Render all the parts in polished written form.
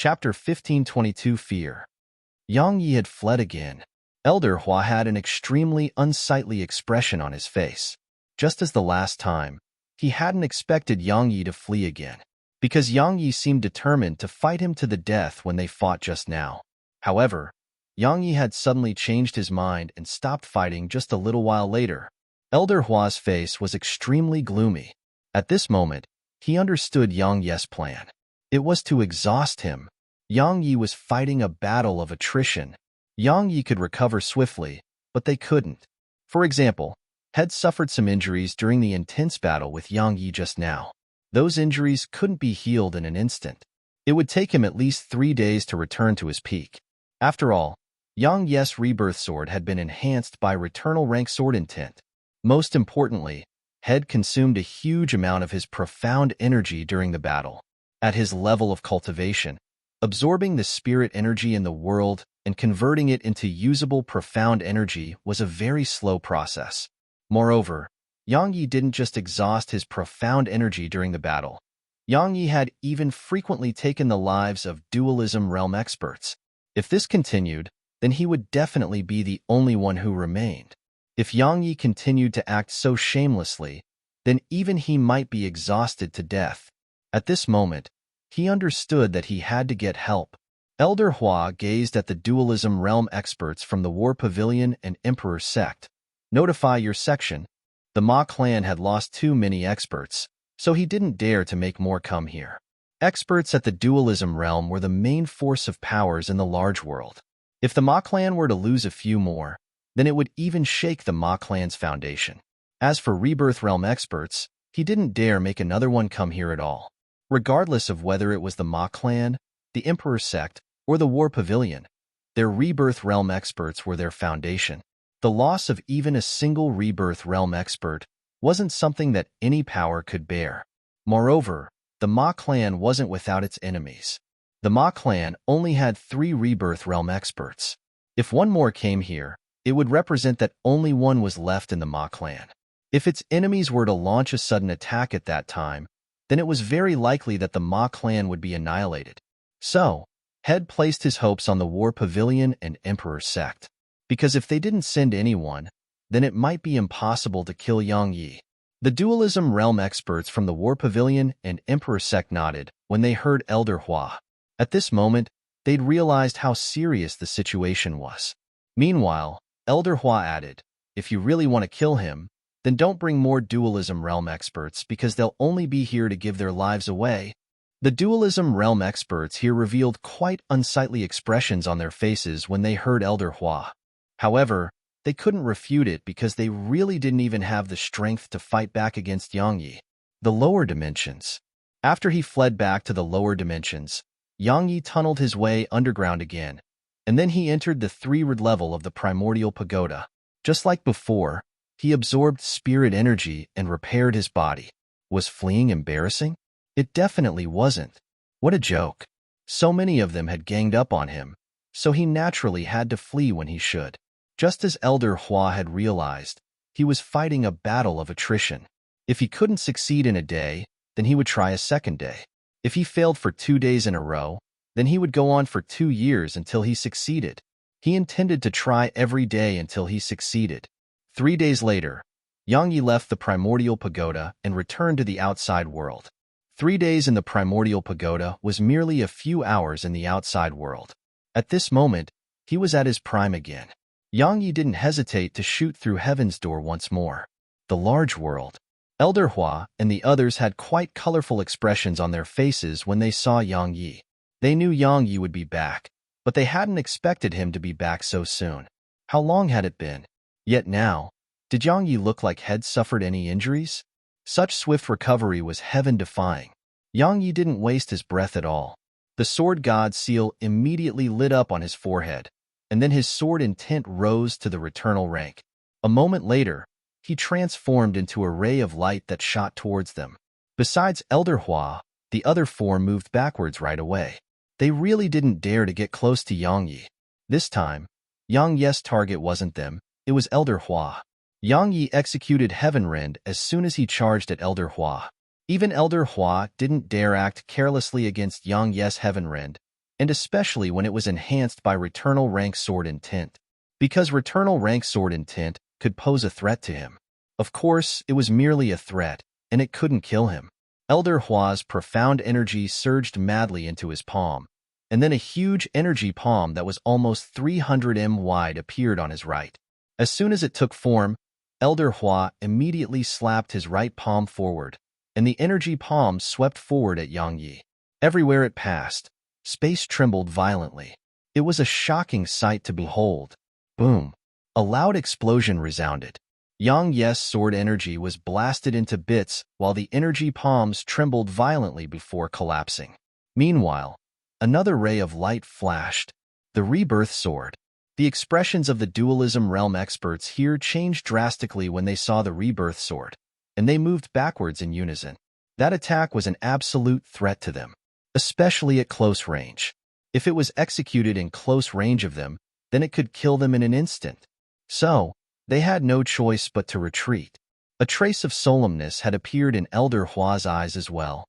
Chapter 1522 Fear. Yang Yi had fled again. Elder Hua had an extremely unsightly expression on his face. Just as the last time, he hadn't expected Yang Yi to flee again, because Yang Yi seemed determined to fight him to the death when they fought just now. However, Yang Yi had suddenly changed his mind and stopped fighting just a little while later. Elder Hua's face was extremely gloomy. At this moment, he understood Yang Yi's plan. It was to exhaust him. Yang Yi was fighting a battle of attrition. Yang Yi could recover swiftly, but they couldn't. For example, Head suffered some injuries during the intense battle with Yang Yi just now. Those injuries couldn't be healed in an instant. It would take him at least 3 days to return to his peak. After all, Yang Yi's rebirth sword had been enhanced by Returnal rank sword intent. Most importantly, Head consumed a huge amount of his profound energy during the battle. At his level of cultivation, absorbing the spirit energy in the world and converting it into usable profound energy was a very slow process. Moreover, Yang Yi didn't just exhaust his profound energy during the battle. Yang Yi had even frequently taken the lives of dualism realm experts. If this continued, then he would definitely be the only one who remained. If Yang Yi continued to act so shamelessly, then even he might be exhausted to death. At this moment, he understood that he had to get help. Elder Hua gazed at the dualism realm experts from the War Pavilion and Emperor Sect. Notify your section. The Ma clan had lost too many experts, so he didn't dare to make more come here. Experts at the dualism realm were the main force of powers in the large world. If the Ma clan were to lose a few more, then it would even shake the Ma clan's foundation. As for rebirth realm experts, he didn't dare make another one come here at all. Regardless of whether it was the Ma clan, the Emperor Sect, or the War Pavilion, their rebirth realm experts were their foundation. The loss of even a single rebirth realm expert wasn't something that any power could bear. Moreover, the Ma clan wasn't without its enemies. The Ma clan only had 3 rebirth realm experts. If one more came here, it would represent that only one was left in the Ma clan. If its enemies were to launch a sudden attack at that time, then it was very likely that the Ma clan would be annihilated. So, Head placed his hopes on the War Pavilion and Emperor Sect. Because if they didn't send anyone, then it might be impossible to kill Yang Yi. The dualism realm experts from the War Pavilion and Emperor Sect nodded when they heard Elder Hua. At this moment, they'd realized how serious the situation was. Meanwhile, Elder Hua added, if you really want to kill him, then don't bring more dualism realm experts because they'll only be here to give their lives away. The dualism realm experts here revealed quite unsightly expressions on their faces when they heard Elder Hua. However, they couldn't refute it because they really didn't even have the strength to fight back against Yang Yi. The lower dimensions. After he fled back to the lower dimensions, Yang Yi tunneled his way underground again, and then he entered the 3rd level of the primordial pagoda. Just like before, he absorbed spirit energy and repaired his body. Was fleeing embarrassing? It definitely wasn't. What a joke. So many of them had ganged up on him, so he naturally had to flee when he should. Just as Elder Hua had realized, he was fighting a battle of attrition. If he couldn't succeed in a day, then he would try a second day. If he failed for 2 days in a row, then he would go on for 2 years until he succeeded. He intended to try every day until he succeeded. 3 days later, Yang Yi left the primordial pagoda and returned to the outside world. 3 days in the primordial pagoda was merely a few hours in the outside world. At this moment, he was at his prime again. Yang Yi didn't hesitate to shoot through heaven's door once more. The large world. Elder Hua and the others had quite colorful expressions on their faces when they saw Yang Yi. They knew Yang Yi would be back, but they hadn't expected him to be back so soon. How long had it been? Yet now, did Yang Yi look like Head suffered any injuries? Such swift recovery was heaven-defying. Yang Yi didn't waste his breath at all. The sword god seal immediately lit up on his forehead, and then his sword intent rose to the Returnal rank. A moment later, he transformed into a ray of light that shot towards them. Besides Elder Hua, the other 4 moved backwards right away. They really didn't dare to get close to Yang Yi. This time, Yang Yi's target wasn't them, it was Elder Hua. Yang Yi executed Heaven Rend as soon as he charged at Elder Hua. Even Elder Hua didn't dare act carelessly against Yang Yi's Heaven Rend, and especially when it was enhanced by Returnal rank sword intent, because Returnal rank sword intent could pose a threat to him. Of course, it was merely a threat, and it couldn't kill him. Elder Hua's profound energy surged madly into his palm, and then a huge energy palm that was almost 300 m wide appeared on his right. As soon as it took form, Elder Hua immediately slapped his right palm forward, and the energy palm swept forward at Yang Yi. Everywhere it passed, space trembled violently. It was a shocking sight to behold. Boom! A loud explosion resounded. Yang Yi's sword energy was blasted into bits while the energy palms trembled violently before collapsing. Meanwhile, another ray of light flashed, the rebirth sword. The expressions of the dualism realm experts here changed drastically when they saw the rebirth sword, and they moved backwards in unison. That attack was an absolute threat to them, especially at close range. If it was executed in close range of them, then it could kill them in an instant. So, they had no choice but to retreat. A trace of solemnness had appeared in Elder Hua's eyes as well,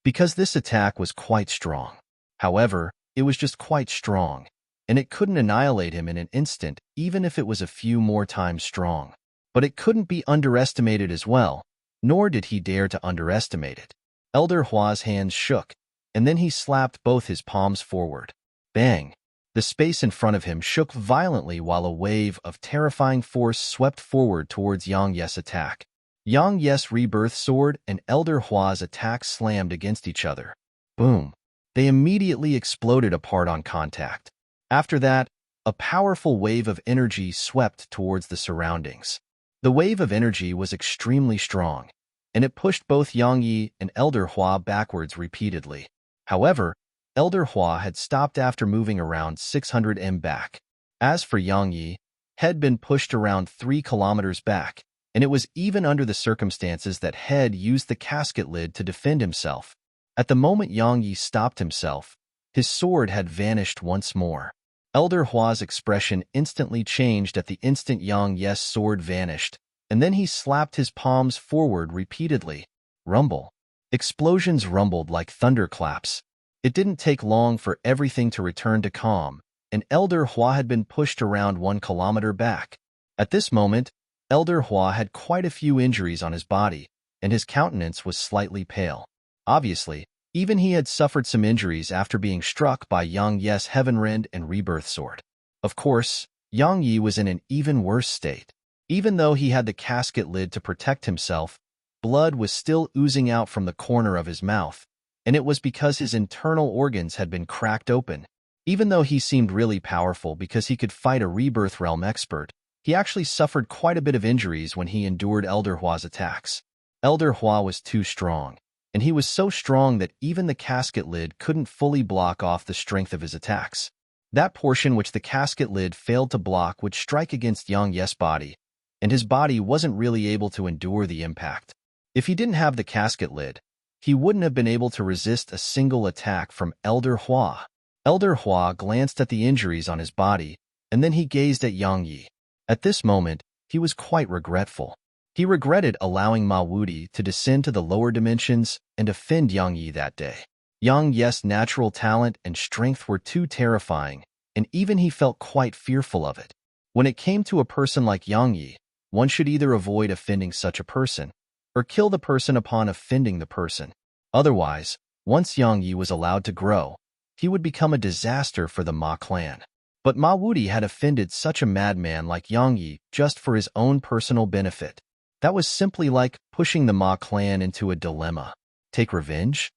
because this attack was quite strong. However, it was just quite strong, and it couldn't annihilate him in an instant even if it was a few more times strong. But it couldn't be underestimated as well, nor did he dare to underestimate it. Elder Hua's hands shook, and then he slapped both his palms forward. Bang! The space in front of him shook violently while a wave of terrifying force swept forward towards Yang Yi's attack. Yang Yi's rebirth sword and Elder Hua's attack slammed against each other. Boom! They immediately exploded apart on contact. After that, a powerful wave of energy swept towards the surroundings. The wave of energy was extremely strong, and it pushed both Yang Yi and Elder Hua backwards repeatedly. However, Elder Hua had stopped after moving around 600 m back. As for Yang Yi, had been pushed around 3 kilometers back, and it was even under the circumstances that Head used the casket lid to defend himself. At the moment Yang Yi stopped himself, his sword had vanished once more. Elder Hua's expression instantly changed at the instant Yang Yi's sword vanished, and then he slapped his palms forward repeatedly. Rumble. Explosions rumbled like thunderclaps. It didn't take long for everything to return to calm, and Elder Hua had been pushed around 1 kilometer back. At this moment, Elder Hua had quite a few injuries on his body, and his countenance was slightly pale. Obviously, even he had suffered some injuries after being struck by Yang Yi's Heavenrend and Rebirth Sword. Of course, Yang Yi was in an even worse state. Even though he had the casket lid to protect himself, blood was still oozing out from the corner of his mouth, and it was because his internal organs had been cracked open. Even though he seemed really powerful because he could fight a Rebirth Realm expert, he actually suffered quite a bit of injuries when he endured Elder Hua's attacks. Elder Hua was too strong, and he was so strong that even the casket lid couldn't fully block off the strength of his attacks. That portion which the casket lid failed to block would strike against Yang Yi's body, and his body wasn't really able to endure the impact. If he didn't have the casket lid, he wouldn't have been able to resist a single attack from Elder Hua. Elder Hua glanced at the injuries on his body, and then he gazed at Yang Yi. At this moment, he was quite regretful. He regretted allowing Ma Wudi to descend to the lower dimensions and offend Yang Yi that day. Yang Yi's natural talent and strength were too terrifying, and even he felt quite fearful of it. When it came to a person like Yang Yi, one should either avoid offending such a person, or kill the person upon offending the person. Otherwise, once Yang Yi was allowed to grow, he would become a disaster for the Ma clan. But Ma Wudi had offended such a madman like Yang Yi just for his own personal benefit. That was simply like pushing the Ma clan into a dilemma. Take revenge?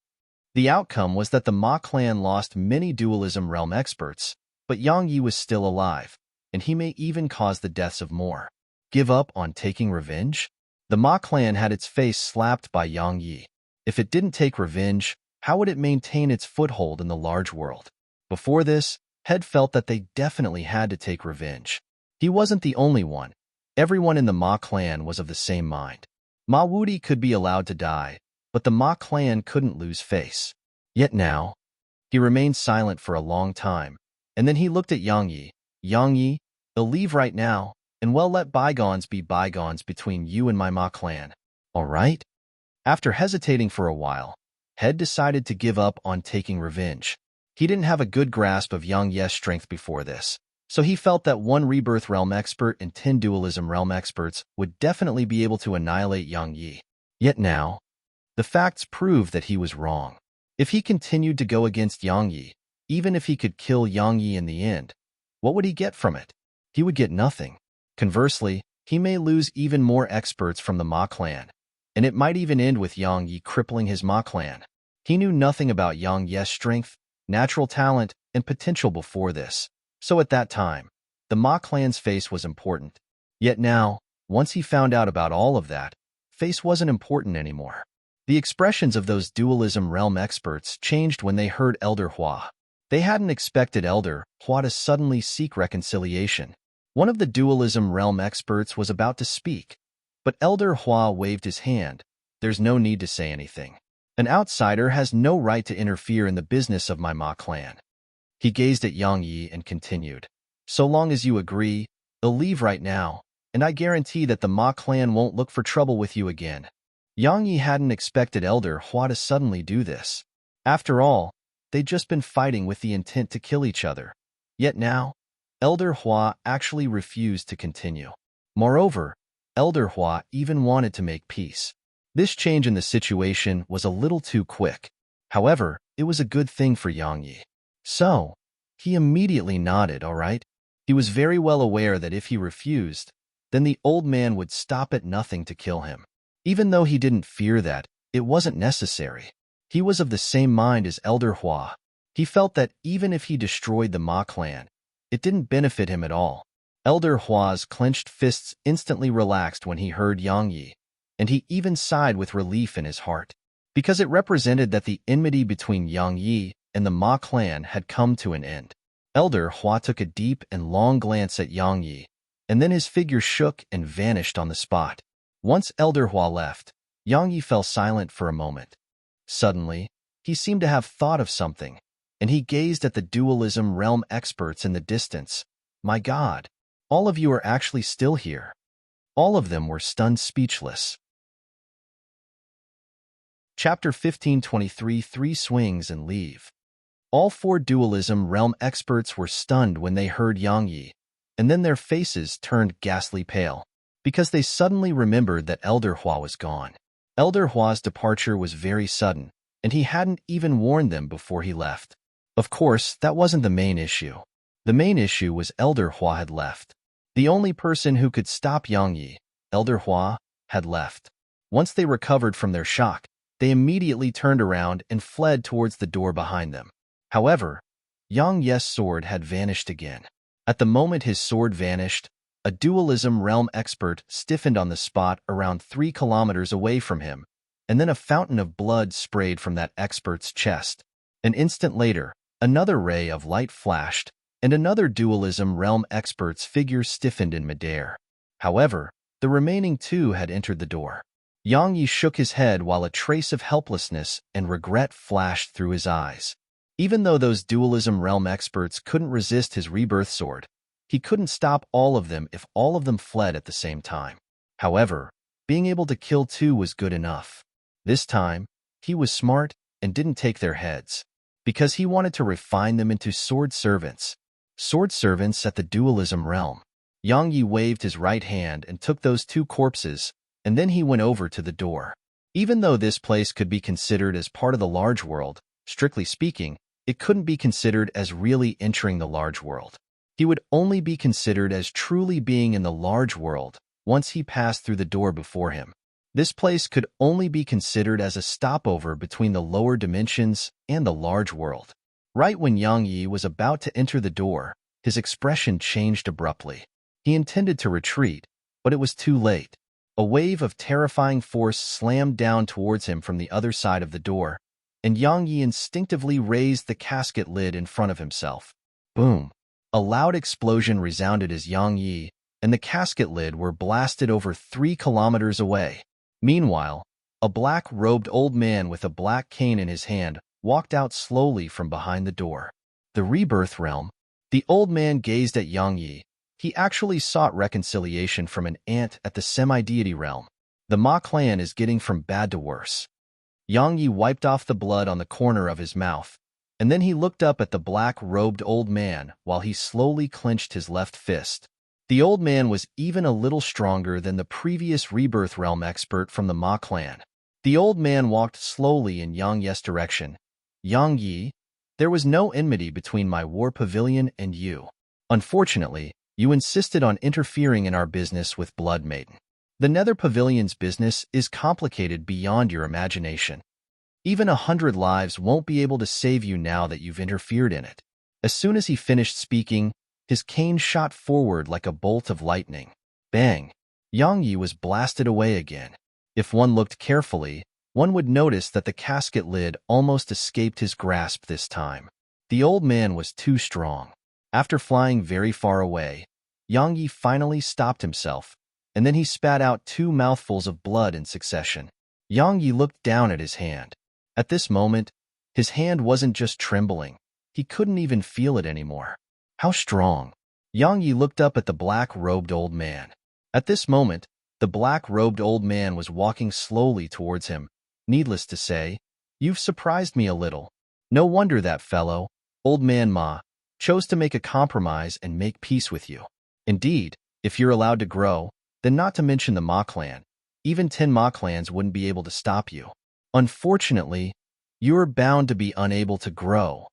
The outcome was that the Ma clan lost many dualism realm experts, but Yang Yi was still alive, and he may even cause the deaths of more. Give up on taking revenge? The Ma clan had its face slapped by Yang Yi. If it didn't take revenge, how would it maintain its foothold in the large world? Before this, Head felt that they definitely had to take revenge. He wasn't the only one. Everyone in the Ma clan was of the same mind. Ma Wudi could be allowed to die, but the Ma clan couldn't lose face. Yet now, he remained silent for a long time, and then he looked at Yang Yi. Yang Yi, they'll leave right now, and well, let bygones be bygones between you and my Ma clan. All right? After hesitating for a while, Head decided to give up on taking revenge. He didn't have a good grasp of Yang Ye's strength before this, so he felt that one Rebirth Realm expert and 10 Dualism Realm experts would definitely be able to annihilate Yang Yi. Yet now, the facts proved that he was wrong. If he continued to go against Yang Yi, even if he could kill Yang Yi in the end, what would he get from it? He would get nothing. Conversely, he may lose even more experts from the Ma clan, and it might even end with Yang Yi crippling his Ma clan. He knew nothing about Yang Ye's strength, natural talent, and potential before this, so at that time, the Ma clan's face was important. Yet now, once he found out about all of that, face wasn't important anymore. The expressions of those Dualism Realm experts changed when they heard Elder Hua. They hadn't expected Elder Hua to suddenly seek reconciliation. One of the Dualism Realm experts was about to speak, but Elder Hua waved his hand. There's no need to say anything. An outsider has no right to interfere in the business of my Ma clan. He gazed at Yang Yi and continued. So long as you agree, they'll leave right now, and I guarantee that the Ma clan won't look for trouble with you again. Yang Yi hadn't expected Elder Hua to suddenly do this. After all, they'd just been fighting with the intent to kill each other. Yet now, Elder Hua actually refused to continue. Moreover, Elder Hua even wanted to make peace. This change in the situation was a little too quick. However, it was a good thing for Yang Yi. So, he immediately nodded, all right? He was very well aware that if he refused, then the old man would stop at nothing to kill him. Even though he didn't fear that, it wasn't necessary. He was of the same mind as Elder Hua. He felt that even if he destroyed the Ma clan, it didn't benefit him at all. Elder Hua's clenched fists instantly relaxed when he heard Yang Yi, and he even sighed with relief in his heart, because it represented that the enmity between Yang Yi and the Ma clan had come to an end. Elder Hua took a deep and long glance at Yang Yi, and then his figure shook and vanished on the spot. Once Elder Hua left, Yang Yi fell silent for a moment. Suddenly, he seemed to have thought of something, and he gazed at the Dualism Realm experts in the distance. My God, all of you are actually still here. All of them were stunned speechless. Chapter 1523 Three Swings and Leave. All four Dualism Realm experts were stunned when they heard Yang Yi, and then their faces turned ghastly pale, because they suddenly remembered that Elder Hua was gone. Elder Hua's departure was very sudden, and he hadn't even warned them before he left. Of course, that wasn't the main issue. The main issue was Elder Hua had left. The only person who could stop Yang Yi, Elder Hua, had left. Once they recovered from their shock, they immediately turned around and fled towards the door behind them. However, Yang Ye's sword had vanished again. At the moment his sword vanished, a Dualism Realm expert stiffened on the spot around 3 kilometers away from him, and then a fountain of blood sprayed from that expert's chest. An instant later, another ray of light flashed, and another Dualism Realm expert's figure stiffened in midair. However, the remaining 2 had entered the door. Yang Yi shook his head while a trace of helplessness and regret flashed through his eyes. Even though those Dualism Realm experts couldn't resist his rebirth sword, he couldn't stop all of them if all of them fled at the same time. However, being able to kill 2 was good enough. This time, he was smart and didn't take their heads, because he wanted to refine them into sword servants. Sword servants at the Dualism Realm. Yang Yi waved his right hand and took those 2 corpses, and then he went over to the door. Even though this place could be considered as part of the large world, strictly speaking, it couldn't be considered as really entering the large world. He would only be considered as truly being in the large world once he passed through the door before him. This place could only be considered as a stopover between the lower dimensions and the large world. Right when Yang Yi was about to enter the door, his expression changed abruptly. He intended to retreat, but it was too late. A wave of terrifying force slammed down towards him from the other side of the door, and Yang Yi instinctively raised the casket lid in front of himself. Boom! A loud explosion resounded as Yang Yi and the casket lid were blasted over 3 kilometers away. Meanwhile, a black-robed old man with a black cane in his hand walked out slowly from behind the door. The Rebirth Realm. The old man gazed at Yang Yi. He actually sought reconciliation from an ant at the semi-deity realm. The Ma clan is getting from bad to worse. Yang Yi wiped off the blood on the corner of his mouth, and then he looked up at the black-robed old man while he slowly clenched his left fist. The old man was even a little stronger than the previous Rebirth Realm expert from the Ma clan. The old man walked slowly in Yang Yi's direction. Yang Yi, there was no enmity between my war pavilion and you. Unfortunately, you insisted on interfering in our business with Blood Maiden. The Nether Pavilion's business is complicated beyond your imagination. Even 100 lives won't be able to save you now that you've interfered in it. As soon as he finished speaking, his cane shot forward like a bolt of lightning. Bang! Yang Yi was blasted away again. If one looked carefully, one would notice that the casket lid almost escaped his grasp this time. The old man was too strong. After flying very far away, Yang Yi finally stopped himself, and then he spat out 2 mouthfuls of blood in succession. Yang Yi looked down at his hand. At this moment, his hand wasn't just trembling. He couldn't even feel it anymore. How strong! Yang Yi looked up at the black-robed old man. At this moment, the black-robed old man was walking slowly towards him. Needless to say, you've surprised me a little. No wonder that fellow, Old Man Ma, chose to make a compromise and make peace with you. Indeed, if you're allowed to grow, then not to mention the Ma clan, even 10 Ma clans wouldn't be able to stop you. Unfortunately, you're bound to be unable to grow.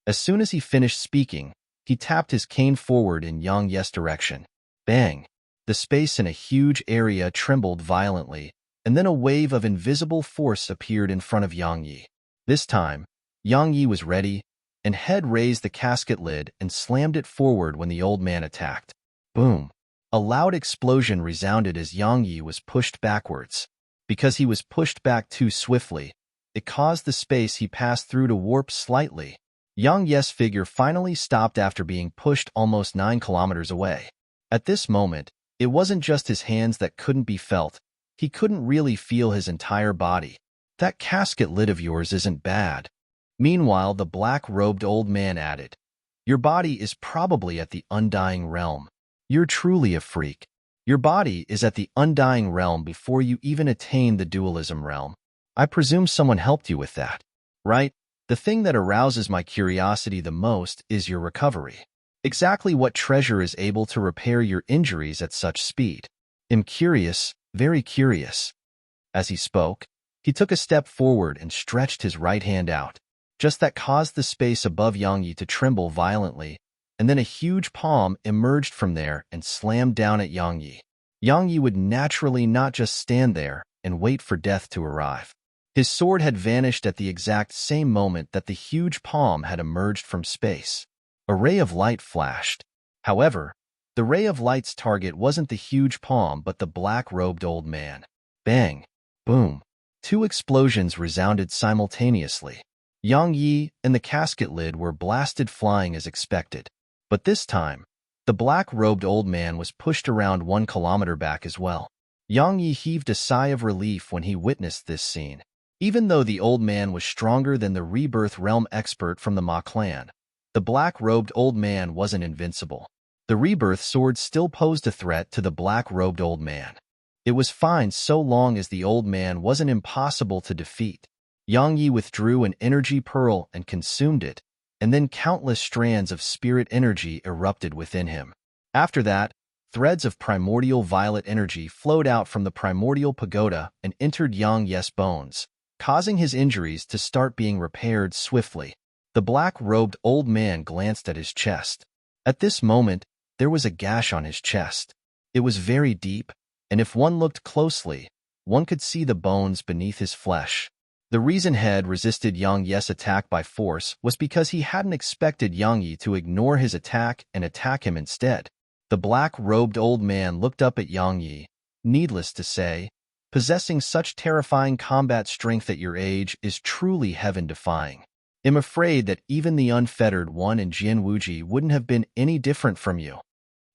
As soon as he finished speaking, he tapped his cane forward in Yang Yi's direction. Bang! The space in a huge area trembled violently, and then a wave of invisible force appeared in front of Yang Yi. This time, Yang Yi was ready, and head raised the casket lid and slammed it forward when the old man attacked. Boom! A loud explosion resounded as Yang Yi was pushed backwards. Because he was pushed back too swiftly, it caused the space he passed through to warp slightly. Yang Yi's figure finally stopped after being pushed almost 9 kilometers away. At this moment, it wasn't just his hands that couldn't be felt. He couldn't really feel his entire body. That casket lid of yours isn't bad. Meanwhile, the black-robed old man added, your body is probably at the Undying Realm. You're truly a freak. Your body is at the Undying Realm before you even attain the Dualism Realm. I presume someone helped you with that, right? The thing that arouses my curiosity the most is your recovery. Exactly what treasure is able to repair your injuries at such speed? I'm curious, very curious. As he spoke, he took a step forward and stretched his right hand out. Just that caused the space above Yang Yi to tremble violently, and then a huge palm emerged from there and slammed down at Yang Yi. Yang Yi would naturally not just stand there and wait for death to arrive. His sword had vanished at the exact same moment that the huge palm had emerged from space. A ray of light flashed. However, the ray of light's target wasn't the huge palm but the black-robed old man. Bang! Boom! 2 explosions resounded simultaneously. Yang Yi and the casket lid were blasted flying as expected. But this time, the black-robed old man was pushed around 1 kilometer back as well. Yang Yi heaved a sigh of relief when he witnessed this scene. Even though the old man was stronger than the Rebirth Realm expert from the Ma clan, the black-robed old man wasn't invincible. The Rebirth sword still posed a threat to the black-robed old man. It was fine so long as the old man wasn't impossible to defeat. Yang Yi withdrew an energy pearl and consumed it, and then countless strands of spirit energy erupted within him. After that, threads of primordial violet energy flowed out from the primordial pagoda and entered Yang Yi's bones, causing his injuries to start being repaired swiftly. The black-robed old man glanced at his chest. At this moment, there was a gash on his chest. It was very deep, and if one looked closely, one could see the bones beneath his flesh. The reason Head resisted Yang Yi's attack by force was because he hadn't expected Yang Yi to ignore his attack and attack him instead. The black-robed old man looked up at Yang Yi. Needless to say, possessing such terrifying combat strength at your age is truly heaven-defying. I'm afraid that even the unfettered one in Jian Wuji wouldn't have been any different from you.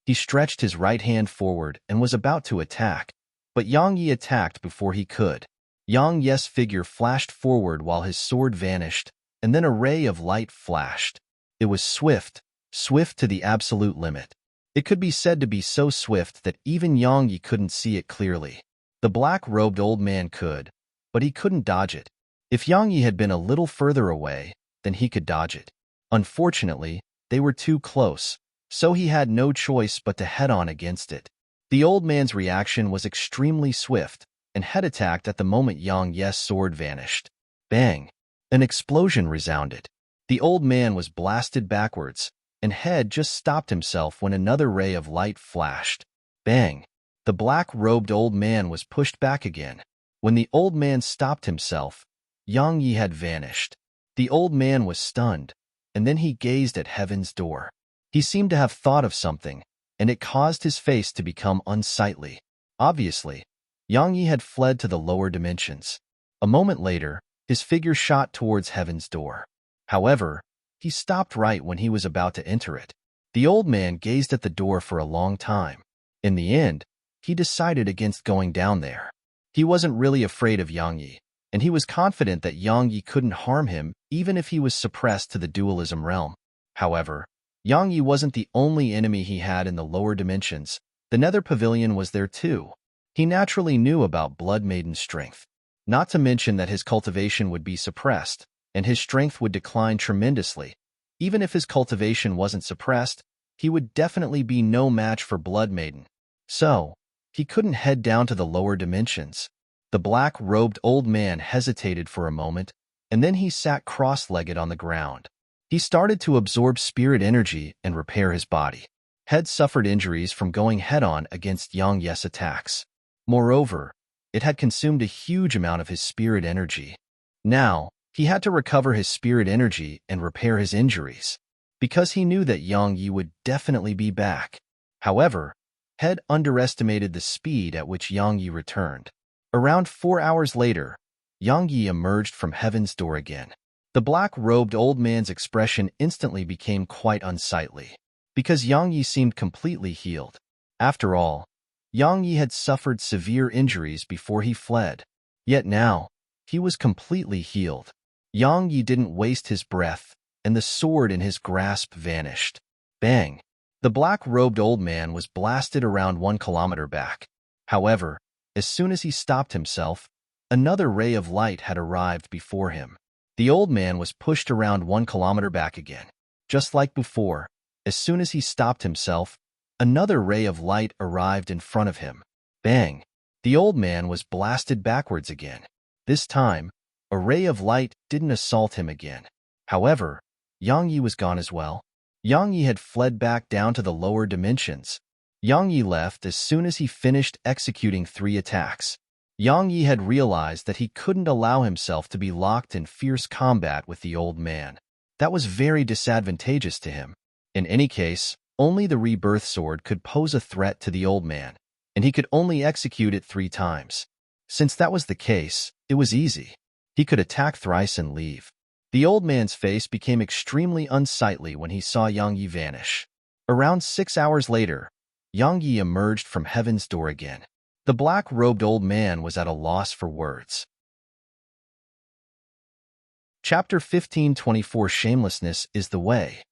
He stretched his right hand forward and was about to attack, but Yang Yi attacked before he could. Yang Yi's figure flashed forward while his sword vanished, and then a ray of light flashed. It was swift, swift to the absolute limit. It could be said to be so swift that even Yang Yi couldn't see it clearly. The black-robed old man could, but he couldn't dodge it. If Yang Yi had been a little further away, then he could dodge it. Unfortunately, they were too close, so he had no choice but to head on against it. The old man's reaction was extremely swift, and head attacked at the moment Yang Ye's sword vanished. Bang! An explosion resounded. The old man was blasted backwards, and Head just stopped himself when another ray of light flashed. Bang! The black-robed old man was pushed back again. When the old man stopped himself, Yang Yi had vanished. The old man was stunned, and then he gazed at heaven's door. He seemed to have thought of something, and it caused his face to become unsightly. Obviously, Yang Yi had fled to the lower dimensions. A moment later, his figure shot towards heaven's door. However, he stopped right when he was about to enter it. The old man gazed at the door for a long time. In the end, he decided against going down there. He wasn't really afraid of Yang Yi, and he was confident that Yang Yi couldn't harm him even if he was suppressed to the dualism realm. However, Yang Yi wasn't the only enemy he had in the lower dimensions. The Nether Pavilion was there too. He naturally knew about Blood Maiden's strength. Not to mention that his cultivation would be suppressed, and his strength would decline tremendously. Even if his cultivation wasn't suppressed, he would definitely be no match for Blood Maiden. So, he couldn't head down to the lower dimensions. The black-robed old man hesitated for a moment, and then he sat cross-legged on the ground. He started to absorb spirit energy and repair his body. Head suffered injuries from going head-on against Yang Ye's attacks. Moreover, it had consumed a huge amount of his spirit energy. Now, he had to recover his spirit energy and repair his injuries, because he knew that Yang Yi would definitely be back. However, Head underestimated the speed at which Yang Yi returned. Around 4 hours later, Yang Yi emerged from heaven's door again. The black-robed old man's expression instantly became quite unsightly, because Yang Yi seemed completely healed. After all, Yang Yi had suffered severe injuries before he fled. Yet now, he was completely healed. Yang Yi didn't waste his breath, and the sword in his grasp vanished. Bang! The black-robed old man was blasted around 1 kilometer back. However, as soon as he stopped himself, another ray of light had arrived before him. The old man was pushed around 1 kilometer back again. Just like before, as soon as he stopped himself, another ray of light arrived in front of him. Bang! The old man was blasted backwards again. This time, a ray of light didn't assault him again. However, Yang Yi was gone as well. Yang Yi had fled back down to the lower dimensions. Yang Yi left as soon as he finished executing 3 attacks. Yang Yi had realized that he couldn't allow himself to be locked in fierce combat with the old man. That was very disadvantageous to him. In any case, only the rebirth sword could pose a threat to the old man, and he could only execute it 3 times. Since that was the case, it was easy. He could attack thrice and leave. The old man's face became extremely unsightly when he saw Yang Yi vanish. Around 6 hours later, Yang Yi emerged from heaven's door again. The black-robed old man was at a loss for words. Chapter 15:24 Shamelessness is the Way.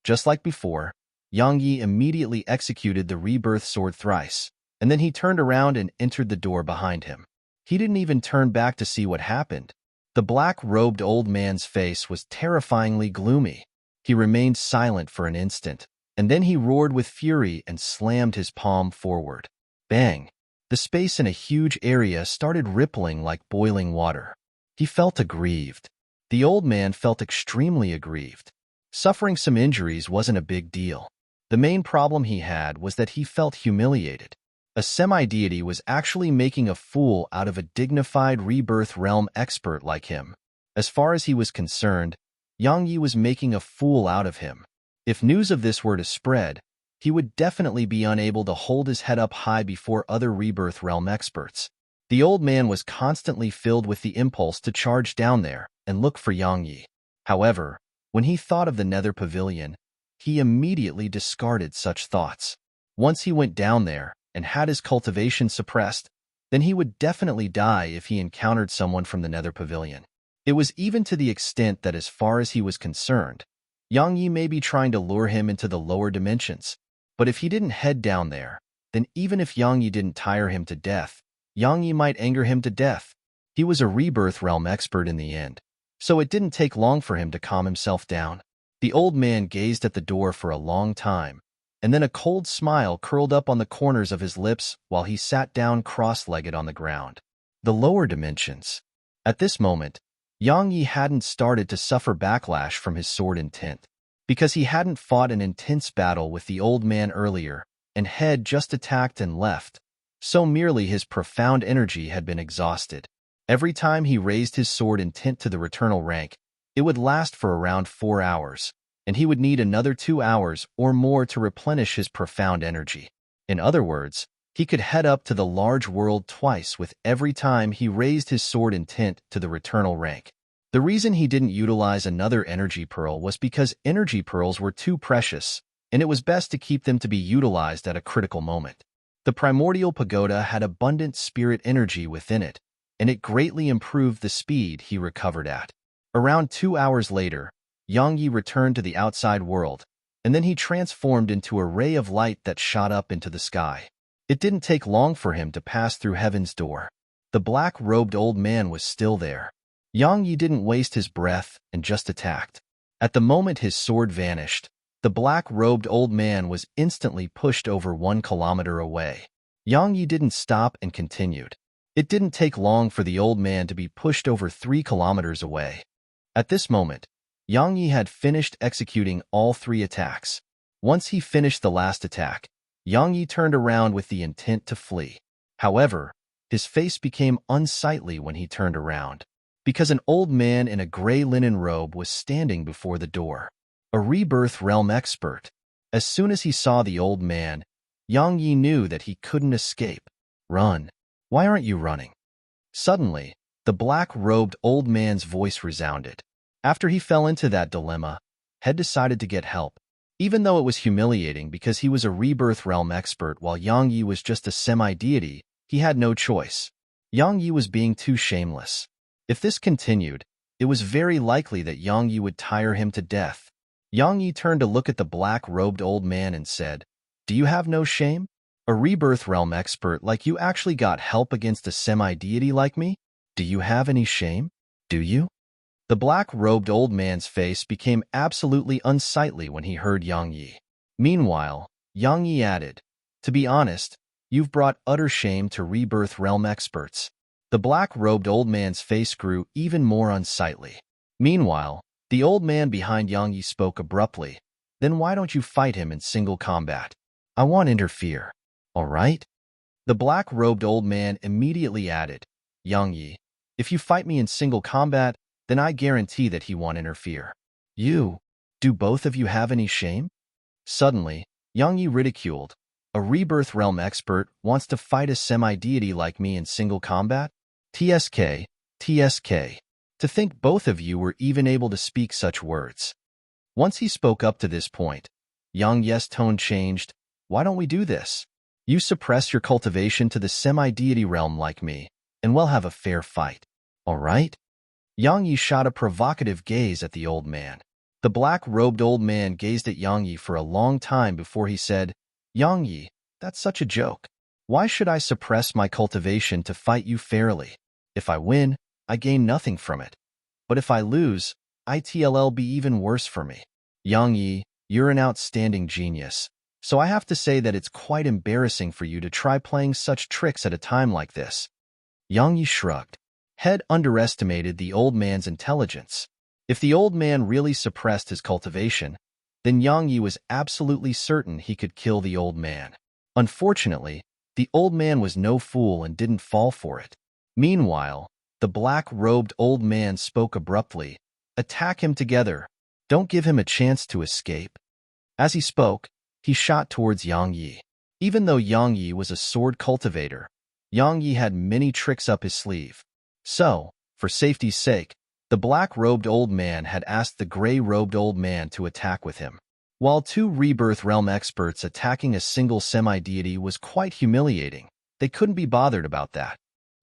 Just like before, Yang Yi immediately executed the rebirth sword thrice, and then he turned around and entered the door behind him. He didn't even turn back to see what happened. The black-robed old man's face was terrifyingly gloomy. He remained silent for an instant, and then he roared with fury and slammed his palm forward. Bang! The space in a huge area started rippling like boiling water. He felt aggrieved. The old man felt extremely aggrieved. Suffering some injuries wasn't a big deal. The main problem he had was that he felt humiliated. A semi-deity was actually making a fool out of a dignified rebirth realm expert like him. As far as he was concerned, Yang Yi was making a fool out of him. If news of this were to spread, he would definitely be unable to hold his head up high before other rebirth realm experts. The old man was constantly filled with the impulse to charge down there and look for Yang Yi. However, when he thought of the Nether Pavilion, he immediately discarded such thoughts. Once he went down there and had his cultivation suppressed, then he would definitely die if he encountered someone from the Nether Pavilion. It was even to the extent that as far as he was concerned, Yang Yi may be trying to lure him into the lower dimensions. But if he didn't head down there, then even if Yang Yi didn't tire him to death, Yang Yi might anger him to death. He was a rebirth realm expert in the end. so it didn't take long for him to calm himself down. The old man gazed at the door for a long time, and then a cold smile curled up on the corners of his lips while he sat down cross-legged on the ground. The lower dimensions. At this moment, Yang Yi hadn't started to suffer backlash from his sword intent, because he hadn't fought an intense battle with the old man earlier and had just attacked and left, so merely his profound energy had been exhausted. Every time he raised his sword intent to the returnal rank, it would last for around 4 hours, and he would need another 2 hours or more to replenish his profound energy. In other words, he could head up to the large world twice with every time he raised his sword intent to the returnal rank. The reason he didn't utilize another energy pearl was because energy pearls were too precious, and it was best to keep them to be utilized at a critical moment. The primordial pagoda had abundant spirit energy within it, and it greatly improved the speed he recovered at. Around 2 hours later, Yang Yi returned to the outside world, and then he transformed into a ray of light that shot up into the sky. It didn't take long for him to pass through heaven's door. The black-robed old man was still there. Yang Yi didn't waste his breath and just attacked. At the moment his sword vanished, the black-robed old man was instantly pushed over 1 kilometer away. Yang Yi didn't stop and continued. It didn't take long for the old man to be pushed over 3 kilometers away. At this moment, Yang Yi had finished executing all 3 attacks. Once he finished the last attack, Yang Yi turned around with the intent to flee. However, his face became unsightly when he turned around, because an old man in a gray linen robe was standing before the door. A rebirth realm expert. As soon as he saw the old man, Yang Yi knew that he couldn't escape. Run. Why aren't you running? Suddenly, the black-robed old man's voice resounded. After he fell into that dilemma, had decided to get help, even though it was humiliating because he was a rebirth realm expert while Yang Yi was just a semi-deity. He had no choice. Yang Yi was being too shameless. If this continued, it was very likely that Yang Yi would tire him to death. Yang Yi turned to look at the black-robed old man and said, "Do you have no shame? A rebirth realm expert like you actually got help against a semi-deity like me? Do you have any shame? Do you?" The black-robed old man's face became absolutely unsightly when he heard Yang Yi. Meanwhile, Yang Yi added, "To be honest, you've brought utter shame to rebirth realm experts." The black-robed old man's face grew even more unsightly. Meanwhile, the old man behind Yang Yi spoke abruptly, "Then why don't you fight him in single combat? I won't interfere. All right?" The black-robed old man immediately added, "Yang Yi, if you fight me in single combat, then I guarantee that he won't interfere." Do both of you have any shame?" Suddenly, Yang Yi ridiculed, "A rebirth realm expert wants to fight a semi-deity like me in single combat? TSK, TSK. To think both of you were even able to speak such words." Once he spoke up to this point, Yang Yi's tone changed. "Why don't we do this? You suppress your cultivation to the semi-deity realm like me, and we'll have a fair fight. All right?" Yang Yi shot a provocative gaze at the old man. The black-robed old man gazed at Yang Yi for a long time before he said, "Yang Yi, that's such a joke. Why should I suppress my cultivation to fight you fairly? If I win, I gain nothing from it. But if I lose, it'll be even worse for me. Yang Yi, you're an outstanding genius, so I have to say that it's quite embarrassing for you to try playing such tricks at a time like this." Yang Yi shrugged. Had underestimated the old man's intelligence. If the old man really suppressed his cultivation, then Yang Yi was absolutely certain he could kill the old man. Unfortunately, the old man was no fool and didn't fall for it. Meanwhile, the black-robed old man spoke abruptly, "Attack him together. Don't give him a chance to escape." As he spoke, he shot towards Yang Yi. Even though Yang Yi was a sword cultivator, Yang Yi had many tricks up his sleeve. So, for safety's sake, the black-robed old man had asked the gray-robed old man to attack with him. While 2 rebirth realm experts attacking a single semi-deity was quite humiliating, they couldn't be bothered about that.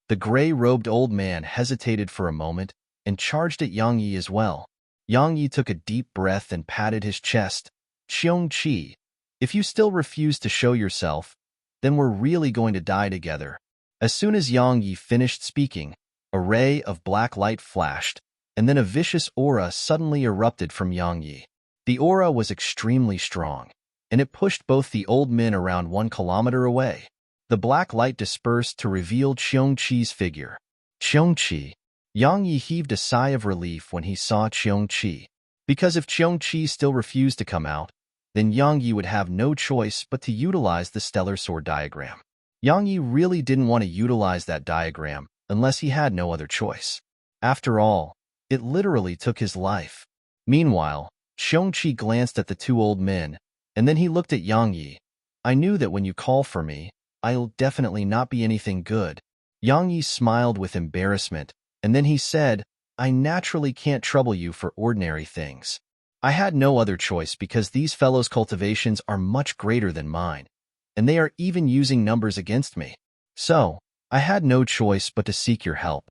The gray-robed old man hesitated for a moment and charged at Yang Yi as well. Yang Yi took a deep breath and patted his chest. "Qiong Qi, if you still refuse to show yourself, then we're really going to die together." As soon as Yang Yi finished speaking, a ray of black light flashed, and then a vicious aura suddenly erupted from Yang Yi. The aura was extremely strong, and it pushed both the old men around 1 kilometer away. The black light dispersed to reveal Qiongqi's figure. Qiongqi. Yang Yi heaved a sigh of relief when he saw Qiongqi, because if Qiongqi still refused to come out, then Yang Yi would have no choice but to utilize the stellar sword diagram. Yang Yi really didn't want to utilize that diagram unless he had no other choice. After all, it literally took his life. Meanwhile, Qiongqi glanced at the two old men, and then he looked at Yang Yi. I knew that when you call for me, I'll definitely not be anything good. Yang Yi smiled with embarrassment, and then he said, I naturally can't trouble you for ordinary things. I had no other choice because these fellows' cultivations are much greater than mine, and they are even using numbers against me. So, I had no choice but to seek your help.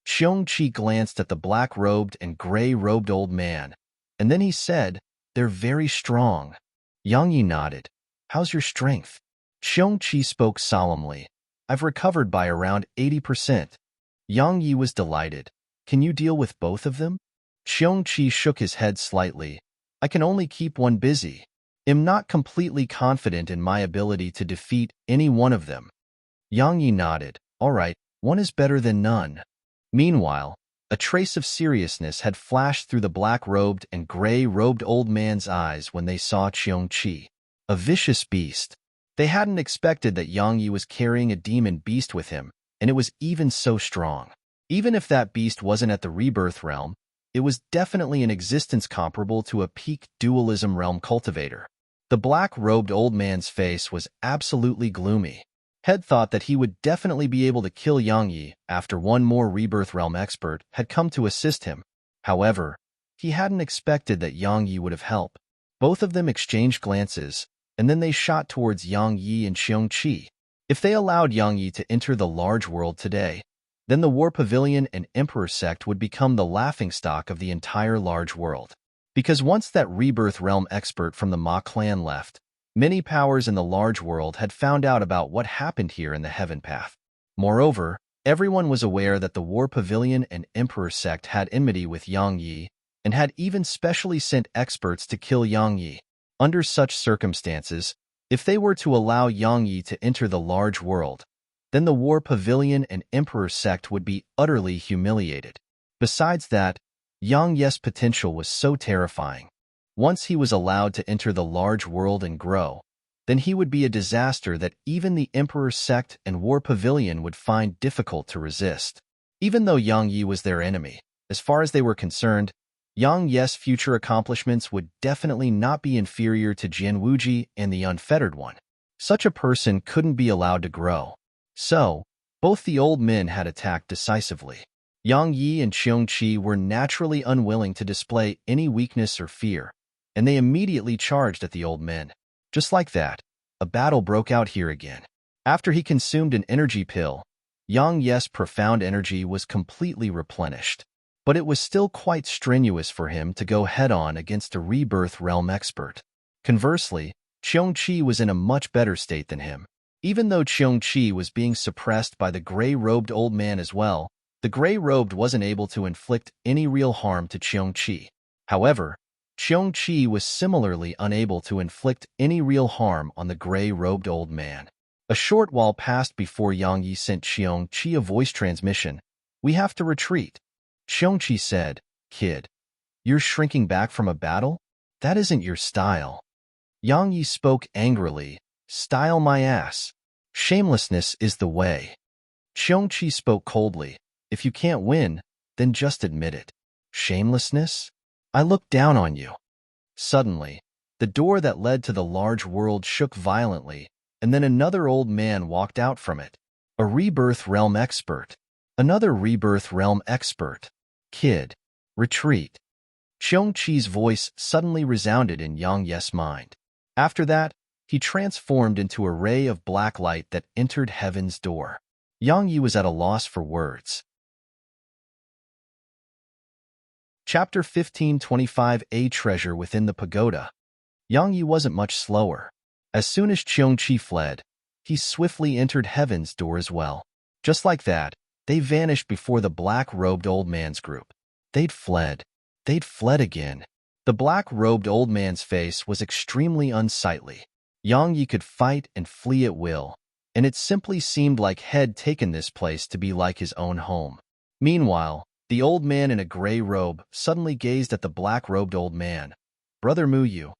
Qiongqi glanced at the black-robed and gray-robed old man, and then he said, They're very strong. Yang Yi nodded. How's your strength? Qiongqi spoke solemnly. I've recovered by around 80%. Yang Yi was delighted. Can you deal with both of them? Qiongqi shook his head slightly. I can only keep one busy. I'm not completely confident in my ability to defeat any one of them. Yang Yi nodded. All right, one is better than none. Meanwhile, a trace of seriousness had flashed through the black-robed and gray-robed old man's eyes when they saw Qiongqi. A vicious beast. They hadn't expected that Yang Yi was carrying a demon beast with him, and it was even so strong. Even if that beast wasn't at the rebirth realm, it was definitely an existence comparable to a peak dualism realm cultivator. The black-robed old man's face was absolutely gloomy. Head thought that he would definitely be able to kill Yang Yi after one more rebirth realm expert had come to assist him. However, he hadn't expected that Yang Yi would have helped. Both of them exchanged glances, and then they shot towards Yang Yi and Qiongqi. If they allowed Yang Yi to enter the large world today, then the War Pavilion and Emperor sect would become the laughingstock of the entire large world. Because once that rebirth realm expert from the Ma clan left, many powers in the large world had found out about what happened here in the Heaven Path. Moreover, everyone was aware that the War Pavilion and Emperor sect had enmity with Yang Yi, and had even specially sent experts to kill Yang Yi. Under such circumstances, if they were to allow Yang Yi to enter the large world, then the War Pavilion and Emperor sect would be utterly humiliated. Besides that, Yang Yi's potential was so terrifying. Once he was allowed to enter the large world and grow, then he would be a disaster that even the Emperor sect and War Pavilion would find difficult to resist. Even though Yang Yi was their enemy, as far as they were concerned, Yang Yi's future accomplishments would definitely not be inferior to Jian Wuji and the Unfettered One. Such a person couldn't be allowed to grow. So, both the old men had attacked decisively. Yang Yi and Qiongqi were naturally unwilling to display any weakness or fear, and they immediately charged at the old men. Just like that, a battle broke out here again. After he consumed an energy pill, Yang Yi's profound energy was completely replenished, but it was still quite strenuous for him to go head-on against a rebirth realm expert. Conversely, Qiongqi was in a much better state than him. Even though Qiongqi was being suppressed by the gray-robed old man as well, the gray-robed wasn't able to inflict any real harm to Qiongqi. However, Qiongqi was similarly unable to inflict any real harm on the gray-robed old man. A short while passed before Yang Yi sent Qiongqi a voice transmission. We have to retreat. Qiongqi said, Kid, you're shrinking back from a battle? That isn't your style. Yang Yi spoke angrily. Style my ass. Shamelessness is the way. Qiongqi spoke coldly. If you can't win, then just admit it. Shamelessness? I look down on you. Suddenly, the door that led to the large world shook violently, and then another old man walked out from it. A rebirth realm expert. Another rebirth realm expert. Kid, retreat. Qiongqi's voice suddenly resounded in Yang Yi's mind. After that, he transformed into a ray of black light that entered heaven's door. Yang Yi was at a loss for words. Chapter 1525 A Treasure Within the Pagoda. Yang Yi wasn't much slower. As soon as Qiongqi fled, he swiftly entered heaven's door as well. Just like that, they vanished before the black-robed old man's group. They'd fled. They'd fled again. The black-robed old man's face was extremely unsightly. Yang Yi could fight and flee at will, and it simply seemed like He'd taken this place to be like his own home. Meanwhile, the old man in a gray robe suddenly gazed at the black-robed old man. Brother Muyu,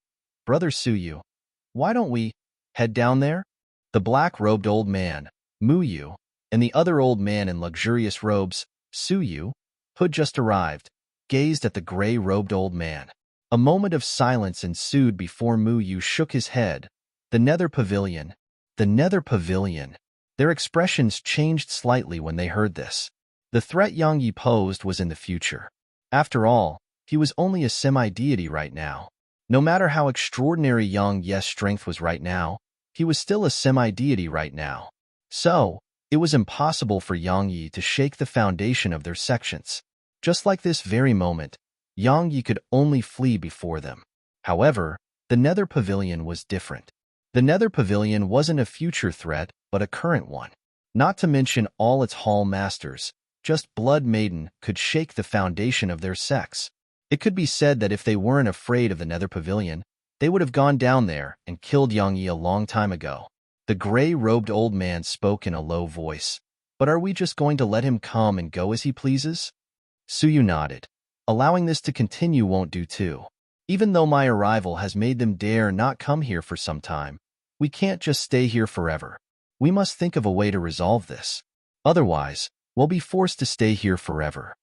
Brother Suyu, why don't we head down there? The black-robed old man, Muyu, and the other old man in luxurious robes, Suyu, who had just arrived, gazed at the gray-robed old man. A moment of silence ensued before Muyu shook his head. The Nether Pavilion. The Nether Pavilion. Their expressions changed slightly when they heard this. The threat Yang Yi posed was in the future. After all, he was only a semi-deity right now. No matter how extraordinary Yang Yi's strength was right now, he was still a semi-deity right now. So, it was impossible for Yang Yi to shake the foundation of their sections. Just like this very moment, Yang Yi could only flee before them. However, the Nether Pavilion was different. The Nether Pavilion wasn't a future threat, but a current one. Not to mention all its hall masters, just Blood Maiden could shake the foundation of their sects. It could be said that if they weren't afraid of the Nether Pavilion, they would have gone down there and killed Yang Yi a long time ago. The gray-robed old man spoke in a low voice. But are we just going to let him come and go as he pleases? Suyu nodded. Allowing this to continue won't do too. Even though my arrival has made them dare not come here for some time, we can't just stay here forever. We must think of a way to resolve this. Otherwise, we'll be forced to stay here forever.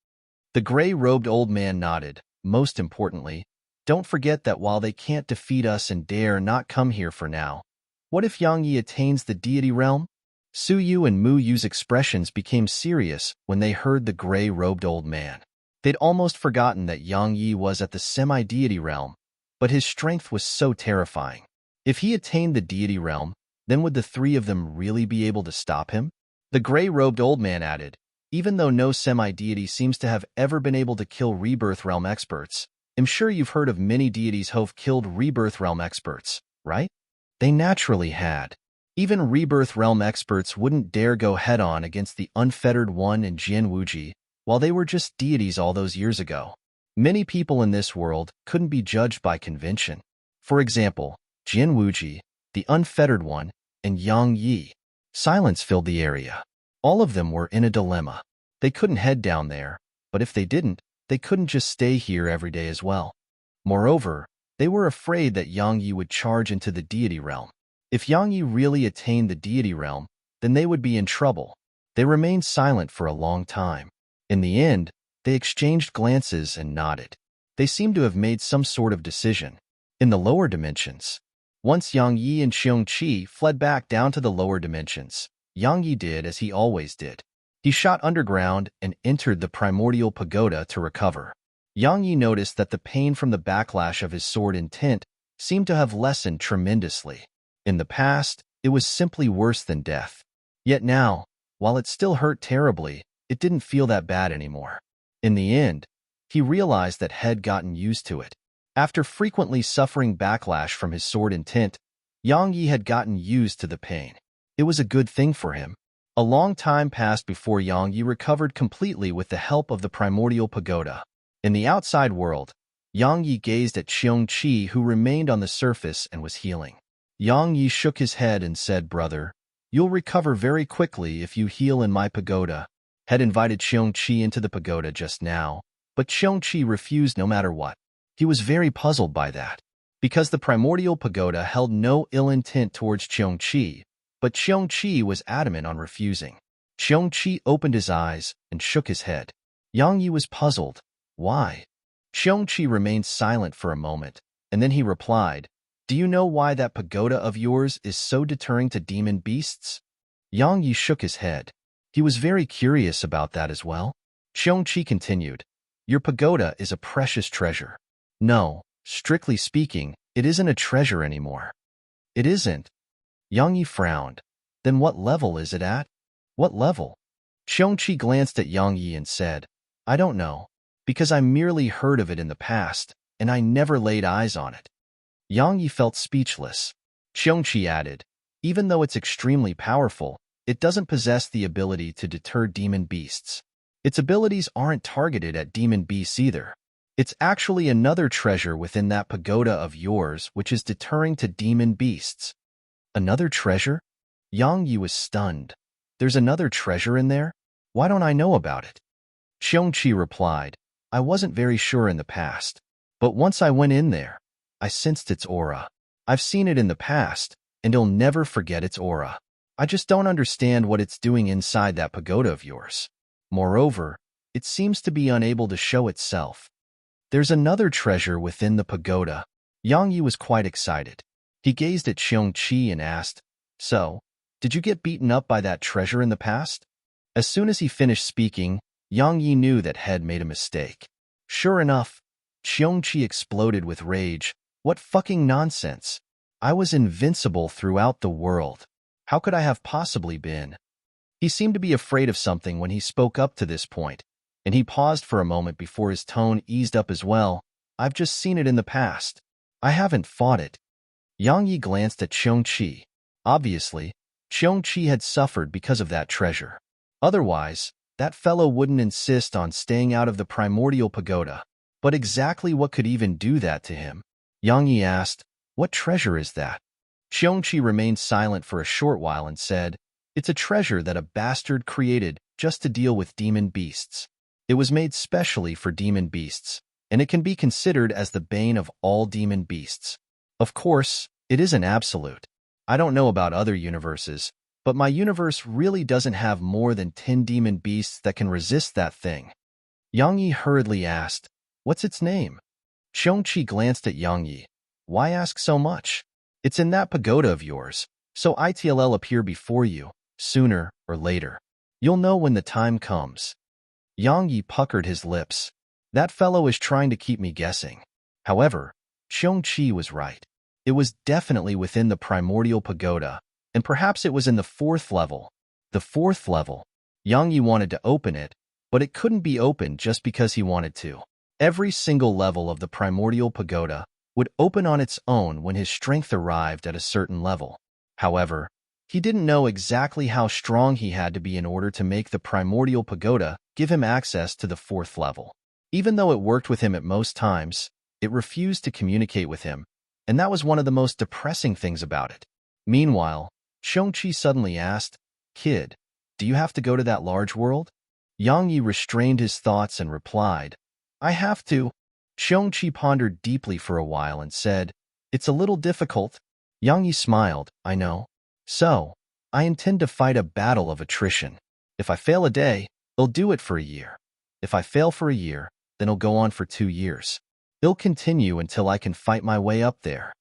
The gray-robed old man nodded. Most importantly, don't forget that while they can't defeat us and dare not come here for now, what if Yang Yi attains the deity realm? Suyu and Mu Yu's expressions became serious when they heard the gray-robed old man. They'd almost forgotten that Yang Yi was at the semi-deity realm, but his strength was so terrifying. If he attained the deity realm, then would the three of them really be able to stop him? The gray-robed old man added, even though no semi-deity seems to have ever been able to kill Rebirth Realm experts, I'm sure you've heard of many deities who've killed Rebirth Realm experts, right? They naturally had. Even Rebirth Realm experts wouldn't dare go head-on against the Unfettered One and Jian Wuji, while they were just deities all those years ago. Many people in this world couldn't be judged by convention. For example, Jian Wuji, the Unfettered One, and Yang Yi. Silence filled the area. All of them were in a dilemma. They couldn't head down there, but if they didn't, they couldn't just stay here every day as well. Moreover, they were afraid that Yang Yi would charge into the deity realm. If Yang Yi really attained the deity realm, then they would be in trouble. They remained silent for a long time. In the end, they exchanged glances and nodded. They seemed to have made some sort of decision. In the lower dimensions. Once Yang Yi and Xiongqi fled back down to the lower dimensions, Yang Yi did as he always did. He shot underground and entered the primordial pagoda to recover. Yang Yi noticed that the pain from the backlash of his sword intent seemed to have lessened tremendously. In the past, it was simply worse than death. Yet now, while it still hurt terribly, it didn't feel that bad anymore. In the end, he realized that He'd gotten used to it. After frequently suffering backlash from his sword intent, Yang Yi had gotten used to the pain. It was a good thing for him. A long time passed before Yang Yi recovered completely with the help of the primordial pagoda. In the outside world, Yang Yi gazed at Xiongqi, who remained on the surface and was healing. Yang Yi shook his head and said, "Brother, you'll recover very quickly if you heal in my pagoda." Had invited Xiongqi into the pagoda just now, but Xiongqi refused no matter what. He was very puzzled by that. Because the primordial pagoda held no ill intent towards Xiongqi, but Xiongqi was adamant on refusing. Xiongqi opened his eyes and shook his head. Yang Yi was puzzled. Why? Xiongqi remained silent for a moment, and then he replied, "Do you know why that pagoda of yours is so deterring to demon beasts?" Yang Yi shook his head. He was very curious about that as well. Xiongqi continued, "Your pagoda is a precious treasure." "No, strictly speaking, it isn't a treasure anymore." "It isn't?" Yang Yi frowned. "Then what level is it at?" "What level?" Xiongqi glanced at Yang Yi and said, "I don't know, because I merely heard of it in the past, and I never laid eyes on it." Yang Yi felt speechless. Xiongqi added, "Even though it's extremely powerful, it doesn't possess the ability to deter demon beasts. Its abilities aren't targeted at demon beasts either. It's actually another treasure within that pagoda of yours which is deterring to demon beasts. Another treasure? Yang Yi was stunned. There's another treasure in there? Why don't I know about it? Xiongqi replied, I wasn't very sure in the past. But once I went in there, I sensed its aura. I've seen it in the past, and you'll never forget its aura. I just don't understand what it's doing inside that pagoda of yours. Moreover, it seems to be unable to show itself. There's another treasure within the pagoda. Yang Yi was quite excited. He gazed at Xiongqi and asked, So, did you get beaten up by that treasure in the past? As soon as he finished speaking, Yang Yi knew that Head made a mistake. Sure enough, Xiongqi exploded with rage. What fucking nonsense! I was invincible throughout the world. How could I have possibly been? He seemed to be afraid of something when he spoke up to this point, and he paused for a moment before his tone eased up as well. I've just seen it in the past. I haven't fought it. Yang Yi glanced at Xiongqi. Obviously, Xiongqi had suffered because of that treasure. Otherwise, that fellow wouldn't insist on staying out of the primordial pagoda. But exactly what could even do that to him? Yang Yi asked, What treasure is that? Xiongqi remained silent for a short while and said, It's a treasure that a bastard created just to deal with demon beasts. It was made specially for demon beasts, and it can be considered as the bane of all demon beasts. Of course, it isn't absolute. I don't know about other universes, but my universe really doesn't have more than 10 demon beasts that can resist that thing. Yang Yi hurriedly asked, What's its name? Xiongqi glanced at Yang Yi. Why ask so much? It's in that pagoda of yours, so it'll appear before you, sooner or later. You'll know when the time comes. Yang Yi puckered his lips. That fellow is trying to keep me guessing. However, Xiongqi was right. It was definitely within the primordial pagoda, and perhaps it was in the 4th level. The 4th level. Yang Yi wanted to open it, but it couldn't be opened just because he wanted to. Every single level of the primordial pagoda would open on its own when his strength arrived at a certain level. However, he didn't know exactly how strong he had to be in order to make the primordial pagoda give him access to the 4th level. Even though it worked with him at most times, it refused to communicate with him, and that was one of the most depressing things about it. Meanwhile, Xiongqi suddenly asked, Kid, do you have to go to that large world? Yang Yi restrained his thoughts and replied, I have to. Xiongqi pondered deeply for a while and said, It's a little difficult. Yang Yi smiled, I know. So, I intend to fight a battle of attrition. If I fail a day, I'll do it for a year. If I fail for a year, then it'll go on for 2 years. It'll continue until I can fight my way up there.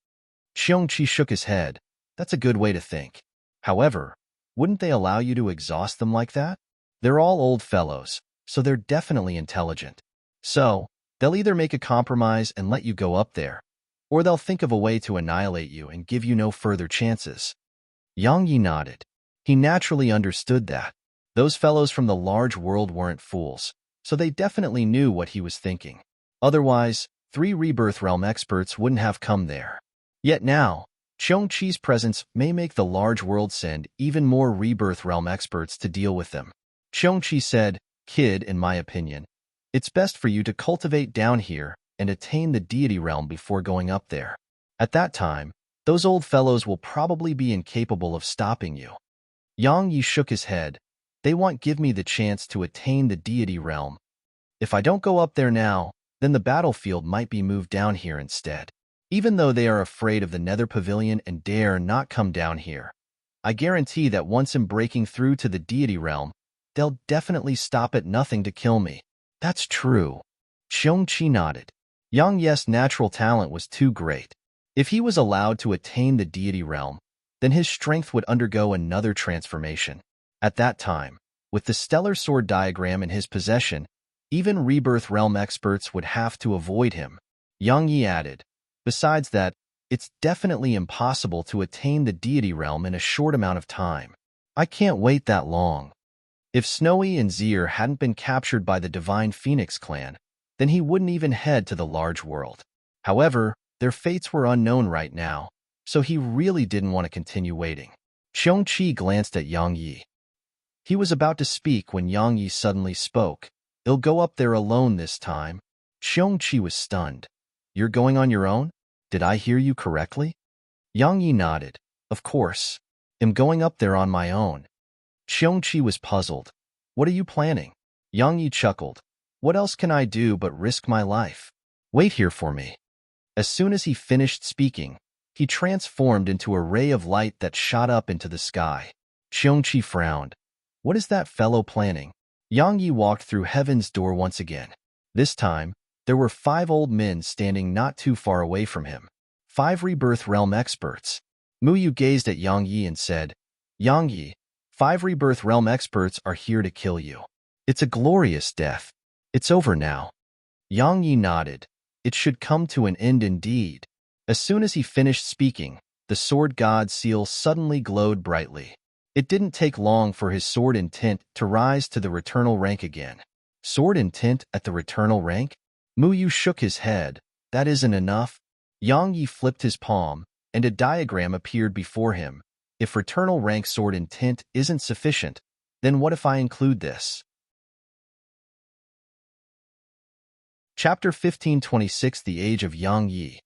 Xiongqi shook his head. That's a good way to think. However, wouldn't they allow you to exhaust them like that? They're all old fellows, so they're definitely intelligent. So, they'll either make a compromise and let you go up there, or they'll think of a way to annihilate you and give you no further chances. Yang Yi nodded. He naturally understood that. Those fellows from the large world weren't fools, so they definitely knew what he was thinking. Otherwise, 3 Rebirth Realm experts wouldn't have come there. Yet now, Xiongqi's presence may make the large world send even more Rebirth Realm experts to deal with them. Xiongqi said, Kid, in my opinion, it's best for you to cultivate down here and attain the deity realm before going up there. At that time, those old fellows will probably be incapable of stopping you. Yang Yi shook his head. They won't give me the chance to attain the deity realm. If I don't go up there now, then the battlefield might be moved down here instead. Even though they are afraid of the Nether Pavilion and dare not come down here, I guarantee that once I'm breaking through to the deity realm, they'll definitely stop at nothing to kill me. That's true. Xiongqi nodded. Yang Yi's natural talent was too great. If he was allowed to attain the deity realm, then his strength would undergo another transformation. At that time, with the stellar sword diagram in his possession, even Rebirth Realm experts would have to avoid him. Yang Yi added, Besides that, it's definitely impossible to attain the deity realm in a short amount of time. I can't wait that long. If Snowy and Zir hadn't been captured by the Divine Phoenix clan, then he wouldn't even head to the large world. However, their fates were unknown right now, so he really didn't want to continue waiting. Xiongqi glanced at Yang Yi. He was about to speak when Yang Yi suddenly spoke. I'll go up there alone this time. Xiongqi was stunned. You're going on your own? Did I hear you correctly? Yang Yi nodded. Of course. I'm going up there on my own. Xiongqi was puzzled. What are you planning? Yang Yi chuckled. What else can I do but risk my life? Wait here for me. As soon as he finished speaking, he transformed into a ray of light that shot up into the sky. Xiongqi frowned. What is that fellow planning? Yang Yi walked through heaven's door once again. This time, there were 5 old men standing not too far away from him. 5 Rebirth Realm experts. Mu Yu gazed at Yang Yi and said, Yang Yi, 5 Rebirth Realm experts are here to kill you. It's a glorious death. It's over now. Yang Yi nodded. It should come to an end indeed. As soon as he finished speaking, the sword god seal suddenly glowed brightly. It didn't take long for his sword intent to rise to the returnal rank again. Sword intent at the returnal rank? Mu Yu shook his head. That isn't enough. Yang Yi flipped his palm, and a diagram appeared before him. If returnal rank sword intent isn't sufficient, then what if I include this? Chapter 1526 The Age of Yang Yi.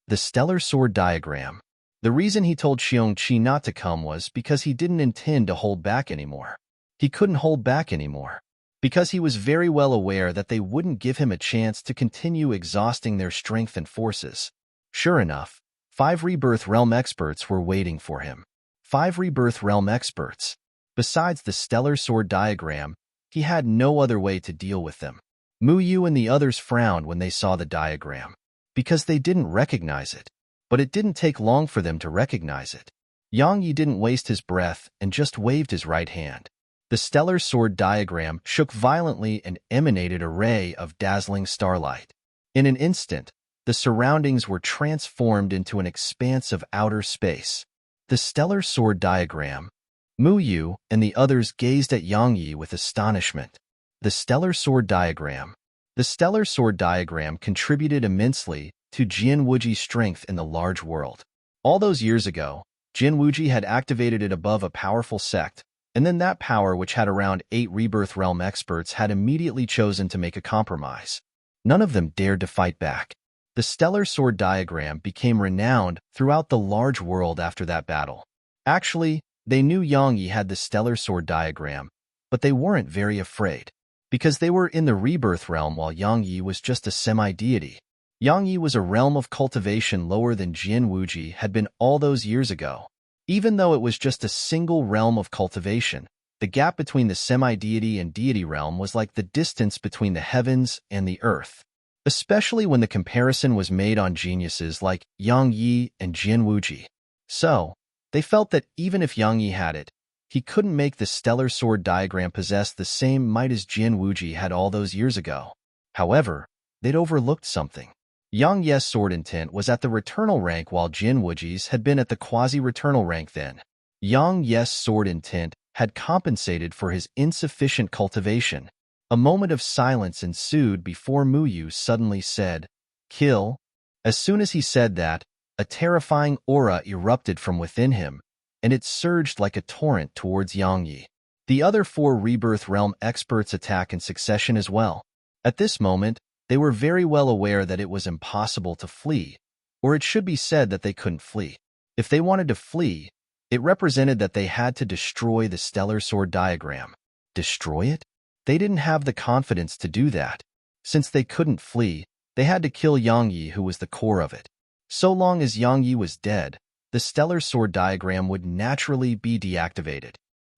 The Stellar Sword Diagram. The reason he told Xiongqi not to come was because he didn't intend to hold back anymore. He couldn't hold back anymore, because he was very well aware that they wouldn't give him a chance to continue exhausting their strength and forces. Sure enough, 5 Rebirth Realm experts were waiting for him. 5 Rebirth Realm experts. Besides the Stellar Sword Diagram, he had no other way to deal with them. Mu Yu and the others frowned when they saw the diagram, because they didn't recognize it. But it didn't take long for them to recognize it. Yang Yi didn't waste his breath and just waved his right hand. The stellar sword diagram shook violently and emanated a ray of dazzling starlight. In an instant, the surroundings were transformed into an expanse of outer space. The stellar sword diagram. Mu Yu and the others gazed at Yang Yi with astonishment. The stellar sword diagram. The stellar sword diagram contributed immensely to Jian Wuji's strength in the large world. All those years ago, Jian Wuji had activated it above a powerful sect, and then that power, which had around 8 Rebirth Realm experts, had immediately chosen to make a compromise. None of them dared to fight back. The stellar sword diagram became renowned throughout the large world after that battle. Actually, they knew Yang Yi had the stellar sword diagram, but they weren't very afraid, because they were in the Rebirth Realm while Yang Yi was just a semi-deity. Yang Yi was a realm of cultivation lower than Jian Wuji had been all those years ago. Even though it was just a single realm of cultivation, the gap between the semi-deity and deity realm was like the distance between the heavens and the earth, especially when the comparison was made on geniuses like Yang Yi and Jian Wuji. So, they felt that even if Yang Yi had it, he couldn't make the stellar sword diagram possess the same might as Jian Wuji had all those years ago. However, they'd overlooked something. Yang Yi's sword intent was at the returnal rank while Jian Wuji's had been at the quasi-returnal rank then. Yang Yi's sword intent had compensated for his insufficient cultivation. A moment of silence ensued before Mu Yu suddenly said, "Kill." As soon as he said that, a terrifying aura erupted from within him, and it surged like a torrent towards Yang Yi. The other 4 Rebirth Realm experts attack in succession as well. At this moment, they were very well aware that it was impossible to flee, or it should be said that they couldn't flee. If they wanted to flee, it represented that they had to destroy the stellar sword diagram. Destroy it? They didn't have the confidence to do that. Since they couldn't flee, they had to kill Yang Yi, who was the core of it. So long as Yang Yi was dead, the stellar sword diagram would naturally be deactivated.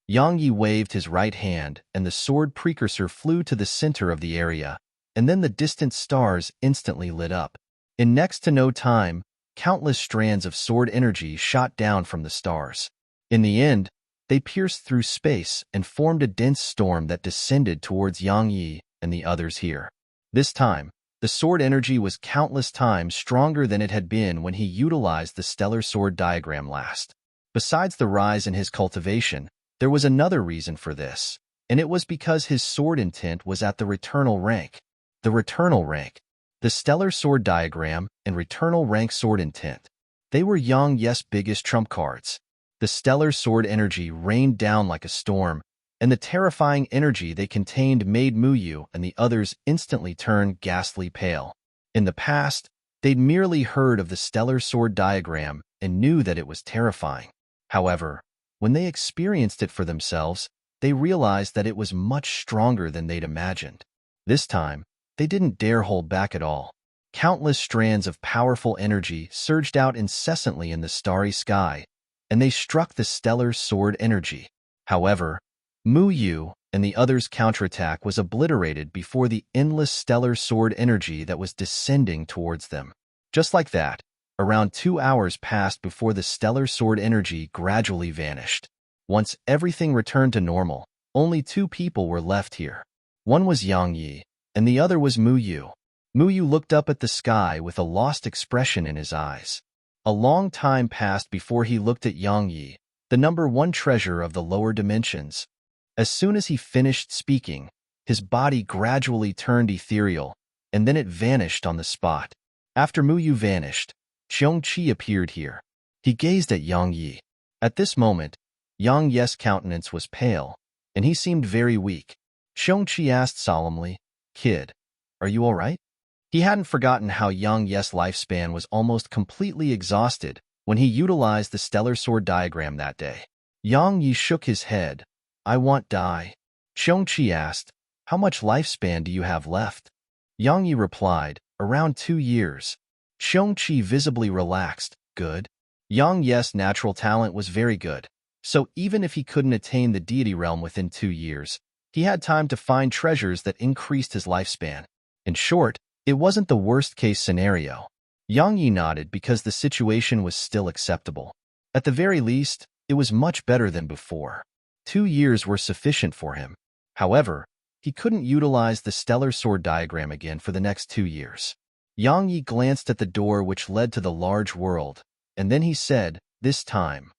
Yang Yi waved his right hand, and the sword precursor flew to the center of the area, and then the distant stars instantly lit up. In next to no time, countless strands of sword energy shot down from the stars. In the end, they pierced through space and formed a dense storm that descended towards Yang Yi and the others here. This time, the sword energy was countless times stronger than it had been when he utilized the stellar sword diagram last. Besides the rise in his cultivation, there was another reason for this, and it was because his sword intent was at the returnal rank. The returnal rank, the stellar sword diagram, and returnal rank sword intent. They were Yang Yi's biggest trump cards. The stellar sword energy rained down like a storm, and the terrifying energy they contained made Muyu and the others instantly turn ghastly pale. In the past, they'd merely heard of the stellar sword diagram and knew that it was terrifying. However, when they experienced it for themselves, they realized that it was much stronger than they'd imagined. This time, they didn't dare hold back at all. Countless strands of powerful energy surged out incessantly in the starry sky, and they struck the stellar sword energy. However, Muyu and the others' counterattack was obliterated before the endless stellar sword energy that was descending towards them. Just like that, around 2 hours passed before the stellar sword energy gradually vanished. Once everything returned to normal, only 2 people were left here. One was Yang Yi, and the other was Muyu. Muyu looked up at the sky with a lost expression in his eyes. A long time passed before he looked at Yang Yi, the number 1 treasure of the lower dimensions. As soon as he finished speaking, his body gradually turned ethereal, and then it vanished on the spot. After Muyu vanished, Xiongqi appeared here. He gazed at Yang Yi. At this moment, Yang Yi's countenance was pale, and he seemed very weak. Xiongqi asked solemnly, "Kid, are you all right?" He hadn't forgotten how Yang Yi's lifespan was almost completely exhausted when he utilized the stellar sword diagram that day. Yang Yi shook his head. "I want die." Xiongqi asked, "How much lifespan do you have left?" Yang Yi replied, "Around 2 years." Xiongqi visibly relaxed. Good. Yang Yi's natural talent was very good, so even if he couldn't attain the deity realm within 2 years, he had time to find treasures that increased his lifespan. In short, it wasn't the worst-case scenario. Yang Yi nodded because the situation was still acceptable. At the very least, it was much better than before. 2 years were sufficient for him. However, he couldn't utilize the stellar sword diagram again for the next 2 years. Yang Yi glanced at the door which led to the large world, and then he said, "This time,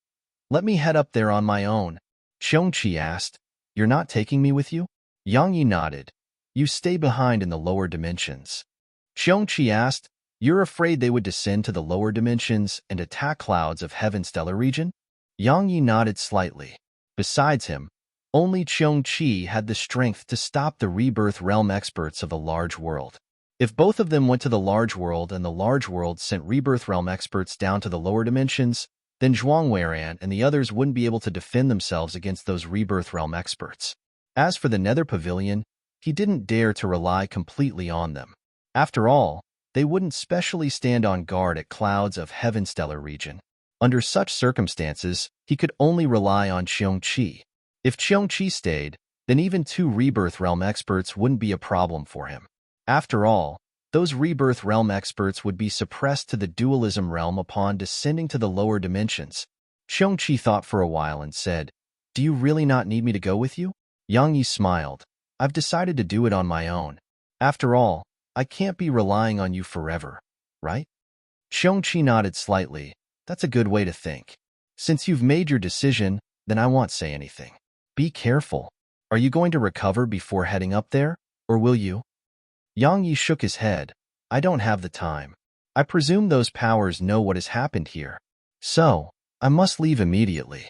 let me head up there on my own." Xiongqi asked, "You're not taking me with you?" Yang Yi nodded. "You stay behind in the lower dimensions." Xiongqi asked, "You're afraid they would descend to the lower dimensions and attack clouds of heaven's stellar region?" Yang Yi nodded slightly. Besides him, only Xiongqi had the strength to stop the rebirth realm experts of the large world. If both of them went to the large world and the large world sent rebirth realm experts down to the lower dimensions, then Zhuangweiran and the others wouldn't be able to defend themselves against those rebirth realm experts. As for the Nether Pavilion, he didn't dare to rely completely on them. After all, they wouldn't specially stand on guard at clouds of heaven stellar region. Under such circumstances, he could only rely on Xiongqi. If Xiongqi stayed, then even 2 rebirth realm experts wouldn't be a problem for him. After all, those rebirth realm experts would be suppressed to the dualism realm upon descending to the lower dimensions. Xiongqi thought for a while and said, "Do you really not need me to go with you?" Yang Yi smiled. "I've decided to do it on my own. After all, I can't be relying on you forever, right?" Xiongqi nodded slightly. "That's a good way to think. Since you've made your decision, then I won't say anything. Be careful. Are you going to recover before heading up there, or will you?" Yang Yi shook his head. "I don't have the time. I presume those powers know what has happened here. So, I must leave immediately."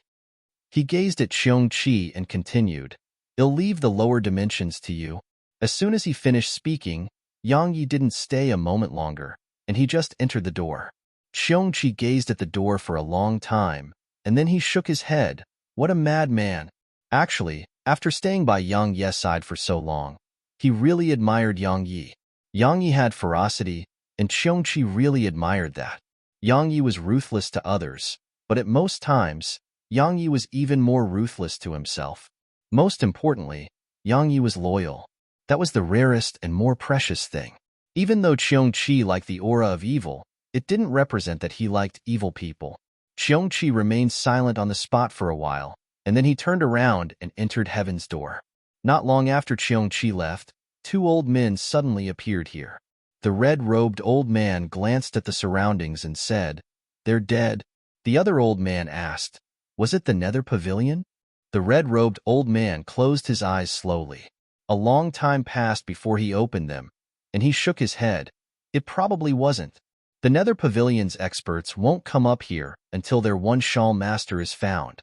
He gazed at Xiongqi and continued, "I'll leave the lower dimensions to you." As soon as he finished speaking, Yang Yi didn't stay a moment longer, and he just entered the door. Xiongqi gazed at the door for a long time, and then he shook his head. What a madman! Actually, after staying by Yang Yi's side for so long, he really admired Yang Yi. Yang Yi had ferocity, and Xiongqi really admired that. Yang Yi was ruthless to others, but at most times, Yang Yi was even more ruthless to himself. Most importantly, Yang Yi was loyal. That was the rarest and more precious thing. Even though Xiongqi liked the aura of evil, it didn't represent that he liked evil people. Xiongqi remained silent on the spot for a while, and then he turned around and entered heaven's door. Not long after Xiongqi left, 2 old men suddenly appeared here. The red-robed old man glanced at the surroundings and said, "They're dead." The other old man asked, "Was it the Nether Pavilion?" The red-robed old man closed his eyes slowly. A long time passed before he opened them, and he shook his head. It probably wasn't. The Nether Pavilion's experts won't come up here until their one Shal master is found.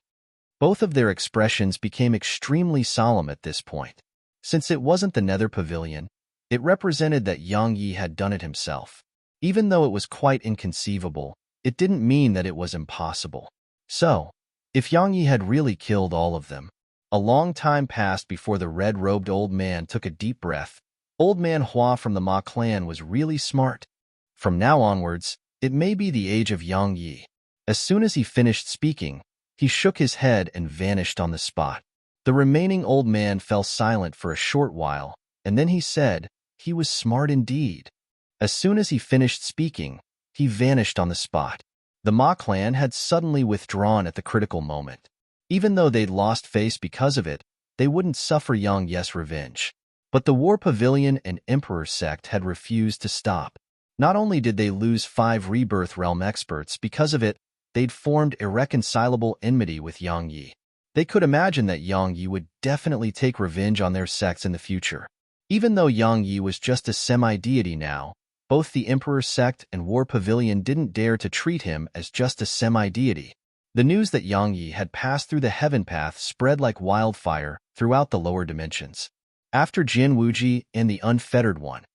Both of their expressions became extremely solemn at this point. Since it wasn't the Nether Pavilion, it represented that Yang Yi had done it himself. Even though it was quite inconceivable, it didn't mean that it was impossible. So, if Yang Yi had really killed all of them, a long time passed before the red-robed old man took a deep breath. Old man Hua from the Ma clan was really smart. From now onwards, it may be the age of Yang Yi. As soon as he finished speaking, he shook his head and vanished on the spot. The remaining old man fell silent for a short while, and then he said, "He was smart indeed." As soon as he finished speaking, he vanished on the spot. The Ma clan had suddenly withdrawn at the critical moment. Even though they'd lost face because of it, they wouldn't suffer Yang Yi's revenge. But the War Pavilion and Emperor sect had refused to stop. Not only did they lose 5 Rebirth Realm experts because of it, they'd formed irreconcilable enmity with Yang Yi. They could imagine that Yang Yi would definitely take revenge on their sects in the future. Even though Yang Yi was just a semi-deity now, both the Emperor sect and War Pavilion didn't dare to treat him as just a semi-deity. The news that Yang Yi had passed through the heaven path spread like wildfire throughout the lower dimensions. After Jin Wuji and the Unfettered One,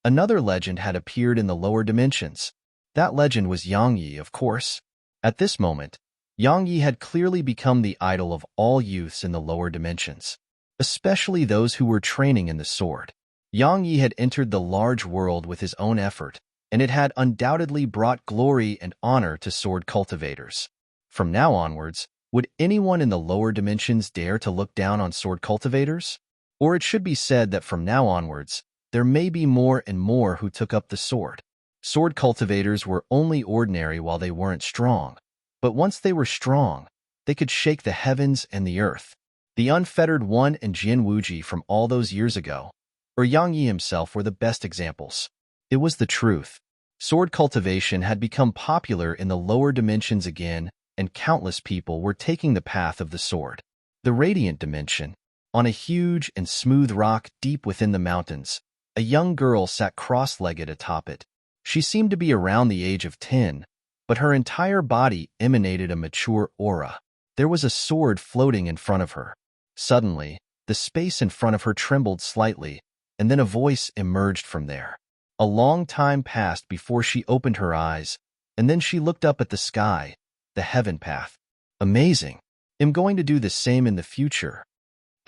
another legend had appeared in the lower dimensions. That legend was Yang Yi, of course. At this moment, Yang Yi had clearly become the idol of all youths in the lower dimensions, especially those who were training in the sword. Yang Yi had entered the large world with his own effort, and it had undoubtedly brought glory and honor to sword cultivators. From now onwards, would anyone in the lower dimensions dare to look down on sword cultivators? Or it should be said that from now onwards, there may be more and more who took up the sword. Sword cultivators were only ordinary while they weren't strong, but once they were strong, they could shake the heavens and the earth. The Unfettered One and Jin Wuji from all those years ago, or Yang Yi himself, were the best examples. It was the truth. Sword cultivation had become popular in the lower dimensions again, and countless people were taking the path of the sword. The Radiant Dimension. On a huge and smooth rock deep within the mountains, a young girl sat cross-legged atop it. She seemed to be around the age of 10, but her entire body emanated a mature aura. There was a sword floating in front of her. Suddenly, the space in front of her trembled slightly, and then a voice emerged from there. A long time passed before she opened her eyes, and then she looked up at the sky, the heaven path. Amazing. I'm going to do the same in the future.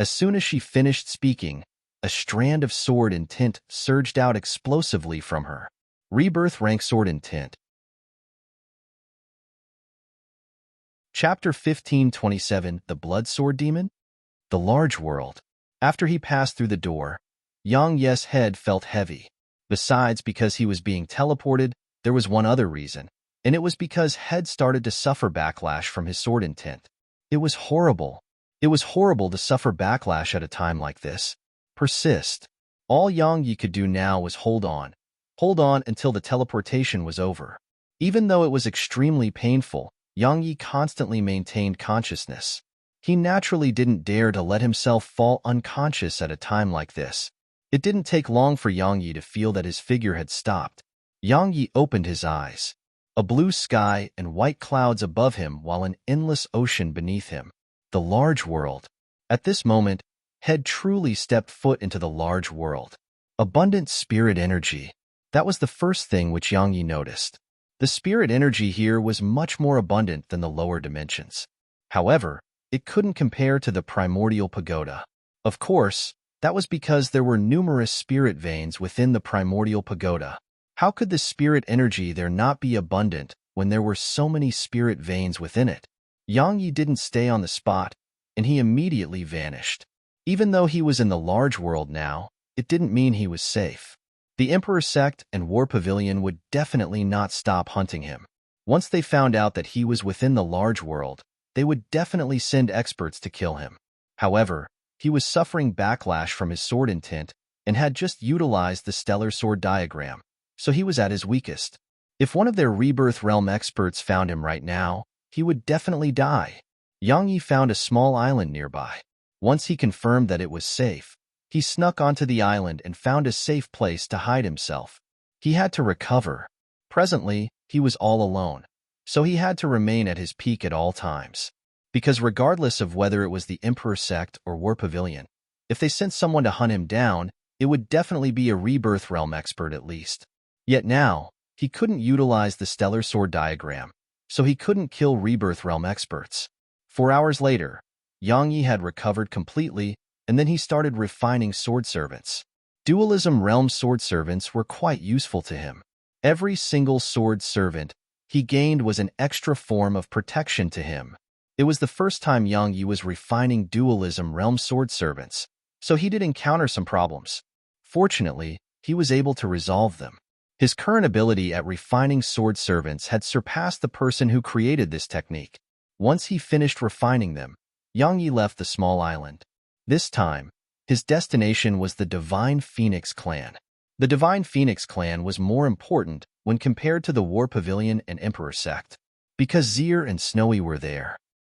As soon as she finished speaking, a strand of sword intent surged out explosively from her. Rebirth rank sword intent. Chapter 1527, The Blood Sword Demon? The Large World. After he passed through the door, Yang Yi's head felt heavy. Besides, because he was being teleported, there was one other reason, and it was because Head started to suffer backlash from his sword intent. It was horrible. It was horrible to suffer backlash at a time like this. Persist. All Yang Yi could do now was hold on. Hold on until the teleportation was over. Even though it was extremely painful, Yang Yi constantly maintained consciousness. He naturally didn't dare to let himself fall unconscious at a time like this. It didn't take long for Yang Yi to feel that his figure had stopped. Yang Yi opened his eyes. A blue sky and white clouds above him while an endless ocean beneath him. The large world. At this moment, Head truly stepped foot into the large world. Abundant spirit energy. That was the first thing which Yang Yi noticed. The spirit energy here was much more abundant than the lower dimensions. However, it couldn't compare to the primordial pagoda. Of course, that was because there were numerous spirit veins within the primordial pagoda. How could the spirit energy there not be abundant when there were so many spirit veins within it? Yang Yi didn't stay on the spot, and he immediately vanished. Even though he was in the large world now, it didn't mean he was safe. The Emperor sect and War Pavilion would definitely not stop hunting him. Once they found out that he was within the large world, they would definitely send experts to kill him. However, he was suffering backlash from his sword intent and had just utilized the stellar sword diagram, so he was at his weakest. If one of their Rebirth Realm experts found him right now, he would definitely die. Yang Yi found a small island nearby. Once he confirmed that it was safe, he snuck onto the island and found a safe place to hide himself. He had to recover. Presently, he was all alone, so he had to remain at his peak at all times. because regardless of whether it was the Emperor sect or War Pavilion, if they sent someone to hunt him down, it would definitely be a Rebirth Realm expert at least. Yet now, he couldn't utilize the Stellar Sword diagram, so he couldn't kill Rebirth Realm experts. 4 hours later, Yang Yi had recovered completely, and then he started refining sword servants. Dualism Realm sword servants were quite useful to him. Every single sword servant he gained was an extra form of protection to him. It was the first time Yang Yi was refining Dualism Realm sword servants, so he did encounter some problems. Fortunately, he was able to resolve them. His current ability at refining sword servants had surpassed the person who created this technique. Once he finished refining them, Yang Yi left the small island. This time, his destination was the Divine Phoenix clan. The Divine Phoenix clan was more important when compared to the War Pavilion and Emperor sect, because Zir and Snowy were there.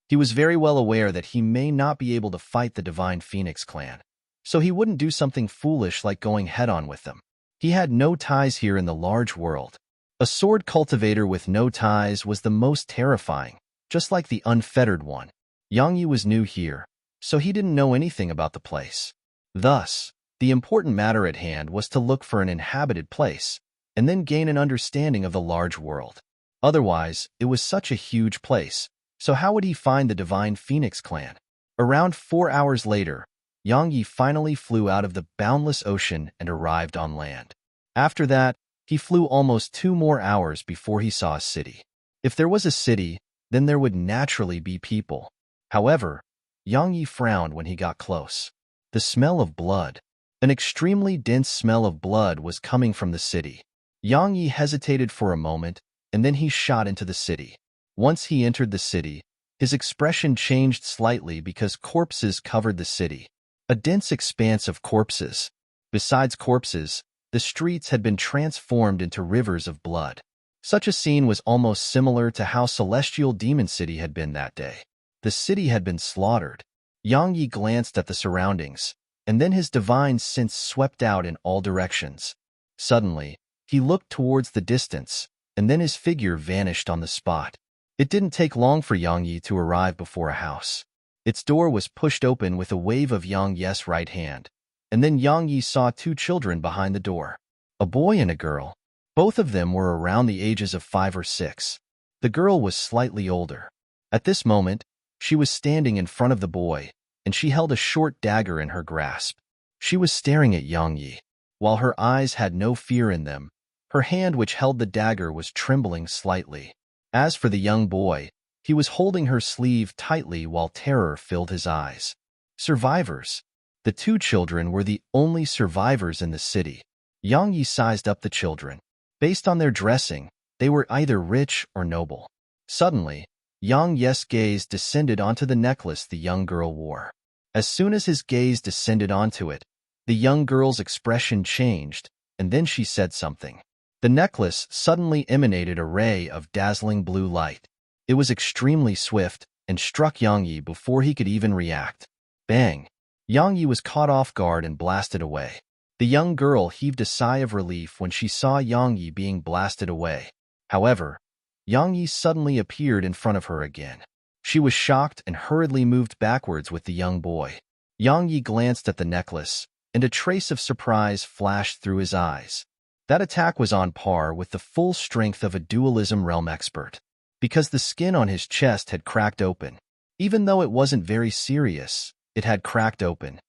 He was very well aware that he may not be able to fight the Divine Phoenix clan, so he wouldn't do something foolish like going head-on with them. He had no ties here in the large world. A sword cultivator with no ties was the most terrifying, just like the unfettered one. Yang Yi was new here, so he didn't know anything about the place. Thus, the important matter at hand was to look for an inhabited place, and then gain an understanding of the large world. Otherwise, it was such a huge place, so how would he find the Divine Phoenix clan? Around 4 hours later, Yang Yi finally flew out of the boundless ocean and arrived on land. After that, he flew almost 2 more hours before he saw a city. If there was a city, then there would naturally be people. However, Yang Yi frowned when he got close. The smell of blood. An extremely dense smell of blood was coming from the city. Yang Yi hesitated for a moment, and then he shot into the city. Once he entered the city, his expression changed slightly because corpses covered the city. A dense expanse of corpses. Besides corpses, the streets had been transformed into rivers of blood. Such a scene was almost similar to how Celestial Demon City had been that day. The city had been slaughtered. Yang Yi glanced at the surroundings, and then his divine sense swept out in all directions. Suddenly, he looked towards the distance, and then his figure vanished on the spot. It didn't take long for Yang Yi to arrive before a house. Its door was pushed open with a wave of Yang Yi's right hand, and then Yang Yi saw 2 children behind the door. A boy and a girl. Both of them were around the ages of 5 or 6. The girl was slightly older. At this moment, she was standing in front of the boy, and she held a short dagger in her grasp. She was staring at Yang Yi. While her eyes had no fear in them, her hand which held the dagger was trembling slightly. As for the young boy, he was holding her sleeve tightly while terror filled his eyes. Survivors. The 2 children were the only survivors in the city. Yang Yi sized up the children. Based on their dressing, they were either rich or noble. Suddenly, Yang Yi's gaze descended onto the necklace the young girl wore. As soon as his gaze descended onto it, the young girl's expression changed, and then she said something. The necklace suddenly emanated a ray of dazzling blue light. It was extremely swift and struck Yang Yi before he could even react. Bang! Yang Yi was caught off guard and blasted away. The young girl heaved a sigh of relief when she saw Yang Yi being blasted away. However, Yang Yi suddenly appeared in front of her again. She was shocked and hurriedly moved backwards with the young boy. Yang Yi glanced at the necklace, and a trace of surprise flashed through his eyes. That attack was on par with the full strength of a dualism realm expert, because the skin on his chest had cracked open. Even though it wasn't very serious, it had cracked open.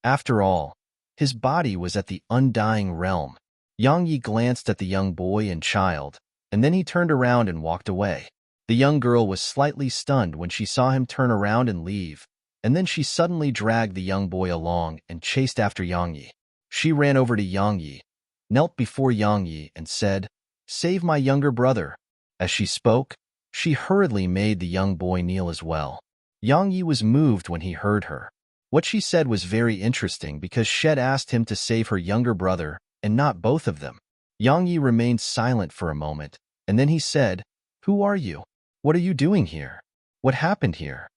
After all, his body was at the undying realm. Yang Yi glanced at the young boy and child, and then he turned around and walked away. The young girl was slightly stunned when she saw him turn around and leave, and then she suddenly dragged the young boy along and chased after Yang Yi. She ran over to Yang Yi, knelt before Yang Yi, and said, "Save my younger brother." As she spoke, she hurriedly made the young boy kneel as well. Yang Yi was moved when he heard her. What she said was very interesting because Shed asked him to save her younger brother and not both of them. Yang Yi remained silent for a moment, and then he said, "Who are you? What are you doing here? What happened here?"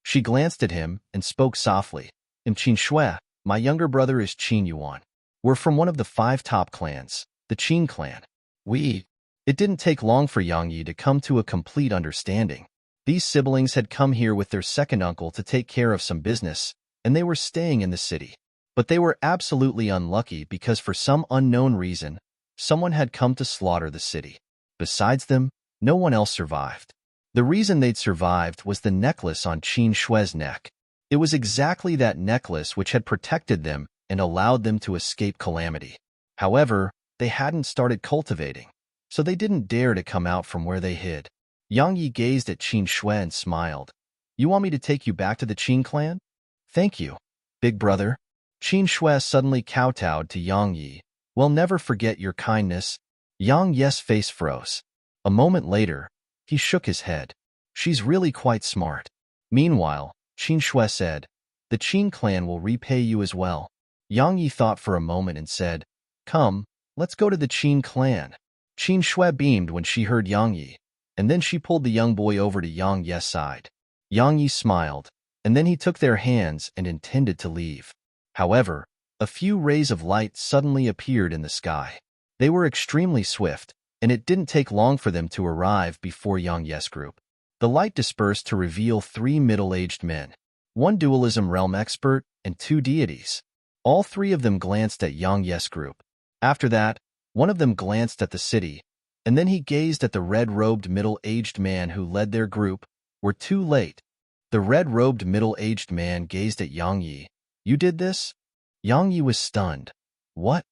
She glanced at him and spoke softly. "I'm Qin Shui. My younger brother is Qin Yuan. We're from one of the 5 top clans, the Qin clan. It didn't take long for Yang Yi to come to a complete understanding. These siblings had come here with their second uncle to take care of some business, and they were staying in the city. But they were absolutely unlucky because for some unknown reason, someone had come to slaughter the city. Besides them, no one else survived. The reason they'd survived was the necklace on Qin Shue's neck. It was exactly that necklace which had protected them and allowed them to escape calamity. However, they hadn't started cultivating, so they didn't dare to come out from where they hid. Yang Yi gazed at Qin Shui and smiled. You want me to take you back to the Qin clan? Thank you, big brother. Qin Shui suddenly kowtowed to Yang Yi. We'll never forget your kindness. Yang Yi's face froze. A moment later, he shook his head. She's really quite smart. Meanwhile, Qin Shui said, the Qin clan will repay you as well. Yang Yi thought for a moment and said, come, let's go to the Qin clan. Qin Shui beamed when she heard Yang Yi, and then she pulled the young boy over to Yang Yi's side. Yang Yi smiled, and then he took their hands and intended to leave. However, a few rays of light suddenly appeared in the sky. They were extremely swift, and it didn't take long for them to arrive before Yang Yi's group. The light dispersed to reveal 3 middle-aged men, 1 dualism realm expert, and 2 deities. All 3 of them glanced at Yang Yi's group. After that, one of them glanced at the city, and then he gazed at the red-robed middle-aged man who led their group. We're too late. The red-robed middle-aged man gazed at Yang Yi. You did this? Yang Yi was stunned. What?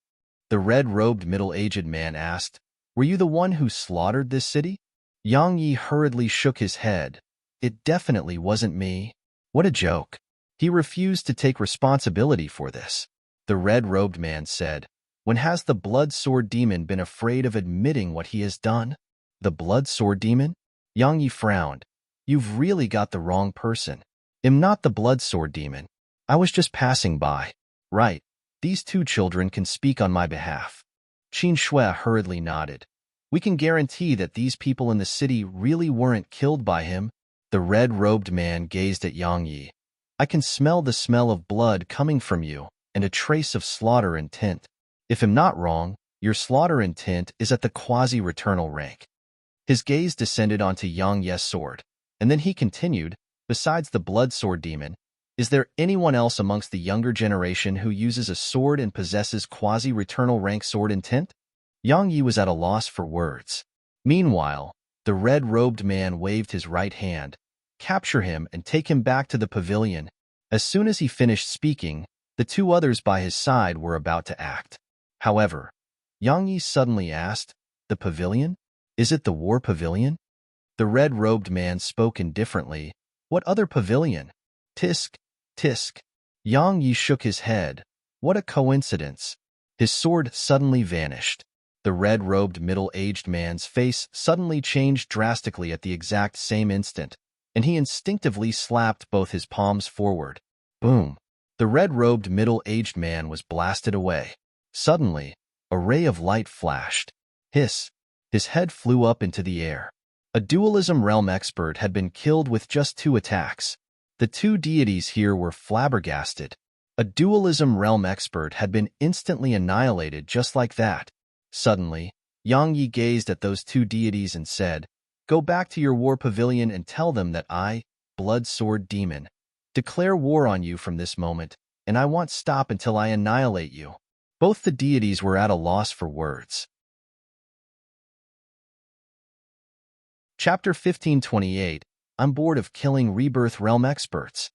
The red-robed middle-aged man asked. Were you the one who slaughtered this city? Yang Yi hurriedly shook his head. It definitely wasn't me. What a joke. He refused to take responsibility for this. The red-robed man said, when has the blood sword demon been afraid of admitting what he has done? The blood sword demon? Yang Yi frowned. You've really got the wrong person. I'm not the blood sword demon. I was just passing by. Right. These 2 children can speak on my behalf. Qin Shui hurriedly nodded. We can guarantee that these people in the city really weren't killed by him. The red-robed man gazed at Yang Yi. I can smell the smell of blood coming from you and a trace of slaughter intent. If I'm not wrong, your slaughter intent is at the quasi-returnal rank. His gaze descended onto Yang Yi's sword, and then he continued, besides the blood sword demon, is there anyone else amongst the younger generation who uses a sword and possesses quasi-returnal rank sword intent? Yang Yi was at a loss for words. Meanwhile, the red-robed man waved his right hand. Capture him and take him back to the pavilion. As soon as he finished speaking, the 2 others by his side were about to act. However, Yang Yi suddenly asked, the pavilion? Is it the war pavilion? The red-robed man spoke indifferently. What other pavilion? Tisk, tisk. Yang Yi shook his head. What a coincidence. His sword suddenly vanished. The red-robed middle-aged man's face suddenly changed drastically at the exact same instant, and he instinctively slapped both his palms forward. Boom. The red-robed middle-aged man was blasted away. Suddenly, a ray of light flashed. Hiss. His head flew up into the air. A dualism realm expert had been killed with just 2 attacks. The 2 deities here were flabbergasted. A dualism realm expert had been instantly annihilated just like that. Suddenly, Yang Yi gazed at those 2 deities and said, go back to your war pavilion and tell them that I, blood sword demon, declare war on you from this moment, and I won't stop until I annihilate you. Both the deities were at a loss for words. Chapter 1528. I'm bored of killing Rebirth Realm experts.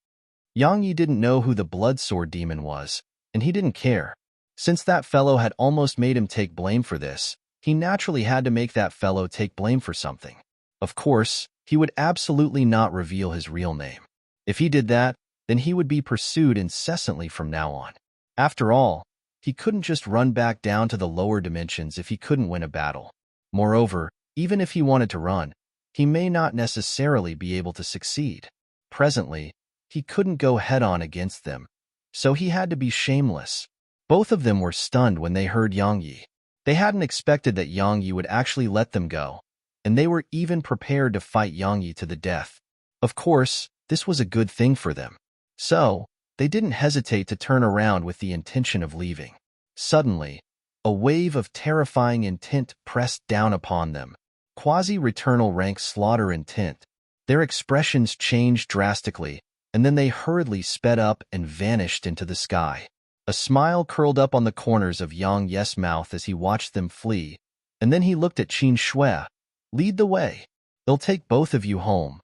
Yang Yi didn't know who the blood sword demon was, and he didn't care. Since that fellow had almost made him take blame for this, he naturally had to make that fellow take blame for something. Of course, he would absolutely not reveal his real name. If he did that, then he would be pursued incessantly from now on. After all, he couldn't just run back down to the lower dimensions if he couldn't win a battle. Moreover, even if he wanted to run, he may not necessarily be able to succeed. Presently, he couldn't go head-on against them, so he had to be shameless. Both of them were stunned when they heard Yang Yi. They hadn't expected that Yang Yi would actually let them go, and they were even prepared to fight Yang Yi to the death. Of course, this was a good thing for them. So, they didn't hesitate to turn around with the intention of leaving. Suddenly, a wave of terrifying intent pressed down upon them. Quasi-returnal rank slaughter intent. Their expressions changed drastically, and then they hurriedly sped up and vanished into the sky. A smile curled up on the corners of Yang Ye's mouth as he watched them flee, and then he looked at Qin Shui. "Lead the way. They'll take both of you home."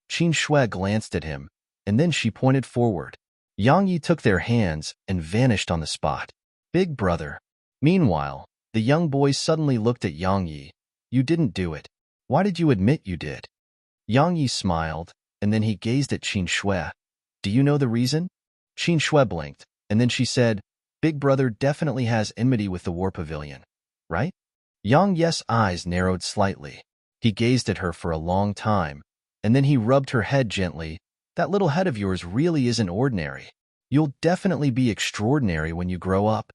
Qin Shui glanced at him, and then she pointed forward. Yang Yi took their hands and vanished on the spot. "Big brother." Meanwhile, the young boy suddenly looked at Yang Yi. "You didn't do it. Why did you admit you did?" Yang Yi smiled, and then he gazed at Qin Shui. "Do you know the reason?" Qin Shui blinked, and then she said, "Big brother definitely has enmity with the War Pavilion, right?" Yang Ye's eyes narrowed slightly. He gazed at her for a long time, and then he rubbed her head gently. "That little head of yours really isn't ordinary. You'll definitely be extraordinary when you grow up."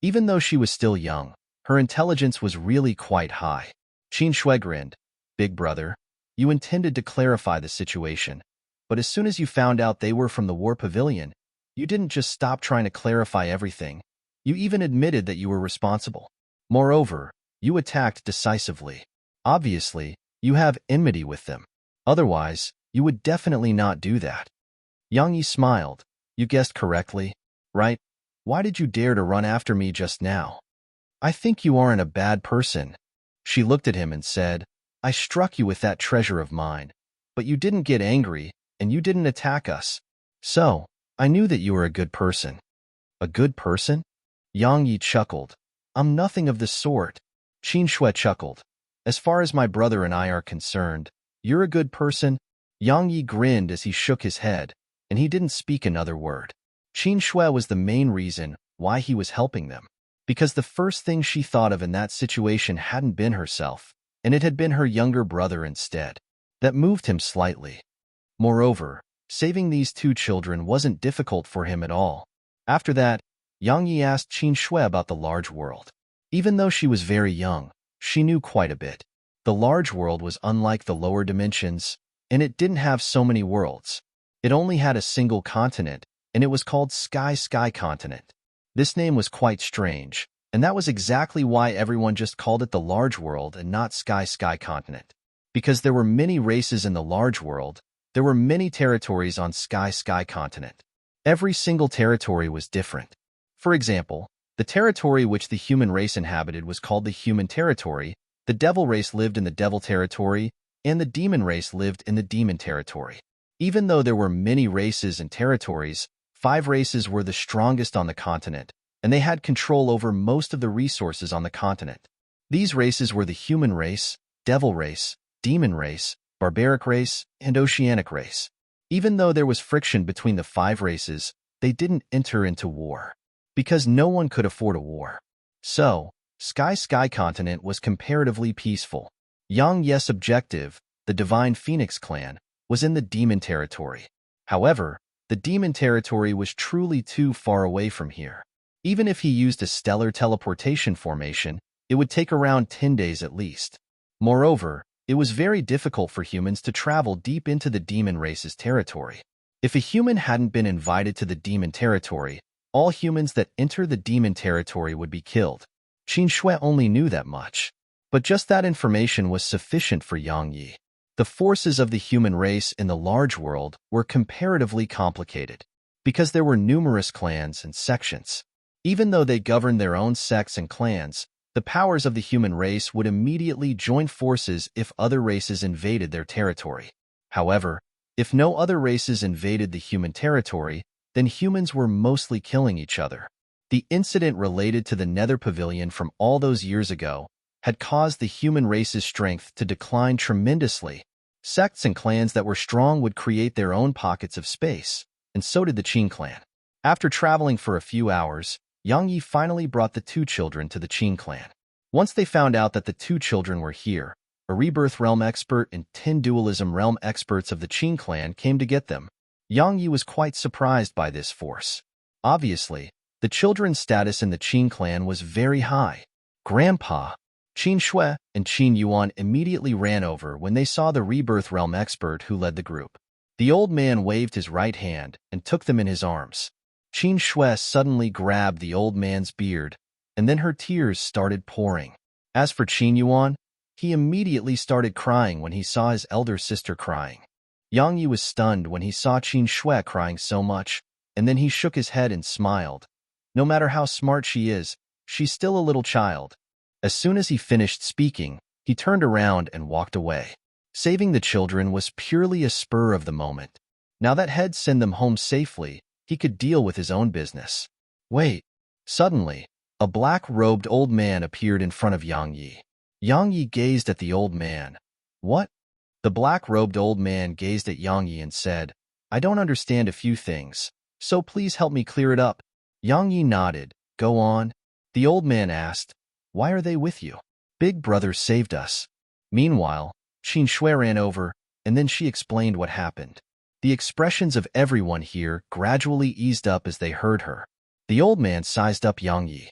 Even though she was still young, her intelligence was really quite high. Qin Shui grinned. "Big brother, you intended to clarify the situation, but as soon as you found out they were from the War Pavilion, you didn't just stop trying to clarify everything. You even admitted that you were responsible. Moreover, you attacked decisively. Obviously, you have enmity with them. Otherwise, you would definitely not do that." Yang Yi smiled. "You guessed correctly, right? Why did you dare to run after me just now?" "I think you aren't a bad person." She looked at him and said, "I struck you with that treasure of mine, but you didn't get angry, and you didn't attack us. So, I knew that you were a good person." "A good person?" Yang Yi chuckled. "I'm nothing of the sort." Qin Shui chuckled. "As far as my brother and I are concerned, you're a good person." Yang Yi grinned as he shook his head, and he didn't speak another word. Qin Shui was the main reason why he was helping them, because the first thing she thought of in that situation hadn't been herself, and it had been her younger brother instead. That moved him slightly. Moreover, saving these two children wasn't difficult for him at all. After that, Yang Yi asked Qin Shui about the large world. Even though she was very young, she knew quite a bit. The large world was unlike the lower dimensions, and it didn't have so many worlds. It only had a single continent, and it was called Sky Continent. This name was quite strange, and that was exactly why everyone just called it the large world and not Sky Continent. Because there were many races in the large world, there were many territories on Sky Continent. Every single territory was different. For example, the territory which the human race inhabited was called the human territory, the devil race lived in the devil territory, and the demon race lived in the demon territory. Even though there were many races and territories, 5 races were the strongest on the continent, and they had control over most of the resources on the continent. These races were the human race, devil race, demon race, barbaric race, and oceanic race. Even though there was friction between the 5 races, they didn't enter into war, because no one could afford a war. So, Sky Continent was comparatively peaceful. Yang Ye's objective, the Divine Phoenix clan, was in the demon territory. However, the demon territory was truly too far away from here. Even if he used a stellar teleportation formation, it would take around 10 days at least. Moreover, it was very difficult for humans to travel deep into the demon race's territory. If a human hadn't been invited to the demon territory, all humans that enter the demon territory would be killed. Qin Shui only knew that much. But just that information was sufficient for Yang Yi. The forces of the human race in the large world were comparatively complicated, because there were numerous clans and sections. Even though they governed their own sects and clans, the powers of the human race would immediately join forces if other races invaded their territory. However, if no other races invaded the human territory, then humans were mostly killing each other. The incident related to the Nether Pavilion from all those years ago had caused the human race's strength to decline tremendously. Sects and clans that were strong would create their own pockets of space, and so did the Qin clan. After traveling for a few hours, Yang Yi finally brought the 2 children to the Qin clan. Once they found out that the 2 children were here, a Rebirth Realm expert and 10 Dualism Realm experts of the Qin clan came to get them. Yang Yi was quite surprised by this force. Obviously, the children's status in the Qin clan was very high. Grandpa, Qin Shui and Qin Yuan immediately ran over when they saw the Rebirth Realm expert who led the group. The old man waved his right hand and took them in his arms. Qin Shui suddenly grabbed the old man's beard, and then her tears started pouring. As for Qin Yuan, he immediately started crying when he saw his elder sister crying. Yang Yi was stunned when he saw Qin Shui crying so much, and then he shook his head and smiled. No matter how smart she is, she's still a little child. As soon as he finished speaking, he turned around and walked away. Saving the children was purely a spur of the moment. Now that he'd send them home safely, he could deal with his own business. Wait. Suddenly, a black-robed old man appeared in front of Yang Yi. Yang Yi gazed at the old man. What? The black-robed old man gazed at Yang Yi and said, I don't understand a few things, so please help me clear it up. Yang Yi nodded. Go on. The old man asked, Why are they with you? Big brother saved us. Meanwhile, Qin Shui ran over, and then she explained what happened. The expressions of everyone here gradually eased up as they heard her. The old man sized up Yang Yi.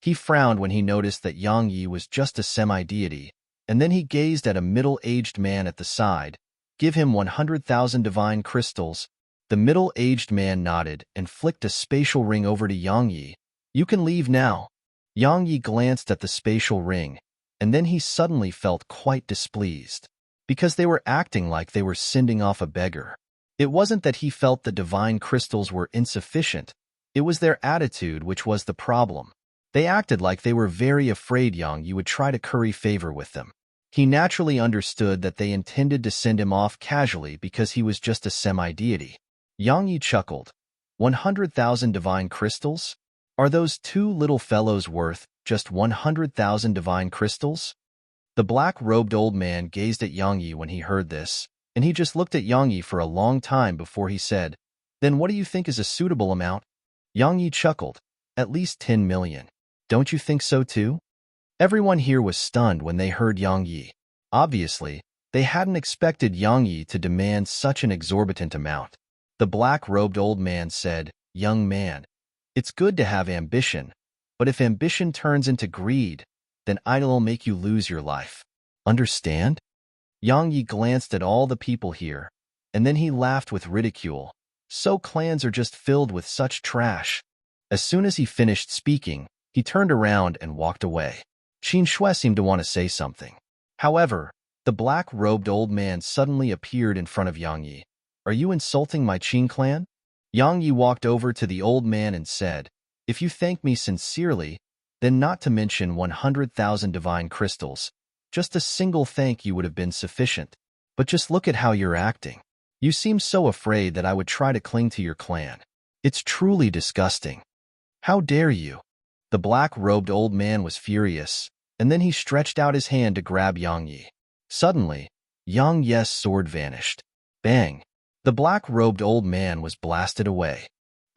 He frowned when he noticed that Yang Yi was just a semi-deity, and then he gazed at a middle-aged man at the side. Give him 100,000 divine crystals. The middle-aged man nodded and flicked a spatial ring over to Yang Yi. You can leave now. Yang Yi glanced at the spatial ring, and then he suddenly felt quite displeased, because they were acting like they were sending off a beggar. It wasn't that he felt the divine crystals were insufficient, it was their attitude which was the problem. They acted like they were very afraid Yang Yi would try to curry favor with them. He naturally understood that they intended to send him off casually because he was just a semi-deity. Yang Yi chuckled. 100,000 divine crystals? Are those two little fellows worth just 100,000 divine crystals? The black-robed old man gazed at Yang Yi when he heard this, and he just looked at Yang Yi for a long time before he said, Then what do you think is a suitable amount? Yang Yi chuckled. At least 10 million. Don't you think so too? Everyone here was stunned when they heard Yang Yi. Obviously, they hadn't expected Yang Yi to demand such an exorbitant amount. The black-robed old man said, Young man, it's good to have ambition, but if ambition turns into greed, then it'll make you lose your life. Understand? Yang Yi glanced at all the people here, and then he laughed with ridicule. So clans are just filled with such trash. As soon as he finished speaking, he turned around and walked away. Qin Shui seemed to want to say something. However, the black-robed old man suddenly appeared in front of Yang Yi. Are you insulting my Qin clan? Yang Yi walked over to the old man and said, If you thank me sincerely, then not to mention 100,000 divine crystals, just a single thank you would have been sufficient. But just look at how you're acting. You seem so afraid that I would try to cling to your clan. It's truly disgusting. How dare you? The black-robed old man was furious, and then he stretched out his hand to grab Yang Yi. Suddenly, Yang Yi's sword vanished. Bang! The black-robed old man was blasted away.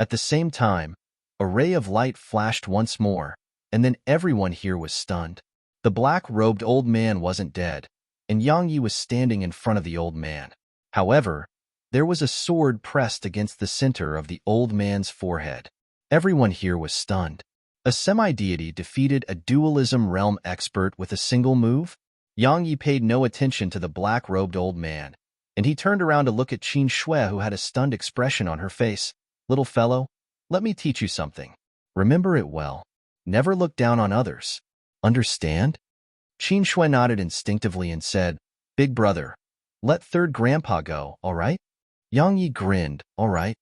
At the same time, a ray of light flashed once more, and then everyone here was stunned. The black-robed old man wasn't dead, and Yang Yi was standing in front of the old man. However, there was a sword pressed against the center of the old man's forehead. Everyone here was stunned. A semi-deity defeated a dualism realm expert with a single move? Yang Yi paid no attention to the black-robed old man, and he turned around to look at Qin Shui, who had a stunned expression on her face. Little fellow, let me teach you something. Remember it well. Never look down on others. Understand? Qin Shui nodded instinctively and said, Big brother, let third grandpa go, all right? Yang Yi grinned, all right.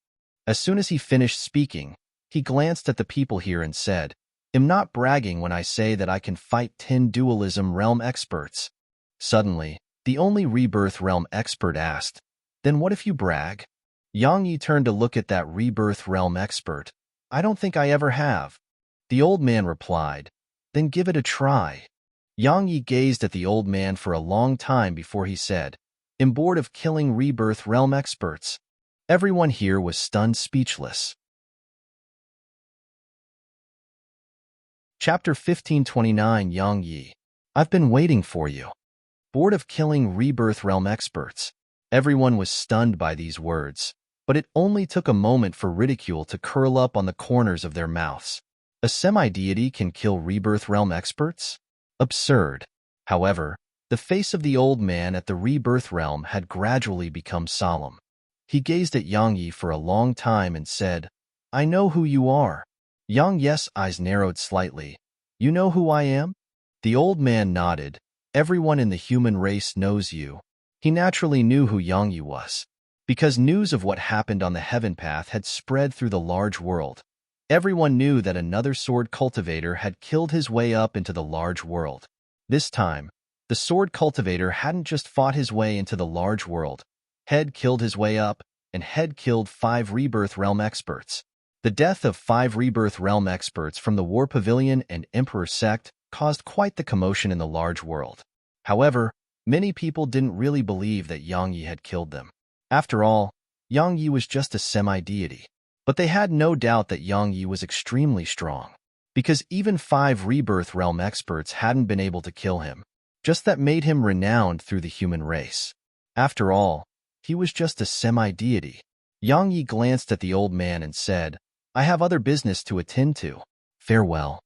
As soon as he finished speaking, he glanced at the people here and said, I'm not bragging when I say that I can fight 10 dualism realm experts. Suddenly, the only rebirth realm expert asked, Then what if you brag? Yang Yi turned to look at that rebirth realm expert. I don't think I ever have. The old man replied, Then give it a try. Yang Yi gazed at the old man for a long time before he said, I'm bored of killing rebirth realm experts. Everyone here was stunned speechless. Chapter 1529 Yang Yi. I've been waiting for you. Bored of killing rebirth realm experts. Everyone was stunned by these words, but it only took a moment for ridicule to curl up on the corners of their mouths. A semi-deity can kill rebirth realm experts? Absurd. However, the face of the old man at the rebirth realm had gradually become solemn. He gazed at Yang Yi for a long time and said, I know who you are. Yang Yi's eyes narrowed slightly. You know who I am? The old man nodded. Everyone in the human race knows you. He naturally knew who Yang Yi was. because news of what happened on the heaven path had spread through the large world. Everyone knew that another sword cultivator had killed his way up into the large world. This time, the sword cultivator hadn't just fought his way into the large world. Head killed his way up, and Head killed 5 Rebirth Realm experts. The death of 5 Rebirth Realm experts from the War Pavilion and Emperor sect caused quite the commotion in the large world. However, many people didn't really believe that Yang Yi had killed them. After all, Yang Yi was just a semi-deity. But they had no doubt that Yang Yi was extremely strong, because even 5 Rebirth Realm experts hadn't been able to kill him. Just that made him renowned through the human race. After all, he was just a semi-deity. Yang Yi glanced at the old man and said, "I have other business to attend to. Farewell."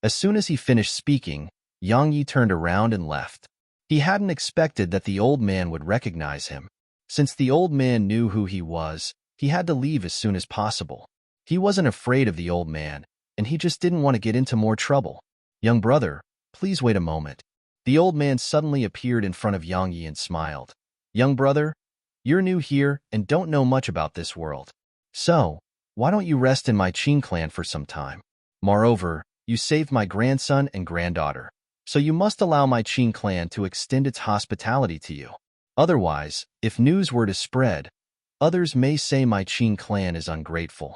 As soon as he finished speaking, Yang Yi turned around and left. He hadn't expected that the old man would recognize him. Since the old man knew who he was, he had to leave as soon as possible. He wasn't afraid of the old man, and he just didn't want to get into more trouble. "Young brother, please wait a moment." The old man suddenly appeared in front of Yang Yi and smiled. "Young brother, you're new here and don't know much about this world. So, why don't you rest in my Qin clan for some time? Moreover, you saved my grandson and granddaughter, so you must allow my Qin clan to extend its hospitality to you. Otherwise, if news were to spread, others may say my Qin clan is ungrateful."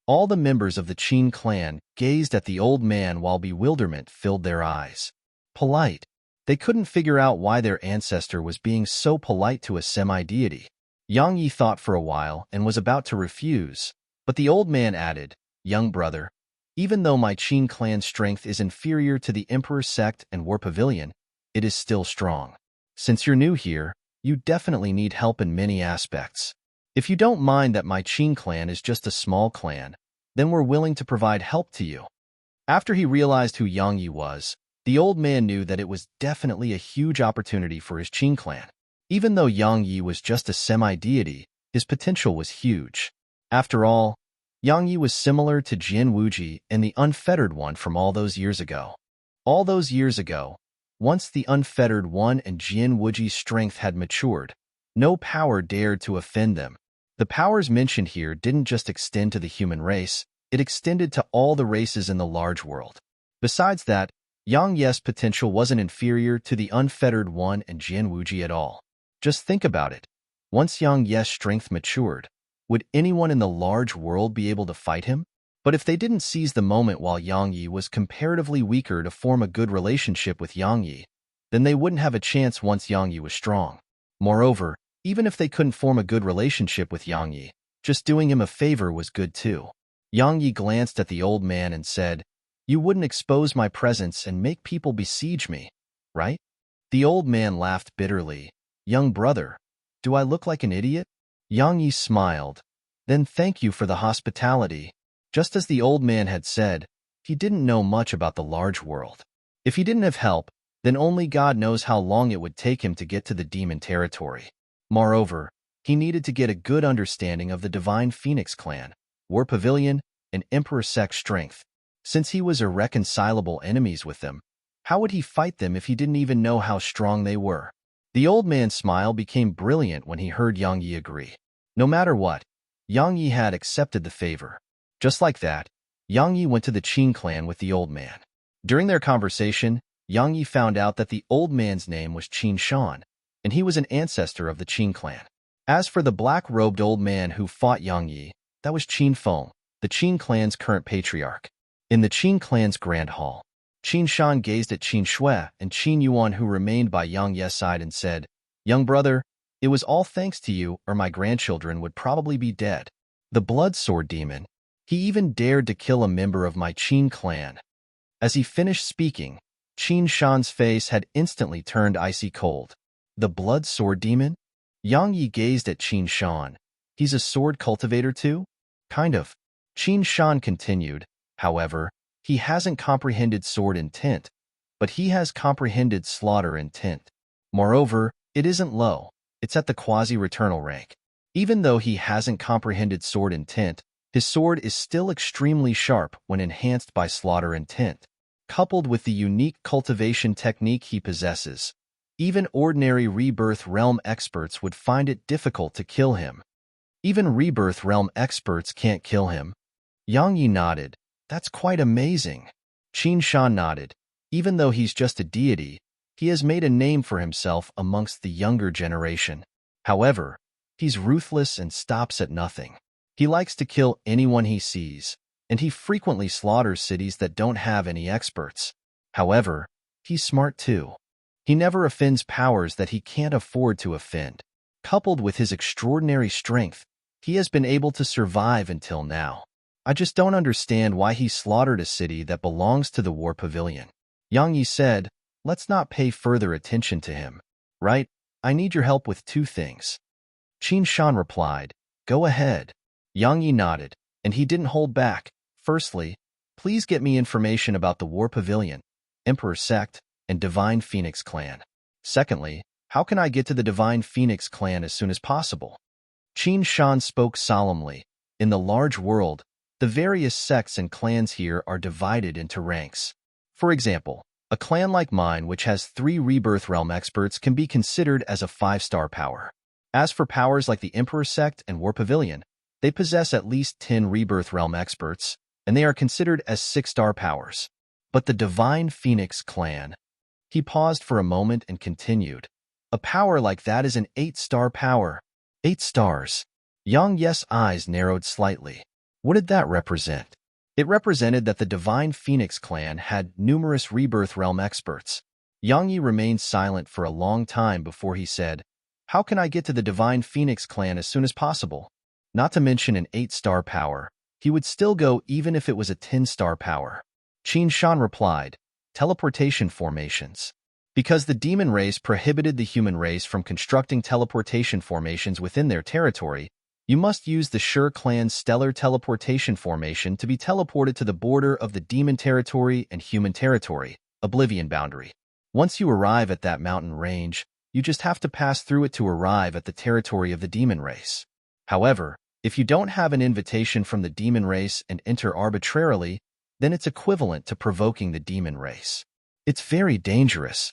All the members of the Qin clan gazed at the old man while bewilderment filled their eyes. Polite. They couldn't figure out why their ancestor was being so polite to a semi-deity. Yang Yi thought for a while and was about to refuse, but the old man added, "Young brother, even though my Qin clan's strength is inferior to the Emperor sect and War Pavilion, it is still strong. Since you're new here, you definitely need help in many aspects. If you don't mind that my Qin clan is just a small clan, then we're willing to provide help to you." After he realized who Yang Yi was, the old man knew that it was definitely a huge opportunity for his Qin clan. Even though Yang Yi was just a semi-deity, his potential was huge. After all, Yang Yi was similar to Jin Wuji and the Unfettered One from all those years ago. All those years ago, once the Unfettered One and Jin Wuji's strength had matured, no power dared to offend them. The powers mentioned here didn't just extend to the human race, it extended to all the races in the large world. Besides that, Yang Yi's potential wasn't inferior to the Unfettered One and Jin Wuji at all. Just think about it. Once Yang Yi's strength matured, would anyone in the large world be able to fight him? But if they didn't seize the moment while Yang Yi was comparatively weaker to form a good relationship with Yang Yi, then they wouldn't have a chance once Yang Yi was strong. Moreover, even if they couldn't form a good relationship with Yang Yi, just doing him a favor was good too. Yang Yi glanced at the old man and said, "You wouldn't expose my presence and make people besiege me, right?" The old man laughed bitterly. "Young brother, do I look like an idiot?" Yang Yi smiled. "Then thank you for the hospitality." Just as the old man had said, he didn't know much about the large world. If he didn't have help, then only God knows how long it would take him to get to the demon territory. Moreover, he needed to get a good understanding of the Divine Phoenix clan, War Pavilion, and Emperor sect strength. Since he was irreconcilable enemies with them, how would he fight them if he didn't even know how strong they were? The old man's smile became brilliant when he heard Yang Yi agree. No matter what, Yang Yi had accepted the favor. Just like that, Yang Yi went to the Qin clan with the old man. During their conversation, Yang Yi found out that the old man's name was Qin Shan, and he was an ancestor of the Qin clan. As for the black-robed old man who fought Yang Yi, that was Qin Feng, the Qin clan's current patriarch. In the Qin clan's grand hall, Qin Shan gazed at Qin Shui and Qin Yuan, who remained by Yang Yi's side, and said, "Young brother, it was all thanks to you, or my grandchildren would probably be dead. The blood sword demon. He even dared to kill a member of my Qin clan." As he finished speaking, Qin Shan's face had instantly turned icy cold. The blood sword demon? Yang Yi gazed at Qin Shan. "He's a sword cultivator too?" "Kind of." Qin Shan continued, "However, he hasn't comprehended sword intent, but he has comprehended slaughter intent. Moreover, it isn't low, it's at the quasi-returnal rank. Even though he hasn't comprehended sword intent, his sword is still extremely sharp when enhanced by slaughter intent. Coupled with the unique cultivation technique he possesses, even ordinary rebirth realm experts would find it difficult to kill him. Even Rebirth Realm experts can't kill him. Yang Yi nodded. That's quite amazing. Qin Shan nodded. Even though he's just a deity, he has made a name for himself amongst the younger generation. However, he's ruthless and stops at nothing. He likes to kill anyone he sees, and he frequently slaughters cities that don't have any experts. However, he's smart too. He never offends powers that he can't afford to offend. Coupled with his extraordinary strength, he has been able to survive until now. I just don't understand why he slaughtered a city that belongs to the War Pavilion. Yang Yi said, let's not pay further attention to him. Right? I need your help with two things. Qin Shan replied, go ahead. Yang Yi nodded, and he didn't hold back. Firstly, please get me information about the War Pavilion, Emperor Sect, and Divine Phoenix Clan. Secondly, how can I get to the Divine Phoenix Clan as soon as possible? Qin Shan spoke solemnly. In the large world, the various sects and clans here are divided into ranks. For example, a clan like mine which has 3 Rebirth Realm experts can be considered as a 5-star power. As for powers like the Emperor Sect and War Pavilion, they possess at least 10 Rebirth Realm experts, and they are considered as 6-star powers. But the Divine Phoenix Clan... He paused for a moment and continued. A power like that is an 8-star power. 8 stars. Yang Yi's eyes narrowed slightly. What did that represent? It represented that the Divine Phoenix Clan had numerous Rebirth Realm experts. Yang Yi remained silent for a long time before he said, how can I get to the Divine Phoenix Clan as soon as possible? Not to mention an 8-star power. He would still go even if it was a 10-star power. Qin Shan replied, teleportation formations. Because the demon race prohibited the human race from constructing teleportation formations within their territory, you must use the Sure Clan's stellar teleportation formation to be teleported to the border of the demon territory and human territory, Oblivion boundary. Once you arrive at that mountain range, you just have to pass through it to arrive at the territory of the demon race. However, if you don't have an invitation from the demon race and enter arbitrarily, then it's equivalent to provoking the demon race. It's very dangerous.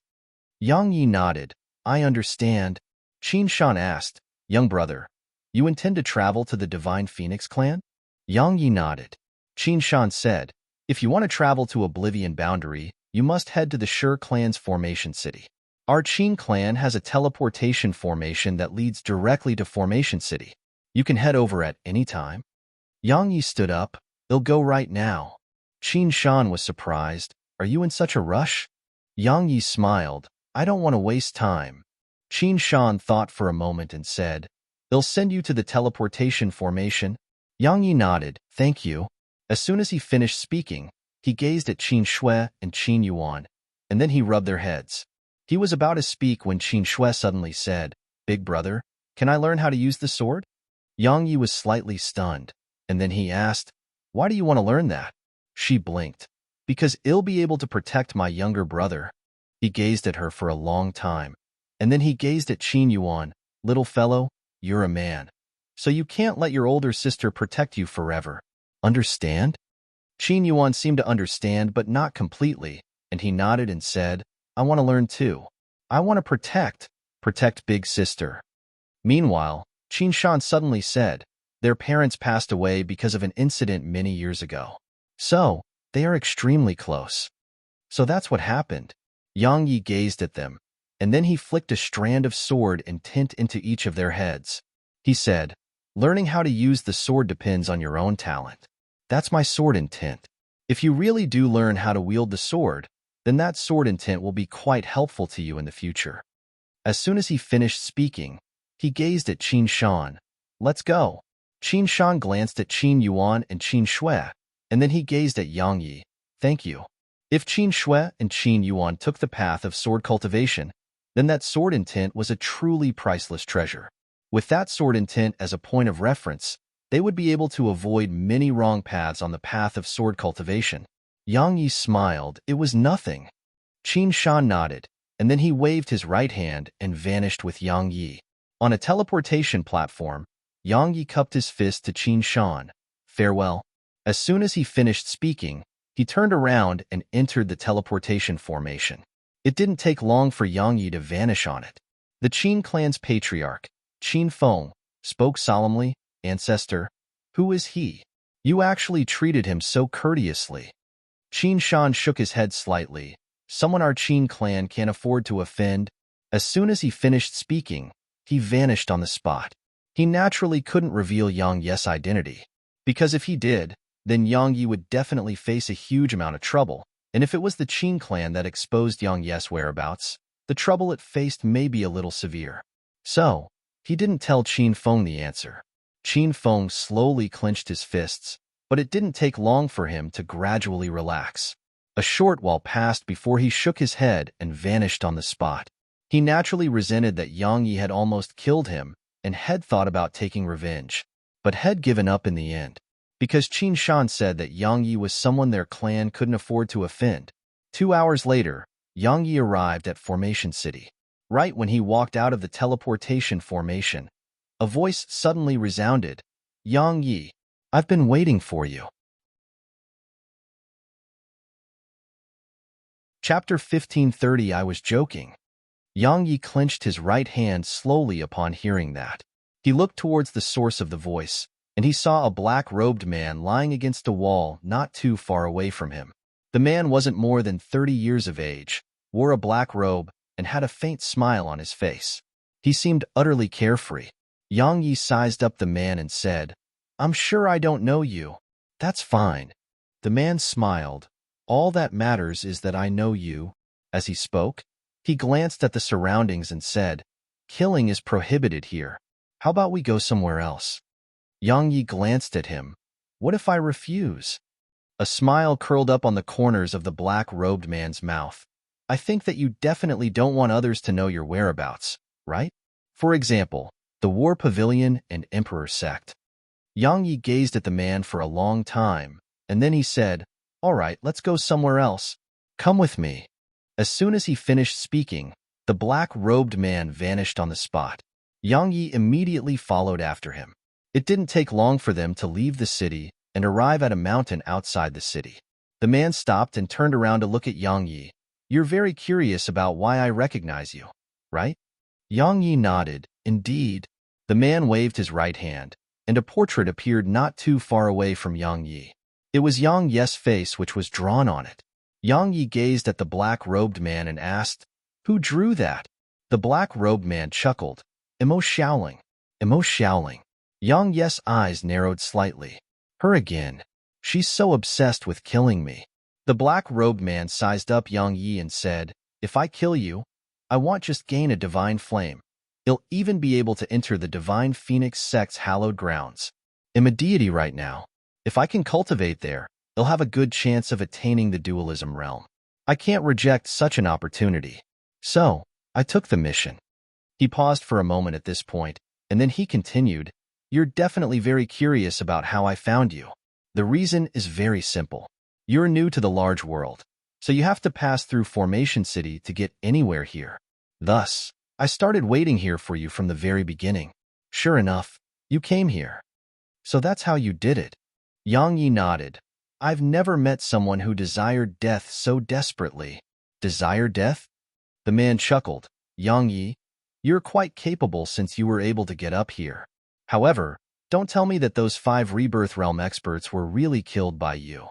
Yang Yi nodded. I understand. Qin Shan asked, young brother, you intend to travel to the Divine Phoenix Clan? Yang Yi nodded. Qin Shan said, if you want to travel to Oblivion Boundary, you must head to the Sure Clan's Formation City. Our Qin Clan has a teleportation formation that leads directly to Formation City. You can head over at any time. Yang Yi stood up. They'll go right now. Qin Shan was surprised. Are you in such a rush? Yang Yi smiled. I don't want to waste time. Qin Shan thought for a moment and said, they'll send you to the teleportation formation. Yang Yi nodded, thank you. As soon as he finished speaking, he gazed at Qin Shui and Qin Yuan, and then he rubbed their heads. He was about to speak when Qin Shui suddenly said, big brother, can I learn how to use the sword? Yang Yi was slightly stunned, and then he asked, why do you want to learn that? She blinked. Because I'll be able to protect my younger brother. He gazed at her for a long time, and then he gazed at Qin Yuan. Little fellow, you're a man. So you can't let your older sister protect you forever. Understand? Qin Yuan seemed to understand, but not completely, and he nodded and said, I want to learn too. I want to protect big sister. Meanwhile, Qin Shan suddenly said, their parents passed away because of an incident many years ago. So, they are extremely close. So that's what happened. Yang Yi gazed at them, and then he flicked a strand of sword and tint into each of their heads. He said, learning how to use the sword depends on your own talent. That's my sword intent. If you really do learn how to wield the sword, then that sword intent will be quite helpful to you in the future. As soon as he finished speaking, he gazed at Qin Shan. Let's go. Qin Shan glanced at Qin Yuan and Qin Shui, and then he gazed at Yang Yi. Thank you. If Qin Shui and Qin Yuan took the path of sword cultivation, then that sword intent was a truly priceless treasure. With that sword intent as a point of reference, they would be able to avoid many wrong paths on the path of sword cultivation. Yang Yi smiled. It was nothing. Qin Shan nodded, and then he waved his right hand and vanished with Yang Yi. On a teleportation platform, Yang Yi cupped his fist to Qin Shan. Farewell. As soon as he finished speaking, he turned around and entered the teleportation formation. It didn't take long for Yang Yi to vanish on it. The Qin clan's patriarch, Qin Feng, spoke solemnly, Ancestor, who is he? You actually treated him so courteously. Qin Shan shook his head slightly. Someone our Qin clan can't afford to offend. As soon as he finished speaking, he vanished on the spot. He naturally couldn't reveal Yang Ye's identity, because if he did, then Yang Yi would definitely face a huge amount of trouble, and if it was the Qin clan that exposed Yang Ye's whereabouts, the trouble it faced may be a little severe. So, he didn't tell Qin Feng the answer. Qin Feng slowly clenched his fists, but it didn't take long for him to gradually relax. A short while passed before he shook his head and vanished on the spot. He naturally resented that Yang Yi had almost killed him and had thought about taking revenge, but had given up in the end, because Qin Shan said that Yang Yi was someone their clan couldn't afford to offend. 2 hours later, Yang Yi arrived at Formation City. Right when he walked out of the teleportation formation, a voice suddenly resounded. Yang Yi, I've been waiting for you. Chapter 1530. I was joking. Yang Yi clenched his right hand slowly upon hearing that. He looked towards the source of the voice, and he saw a black-robed man lying against a wall not too far away from him. The man wasn't more than 30 years of age, wore a black robe, and had a faint smile on his face. He seemed utterly carefree. Yang Yi sized up the man and said, I'm sure I don't know you. That's fine. The man smiled. All that matters is that I know you. As he spoke, he glanced at the surroundings and said, Killing is prohibited here. How about we go somewhere else? Yang Yi glanced at him. What if I refuse? A smile curled up on the corners of the black-robed man's mouth. I think that you definitely don't want others to know your whereabouts, right? For example, the War Pavilion and Emperor Sect. Yang Yi gazed at the man for a long time, and then he said, All right, let's go somewhere else. Come with me. As soon as he finished speaking, the black-robed man vanished on the spot. Yang Yi immediately followed after him. It didn't take long for them to leave the city and arrive at a mountain outside the city. The man stopped and turned around to look at Yang Yi. You're very curious about why I recognize you, right? Yang Yi nodded. Indeed. The man waved his right hand, and a portrait appeared not too far away from Yang Yi. It was Yang Ye's face which was drawn on it. Yang Yi gazed at the black-robed man and asked, Who drew that? The black-robed man chuckled. Emo Xiaoling. Emo Xiaoling. Yang Ye's eyes narrowed slightly. Her again. She's so obsessed with killing me. The black-robed man sized up Yang Yi and said, If I kill you, I won't just gain a divine flame. He'll even be able to enter the divine phoenix sect's hallowed grounds. I'm a deity right now. If I can cultivate there, he'll have a good chance of attaining the dualism realm. I can't reject such an opportunity. So, I took the mission. He paused for a moment at this point, and then he continued, You're definitely very curious about how I found you. The reason is very simple. You're new to the large world, so you have to pass through Formation City to get anywhere here. Thus, I started waiting here for you from the very beginning. Sure enough, you came here. So that's how you did it. Yang Yi nodded. I've never met someone who desired death so desperately. Desire death? The man chuckled. Yang Yi, you're quite capable since you were able to get up here. However, don't tell me that those 5 Rebirth Realm experts were really killed by you.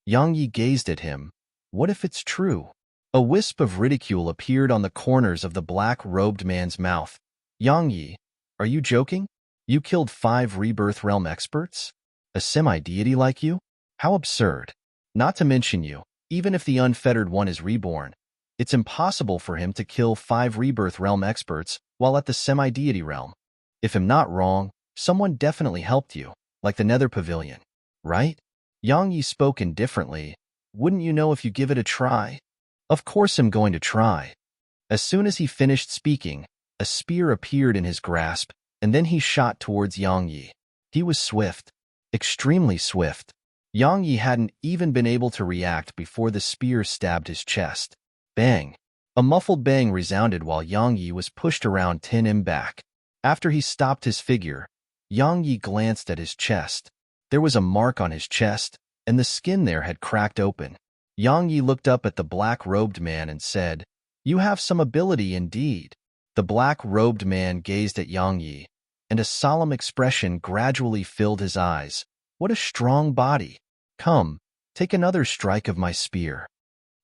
Yang Yi gazed at him. What if it's true? A wisp of ridicule appeared on the corners of the black-robed man's mouth. Yang Yi, are you joking? You killed 5 Rebirth Realm experts? A semi-deity like you? How absurd. Not to mention you, even if the unfettered one is reborn, it's impossible for him to kill 5 Rebirth Realm experts while at the semi-deity realm. If I'm not wrong, someone definitely helped you, like the Nether Pavilion, right? Yang Yi spoke indifferently. Wouldn't you know if you give it a try? Of course I'm going to try. As soon as he finished speaking, a spear appeared in his grasp, and then he shot towards Yang Yi. He was swift, extremely swift. Yang Yi hadn't even been able to react before the spear stabbed his chest. Bang! A muffled bang resounded while Yang Yi was pushed around 10 back. After he stopped his figure, Yang Yi glanced at his chest. There was a mark on his chest, and the skin there had cracked open. Yang Yi looked up at the black-robed man and said, You have some ability indeed. The black-robed man gazed at Yang Yi. and a solemn expression gradually filled his eyes. What a strong body! Come, take another strike of my spear.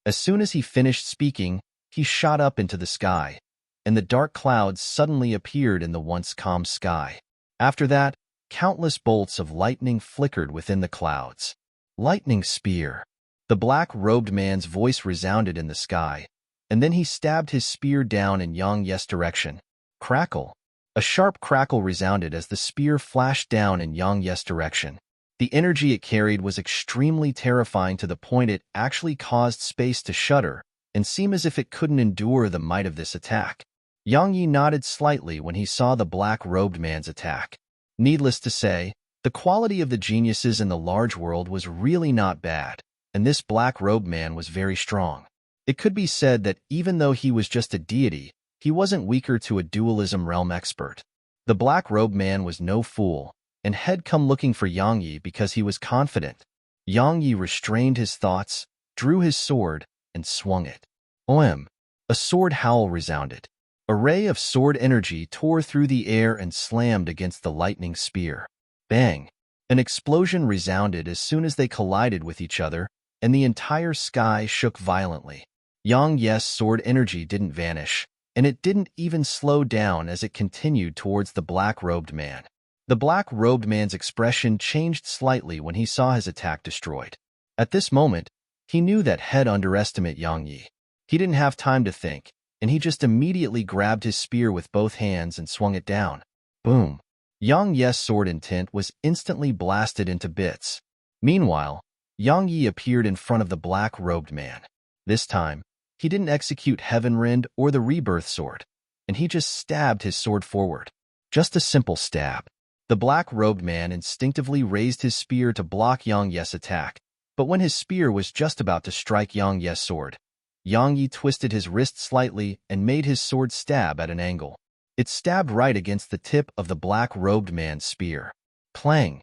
As soon as he finished speaking, he shot up into the sky, and the dark clouds suddenly appeared in the once calm sky. After that, countless bolts of lightning flickered within the clouds. Lightning spear. The black-robed man's voice resounded in the sky, and then he stabbed his spear down in Yang Ye's direction. Crackle. A sharp crackle resounded as the spear flashed down in Yang Ye's direction. The energy it carried was extremely terrifying to the point it actually caused space to shudder and seem as if it couldn't endure the might of this attack. Yang Yi nodded slightly when he saw the black-robed man's attack. Needless to say, the quality of the geniuses in the large world was really not bad, and this black-robed man was very strong. It could be said that even though he was just a deity, he wasn't weaker to a dualism realm expert. The black-robed man was no fool, and had come looking for Yang Yi because he was confident. Yang Yi restrained his thoughts, drew his sword, and swung it. Oem! A sword howl resounded. A ray of sword energy tore through the air and slammed against the lightning spear. Bang! An explosion resounded as soon as they collided with each other, and the entire sky shook violently. Yang Ye's sword energy didn't vanish, and it didn't even slow down as it continued towards the black-robed man. The black-robed man's expression changed slightly when he saw his attack destroyed. At this moment, he knew that had underestimated Yang Yi. He didn't have time to think, and he just immediately grabbed his spear with both hands and swung it down. Boom! Yang Ye's sword intent was instantly blasted into bits. Meanwhile, Yang Yi appeared in front of the black-robed man. This time, he didn't execute Heaven Rend or the Rebirth Sword, and he just stabbed his sword forward. Just a simple stab. The black-robed man instinctively raised his spear to block Yang Ye's attack, but when his spear was just about to strike Yang Ye's sword, Yang Yi twisted his wrist slightly and made his sword stab at an angle. It stabbed right against the tip of the black-robed man's spear. Clang!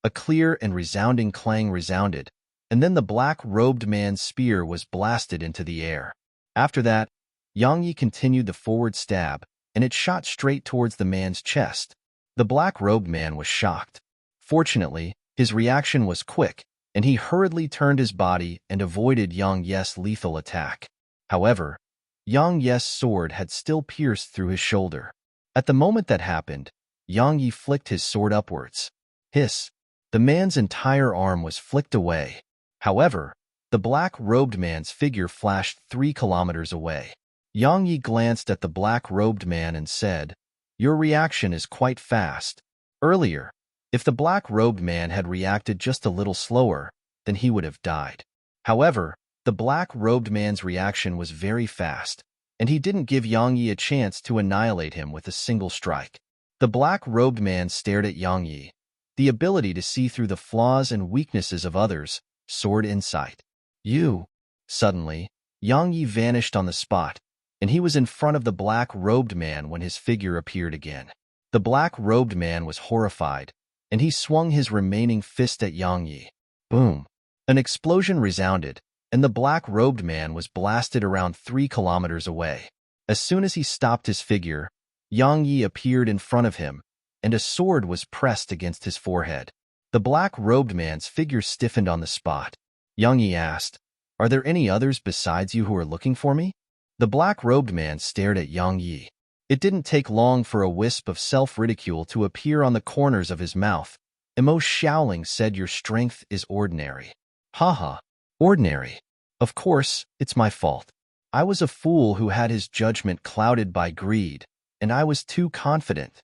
A clear and resounding clang resounded, and then the black-robed man's spear was blasted into the air. After that, Yang Yi continued the forward stab, and it shot straight towards the man's chest. The black-robed man was shocked. Fortunately, his reaction was quick, and he hurriedly turned his body and avoided Yang Ye's lethal attack. However, Yang Ye's sword had still pierced through his shoulder. At the moment that happened, Yang Yi flicked his sword upwards. Hiss! The man's entire arm was flicked away. However, the black-robed man's figure flashed 3 kilometers away. Yang Yi glanced at the black-robed man and said, "Your reaction is quite fast." Earlier, if the black-robed man had reacted just a little slower, then he would have died. However, the black-robed man's reaction was very fast, and he didn't give Yang Yi a chance to annihilate him with a single strike. The black-robed man stared at Yang Yi. The ability to see through the flaws and weaknesses of others, sword insight. You! Suddenly, Yang Yi vanished on the spot, and he was in front of the black-robed man when his figure appeared again. The black-robed man was horrified, and he swung his remaining fist at Yang Yi. Boom! An explosion resounded, and the black-robed man was blasted around 3 kilometers away. As soon as he stopped his figure, Yang Yi appeared in front of him, and a sword was pressed against his forehead. The black-robed man's figure stiffened on the spot. Yang Yi asked, "Are there any others besides you who are looking for me?" The black-robed man stared at Yang Yi. It didn't take long for a wisp of self-ridicule to appear on the corners of his mouth. Emo Shaoling said, "Your strength is ordinary." Haha, ordinary. Of course, it's my fault. I was a fool who had his judgment clouded by greed, and I was too confident.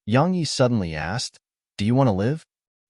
Yang Yi suddenly asked, "Do you want to live?"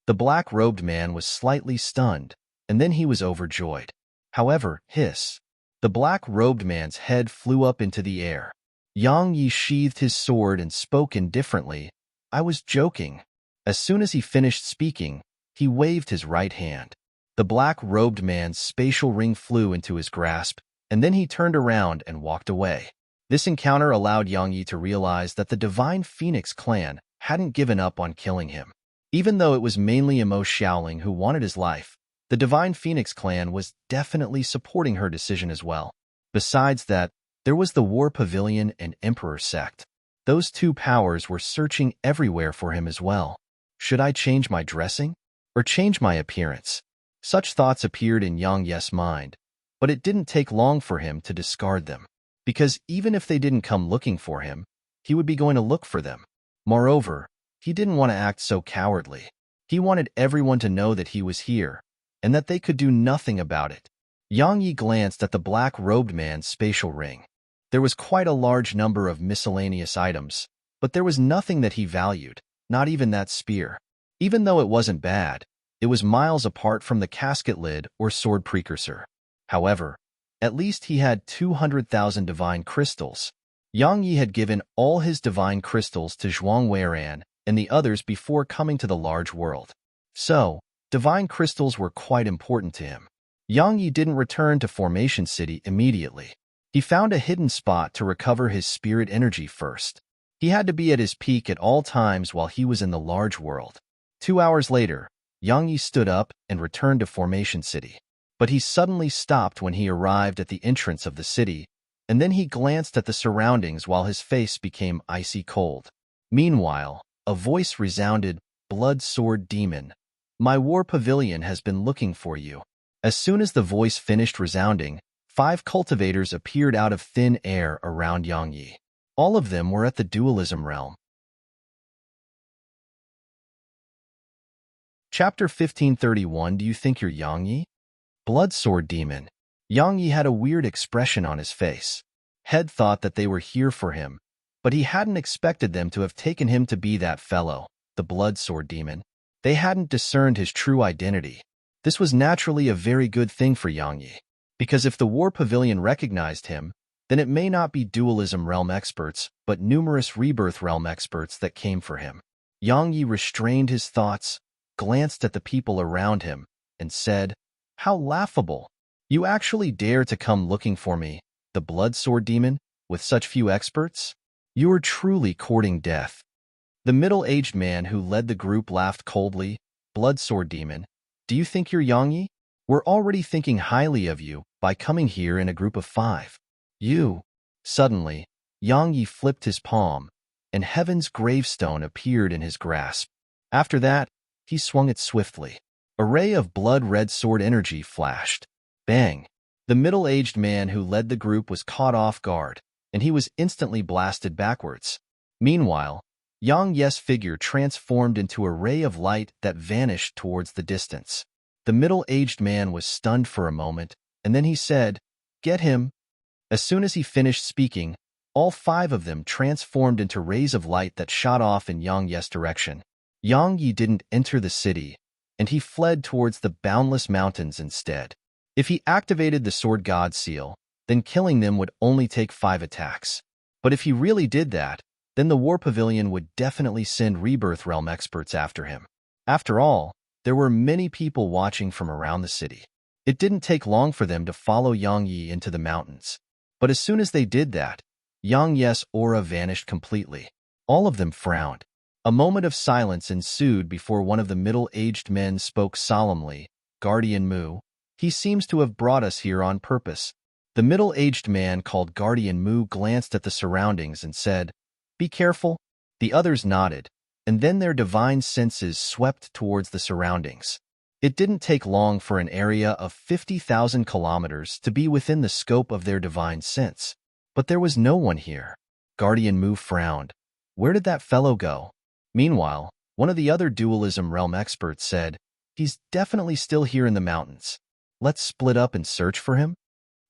The black-robed man was slightly stunned, and then he was overjoyed. However, hiss! The black-robed man's head flew up into the air. Yang Yi sheathed his sword and spoke indifferently, "I was joking." As soon as he finished speaking, he waved his right hand. The black-robed man's spatial ring flew into his grasp, and then he turned around and walked away. This encounter allowed Yang Yi to realize that the Divine Phoenix clan hadn't given up on killing him. Even though it was mainly Emo Shaoling who wanted his life, the Divine Phoenix clan was definitely supporting her decision as well. Besides that, there was the War Pavilion and Emperor sect. Those two powers were searching everywhere for him as well. Should I change my dressing? Or change my appearance? Such thoughts appeared in Yang Ye's mind, but it didn't take long for him to discard them. Because even if they didn't come looking for him, he would be going to look for them. Moreover, he didn't want to act so cowardly. He wanted everyone to know that he was here, and that they could do nothing about it. Yang Yi glanced at the black-robed man's spatial ring. There was quite a large number of miscellaneous items, but there was nothing that he valued, not even that spear. Even though it wasn't bad, it was miles apart from the casket lid or sword precursor. However, at least he had 200,000 divine crystals. Yang Yi had given all his divine crystals to Zhuang Weiran and the others before coming to the large world. So, divine crystals were quite important to him. Yang Yi didn't return to Formation City immediately. He found a hidden spot to recover his spirit energy first. He had to be at his peak at all times while he was in the large world. 2 hours later, Yang Yi stood up and returned to Formation City. But he suddenly stopped when he arrived at the entrance of the city, and then he glanced at the surroundings while his face became icy cold. Meanwhile, a voice resounded, "Blood Sword Demon, my war pavilion has been looking for you." As soon as the voice finished resounding, 5 cultivators appeared out of thin air around Yang Yi. All of them were at the dualism realm. Chapter 1531. Do you think you're Yang Yi? Blood Sword Demon. Yang Yi had a weird expression on his face. Head thought that they were here for him, but he hadn't expected them to have taken him to be that fellow, the Blood Sword Demon. They hadn't discerned his true identity. This was naturally a very good thing for Yang Yi, because if the War Pavilion recognized him, then it may not be dualism realm experts, but numerous rebirth realm experts that came for him. Yang Yi restrained his thoughts, glanced at the people around him, and said, "How laughable! You actually dare to come looking for me, the Blood Sword Demon, with such few experts? You are truly courting death." The middle-aged man who led the group laughed coldly. "Blood Sword Demon, do you think you're Yang Yi? We're already thinking highly of you by coming here in a group of 5. You." Suddenly, Yang Yi flipped his palm, and heaven's gravestone appeared in his grasp. After that, he swung it swiftly. A ray of blood-red sword energy flashed. Bang! The middle-aged man who led the group was caught off guard, and he was instantly blasted backwards. Meanwhile, Yang Ye's figure transformed into a ray of light that vanished towards the distance. The middle-aged man was stunned for a moment, and then he said, "Get him." As soon as he finished speaking, all 5 of them transformed into rays of light that shot off in Yang Ye's direction. Yang Yi didn't enter the city, and he fled towards the boundless mountains instead. If he activated the Sword God seal, then killing them would only take 5 attacks. But if he really did that, then the War Pavilion would definitely send Rebirth Realm experts after him. After all, there were many people watching from around the city. It didn't take long for them to follow Yang Yi into the mountains. But as soon as they did that, Yang Ye's aura vanished completely. All of them frowned. A moment of silence ensued before one of the middle-aged men spoke solemnly. "Guardian Mu, he seems to have brought us here on purpose." The middle-aged man called Guardian Mu glanced at the surroundings and said, "Be careful." The others nodded, and then their divine senses swept towards the surroundings. It didn't take long for an area of 50,000 kilometers to be within the scope of their divine sense. But there was no one here. Guardian Mu frowned. Where did that fellow go? Meanwhile, one of the other dualism realm experts said, "He's definitely still here in the mountains. Let's split up and search for him."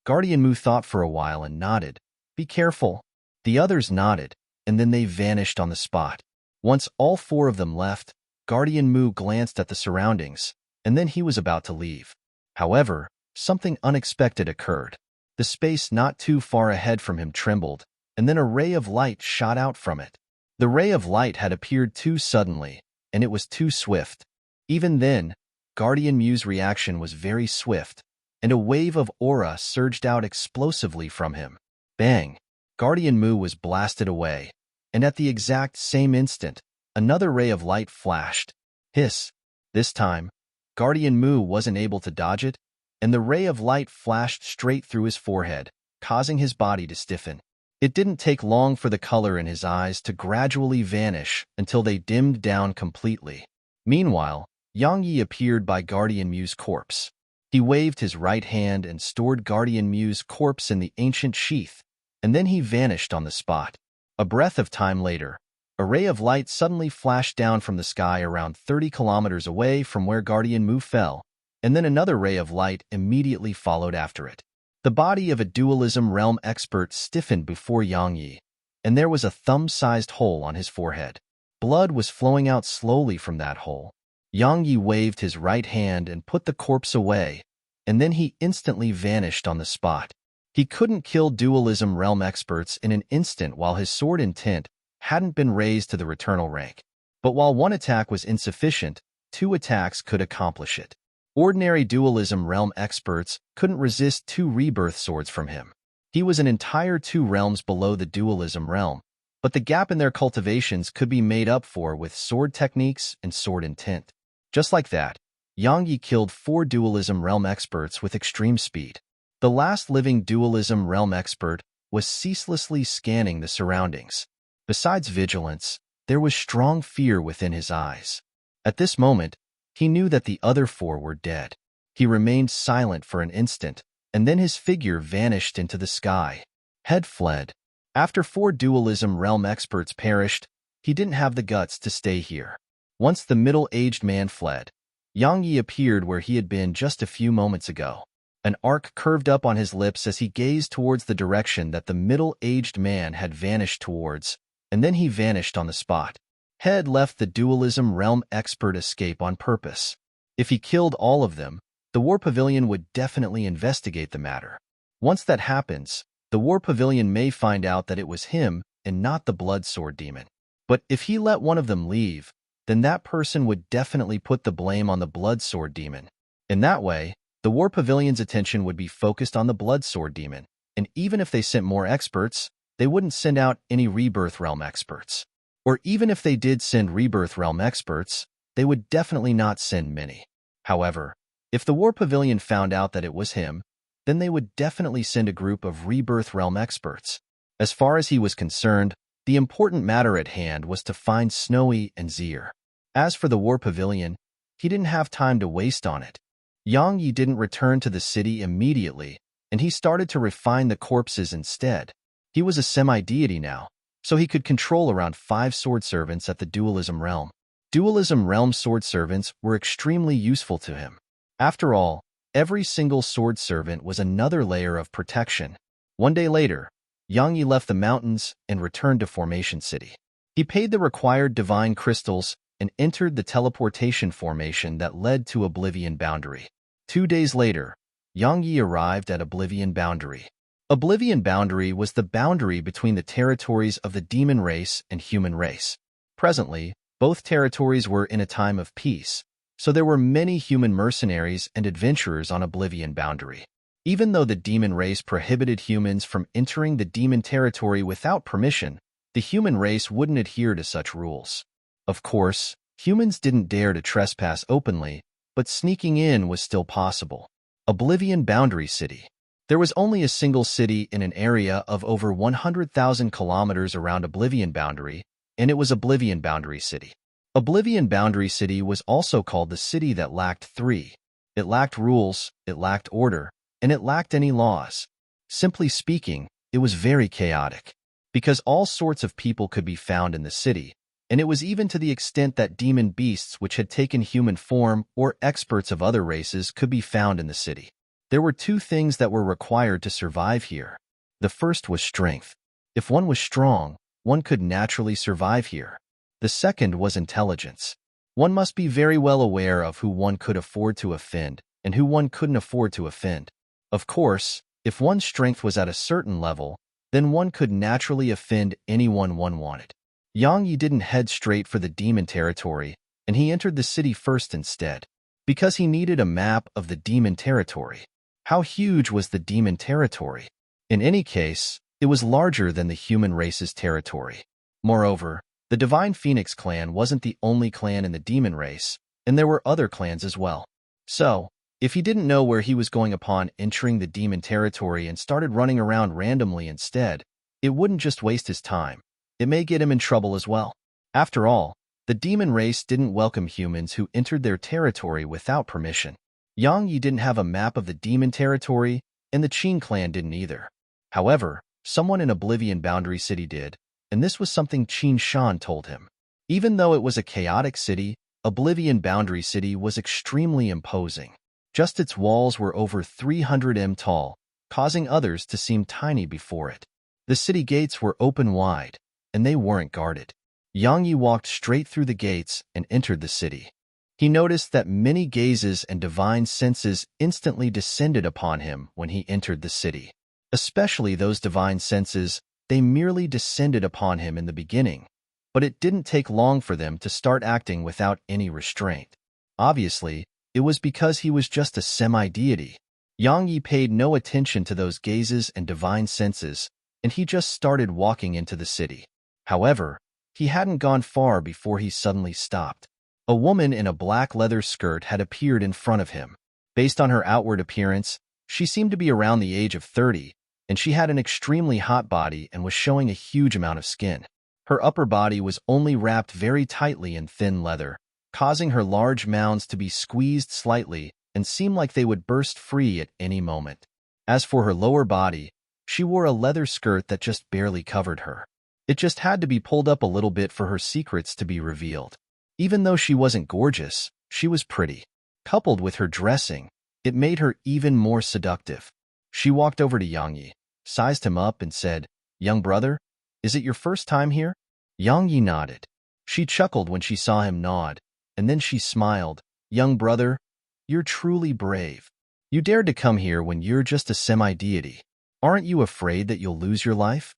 Guardian Mu thought for a while and nodded. "Be careful." The others nodded, and then they vanished on the spot. Once all 4 of them left, Guardian Mu glanced at the surroundings, and then he was about to leave. However, something unexpected occurred. The space not too far ahead from him trembled, and then a ray of light shot out from it. The ray of light had appeared too suddenly, and it was too swift. Even then, Guardian Mu's reaction was very swift, and a wave of aura surged out explosively from him. Bang! Guardian Mu was blasted away, and at the exact same instant, another ray of light flashed. Hiss! This time, Guardian Mu wasn't able to dodge it, and the ray of light flashed straight through his forehead, causing his body to stiffen. It didn't take long for the color in his eyes to gradually vanish until they dimmed down completely. Meanwhile, Yang Yi appeared by Guardian Mu's corpse. He waved his right hand and stored Guardian Mu's corpse in the ancient sheath, and then he vanished on the spot. A breath of time later, a ray of light suddenly flashed down from the sky around 30 kilometers away from where Guardian Mu fell, and then another ray of light immediately followed after it. The body of a dualism realm expert stiffened before Yang Yi, and there was a thumb-sized hole on his forehead. Blood was flowing out slowly from that hole. Yang Yi waved his right hand and put the corpse away, and then he instantly vanished on the spot. He couldn't kill dualism realm experts in an instant while his sword intent hadn't been raised to the returnal rank. But while one attack was insufficient, 2 attacks could accomplish it. Ordinary dualism realm experts couldn't resist 2 rebirth swords from him. He was an entire 2 realms below the dualism realm, but the gap in their cultivations could be made up for with sword techniques and sword intent. Just like that, Yang Yi killed 4 dualism realm experts with extreme speed. The last living dualism realm expert was ceaselessly scanning the surroundings. Besides vigilance, there was strong fear within his eyes. At this moment, he knew that the other 4 were dead. He remained silent for an instant, and then his figure vanished into the sky. Head fled. After 4 dualism realm experts perished, he didn't have the guts to stay here. Once the middle-aged man fled, Yang Yi appeared where he had been just a few moments ago. An arc curved up on his lips as he gazed towards the direction that the middle-aged man had vanished towards, and then he vanished on the spot. Head left the dualism realm expert escape on purpose. If he killed all of them, the War Pavilion would definitely investigate the matter. Once that happens, the War Pavilion may find out that it was him and not the Blood Sword Demon. But if he let one of them leave, then that person would definitely put the blame on the Blood Sword Demon. In that way, the War Pavilion's attention would be focused on the Blood Sword Demon, and even if they sent more experts, they wouldn't send out any Rebirth Realm experts. Or even if they did send Rebirth Realm experts, they would definitely not send many. However, if the War Pavilion found out that it was him, then they would definitely send a group of Rebirth Realm experts. As far as he was concerned, the important matter at hand was to find Snowy and Zier. As for the War Pavilion, he didn't have time to waste on it. Yang Yi didn't return to the city immediately, and he started to refine the corpses instead. He was a semi-deity now, so he could control around 5 sword servants at the Dualism Realm. Dualism Realm sword servants were extremely useful to him. After all, every single sword servant was another layer of protection. One day later, Yang Yi left the mountains and returned to Formation City. He paid the required divine crystals and entered the teleportation formation that led to Oblivion Boundary. 2 days later, Yang Yi arrived at Oblivion Boundary. Oblivion Boundary was the boundary between the territories of the demon race and human race. Presently, both territories were in a time of peace, so there were many human mercenaries and adventurers on Oblivion Boundary. Even though the demon race prohibited humans from entering the demon territory without permission, the human race wouldn't adhere to such rules. Of course, humans didn't dare to trespass openly, but sneaking in was still possible. Oblivion Boundary City. There was only a single city in an area of over 100,000 kilometers around Oblivion Boundary, and it was Oblivion Boundary City. Oblivion Boundary City was also called the city that lacked 3. It lacked rules, it lacked order, and it lacked any laws. Simply speaking, it was very chaotic. Because all sorts of people could be found in the city, and it was even to the extent that demon beasts which had taken human form or experts of other races could be found in the city. There were 2 things that were required to survive here. The first was strength. If one was strong, one could naturally survive here. The second was intelligence. One must be very well aware of who one could afford to offend and who one couldn't afford to offend. Of course, if one's strength was at a certain level, then one could naturally offend anyone one wanted. Yang Yi didn't head straight for the demon territory, and he entered the city first instead, because he needed a map of the demon territory. How huge was the demon territory? In any case, it was larger than the human race's territory. Moreover, the Divine Phoenix clan wasn't the only clan in the demon race, and there were other clans as well. So, if he didn't know where he was going upon entering the demon territory and started running around randomly instead, It wouldn't just waste his time. It may get him in trouble as well. After all, the demon race didn't welcome humans who entered their territory without permission. Yang Yi didn't have a map of the demon territory, and the Qin clan didn't either. However, someone in Oblivion Boundary City did, and this was something Qin Shan told him. Even though it was a chaotic city, Oblivion Boundary City was extremely imposing. Just its walls were over 300 m tall, causing others to seem tiny before it. The city gates were open wide, and they weren't guarded. Yang Yi walked straight through the gates and entered the city. He noticed that many gazes and divine senses instantly descended upon him when he entered the city. Especially those divine senses, they merely descended upon him in the beginning, but it didn't take long for them to start acting without any restraint. Obviously, it was because he was just a semi-deity. Yang Yi paid no attention to those gazes and divine senses, and he just started walking into the city. However, he hadn't gone far before he suddenly stopped. A woman in a black leather skirt had appeared in front of him. Based on her outward appearance, she seemed to be around the age of 30, and she had an extremely hot body and was showing a huge amount of skin. Her upper body was only wrapped very tightly in thin leather, causing her large mounds to be squeezed slightly and seem like they would burst free at any moment. As for her lower body, she wore a leather skirt that just barely covered her. It just had to be pulled up a little bit for her secrets to be revealed. Even though she wasn't gorgeous, she was pretty. Coupled with her dressing, it made her even more seductive. She walked over to Yang Yi, sized him up and said, "Young brother, is it your first time here?" Yang Yi nodded. She chuckled when she saw him nod, and then she smiled. "Young brother, you're truly brave. You dared to come here when you're just a semi-deity. Aren't you afraid that you'll lose your life?"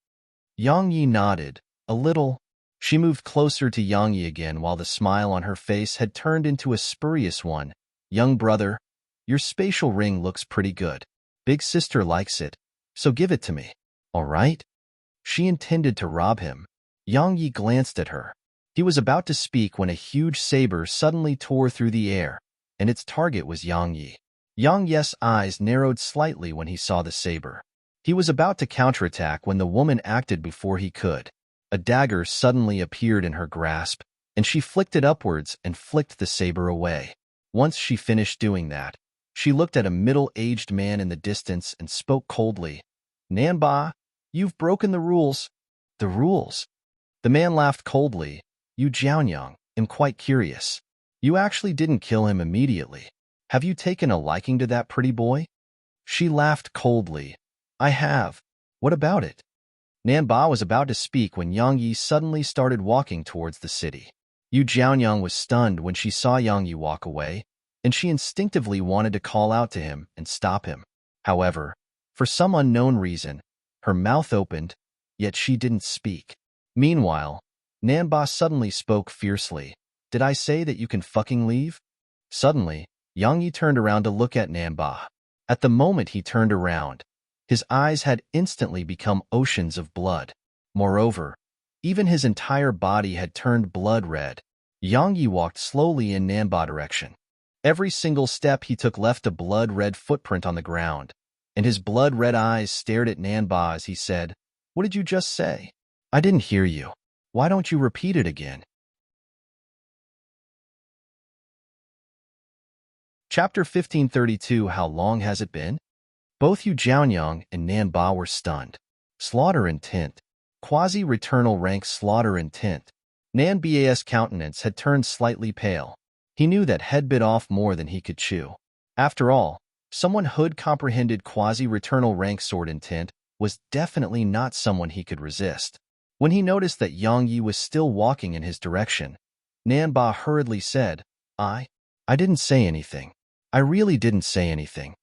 Yang Yi nodded, a little. She moved closer to Yang Yi again while the smile on her face had turned into a spurious one. "Young brother, your spatial ring looks pretty good. Big sister likes it, so give it to me, all right?" She intended to rob him. Yang Yi glanced at her. He was about to speak when a huge saber suddenly tore through the air, and its target was Yang Yi. Yang Yi's eyes narrowed slightly when he saw the saber. He was about to counterattack when the woman acted before he could. A dagger suddenly appeared in her grasp, and she flicked it upwards and flicked the saber away. Once she finished doing that, she looked at a middle-aged man in the distance and spoke coldly. "Nanba, you've broken the rules." "The rules?" The man laughed coldly. "You Jianyang, am quite curious. You actually didn't kill him immediately. Have you taken a liking to that pretty boy?" She laughed coldly. "I have. What about it?" Nanba was about to speak when Yang Yi suddenly started walking towards the city. Yu Jianyang was stunned when she saw Yang Yi walk away, and she instinctively wanted to call out to him and stop him. However, for some unknown reason, her mouth opened, yet she didn't speak. Meanwhile, Nanba suddenly spoke fiercely. "Did I say that you can fucking leave?" Suddenly, Yang Yi turned around to look at Nanba. At the moment he turned around, his eyes had instantly become oceans of blood. Moreover, even his entire body had turned blood red. Yang Yi walked slowly in Nanba direction. Every single step he took left a blood-red footprint on the ground, and his blood-red eyes stared at Nanba as he said, "What did you just say?" "I didn't hear you. Why don't you repeat it again?" Chapter 1532. How long has it been? Both Yu Jianyang and Nanba were stunned. Slaughter intent. Quasi-returnal rank slaughter intent. Nanba's countenance had turned slightly pale. He knew that head bit off more than he could chew. After all, someone who'd comprehended quasi-returnal rank sword intent was definitely not someone he could resist. When he noticed that Yang Yi was still walking in his direction, Nanba hurriedly said, I didn't say anything. I really didn't say anything."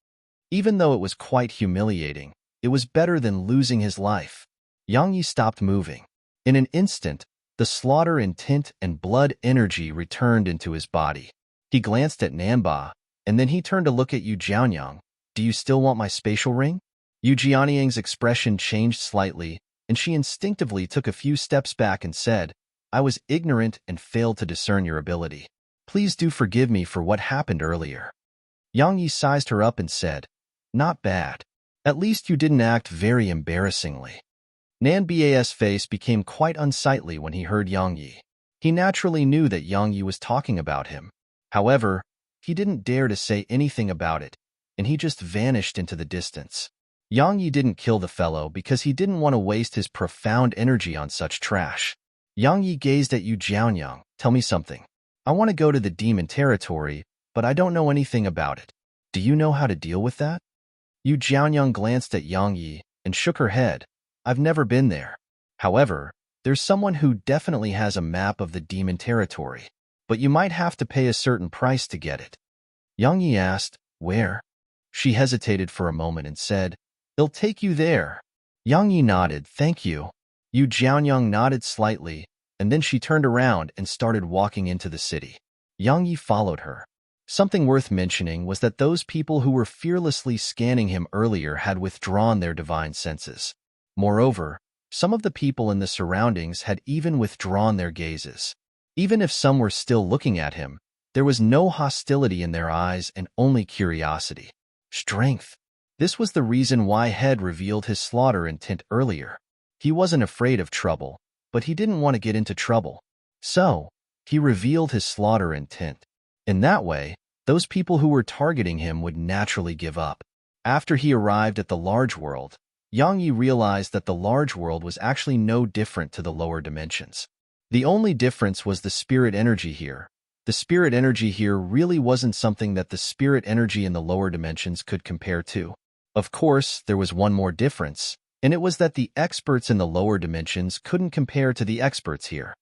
Even though it was quite humiliating, it was better than losing his life. Yang Yi stopped moving. In an instant, the slaughter intent and blood energy returned into his body. He glanced at Nanba, and then he turned to look at Yu Jianyang. "Do you still want my spatial ring?" Yu Jianyang's expression changed slightly, and she instinctively took a few steps back and said, "I was ignorant and failed to discern your ability. Please do forgive me for what happened earlier." Yang Yi sized her up and said, "Not bad. At least you didn't act very embarrassingly." Nan Ba's face became quite unsightly when he heard Yang Yi. He naturally knew that Yang Yi was talking about him. However, he didn't dare to say anything about it, and he just vanished into the distance. Yang Yi didn't kill the fellow because he didn't want to waste his profound energy on such trash. Yang Yi gazed at Yu Jianyang. Tell me something. I want to go to the demon territory, but I don't know anything about it. Do you know how to deal with that? Yu Jianyang glanced at Yang Yi and shook her head. I've never been there. However, there's someone who definitely has a map of the demon territory, but you might have to pay a certain price to get it. Yang Yi asked, where? She hesitated for a moment and said, it'll take you there. Yang Yi nodded, thank you. Yu Jianyang nodded slightly, and then she turned around and started walking into the city. Yang Yi followed her. Something worth mentioning was that those people who were fearlessly scanning him earlier had withdrawn their divine senses. Moreover, some of the people in the surroundings had even withdrawn their gazes. Even if some were still looking at him, there was no hostility in their eyes and only curiosity. Strength. This was the reason why Head revealed his slaughter intent earlier. He wasn't afraid of trouble, but he didn't want to get into trouble. So, he revealed his slaughter intent. In that way, those people who were targeting him would naturally give up. After he arrived at the large world, Yang Yi realized that the large world was actually no different to the lower dimensions. The only difference was the spirit energy here. The spirit energy here really wasn't something that the spirit energy in the lower dimensions could compare to. Of course, there was one more difference, and it was that the experts in the lower dimensions couldn't compare to the experts here.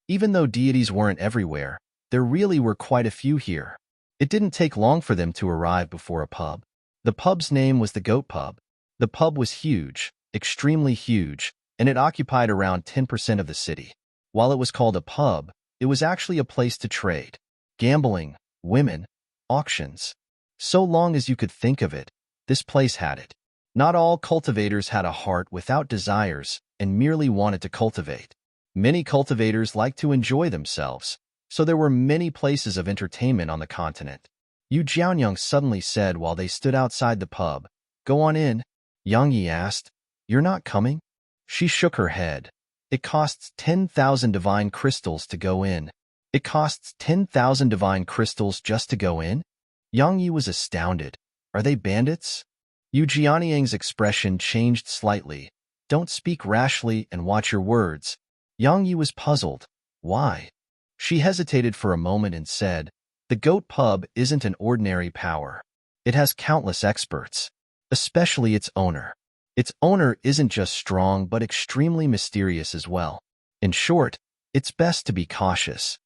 Even though deities weren't everywhere, there really were quite a few here. It didn't take long for them to arrive before a pub. The pub's name was the Goat Pub. The pub was huge, extremely huge, and it occupied around 10% of the city. While it was called a pub, it was actually a place to trade. Gambling, women, auctions. So long as you could think of it, this place had it. Not all cultivators had a heart without desires and merely wanted to cultivate. Many cultivators liked to enjoy themselves, so there were many places of entertainment on the continent. Yu Jianyang suddenly said while they stood outside the pub, go on in. Yang Yi asked, you're not coming? She shook her head. It costs 10,000 divine crystals to go in. It costs 10,000 divine crystals just to go in? Yang Yi was astounded. Are they bandits? Yu Jianyang's expression changed slightly. Don't speak rashly and watch your words. Yang Yi was puzzled. Why? She hesitated for a moment and said, the Goat Pub isn't an ordinary power. It has countless experts, especially its owner. Its owner isn't just strong but extremely mysterious as well. In short, it's best to be cautious.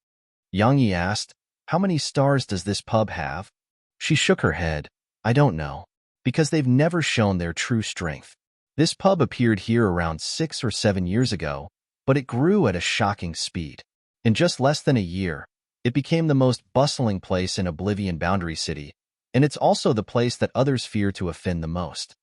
Yang Yi asked, how many stars does this pub have? She shook her head. I don't know, because they've never shown their true strength. This pub appeared here around 6 or 7 years ago, but it grew at a shocking speed. In just less than a year, it became the most bustling place in Oblivion Boundary City, and it's also the place that others fear to offend the most.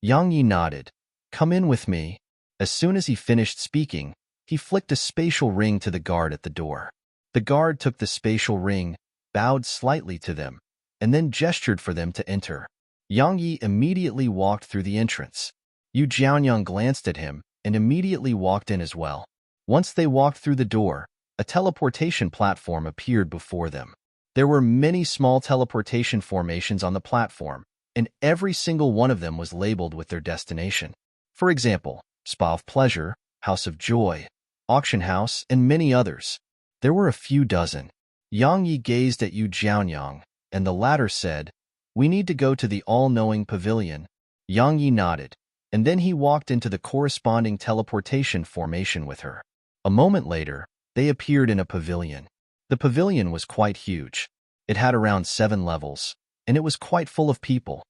Yang Yi nodded. Come in with me. As soon as he finished speaking, he flicked a spatial ring to the guard at the door. The guard took the spatial ring, bowed slightly to them, and then gestured for them to enter. Yang Yi immediately walked through the entrance. Yu Jianyang glanced at him and immediately walked in as well. Once they walked through the door, a teleportation platform appeared before them. There were many small teleportation formations on the platform, and every single one of them was labeled with their destination. For example, Spa of Pleasure, House of Joy, Auction House, and many others. There were a few dozen. Yang Yi gazed at Yu Jianyang, and the latter said, we need to go to the all-knowing pavilion. Yang Yi nodded, and then he walked into the corresponding teleportation formation with her. A moment later, they appeared in a pavilion. The pavilion was quite huge. It had around 7 levels, and it was quite full of people.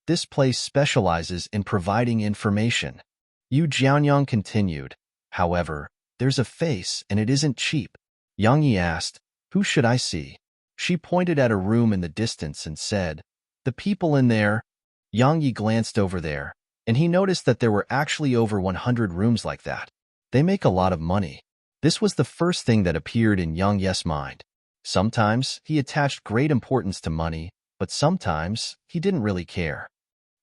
This place specializes in providing information. Yu Jianyang continued. However, there's a face, and it isn't cheap. Yang Yi asked, who should I see? She pointed at a room in the distance and said, the people in there. Yang Yi glanced over there, and he noticed that there were actually over 100 rooms like that. They make a lot of money. This was the first thing that appeared in Yang Yi's mind. Sometimes he attached great importance to money, but sometimes he didn't really care.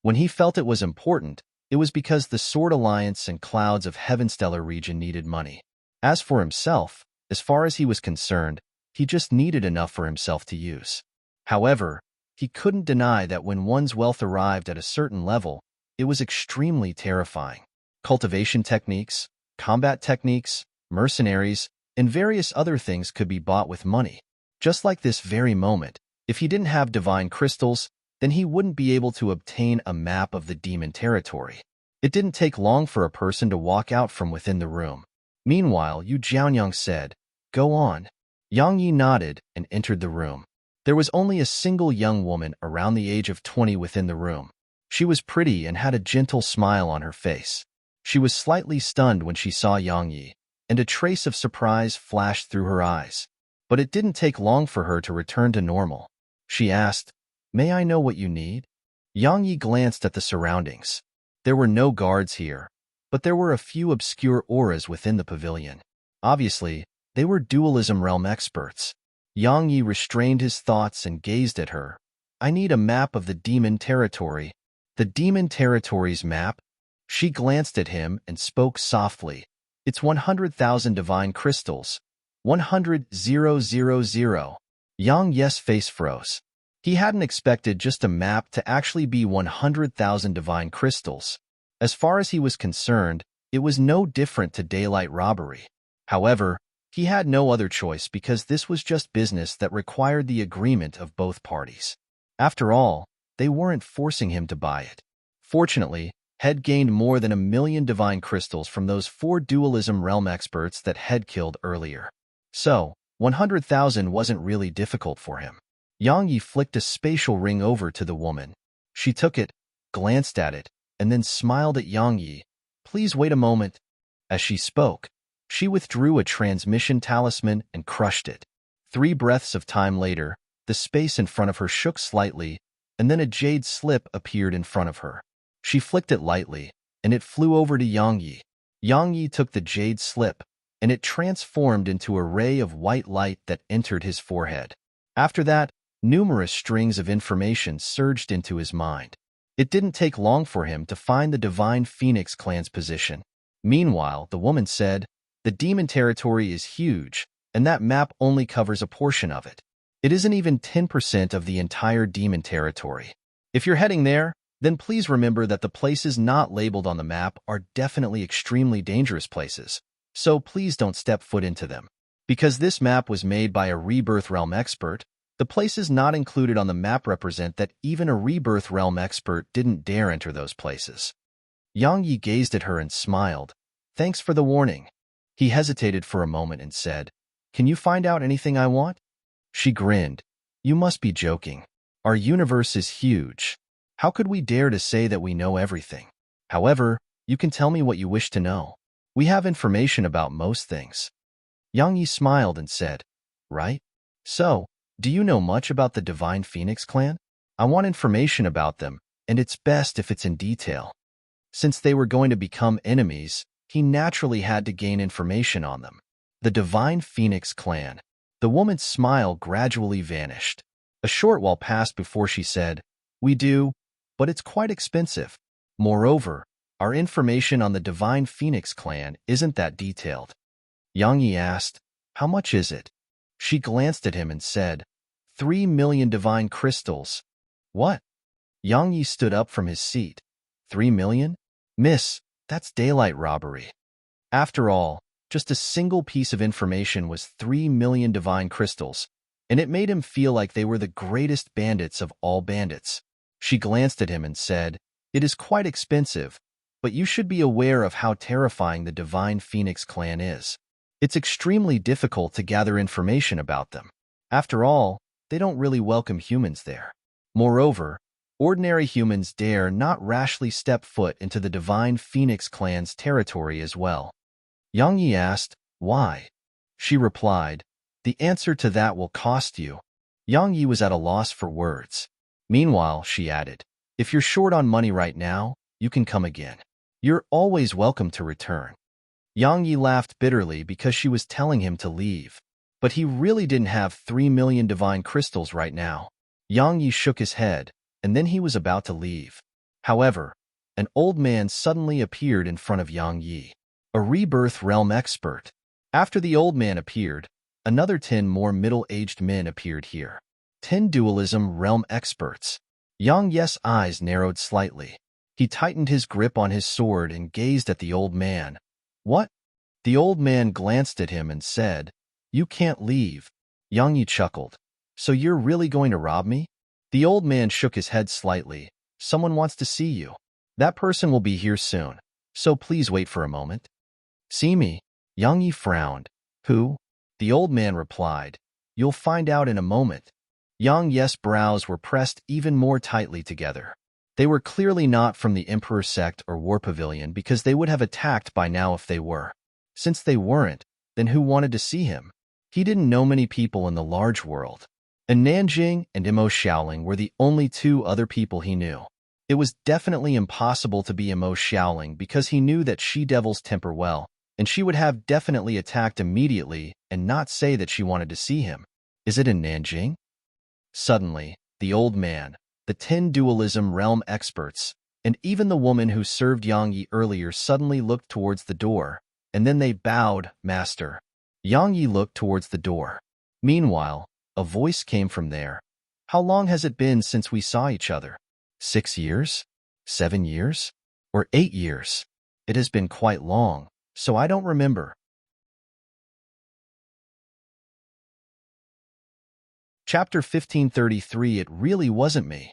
When he felt it was important, It was because the Sword Alliance and Clouds of Heavenstellar region needed money. As for himself, as far as he was concerned, he just needed enough for himself to use. However, he couldn't deny that when one's wealth arrived at a certain level, it was extremely terrifying. Cultivation techniques, combat techniques, mercenaries, and various other things could be bought with money. Just like this very moment, if he didn't have divine crystals, then he wouldn't be able to obtain a map of the demon territory. It didn't take long for a person to walk out from within the room. Meanwhile, Yu Jianyang said, "Go on." Yang Yi nodded and entered the room. There was only a single young woman around the age of 20 within the room. She was pretty and had a gentle smile on her face. She was slightly stunned when she saw Yang Yi, and a trace of surprise flashed through her eyes. But it didn't take long for her to return to normal. She asked, "May I know what you need?" Yang Yi glanced at the surroundings. There were no guards here, but there were a few obscure auras within the pavilion. Obviously, they were dualism realm experts. Yang Yi restrained his thoughts and gazed at her. "I need a map of the demon territory." "The demon territory's map?" She glanced at him and spoke softly. "It's 100,000 divine crystals. 100,000. Yang Yi's face froze. He hadn't expected just a map to actually be 100,000 divine crystals. As far as he was concerned, it was no different to daylight robbery. However, he had no other choice because this was just business that required the agreement of both parties. After all, they weren't forcing him to buy it. Fortunately, Head gained more than 1,000,000 divine crystals from those 4 dualism realm experts that Head killed earlier. So, 100,000 wasn't really difficult for him. Yang Yi flicked a spatial ring over to the woman. She took it, glanced at it, and then smiled at Yang Yi. "Please wait a moment." As she spoke, she withdrew a transmission talisman and crushed it. 3 breaths of time later, the space in front of her shook slightly, and then a jade slip appeared in front of her. She flicked it lightly, and it flew over to Yang Yi. Yang Yi took the jade slip, and it transformed into a ray of white light that entered his forehead. After that, numerous strings of information surged into his mind. It didn't take long for him to find the Divine Phoenix clan's position. Meanwhile, the woman said, "The demon territory is huge, and that map only covers a portion of it. It isn't even 10% of the entire demon territory. If you're heading there, then please remember that the places not labeled on the map are definitely extremely dangerous places, so please don't step foot into them. Because this map was made by a Rebirth Realm expert, the places not included on the map represent that even a Rebirth Realm expert didn't dare enter those places." Yang Yi gazed at her and smiled. "Thanks for the warning." He hesitated for a moment and said, "Can you find out anything I want?" She grinned. "You must be joking. Our universe is huge. How could we dare to say that we know everything? However, you can tell me what you wish to know. We have information about most things." Yang Yi smiled and said, "Right? So, do you know much about the Divine Phoenix clan? I want information about them, and it's best if it's in detail." Since they were going to become enemies, he naturally had to gain information on them. The Divine Phoenix clan. The woman's smile gradually vanished. A short while passed before she said, "We do, but it's quite expensive. Moreover, our information on the Divine Phoenix clan isn't that detailed." Yang Yi asked, "How much is it?" She glanced at him and said, 3,000,000 divine crystals." "What?" Yang Yi stood up from his seat. 3,000,000? "Miss, that's daylight robbery." After all, just a single piece of information was 3,000,000 divine crystals, and it made him feel like they were the greatest bandits of all bandits. She glanced at him and said, "It is quite expensive, but you should be aware of how terrifying the Divine Phoenix clan is. It's extremely difficult to gather information about them. After all, they don't really welcome humans there. Moreover, ordinary humans dare not rashly step foot into the Divine Phoenix clan's territory as well." Yang Yi asked, "Why?" She replied, "The answer to that will cost you." Yang Yi was at a loss for words. Meanwhile, she added, "If you're short on money right now, you can come again. You're always welcome to return." Yang Yi laughed bitterly because she was telling him to leave. But he really didn't have 3,000,000 divine crystals right now. Yang Yi shook his head, and then he was about to leave. However, an old man suddenly appeared in front of Yang Yi, a rebirth realm expert. After the old man appeared, another 10 more middle-aged men appeared here. 10 dualism realm experts. Yang Yi's eyes narrowed slightly. He tightened his grip on his sword and gazed at the old man. What? The old man glanced at him and said, "You can't leave." Yang Yi chuckled. "So you're really going to rob me?" The old man shook his head slightly. "Someone wants to see you. That person will be here soon, so please wait for a moment." "See me?" Yang Yi frowned. "Who?" The old man replied, "You'll find out in a moment." Yang Yi's brows were pressed even more tightly together. They were clearly not from the Emperor sect or War Pavilion because they would have attacked by now if they were. Since they weren't, then who wanted to see him? He didn't know many people in the large world. And Nanjing and Imo Xiaoling were the only 2 other people he knew. It was definitely impossible to be Imo Xiaoling because he knew that she-devils temper well, and she would have definitely attacked immediately and not say that she wanted to see him. Is it in Nanjing? Suddenly, the old man, the 10 dualism realm experts, and even the woman who served Yang Yi earlier suddenly looked towards the door, and then they bowed, "Master." Yang Yi looked towards the door. Meanwhile, a voice came from there. "How long has it been since we saw each other? 6 years? 7 years? Or 8 years? It has been quite long, so I don't remember." Chapter 1533. It really wasn't me.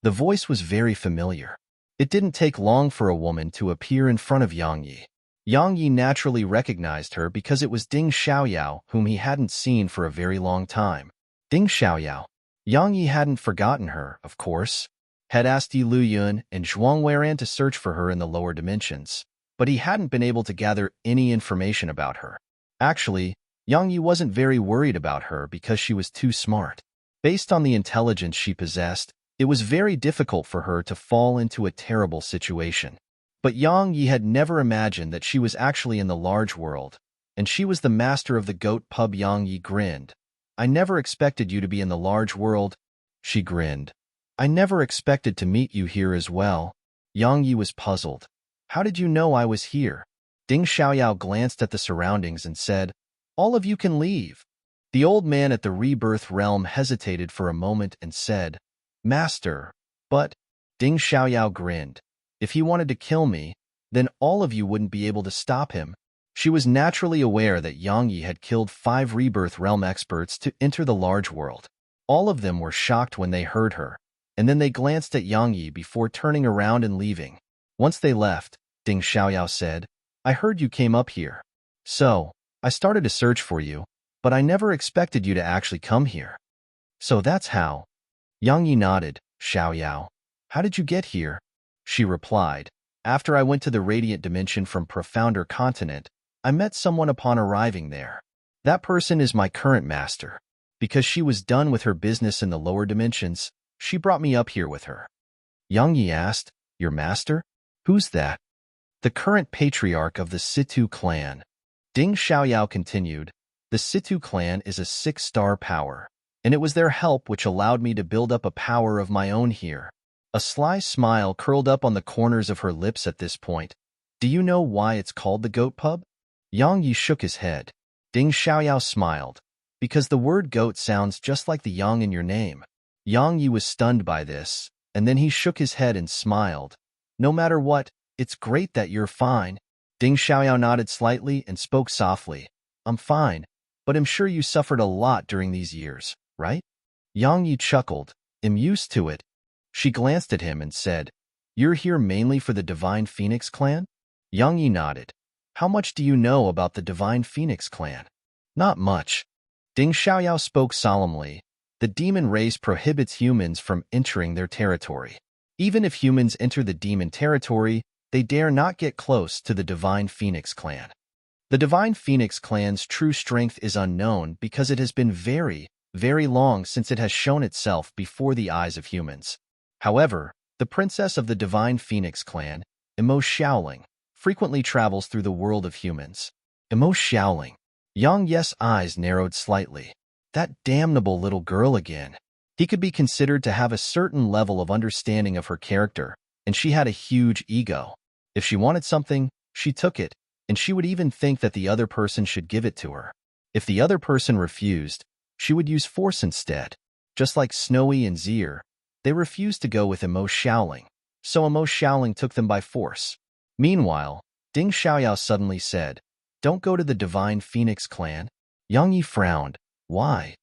The voice was very familiar. It didn't take long for a woman to appear in front of Yang Yi. Yang Yi naturally recognized her because it was Ding Xiaoyao, whom he hadn't seen for a very long time. Ding Xiaoyao. Yang Yi hadn't forgotten her, of course. Had asked Yi Luyun and Zhuang Weiran to search for her in the lower dimensions, but he hadn't been able to gather any information about her. Actually, Yang Yi wasn't very worried about her because she was too smart. Based on the intelligence she possessed, it was very difficult for her to fall into a terrible situation. But Yang Yi had never imagined that she was actually in the large world, and she was the master of the goat pub. Yang Yi grinned. "I never expected you to be in the large world." She grinned. "I never expected to meet you here as well." Yang Yi was puzzled. "How did you know I was here?" Ding Xiaoyao glanced at the surroundings and said, "All of you can leave." The old man at the rebirth realm hesitated for a moment and said, "Master, but..." Ding Xiaoyao grinned. "If he wanted to kill me, then all of you wouldn't be able to stop him." She was naturally aware that Yang Yi had killed 5 rebirth realm experts to enter the large world. All of them were shocked when they heard her, and then they glanced at Yang Yi before turning around and leaving. Once they left, Ding Xiaoyao said, "I heard you came up here. So, I started to search for you, but I never expected you to actually come here." "So that's how." Yang Yi nodded. "Xiaoyao, how did you get here?" She replied, "After I went to the radiant dimension from Profounder Continent, I met someone upon arriving there. That person is my current master. Because she was done with her business in the lower dimensions, she brought me up here with her." Yang Yi asked, "Your master? Who's that?" "The current patriarch of the Situ clan." Ding Xiaoyao continued, "The Situ clan is a 6-star power, and it was their help which allowed me to build up a power of my own here." A sly smile curled up on the corners of her lips at this point. "Do you know why it's called the Goat Pub?" Yang Yi shook his head. Ding Xiaoyao smiled. "Because the word goat sounds just like the yang in your name." Yang Yi was stunned by this, and then he shook his head and smiled. "No matter what, it's great that you're fine." Ding Xiaoyao nodded slightly and spoke softly. "I'm fine, but I'm sure you suffered a lot during these years, right?" Yang Yi chuckled. "I'm used to it." She glanced at him and said, "You're here mainly for the Divine Phoenix clan?" Yang Yi nodded. "How much do you know about the Divine Phoenix clan?" "Not much." Ding Xiaoyao spoke solemnly. "The demon race prohibits humans from entering their territory. Even if humans enter the demon territory, they dare not get close to the Divine Phoenix clan. The Divine Phoenix clan's true strength is unknown because it has been very, very long since it has shown itself before the eyes of humans. However, the princess of the Divine Phoenix clan, Imo Xiaoling, frequently travels through the world of humans." Imo Xiaoling. Yang Yi's eyes narrowed slightly. That damnable little girl again. He could be considered to have a certain level of understanding of her character, and she had a huge ego. If she wanted something, she took it, and she would even think that the other person should give it to her. If the other person refused, she would use force instead. Just like Snowy and Zier, they refused to go with Emo Xiaoling, so Emo Xiaoling took them by force. Meanwhile, Ding Xiaoyao suddenly said, "Don't go to the Divine Phoenix clan." Yang Yi frowned. "Why?"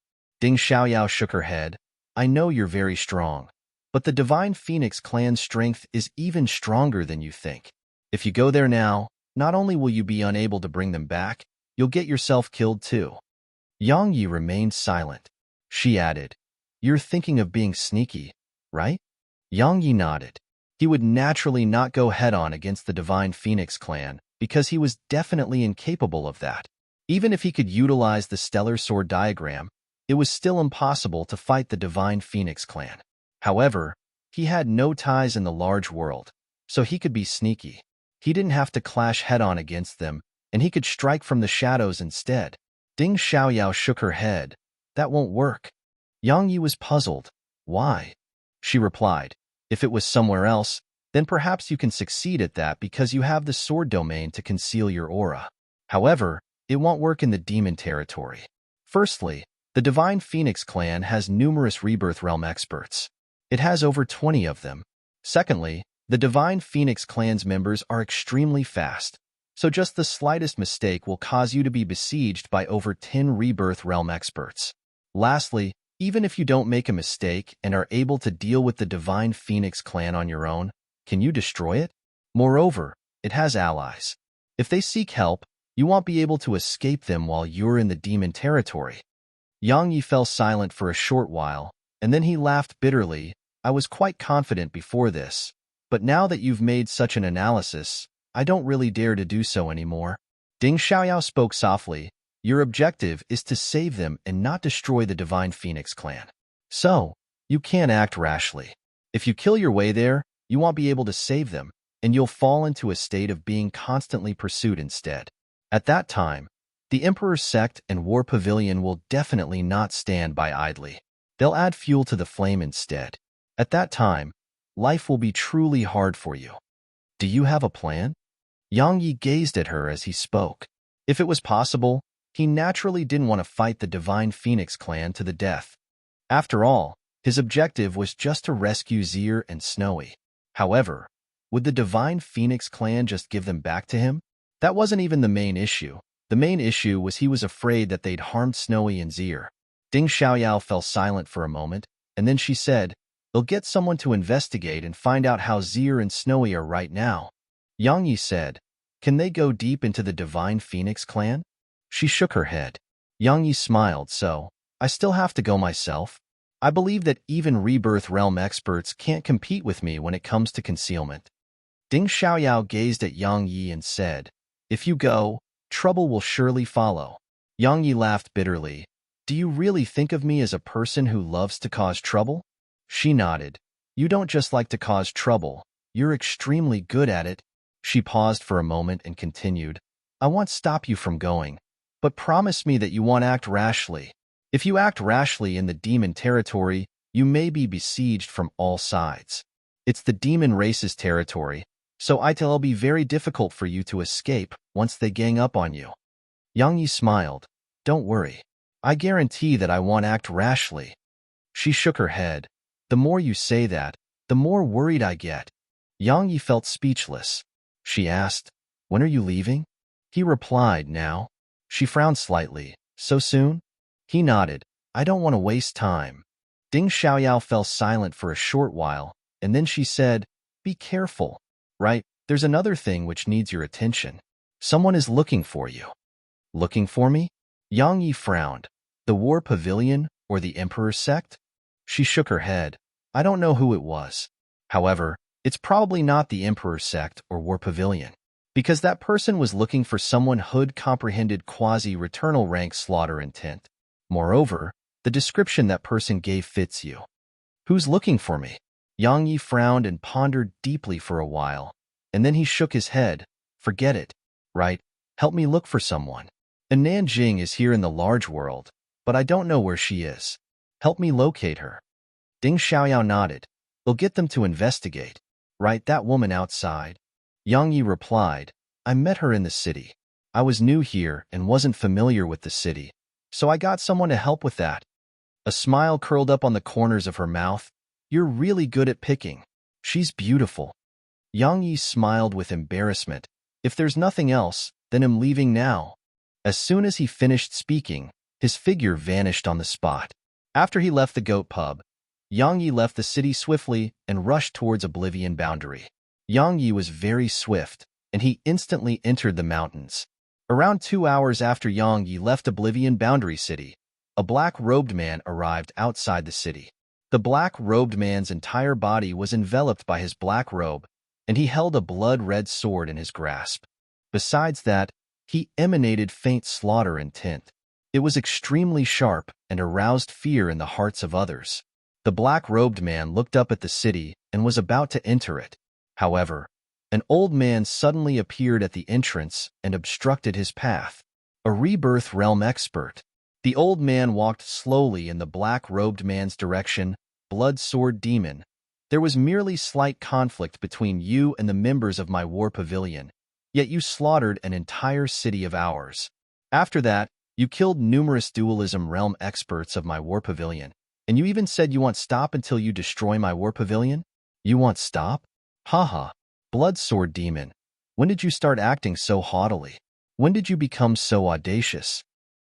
Ding Xiaoyao shook her head. "I know you're very strong, but the Divine Phoenix clan's strength is even stronger than you think. If you go there now, not only will you be unable to bring them back, you'll get yourself killed too." Yang Yi remained silent. She added, "You're thinking of being sneaky, right?" Yang Yi nodded. He would naturally not go head-on against the Divine Phoenix clan because he was definitely incapable of that. Even if he could utilize the Stellar Sword diagram, it was still impossible to fight the Divine Phoenix clan. However, he had no ties in the large world, so he could be sneaky. He didn't have to clash head-on against them, and he could strike from the shadows instead. Ding Xiaoyao shook her head. "That won't work." Yang Yi was puzzled. "Why?" She replied, "If it was somewhere else, then perhaps you can succeed at that because you have the sword domain to conceal your aura. However, it won't work in the demon territory. Firstly, the Divine Phoenix clan has numerous Rebirth Realm experts. It has over 20 of them. Secondly, the Divine Phoenix clan's members are extremely fast, so just the slightest mistake will cause you to be besieged by over 10 Rebirth Realm experts. Lastly, even if you don't make a mistake and are able to deal with the Divine Phoenix clan on your own, can you destroy it? Moreover, it has allies. If they seek help, you won't be able to escape them while you're in the demon territory." Yang Yi fell silent for a short while, and then he laughed bitterly. "I was quite confident before this, but now that you've made such an analysis, I don't really dare to do so anymore." Ding Xiaoyao spoke softly. "Your objective is to save them and not destroy the Divine Phoenix clan. So, you can't act rashly. If you kill your way there, you won't be able to save them, and you'll fall into a state of being constantly pursued instead. At that time, the Emperor's sect and War Pavilion will definitely not stand by idly. They'll add fuel to the flame instead. At that time, life will be truly hard for you. Do you have a plan?" Yang Yi gazed at her as he spoke. If it was possible, he naturally didn't want to fight the Divine Phoenix clan to the death. After all, his objective was just to rescue Zier and Snowy. However, would the Divine Phoenix clan just give them back to him? That wasn't even the main issue. The main issue was he was afraid that they'd harmed Snowy and Zier. Ding Xiaoyao fell silent for a moment, and then she said, "They'll get someone to investigate and find out how Zier and Snowy are right now." Yang Yi said, "Can they go deep into the Divine Phoenix clan?" She shook her head. Yang Yi smiled. "So, I still have to go myself. I believe that even Rebirth Realm experts can't compete with me when it comes to concealment." Ding Xiaoyao gazed at Yang Yi and said, "If you go, trouble will surely follow." Yang Yi laughed bitterly. "Do you really think of me as a person who loves to cause trouble?" She nodded. "You don't just like to cause trouble, you're extremely good at it." She paused for a moment and continued, "I won't stop you from going, but promise me that you won't act rashly. If you act rashly in the demon territory, you may be besieged from all sides. It's the demon race's territory, so it'll be very difficult for you to escape once they gang up on you." Yang Yi smiled. "Don't worry. I guarantee that I won't act rashly." She shook her head. "The more you say that, the more worried I get." Yang Yi felt speechless. She asked, "When are you leaving?" He replied, "Now." She frowned slightly. "So soon?" He nodded. "I don't want to waste time." Ding Xiaoyao fell silent for a short while, and then she said, "Be careful. Right, there's another thing which needs your attention. Someone is looking for you." "Looking for me?" Yang Yi frowned. "The War Pavilion or the Emperor's sect?" She shook her head. "I don't know who it was. However, it's probably not the Emperor's sect or War Pavilion, because that person was looking for someone who'd comprehended quasi-returnal rank slaughter intent. Moreover, the description that person gave fits you." "Who's looking for me?" Yang Yi frowned and pondered deeply for a while, and then he shook his head. "Forget it. Right, help me look for someone. And Nanjing is here in the large world, but I don't know where she is. Help me locate her." Ding Xiaoyao nodded. "They'll get them to investigate. Right, that woman outside. Yang Yi replied, I met her in the city. I was new here and wasn't familiar with the city, so I got someone to help with that. A smile curled up on the corners of her mouth. You're really good at picking. She's beautiful. Yang Yi smiled with embarrassment. If there's nothing else, then I'm leaving now. As soon as he finished speaking, his figure vanished on the spot. After he left the goat pub, Yang Yi left the city swiftly and rushed towards Oblivion Boundary. Yang Yi was very swift, and he instantly entered the mountains. Around 2 hours after Yang Yi left Oblivion Boundary City, a black-robed man arrived outside the city. The black-robed man's entire body was enveloped by his black robe, and he held a blood-red sword in his grasp. Besides that, he emanated faint slaughter intent. It was extremely sharp and aroused fear in the hearts of others. The black-robed man looked up at the city and was about to enter it. However, an old man suddenly appeared at the entrance and obstructed his path. A rebirth realm expert. The old man walked slowly in the black-robed man's direction. Blood sword demon. There was merely slight conflict between you and the members of my war pavilion, yet you slaughtered an entire city of ours. After that, you killed numerous dualism realm experts of my war pavilion, and you even said you want stop until you destroy my war pavilion? You want stop? Haha. Blood sword demon. When did you start acting so haughtily? When did you become so audacious?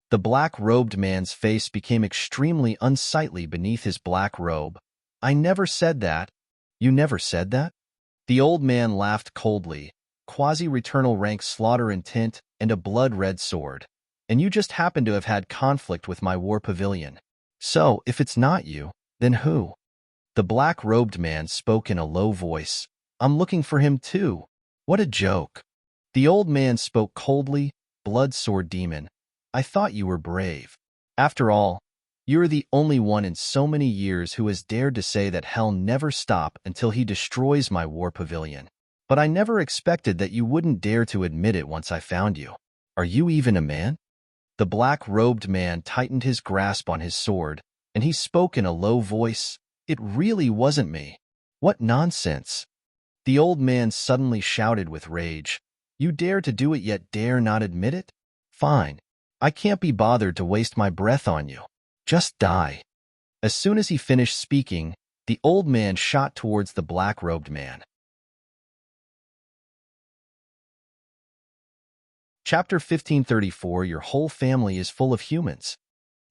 The black-robed man's face became extremely unsightly beneath his black robe. I never said that. You never said that? The old man laughed coldly. Quasi-returnal rank slaughter intent and a blood-red sword. And you just happen to have had conflict with my war pavilion. So, if it's not you, then who? The black-robed man spoke in a low voice. I'm looking for him too. What a joke. The old man spoke coldly. Blood sword demon. I thought you were brave. After all, you're the only one in so many years who has dared to say that hell never stop until he destroys my war pavilion. But I never expected that you wouldn't dare to admit it once I found you. Are you even a man? The black-robed man tightened his grasp on his sword, and he spoke in a low voice. It really wasn't me. What nonsense. The old man suddenly shouted with rage. You dare to do it yet dare not admit it? Fine. I can't be bothered to waste my breath on you. Just die. As soon as he finished speaking, the old man shot towards the black-robed man. Chapter 1534. Your whole family is full of humans.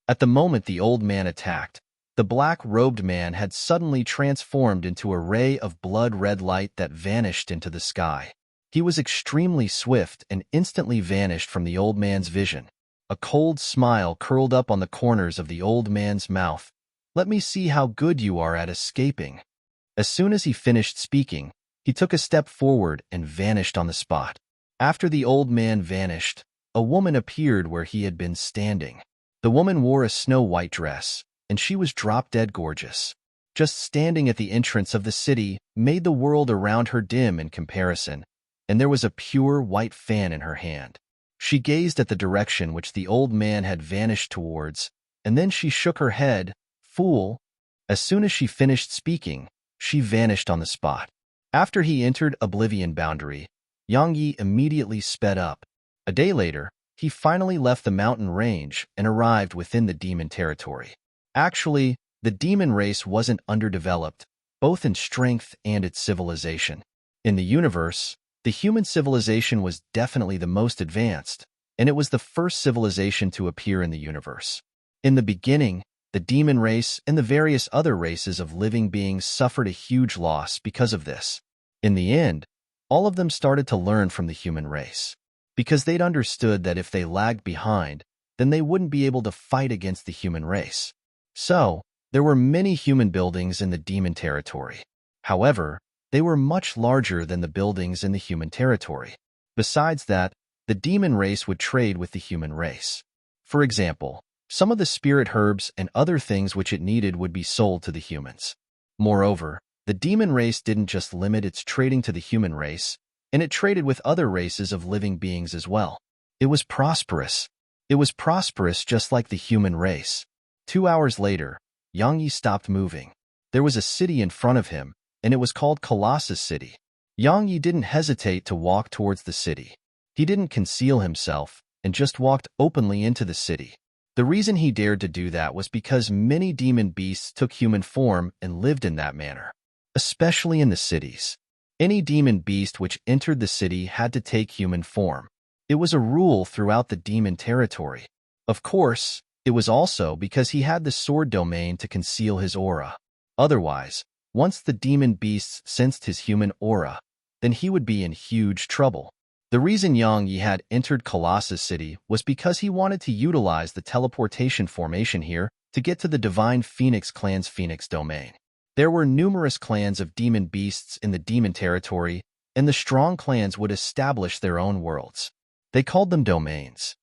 At the moment the old man attacked, the black-robed man had suddenly transformed into a ray of blood-red light that vanished into the sky. He was extremely swift and instantly vanished from the old man's vision. A cold smile curled up on the corners of the old man's mouth. Let me see how good you are at escaping. As soon as he finished speaking, he took a step forward and vanished on the spot. After the old man vanished, a woman appeared where he had been standing. The woman wore a snow-white dress, and she was drop-dead gorgeous. Just standing at the entrance of the city made the world around her dim in comparison, and there was a pure white fan in her hand. She gazed at the direction which the old man had vanished towards, and then she shook her head. Fool! As soon as she finished speaking, she vanished on the spot. After he entered Oblivion Boundary, Yang Yi immediately sped up. A day later, he finally left the mountain range and arrived within the demon territory. Actually, the demon race wasn't underdeveloped, both in strength and its civilization. In the universe, the human civilization was definitely the most advanced, and it was the first civilization to appear in the universe. In the beginning, the demon race and the various other races of living beings suffered a huge loss because of this. In the end, all of them started to learn from the human race, because they'd understood that if they lagged behind, then they wouldn't be able to fight against the human race. So, there were many human buildings in the demon territory. However, they were much larger than the buildings in the human territory. Besides that, the demon race would trade with the human race. For example, some of the spirit herbs and other things which it needed would be sold to the humans. Moreover, the demon race didn't just limit its trading to the human race, and it traded with other races of living beings as well. It was prosperous. It was prosperous just like the human race. 2 hours later, Yang Yi stopped moving. There was a city in front of him, and it was called Colossus City. Yang Yi didn't hesitate to walk towards the city. He didn't conceal himself and just walked openly into the city. The reason he dared to do that was because many demon beasts took human form and lived in that manner, especially in the cities. Any demon beast which entered the city had to take human form. It was a rule throughout the demon territory. Of course, it was also because he had the sword domain to conceal his aura. Otherwise, once the demon beasts sensed his human aura, then he would be in huge trouble. The reason Yang Yi had entered Colossus City was because he wanted to utilize the teleportation formation here to get to the Divine Phoenix clan's Phoenix domain. There were numerous clans of demon beasts in the demon territory, and the strong clans would establish their own worlds. They called them domains.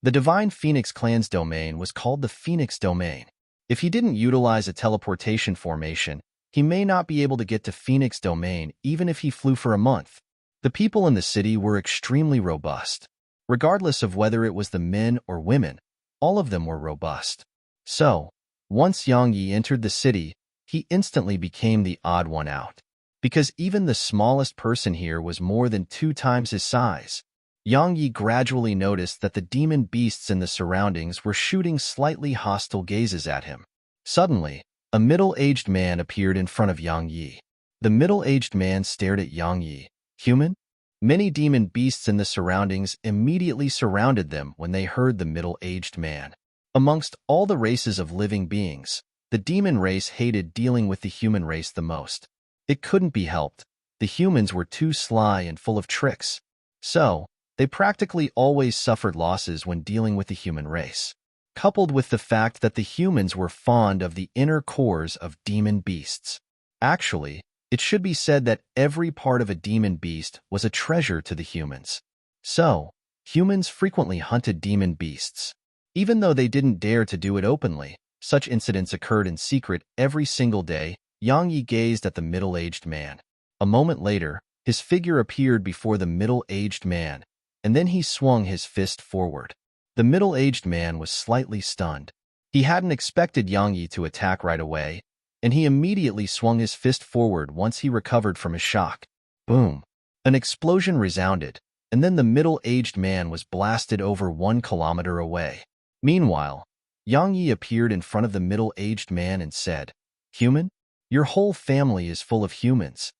The Divine Phoenix clan's domain was called the Phoenix domain. If he didn't utilize a teleportation formation, he may not be able to get to Phoenix domain even if he flew for a month. The people in the city were extremely robust. Regardless of whether it was the men or women, all of them were robust. So, once Yang Yi entered the city, he instantly became the odd one out. Because even the smallest person here was more than 2 times his size. Yang Yi gradually noticed that the demon beasts in the surroundings were shooting slightly hostile gazes at him. Suddenly, a middle-aged man appeared in front of Yang Yi. The middle-aged man stared at Yang Yi. Human? Many demon beasts in the surroundings immediately surrounded them when they heard the middle-aged man. Amongst all the races of living beings, the demon race hated dealing with the human race the most. It couldn't be helped. The humans were too sly and full of tricks. So, they practically always suffered losses when dealing with the human race. Coupled with the fact that the humans were fond of the inner cores of demon beasts. Actually, it should be said that every part of a demon beast was a treasure to the humans. So, humans frequently hunted demon beasts. Even though they didn't dare to do it openly, such incidents occurred in secret every single day. Yang Yi gazed at the middle-aged man. A moment later, his figure appeared before the middle-aged man, and then he swung his fist forward. The middle-aged man was slightly stunned. He hadn't expected Yang Yi to attack right away, and he immediately swung his fist forward once he recovered from his shock. Boom! An explosion resounded, and then the middle-aged man was blasted over 1 kilometer away. Meanwhile, Yang Yi appeared in front of the middle-aged man and said, "Human? Your whole family is full of humans."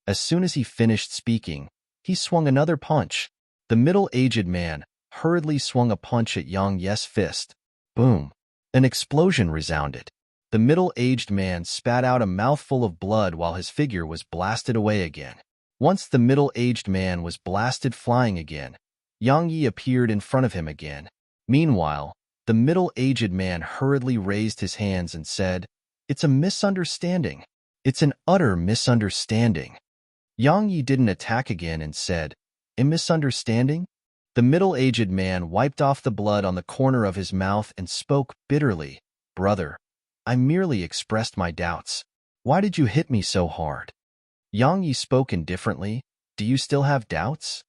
As soon as he finished speaking, he swung another punch. The middle-aged man hurriedly swung a punch at Yang Yi's fist. Boom! An explosion resounded. The middle-aged man spat out a mouthful of blood while his figure was blasted away again. Once the middle-aged man was blasted flying again, Yang Yi appeared in front of him again. Meanwhile, the middle-aged man hurriedly raised his hands and said, "It's a misunderstanding. It's an utter misunderstanding." Yang Yi didn't attack again and said, "A misunderstanding?" The middle-aged man wiped off the blood on the corner of his mouth and spoke bitterly, "Brother, I merely expressed my doubts. Why did you hit me so hard?" Yang Yi spoke indifferently, "Do you still have doubts?"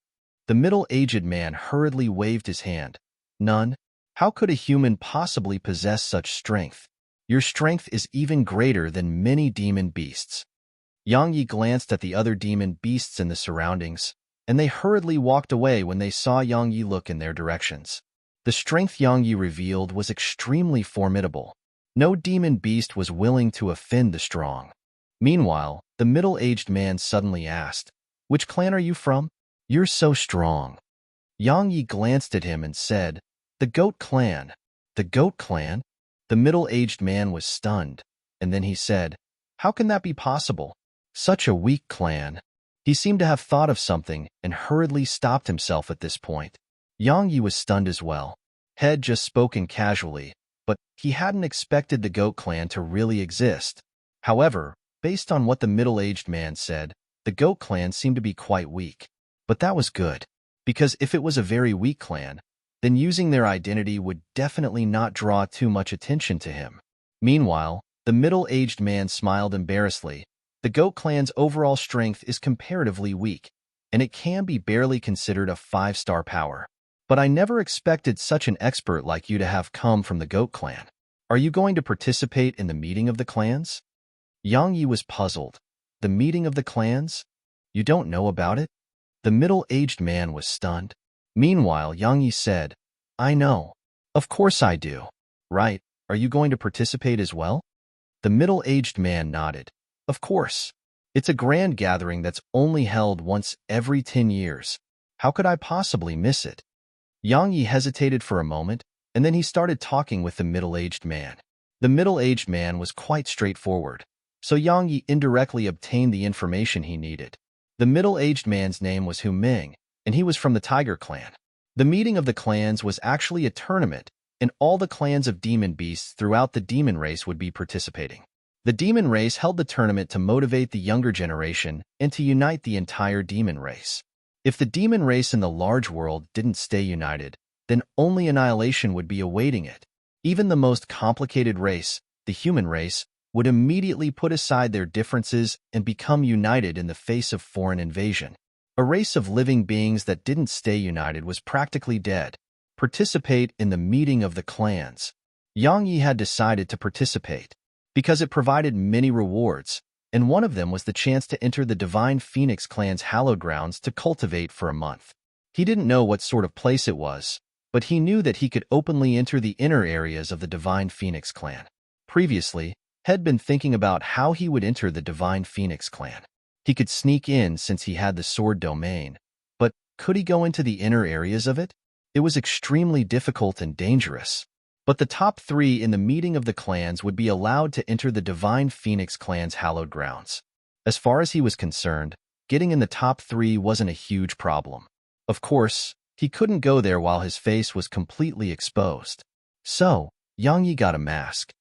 The middle-aged man hurriedly waved his hand. "None. How could a human possibly possess such strength? Your strength is even greater than many demon beasts." Yang Yi glanced at the other demon beasts in the surroundings, and they hurriedly walked away when they saw Yang Yi look in their directions. The strength Yang Yi revealed was extremely formidable. No demon beast was willing to offend the strong. Meanwhile, the middle-aged man suddenly asked, "Which clan are you from? You're so strong." Yang Yi glanced at him and said, "The Goat Clan." "The Goat Clan?" The middle-aged man was stunned, and then he said, "How can that be possible? Such a weak clan." He seemed to have thought of something and hurriedly stopped himself at this point. Yang Yi was stunned as well. Had just spoken casually, but he hadn't expected the Goat Clan to really exist. However, based on what the middle-aged man said, the Goat Clan seemed to be quite weak. But that was good, because if it was a very weak clan, then using their identity would definitely not draw too much attention to him. Meanwhile, the middle-aged man smiled embarrassedly. The Goat Clan's overall strength is comparatively weak, and it can be barely considered a 5-star power. But I never expected such an expert like you to have come from the Goat Clan. Are you going to participate in the meeting of the clans? Yang Yi was puzzled. The meeting of the clans? You don't know about it? The middle-aged man was stunned. Meanwhile, Yang Yi said, I know. Of course I do. Right, are you going to participate as well? The middle-aged man nodded. Of course. It's a grand gathering that's only held once every 10 years. How could I possibly miss it? Yang Yi hesitated for a moment, and then he started talking with the middle-aged man. The middle-aged man was quite straightforward, so Yang Yi indirectly obtained the information he needed. The middle-aged man's name was Hu Ming, and he was from the Tiger Clan. The meeting of the clans was actually a tournament, and all the clans of demon beasts throughout the demon race would be participating. The demon race held the tournament to motivate the younger generation and to unite the entire demon race. If the demon race in the large world didn't stay united, then only annihilation would be awaiting it. Even the most complicated race, the human race, would immediately put aside their differences and become united in the face of foreign invasion. A race of living beings that didn't stay united was practically dead. Participate in the meeting of the clans. Yang Yi had decided to participate because it provided many rewards, and one of them was the chance to enter the Divine Phoenix clan's hallowed grounds to cultivate for a month. He didn't know what sort of place it was, but he knew that he could openly enter the inner areas of the Divine Phoenix clan. Previously, he had been thinking about how he would enter the Divine Phoenix clan. He could sneak in since he had the sword domain, but could he go into the inner areas of it? It was extremely difficult and dangerous. But the top 3 in the meeting of the clans would be allowed to enter the Divine Phoenix clan's hallowed grounds. As far as he was concerned, getting in the top 3 wasn't a huge problem. Of course, he couldn't go there while his face was completely exposed. So, Yang Yi got a mask.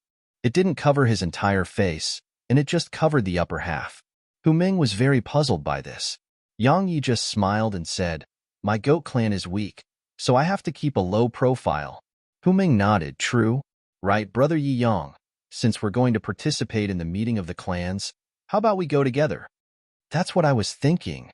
It didn't cover his entire face, and it just covered the upper half. Hu Ming was very puzzled by this. Yang Yi just smiled and said, My goat clan is weak, so I have to keep a low profile. Hu Ming nodded. True, right, Brother Yi Yang. Since we're going to participate in the meeting of the clans, how about we go together? That's what I was thinking.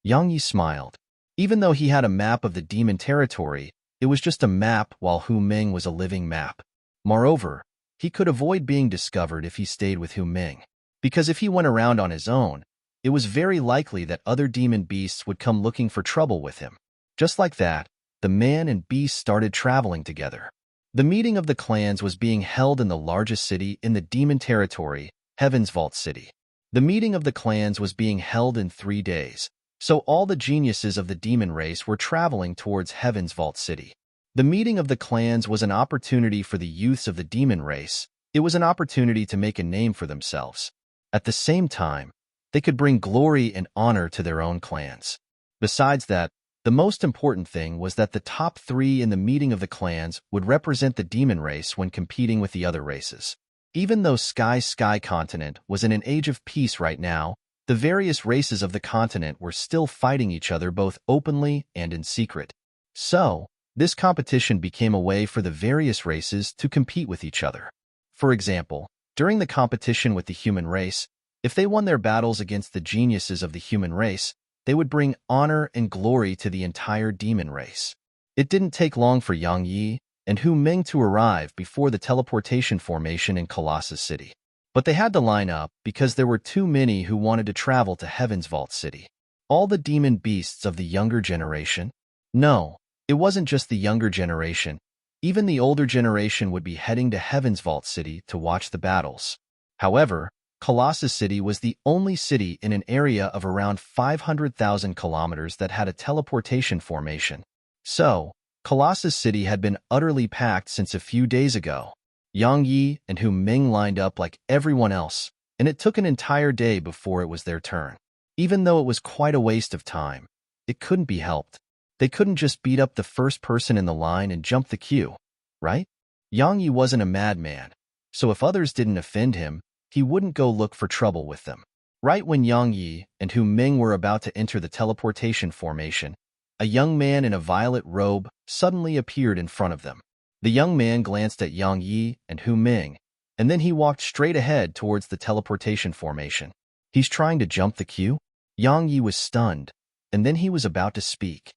Yang Yi smiled. Even though he had a map of the demon territory, it was just a map while Hu Ming was a living map. Moreover, he could avoid being discovered if he stayed with Hu Ming, because if he went around on his own, it was very likely that other demon beasts would come looking for trouble with him. Just like that, the man and beast started traveling together. The meeting of the clans was being held in the largest city in the demon territory, Heaven's Vault City. The meeting of the clans was being held in 3 days, so all the geniuses of the demon race were traveling towards Heaven's Vault City. The meeting of the clans was an opportunity for the youths of the demon race. It was an opportunity to make a name for themselves. At the same time, they could bring glory and honor to their own clans. Besides that, the most important thing was that the top 3 in the meeting of the clans would represent the demon race when competing with the other races. Even though Sky continent was in an age of peace right now, the various races of the continent were still fighting each other both openly and in secret. So, this competition became a way for the various races to compete with each other. For example, during the competition with the human race, if they won their battles against the geniuses of the human race, they would bring honor and glory to the entire demon race. It didn't take long for Yang Yi and Hu Ming to arrive before the teleportation formation in Colossus City. But they had to line up because there were too many who wanted to travel to Heaven's Vault City. All the demon beasts of the younger generation? No, it wasn't just the younger generation. Even the older generation would be heading to Heaven's Vault City to watch the battles. However, Colossus City was the only city in an area of around 500,000 kilometers that had a teleportation formation. So, Colossus City had been utterly packed since a few days ago. Yang Yi and Hu Ming lined up like everyone else, and it took an entire day before it was their turn. Even though it was quite a waste of time, it couldn't be helped. They couldn't just beat up the first person in the line and jump the queue, right? Yang Yi wasn't a madman, so if others didn't offend him, he wouldn't go look for trouble with them. Right when Yang Yi and Hu Ming were about to enter the teleportation formation, a young man in a violet robe suddenly appeared in front of them. The young man glanced at Yang Yi and Hu Ming, and then he walked straight ahead towards the teleportation formation. He's trying to jump the queue? Yang Yi was stunned, and then he was about to speak.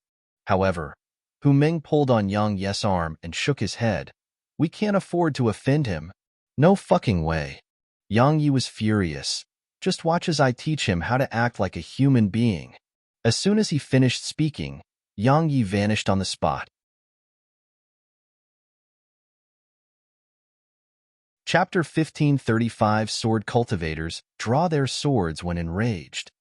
However, Hu Ming pulled on Yang Yi's arm and shook his head. We can't afford to offend him. No fucking way. Yang Yi was furious. Just watch as I teach him how to act like a human being." As soon as he finished speaking, Yang Yi vanished on the spot. Chapter 1535 Sword Cultivators draw their swords when enraged.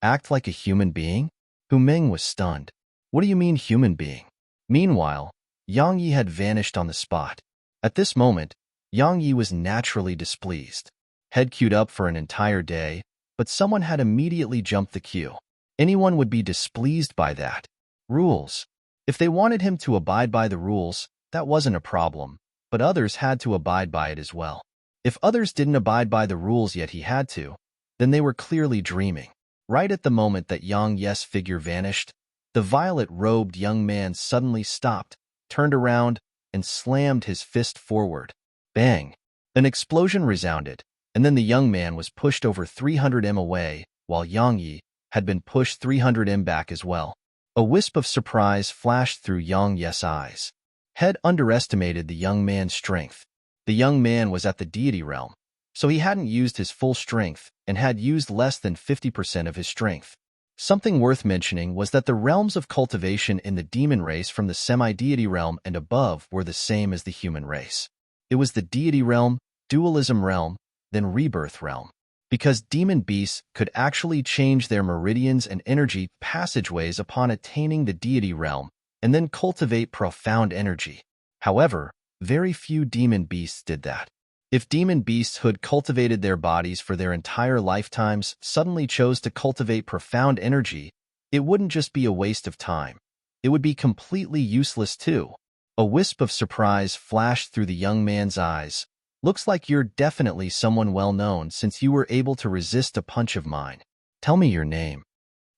Act like a human being? Hu Ming was stunned. What do you mean human being? Meanwhile, Yang Yi had vanished on the spot. At this moment, Yang Yi was naturally displeased. Head queued up for an entire day, but someone had immediately jumped the queue. Anyone would be displeased by that. Rules. If they wanted him to abide by the rules, that wasn't a problem, but others had to abide by it as well. If others didn't abide by the rules yet he had to, then they were clearly dreaming. Right at the moment that Yang Yi's figure vanished, the violet-robed young man suddenly stopped, turned around, and slammed his fist forward. Bang! An explosion resounded, and then the young man was pushed over 300 m away, while Yang Yi had been pushed 300 m back as well. A wisp of surprise flashed through Yang Yi's eyes. Head underestimated the young man's strength. The young man was at the deity realm, so he hadn't used his full strength and had used less than 50% of his strength. Something worth mentioning was that the realms of cultivation in the demon race from the semi-deity realm and above were the same as the human race. It was the deity realm, dualism realm, then rebirth realm. Because demon beasts could actually change their meridians and energy passageways upon attaining the deity realm and then cultivate profound energy. However, very few demon beasts did that. If demon beasts who had cultivated their bodies for their entire lifetimes suddenly chose to cultivate profound energy, it wouldn't just be a waste of time. It would be completely useless too. A wisp of surprise flashed through the young man's eyes. Looks like you're definitely someone well-known since you were able to resist a punch of mine. Tell me your name.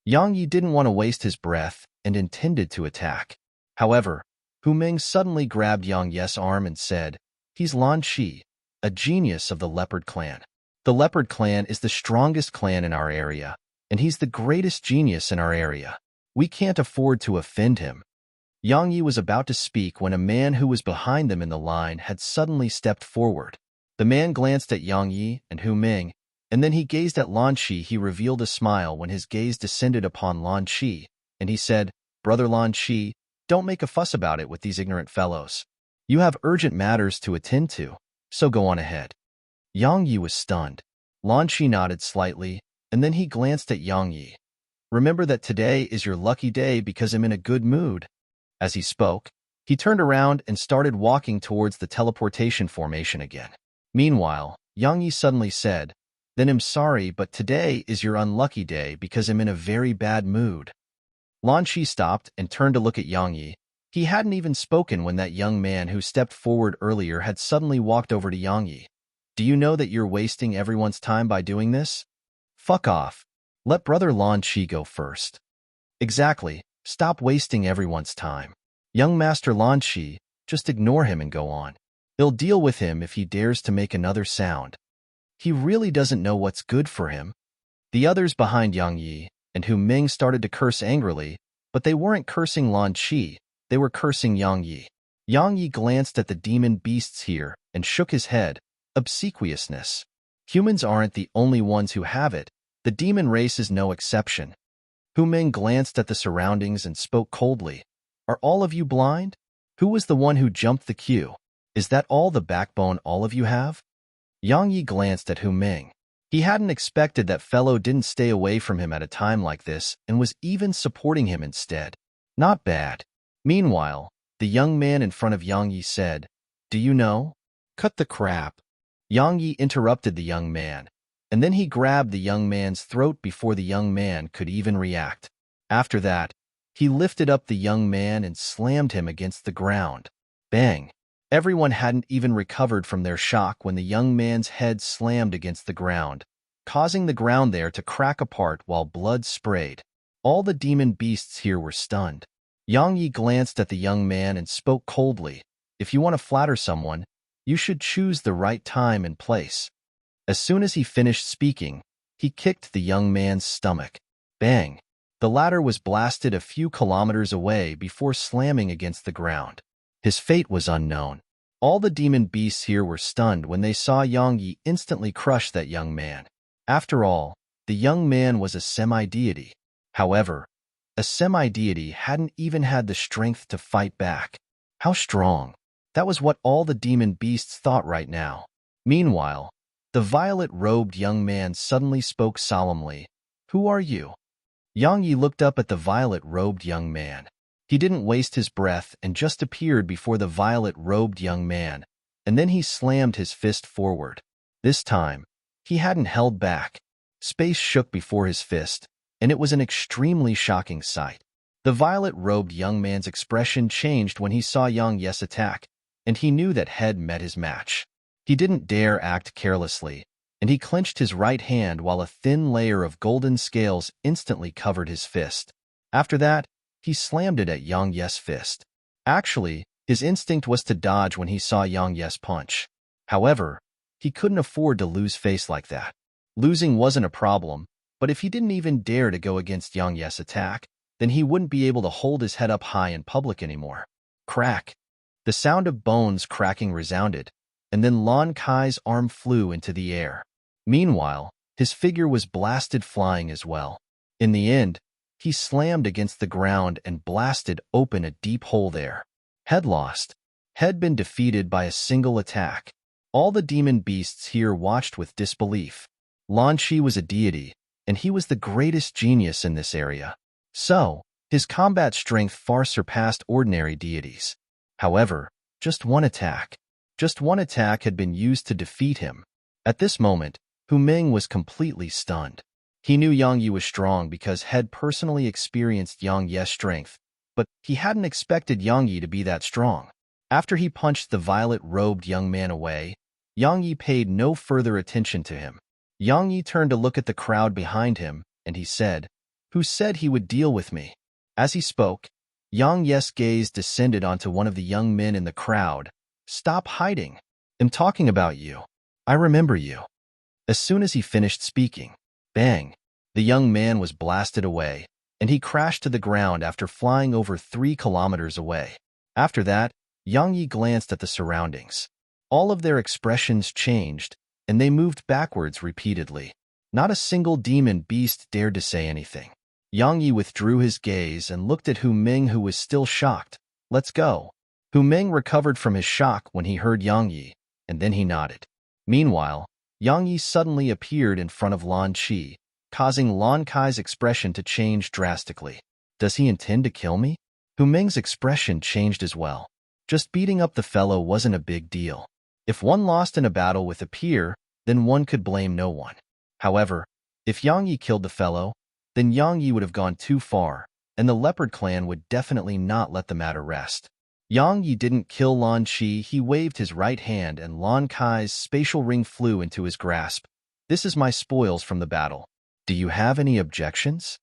Yang Yi didn't want to waste his breath and intended to attack. However, Hu Ming suddenly grabbed Yang Yi's arm and said, "He's Lan Shi, a genius of the Leopard Clan. The Leopard Clan is the strongest clan in our area, and he's the greatest genius in our area. We can't afford to offend him." Yang Yi was about to speak when a man who was behind them in the line had suddenly stepped forward. The man glanced at Yang Yi and Hu Ming, and then he gazed at Lan Shi. He revealed a smile when his gaze descended upon Lan Shi, and he said, "Brother Lan Shi, don't make a fuss about it with these ignorant fellows. You have urgent matters to attend to, so go on ahead." Yang Yi was stunned. Lan Shi nodded slightly, and then he glanced at Yang Yi. "Remember that today is your lucky day because I'm in a good mood." As he spoke, he turned around and started walking towards the teleportation formation again. Meanwhile, Yang Yi suddenly said, "Then I'm sorry, but today is your unlucky day because I'm in a very bad mood." Lan Shi stopped and turned to look at Yang Yi. He hadn't even spoken when that young man who stepped forward earlier had suddenly walked over to Yang Yi. "Do you know that you're wasting everyone's time by doing this? Fuck off. Let Brother Lan Shi go first." "Exactly. Stop wasting everyone's time. Young Master Lan Shi, just ignore him and go on. He'll deal with him if he dares to make another sound. He really doesn't know what's good for him." The others behind Yang Yi and Hu Ming started to curse angrily, but they weren't cursing Lan Shi, they were cursing Yang Yi. Yang Yi glanced at the demon beasts here and shook his head. Obsequiousness. Humans aren't the only ones who have it. The demon race is no exception. Hu Ming glanced at the surroundings and spoke coldly. "Are all of you blind? Who was the one who jumped the queue? Is that all the backbone all of you have?" Yang Yi glanced at Hu Ming. He hadn't expected that fellow didn't stay away from him at a time like this and was even supporting him instead. Not bad. Meanwhile, the young man in front of Yang Yi said, "Do you know? Cut the crap." Yang Yi interrupted the young man, and then he grabbed the young man's throat before the young man could even react. After that, he lifted up the young man and slammed him against the ground. Bang! Everyone hadn't even recovered from their shock when the young man's head slammed against the ground, causing the ground there to crack apart while blood sprayed. All the demon beasts here were stunned. Yang Yi glanced at the young man and spoke coldly. "If you want to flatter someone, you should choose the right time and place." As soon as he finished speaking, he kicked the young man's stomach. Bang! The latter was blasted a few kilometers away before slamming against the ground. His fate was unknown. All the demon beasts here were stunned when they saw Yang Yi instantly crush that young man. After all, the young man was a semi-deity. However, a semi-deity hadn't even had the strength to fight back. How strong! That was what all the demon beasts thought right now. Meanwhile, the violet-robed young man suddenly spoke solemnly. "Who are you?" Yang Yi looked up at the violet-robed young man. He didn't waste his breath and just appeared before the violet-robed young man, and then he slammed his fist forward. This time, he hadn't held back. Space shook before his fist, and it was an extremely shocking sight. The violet-robed young man's expression changed when he saw Yang Yi's attack, and he knew that Head met his match. He didn't dare act carelessly, and he clenched his right hand while a thin layer of golden scales instantly covered his fist. After that, he slammed it at Yang Yi's fist. Actually, his instinct was to dodge when he saw Yang Yi's punch. However, he couldn't afford to lose face like that. Losing wasn't a problem, but if he didn't even dare to go against Yang Yi's attack, then he wouldn't be able to hold his head up high in public anymore. Crack! The sound of bones cracking resounded, and then Lan Kai's arm flew into the air. Meanwhile, his figure was blasted flying as well. In the end, he slammed against the ground and blasted open a deep hole there. Head lost. Head been defeated by a single attack. All the demon beasts here watched with disbelief. Lan Shi was a deity, and he was the greatest genius in this area. So, his combat strength far surpassed ordinary deities. However, just one attack had been used to defeat him. At this moment, Hu Ming was completely stunned. He knew Yang Yi was strong because Head personally experienced Yang Yi's strength, but he hadn't expected Yang Yi to be that strong. After he punched the violet-robed young man away, Yang Yi paid no further attention to him. Yang Yi turned to look at the crowd behind him, and he said, "Who said he would deal with me?" As he spoke, Yang Yi's gaze descended onto one of the young men in the crowd. "Stop hiding. I'm talking about you. I remember you." As soon as he finished speaking, bang, the young man was blasted away, and he crashed to the ground after flying over 3 kilometers away. After that, Yang Yi glanced at the surroundings. All of their expressions changed, and they moved backwards repeatedly. Not a single demon beast dared to say anything. Yang Yi withdrew his gaze and looked at Hu Ming, who was still shocked. "Let's go." Hu Ming recovered from his shock when he heard Yang Yi, and then he nodded. Meanwhile, Yang Yi suddenly appeared in front of Lan Qi, causing Lan Kai's expression to change drastically. "Does he intend to kill me?" Hu Ming's expression changed as well. Just beating up the fellow wasn't a big deal. If one lost in a battle with a peer, then one could blame no one. However, if Yang Yi killed the fellow, then Yang Yi would have gone too far, and the Leopard clan would definitely not let the matter rest. Yang Yi didn't kill Lan Qi. He waved his right hand and Lan Kai's spatial ring flew into his grasp. "This is my spoils from the battle. Do you have any objections?"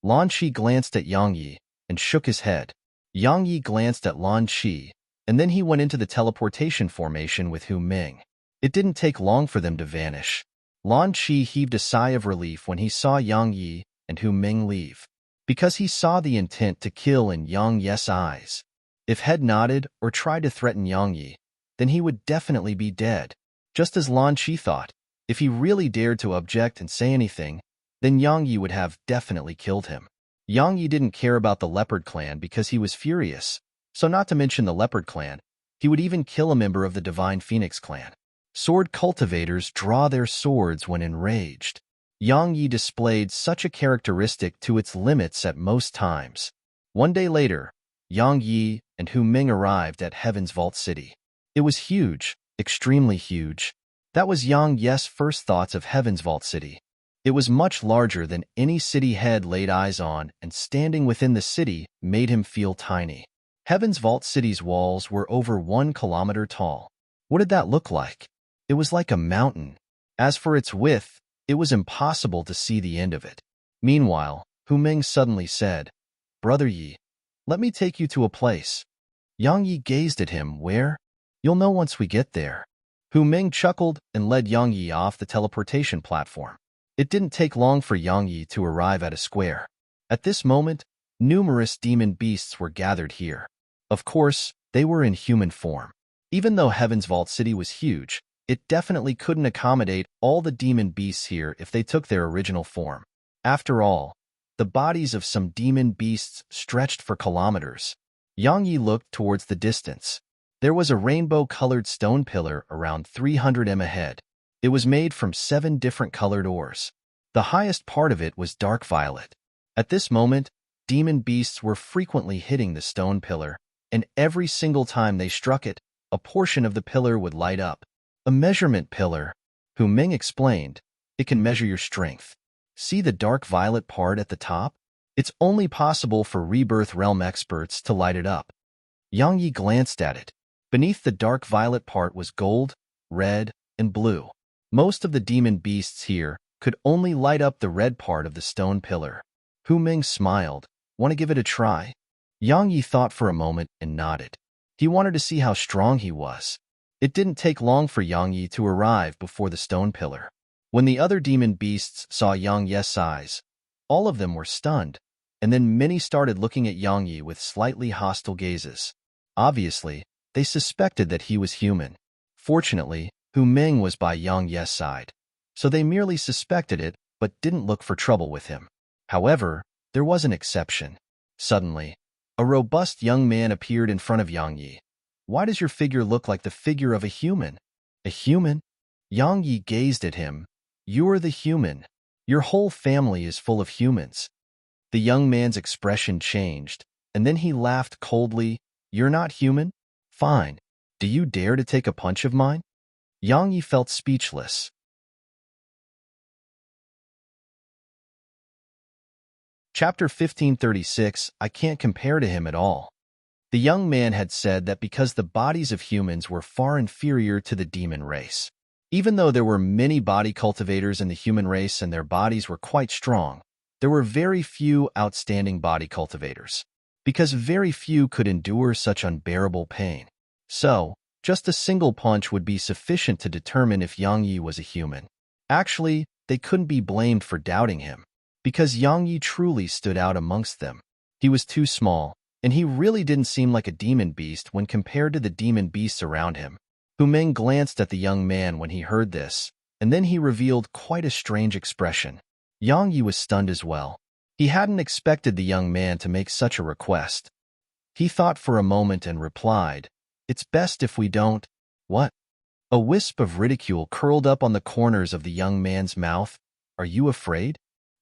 Lan Qi glanced at Yang Yi and shook his head. Yang Yi glanced at Lan Qi, and then he went into the teleportation formation with Hu Ming. It didn't take long for them to vanish. Lan Qi heaved a sigh of relief when he saw Yang Yi and Hu Ming leave, because he saw the intent to kill in Yang Yi's eyes. If Head nodded or tried to threaten Yang Yi, then he would definitely be dead. Just as Lan Qi thought, if he really dared to object and say anything, then Yang Yi would have definitely killed him. Yang Yi didn't care about the Leopard clan because he was furious, so not to mention the Leopard clan, he would even kill a member of the Divine Phoenix clan. Sword cultivators draw their swords when enraged. Yang Yi displayed such a characteristic to its limits at most times. One day later, Yang Yi and Hu Ming arrived at Heaven's Vault City. It was huge, extremely huge. That was Yang Yi's first thoughts of Heaven's Vault City. It was much larger than any city Head laid eyes on, and standing within the city made him feel tiny. Heaven's Vault City's walls were over 1 kilometer tall. What did that look like? It was like a mountain. As for its width, it was impossible to see the end of it. Meanwhile, Hu Ming suddenly said, "Brother Yi, let me take you to a place." Yang Yi gazed at him. "Where?" "You'll know once we get there." Hu Ming chuckled and led Yang Yi off the teleportation platform. It didn't take long for Yang Yi to arrive at a square. At this moment, numerous demon beasts were gathered here. Of course, they were in human form. Even though Heaven's Vault City was huge, It definitely couldn't accommodate all the demon beasts here if they took their original form. After all, the bodies of some demon beasts stretched for kilometers. Yang Yi looked towards the distance. There was a rainbow-colored stone pillar around 300 m ahead. It was made from 7 different colored ores. The highest part of it was dark violet. At this moment, demon beasts were frequently hitting the stone pillar, and every single time they struck it, a portion of the pillar would light up. A measurement pillar, Hu Ming explained. It can measure your strength. See the dark violet part at the top? It's only possible for Rebirth Realm experts to light it up. Yang Yi glanced at it. Beneath the dark violet part was gold, red, and blue. Most of the demon beasts here could only light up the red part of the stone pillar. Hu Ming smiled. Want to give it a try? Yang Yi thought for a moment and nodded. He wanted to see how strong he was. It didn't take long for Yang Yi to arrive before the stone pillar. When the other demon beasts saw Yang Yi's size, all of them were stunned, and then many started looking at Yang Yi with slightly hostile gazes. Obviously, they suspected that he was human. Fortunately, Hu Ming was by Yang Yi's side, so they merely suspected it but didn't look for trouble with him. However, there was an exception. Suddenly, a robust young man appeared in front of Yang Yi. Why does your figure look like the figure of a human? A human? Yang Yi gazed at him. You are the human. Your whole family is full of humans. The young man's expression changed, and then he laughed coldly. You're not human? Fine. Do you dare to take a punch of mine? Yang Yi felt speechless. Chapter 1536, I can't compare to him at all. The young man had said that because the bodies of humans were far inferior to the demon race. Even though there were many body cultivators in the human race and their bodies were quite strong, there were very few outstanding body cultivators, because very few could endure such unbearable pain. So, just a single punch would be sufficient to determine if Yang Yi was a human. Actually, they couldn't be blamed for doubting him, because Yang Yi truly stood out amongst them. He was too small, and he really didn't seem like a demon beast when compared to the demon beasts around him. Hu Ming glanced at the young man when he heard this, and then he revealed quite a strange expression. Yang Yi was stunned as well. He hadn't expected the young man to make such a request. He thought for a moment and replied, It's best if we don't. What? A wisp of ridicule curled up on the corners of the young man's mouth. Are you afraid?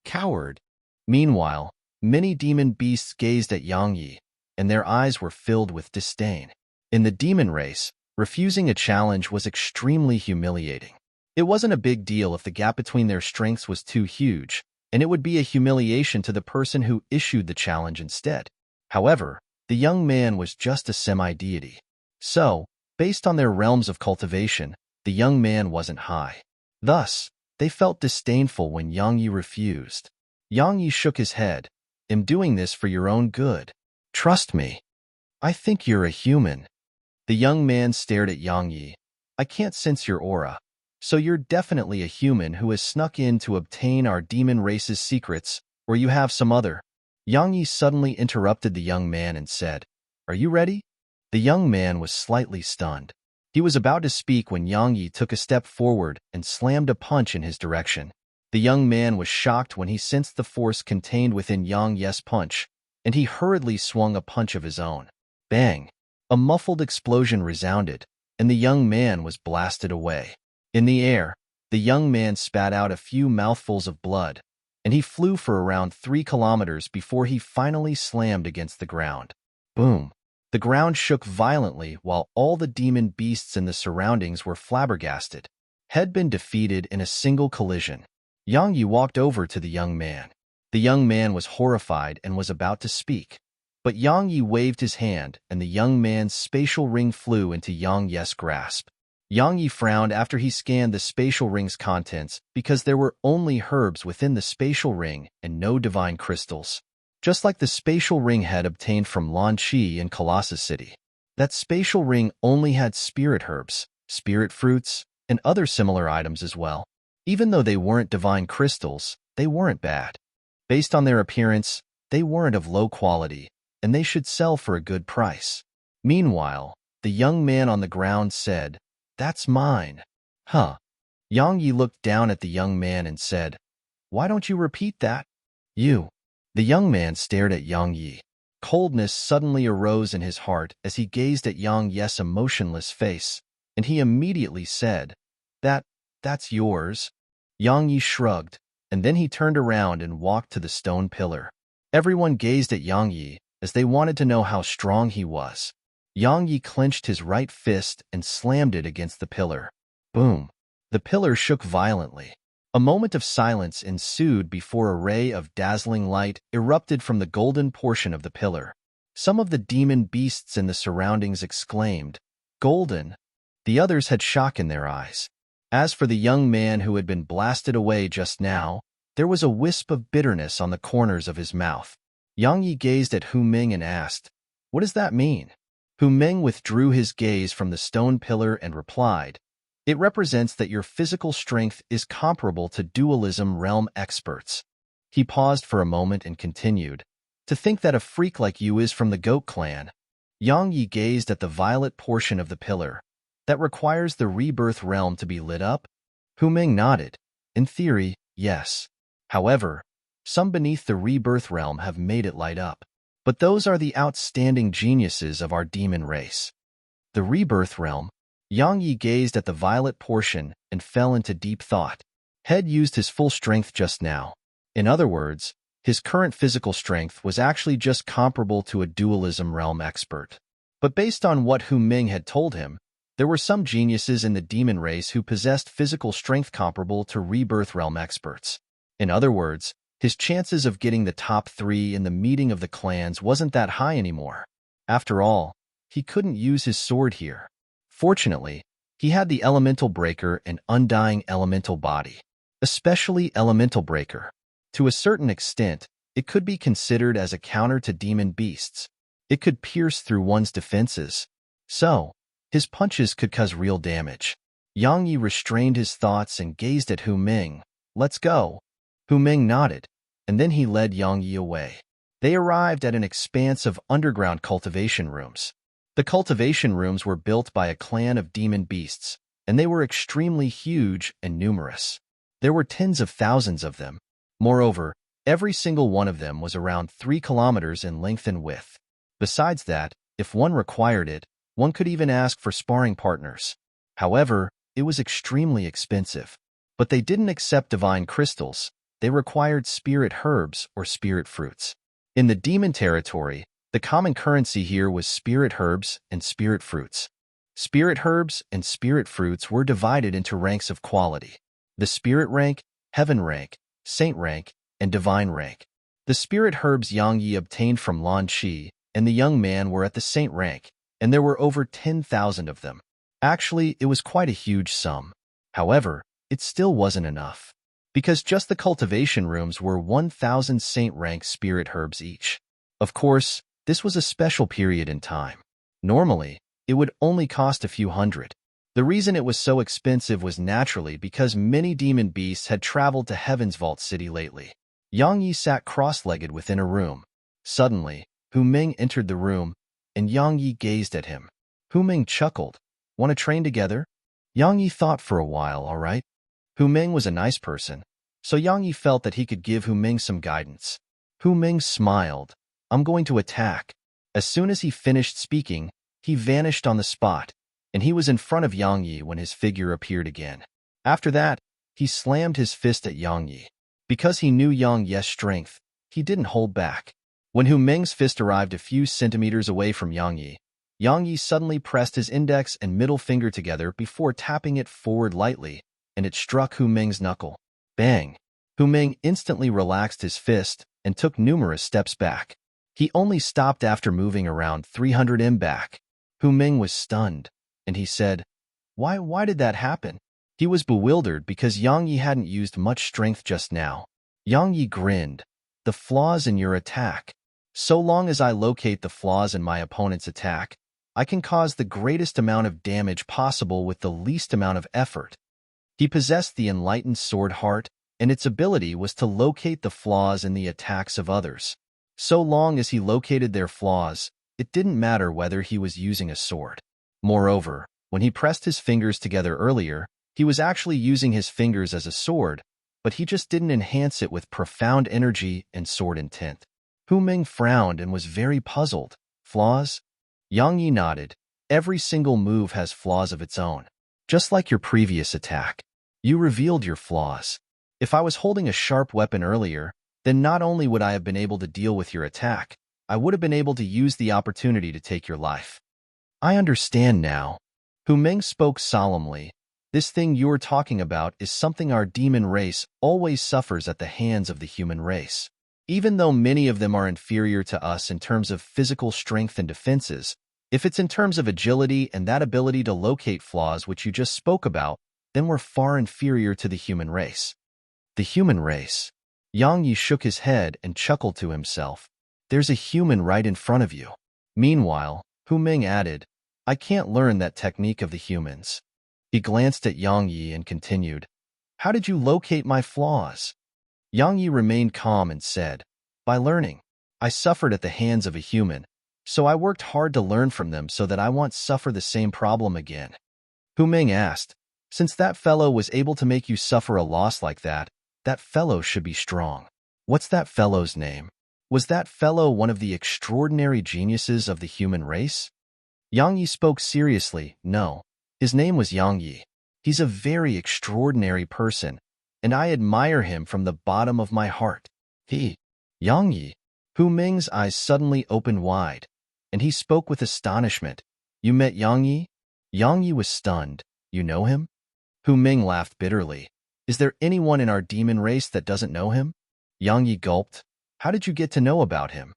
Coward. Meanwhile, many demon beasts gazed at Yang Yi, and their eyes were filled with disdain. In the demon race, refusing a challenge was extremely humiliating. It wasn't a big deal if the gap between their strengths was too huge, and it would be a humiliation to the person who issued the challenge instead. However, the young man was just a semi-deity. So, based on their realms of cultivation, the young man wasn't high. Thus, they felt disdainful when Yang Yi refused. Yang Yi shook his head. I'm doing this for your own good. Trust me. I think you're a human. The young man stared at Yang Yi. I can't sense your aura, so you're definitely a human who has snuck in to obtain our demon race's secrets, or you have some other. Yang Yi suddenly interrupted the young man and said, Are you ready? The young man was slightly stunned. He was about to speak when Yang Yi took a step forward and slammed a punch in his direction. The young man was shocked when he sensed the force contained within Yang Yi's punch, and he hurriedly swung a punch of his own. Bang! A muffled explosion resounded, and the young man was blasted away. In the air, the young man spat out a few mouthfuls of blood, and he flew for around 3 kilometers before he finally slammed against the ground. Boom! The ground shook violently while all the demon beasts in the surroundings were flabbergasted. Had been defeated in a single collision. Yang Yi walked over to the young man. The young man was horrified and was about to speak. But Yang Yi waved his hand, and the young man's spatial ring flew into Yang Yi's grasp. Yang Yi frowned after he scanned the spatial ring's contents because there were only herbs within the spatial ring and no divine crystals. Just like the spatial ring had obtained from Lan Qi in Colossus City. That spatial ring only had spirit herbs, spirit fruits, and other similar items as well. Even though they weren't divine crystals, they weren't bad. Based on their appearance, they weren't of low quality, and they should sell for a good price. Meanwhile, the young man on the ground said, That's mine. Huh. Yang Yi looked down at the young man and said, "Why don't you repeat that?" You. The young man stared at Yang Yi. Coldness suddenly arose in his heart as he gazed at Yang Yi's emotionless face, and he immediately said, That's yours." Yang Yi shrugged, and then he turned around and walked to the stone pillar. Everyone gazed at Yang Yi as they wanted to know how strong he was. Yang Yi clenched his right fist and slammed it against the pillar. Boom! The pillar shook violently. A moment of silence ensued before a ray of dazzling light erupted from the golden portion of the pillar. Some of the demon beasts in the surroundings exclaimed, "Golden!" The others had shock in their eyes. As for the young man who had been blasted away just now, there was a wisp of bitterness on the corners of his mouth. Yang Yi gazed at Hu Ming and asked, "What does that mean?" Hu Ming withdrew his gaze from the stone pillar and replied, "It represents that your physical strength is comparable to dualism realm experts." He paused for a moment and continued, "To think that a freak like you is from the Goat clan." Yang Yi gazed at the violet portion of the pillar. "That requires the rebirth realm to be lit up?" Hu Ming nodded. "In theory, yes. However, some beneath the rebirth realm have made it light up. But those are the outstanding geniuses of our demon race." The rebirth realm? Yang Yi gazed at the violet portion and fell into deep thought. Head used his full strength just now. In other words, his current physical strength was actually just comparable to a dualism realm expert. But based on what Hu Ming had told him, there were some geniuses in the demon race who possessed physical strength comparable to rebirth realm experts. In other words, his chances of getting the top 3 in the meeting of the clans wasn't that high anymore. After all, he couldn't use his sword here. Fortunately, he had the elemental breaker and undying elemental body, especially elemental breaker. To a certain extent, it could be considered as a counter to demon beasts. It could pierce through one's defenses. So, his punches could cause real damage. Yang Yi restrained his thoughts and gazed at Hu Ming. "Let's go." Hu Ming nodded, and then he led Yang Yi away. They arrived at an expanse of underground cultivation rooms. The cultivation rooms were built by a clan of demon beasts, and they were extremely huge and numerous. There were tens of thousands of them. Moreover, every single one of them was around 3 kilometers in length and width. Besides that, if one required it, one could even ask for sparring partners. However, it was extremely expensive. But they didn't accept divine crystals. They required spirit herbs or spirit fruits. In the demon territory, the common currency here was spirit herbs and spirit fruits. Spirit herbs and spirit fruits were divided into ranks of quality: the spirit rank, heaven rank, saint rank, and divine rank. The spirit herbs Yang Yi obtained from Lan Qi and the young man were at the saint rank, and there were over 10,000 of them. Actually, it was quite a huge sum. However, it still wasn't enough, because just the cultivation rooms were 1,000 saint rank spirit herbs each. Of course, this was a special period in time. Normally, it would only cost a few hundred. The reason it was so expensive was naturally because many demon beasts had traveled to Heaven's Vault City lately. Yang Yi sat cross-legged within a room. Suddenly, Hu Ming entered the room, and Yang Yi gazed at him. Hu Ming chuckled. "Want to train together?" Yang Yi thought for a while, all right. Hu Ming was a nice person, so Yang Yi felt that he could give Hu Ming some guidance. Hu Ming smiled. "I'm going to attack." As soon as he finished speaking, he vanished on the spot, and he was in front of Yang Yi when his figure appeared again. After that, he slammed his fist at Yang Yi. Because he knew Yang Yi's strength, he didn't hold back. When Hu Ming's fist arrived a few centimeters away from Yang Yi suddenly pressed his index and middle finger together before tapping it forward lightly, and it struck Hu Ming's knuckle. Bang! Hu Ming instantly relaxed his fist and took numerous steps back. He only stopped after moving around 300 m back. Hu Ming was stunned, and he said, Why did that happen?" He was bewildered because Yang Yi hadn't used much strength just now. Yang Yi grinned. "The flaws in your attack. So long as I locate the flaws in my opponent's attack, I can cause the greatest amount of damage possible with the least amount of effort." He possessed the enlightened sword heart, and its ability was to locate the flaws in the attacks of others. So long as he located their flaws, it didn't matter whether he was using a sword. Moreover, when he pressed his fingers together earlier, He was actually using his fingers as a sword, but he just didn't enhance it with profound energy and sword intent. Hu Ming frowned and was very puzzled. Flaws? Yang Yi nodded. Every single move has flaws of its own. Just like your previous attack. You revealed your flaws. If I was holding a sharp weapon earlier, then not only would I have been able to deal with your attack, I would have been able to use the opportunity to take your life. I understand now. Hu Ming spoke solemnly. This thing you're talking about is something our demon race always suffers at the hands of the human race. Even though many of them are inferior to us in terms of physical strength and defenses, if it's in terms of agility and that ability to locate flaws which you just spoke about, then we're far inferior to the human race. The human race. Yang Yi shook his head and chuckled to himself. There's a human right in front of you. Meanwhile, Hu Ming added, I can't learn that technique of the humans. He glanced at Yang Yi and continued, How did you locate my flaws? Yang Yi remained calm and said, By learning. I suffered at the hands of a human, so I worked hard to learn from them so that I won't suffer the same problem again. Hu Ming asked, Since that fellow was able to make you suffer a loss like that, that fellow should be strong. What's that fellow's name? Was that fellow one of the extraordinary geniuses of the human race? Yang Yi spoke seriously. No, his name was Yang Yi. He's a very extraordinary person, and I admire him from the bottom of my heart. Yang Yi. Hu Ming's eyes suddenly opened wide, and he spoke with astonishment. You met Yang Yi? Yang Yi was stunned. You know him? Hu Ming laughed bitterly. Is there anyone in our demon race that doesn't know him? Yang Yi gulped. How did you get to know about him?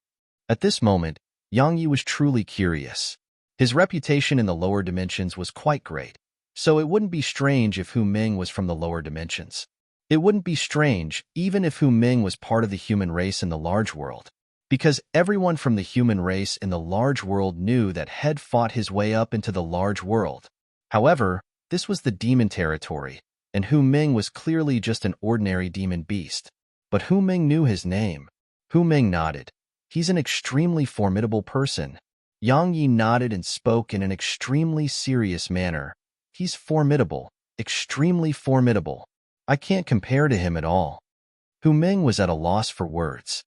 At this moment, Yang Yi was truly curious. His reputation in the lower dimensions was quite great, so it wouldn't be strange if Hu Ming was from the lower dimensions. It wouldn't be strange even if Hu Ming was part of the human race in the large world, because everyone from the human race in the large world knew that Head fought his way up into the large world. However, this was the demon territory, and Hu Ming was clearly just an ordinary demon beast. But Hu Ming knew his name. Hu Ming nodded. He's an extremely formidable person. Yang Yi nodded and spoke in an extremely serious manner. He's formidable, extremely formidable. I can't compare to him at all. Hu Ming was at a loss for words.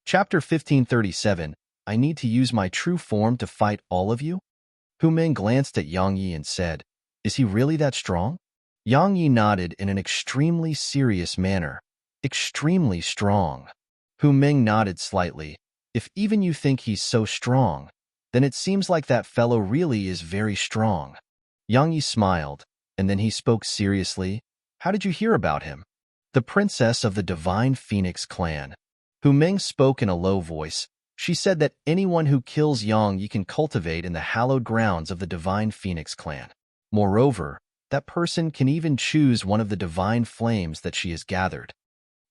Chapter 1537. I need to use my true form to fight all of you? Hu Ming glanced at Yang Yi and said, Is he really that strong? Yang Yi nodded in an extremely serious manner. Extremely strong. Hu Ming nodded slightly. If even you think he's so strong, then it seems like that fellow really is very strong. Yang Yi smiled, and then he spoke seriously. How did you hear about him? The princess of the Divine Phoenix clan. Hu Ming spoke in a low voice. She said that anyone who kills Yang Yi can cultivate in the hallowed grounds of the Divine Phoenix clan. Moreover, that person can even choose one of the divine flames that she has gathered.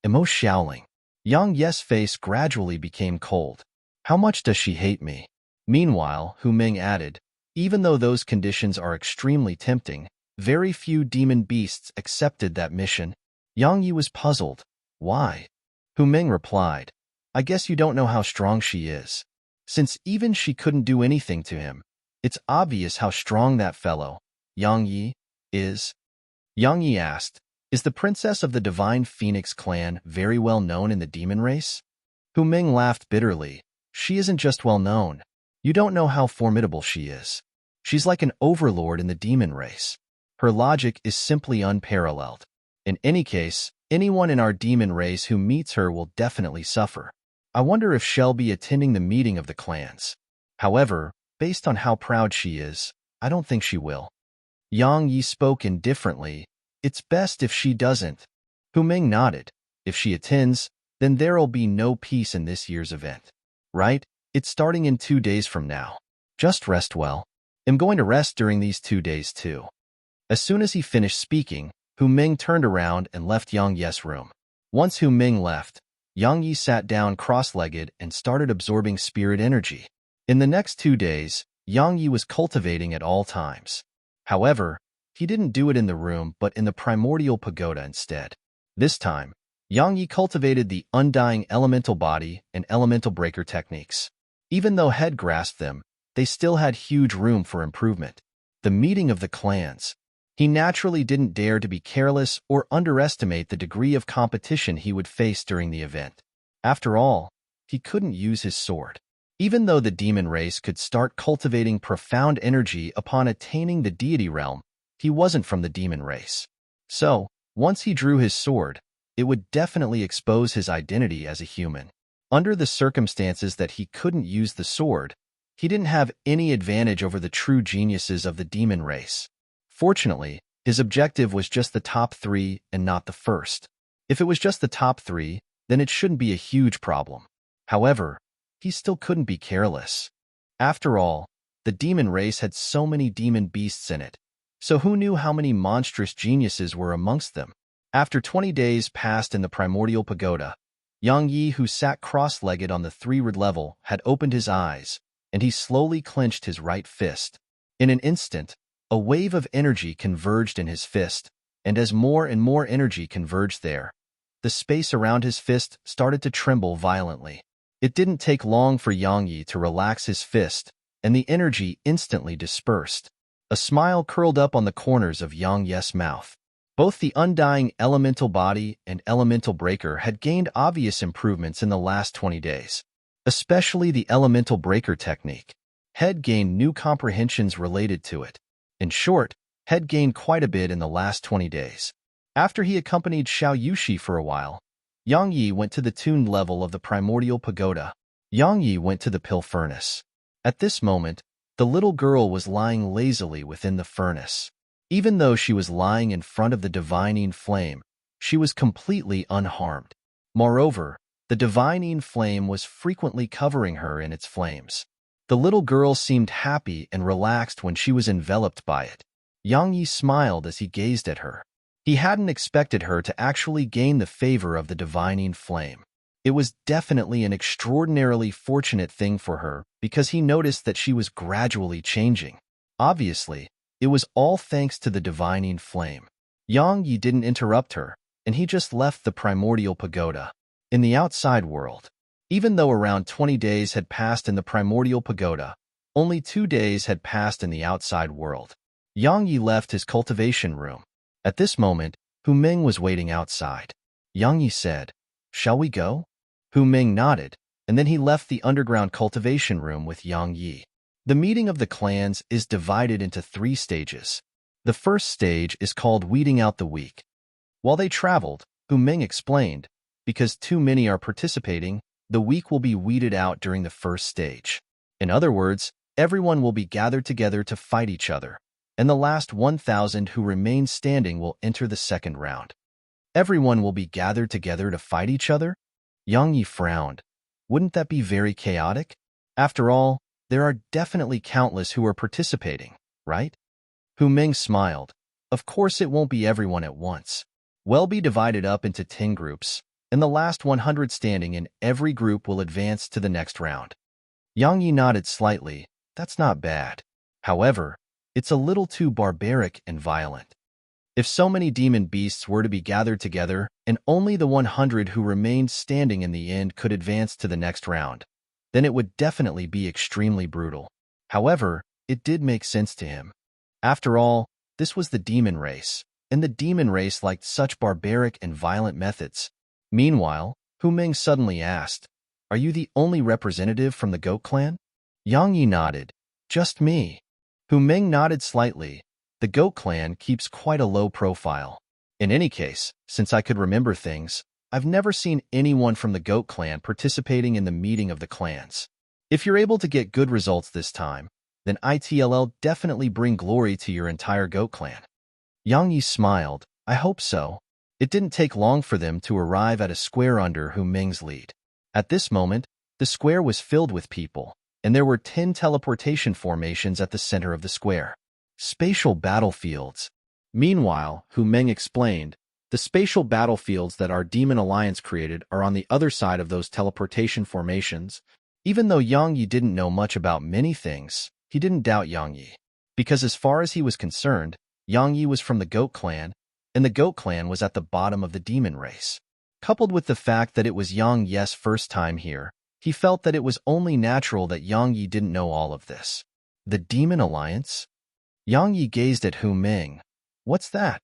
Emo Xiaoling. Yang Ye's face gradually became cold. How much does she hate me? Meanwhile, Hu Ming added, even though those conditions are extremely tempting, very few demon beasts accepted that mission. Yang Yi was puzzled. Why? Hu Ming replied, I guess you don't know how strong she is. Since even she couldn't do anything to him, it's obvious how strong that fellow, Yang Yi, is. Yang Yi asked, Is the princess of the Divine Phoenix clan very well known in the demon race? Hu Ming laughed bitterly. She isn't just well known. You don't know how formidable she is. She's like an overlord in the demon race. Her logic is simply unparalleled. In any case, anyone in our demon race who meets her will definitely suffer. I wonder if she'll be attending the meeting of the clans. However, based on how proud she is, I don't think she will. Yang Yi spoke indifferently. It's best if she doesn't. Hu Ming nodded. If she attends, then there'll be no peace in this year's event. Right? It's starting in 2 days from now. Just rest well. I'm going to rest during these 2 days too. As soon as he finished speaking, Hu Ming turned around and left Yang Ye's room. Once Hu Ming left, Yang Yi sat down cross-legged and started absorbing spirit energy. In the next 2 days, Yang Yi was cultivating at all times. However, he didn't do it in the room but in the primordial pagoda instead. This time, Yang Yi cultivated the undying elemental body and elemental breaker techniques. Even though Head grasped them, they still had huge room for improvement. The meeting of the clans. He naturally didn't dare to be careless or underestimate the degree of competition he would face during the event. After all, he couldn't use his sword. Even though the demon race could start cultivating profound energy upon attaining the deity realm, he wasn't from the demon race. So, once he drew his sword, it would definitely expose his identity as a human. Under the circumstances that he couldn't use the sword, he didn't have any advantage over the true geniuses of the demon race. Fortunately, his objective was just the top 3 and not the first. If it was just the top 3, then it shouldn't be a huge problem. However, he still couldn't be careless. After all, the demon race had so many demon beasts in it, so who knew how many monstrous geniuses were amongst them? After 20 days passed in the primordial pagoda, Yang Yi, who sat cross-legged on the 3rd level, had opened his eyes, and he slowly clenched his right fist. In an instant, a wave of energy converged in his fist, and as more and more energy converged there, the space around his fist started to tremble violently. It didn't take long for Yang Yi to relax his fist, and the energy instantly dispersed. A smile curled up on the corners of Yang Yi's mouth. Both the undying elemental body and elemental breaker had gained obvious improvements in the last 20 days. Especially the elemental breaker technique. Head gained new comprehensions related to it. In short, Head gained quite a bit in the last 20 days. After he accompanied Xiao Yushi for a while, Yang Yi went to the tuned level of the primordial pagoda. Yang Yi went to the pill furnace. At this moment, the little girl was lying lazily within the furnace. Even though she was lying in front of the divining flame, she was completely unharmed. Moreover, the divining flame was frequently covering her in its flames. The little girl seemed happy and relaxed when she was enveloped by it. Yang Yi smiled as he gazed at her. He hadn't expected her to actually gain the favor of the divining flame. It was definitely an extraordinarily fortunate thing for her because he noticed that she was gradually changing. Obviously, it was all thanks to the divining flame. Yang Yi didn't interrupt her, and he just left the primordial pagoda. In the outside world, even though around 20 days had passed in the primordial pagoda, only 2 days had passed in the outside world. Yang Yi left his cultivation room. At this moment, Hu Ming was waiting outside. Yang Yi said, "Shall we go?" Hu Ming nodded, and then he left the underground cultivation room with Yang Yi. The meeting of the clans is divided into 3 stages. The first stage is called weeding out the weak. While they traveled, Hu Ming explained, because too many are participating, the weak will be weeded out during the first stage. In other words, everyone will be gathered together to fight each other, and the last 1,000 who remain standing will enter the second round. Everyone will be gathered together to fight each other? Yang Yi frowned. Wouldn't that be very chaotic? After all, there are definitely countless who are participating, right? Hu Ming smiled. Of course it won't be everyone at once. We'll be divided up into 10 groups, and the last 100 standing in every group will advance to the next round. Yang Yi nodded slightly. That's not bad. However, it's a little too barbaric and violent. If so many demon beasts were to be gathered together, and only the 100 who remained standing in the end could advance to the next round, then it would definitely be extremely brutal. However, it did make sense to him. After all, this was the demon race, and the demon race liked such barbaric and violent methods. Meanwhile, Hu Ming suddenly asked, "Are you the only representative from the goat clan?" Yang Yi nodded. "Just me." Hu Ming nodded slightly. The goat clan keeps quite a low profile. In any case, since I could remember things, I've never seen anyone from the goat clan participating in the meeting of the clans. If you're able to get good results this time, then it'll definitely bring glory to your entire goat clan. Yang Yi smiled. I hope so. It didn't take long for them to arrive at a square under Hu Ming's lead. At this moment, the square was filled with people, and there were 10 teleportation formations at the center of the square. Spatial battlefields. Meanwhile, Hu Ming explained, the spatial battlefields that our Demon Alliance created are on the other side of those teleportation formations. Even though Yang Yi didn't know much about many things, he didn't doubt Yang Yi. Because as far as he was concerned, Yang Yi was from the goat clan, and the goat clan was at the bottom of the demon race. Coupled with the fact that it was Yang Yi's first time here, He felt that it was only natural that Yang Yi didn't know all of this. The Demon Alliance? Yang Yi gazed at Hu Ming. What's that?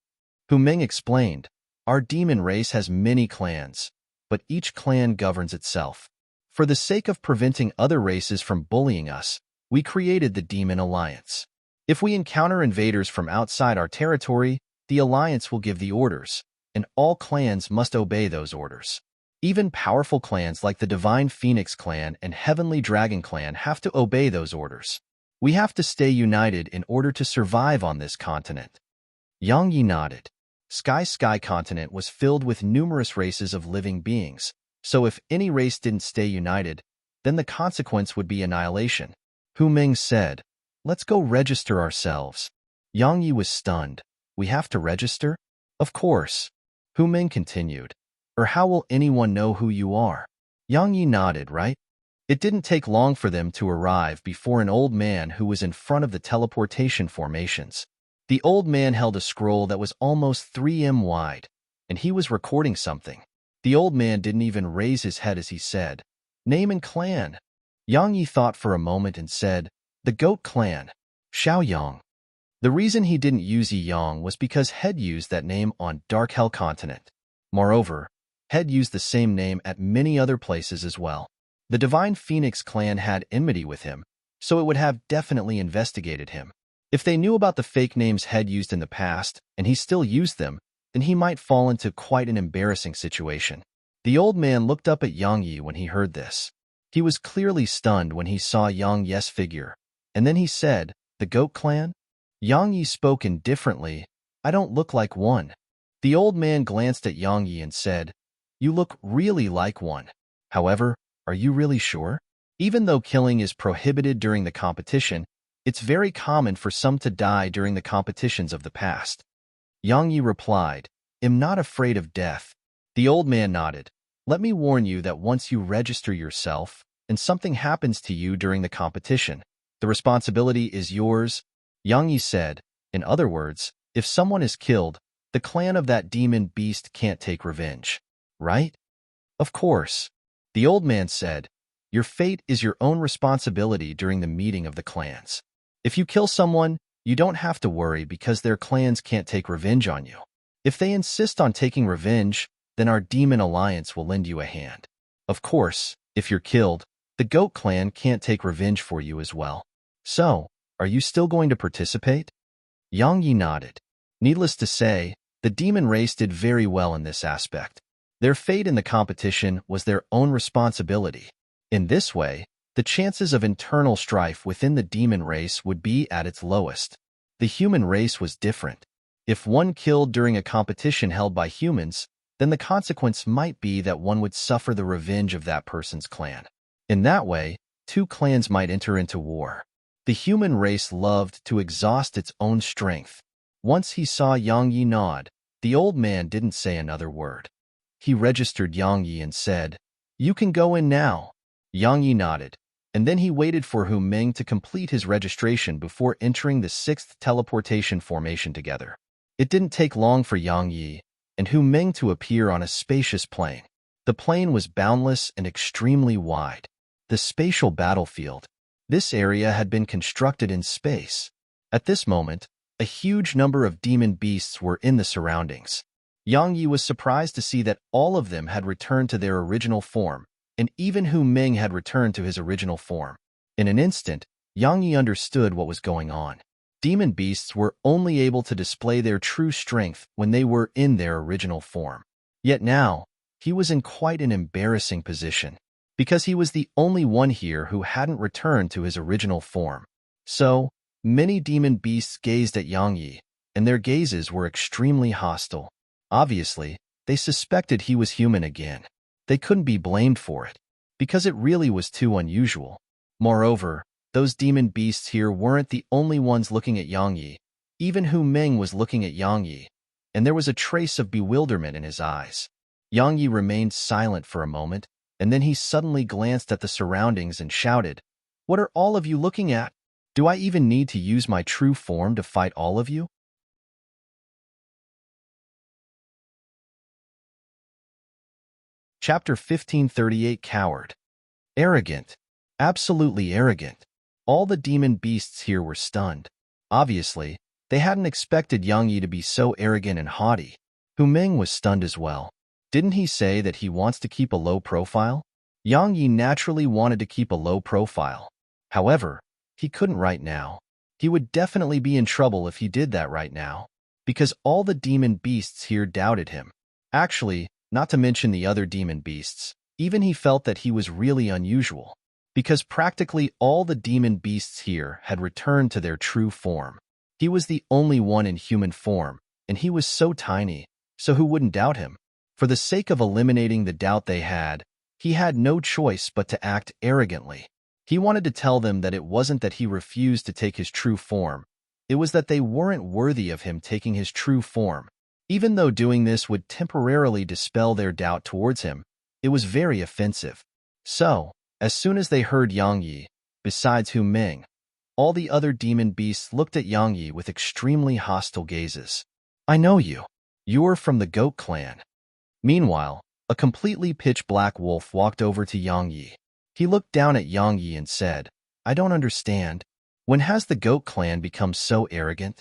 Hu Ming explained. Our demon race has many clans, but each clan governs itself. For the sake of preventing other races from bullying us, we created the Demon Alliance. If we encounter invaders from outside our territory, the Alliance will give the orders, and all clans must obey those orders. Even powerful clans like the Divine Phoenix Clan and Heavenly Dragon Clan have to obey those orders. We have to stay united in order to survive on this continent. Yang Yi nodded. Sky continent was filled with numerous races of living beings, so if any race didn't stay united, then the consequence would be annihilation. Hu Ming said, "Let's go register ourselves." Yang Yi was stunned. We have to register? Of course. Hu Ming continued. Or how will anyone know who you are? Yang Yi nodded, right? It didn't take long for them to arrive before an old man who was in front of the teleportation formations. The old man held a scroll that was almost 3 m wide, and he was recording something. The old man didn't even raise his head as he said, "Name and clan." Yang Yi thought for a moment and said, "The Goat Clan, Xiaoyang." The reason he didn't use Yang was because Head used that name on Dark Hell Continent. Moreover, Head used the same name at many other places as well. The Divine Phoenix Clan had enmity with him, so it would have definitely investigated him. If they knew about the fake names Head used in the past, and he still used them, then he might fall into quite an embarrassing situation. The old man looked up at Yang Yi when he heard this. He was clearly stunned when he saw Yang Yi's figure, and then he said, "The Goat Clan?" Yang Yi spoke indifferently, "I don't look like one." The old man glanced at Yang Yi and said, "You look really like one. However, are you really sure? Even though killing is prohibited during the competition, it's very common for some to die during the competitions of the past." Yang Yi replied, "I'm not afraid of death." The old man nodded. "Let me warn you that once you register yourself, and something happens to you during the competition, the responsibility is yours." Yang Yi said, "In other words, if someone is killed, the clan of that demon beast can't take revenge. Right?" "Of course." The old man said, "Your fate is your own responsibility during the meeting of the clans. If you kill someone, you don't have to worry because their clans can't take revenge on you. If they insist on taking revenge, then our Demon Alliance will lend you a hand. Of course, if you're killed, the Goat Clan can't take revenge for you as well. So, are you still going to participate?" Yang Yi nodded. Needless to say, the demon race did very well in this aspect. Their fate in the competition was their own responsibility. In this way, the chances of internal strife within the demon race would be at its lowest. The human race was different. If one killed during a competition held by humans, then the consequence might be that one would suffer the revenge of that person's clan. In that way, two clans might enter into war. The human race loved to exhaust its own strength. Once he saw Yang Yi nod, the old man didn't say another word. He registered Yang Yi and said, "You can go in now." Yang Yi nodded, and then he waited for Hu Ming to complete his registration before entering the 6th teleportation formation together. It didn't take long for Yang Yi and Hu Ming to appear on a spacious plain. The plain was boundless and extremely wide. The spatial battlefield. This area had been constructed in space. At this moment, a huge number of demon beasts were in the surroundings. Yang Yi was surprised to see that all of them had returned to their original form, and even Hu Ming had returned to his original form. In an instant, Yang Yi understood what was going on. Demon beasts were only able to display their true strength when they were in their original form. Yet now, he was in quite an embarrassing position, because he was the only one here who hadn't returned to his original form. So, many demon beasts gazed at Yang Yi, and their gazes were extremely hostile. Obviously, they suspected he was human again. They couldn't be blamed for it, because it really was too unusual. Moreover, those demon beasts here weren't the only ones looking at Yang Yi. Even Hu Ming was looking at Yang Yi, and there was a trace of bewilderment in his eyes. Yang Yi remained silent for a moment, and then he suddenly glanced at the surroundings and shouted, "What are all of you looking at? Do I even need to use my true form to fight all of you?" Chapter 1538 Coward. Arrogant. Absolutely arrogant. All the demon beasts here were stunned. Obviously, they hadn't expected Yang Yi to be so arrogant and haughty. Hu Ming was stunned as well. Didn't he say that he wants to keep a low profile? Yang Yi naturally wanted to keep a low profile. However, he couldn't right now. He would definitely be in trouble if he did that right now, because all the demon beasts here doubted him. Actually, not to mention the other demon beasts, even he felt that he was really unusual, because practically all the demon beasts here had returned to their true form. He was the only one in human form, and he was so tiny, so who wouldn't doubt him? For the sake of eliminating the doubt they had, he had no choice but to act arrogantly. He wanted to tell them that it wasn't that he refused to take his true form, it was that they weren't worthy of him taking his true form. Even though doing this would temporarily dispel their doubt towards him, it was very offensive. So, as soon as they heard Yang Yi, besides Hu Ming, all the other demon beasts looked at Yang Yi with extremely hostile gazes. I know you. You're from the Goat Clan. Meanwhile, a completely pitch-black wolf walked over to Yang Yi. He looked down at Yang Yi and said, I don't understand. When has the Goat Clan become so arrogant?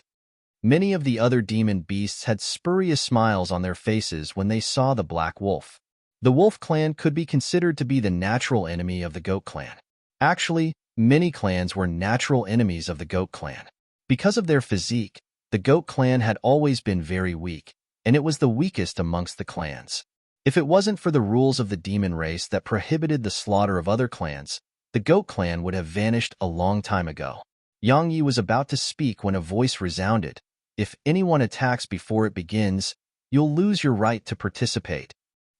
Many of the other demon beasts had spurious smiles on their faces when they saw the black wolf. The wolf clan could be considered to be the natural enemy of the Goat Clan. Actually, many clans were natural enemies of the Goat Clan. Because of their physique, the Goat Clan had always been very weak, and it was the weakest amongst the clans. If it wasn't for the rules of the demon race that prohibited the slaughter of other clans, the Goat Clan would have vanished a long time ago. Yang Yi was about to speak when a voice resounded. If anyone attacks before it begins, you'll lose your right to participate.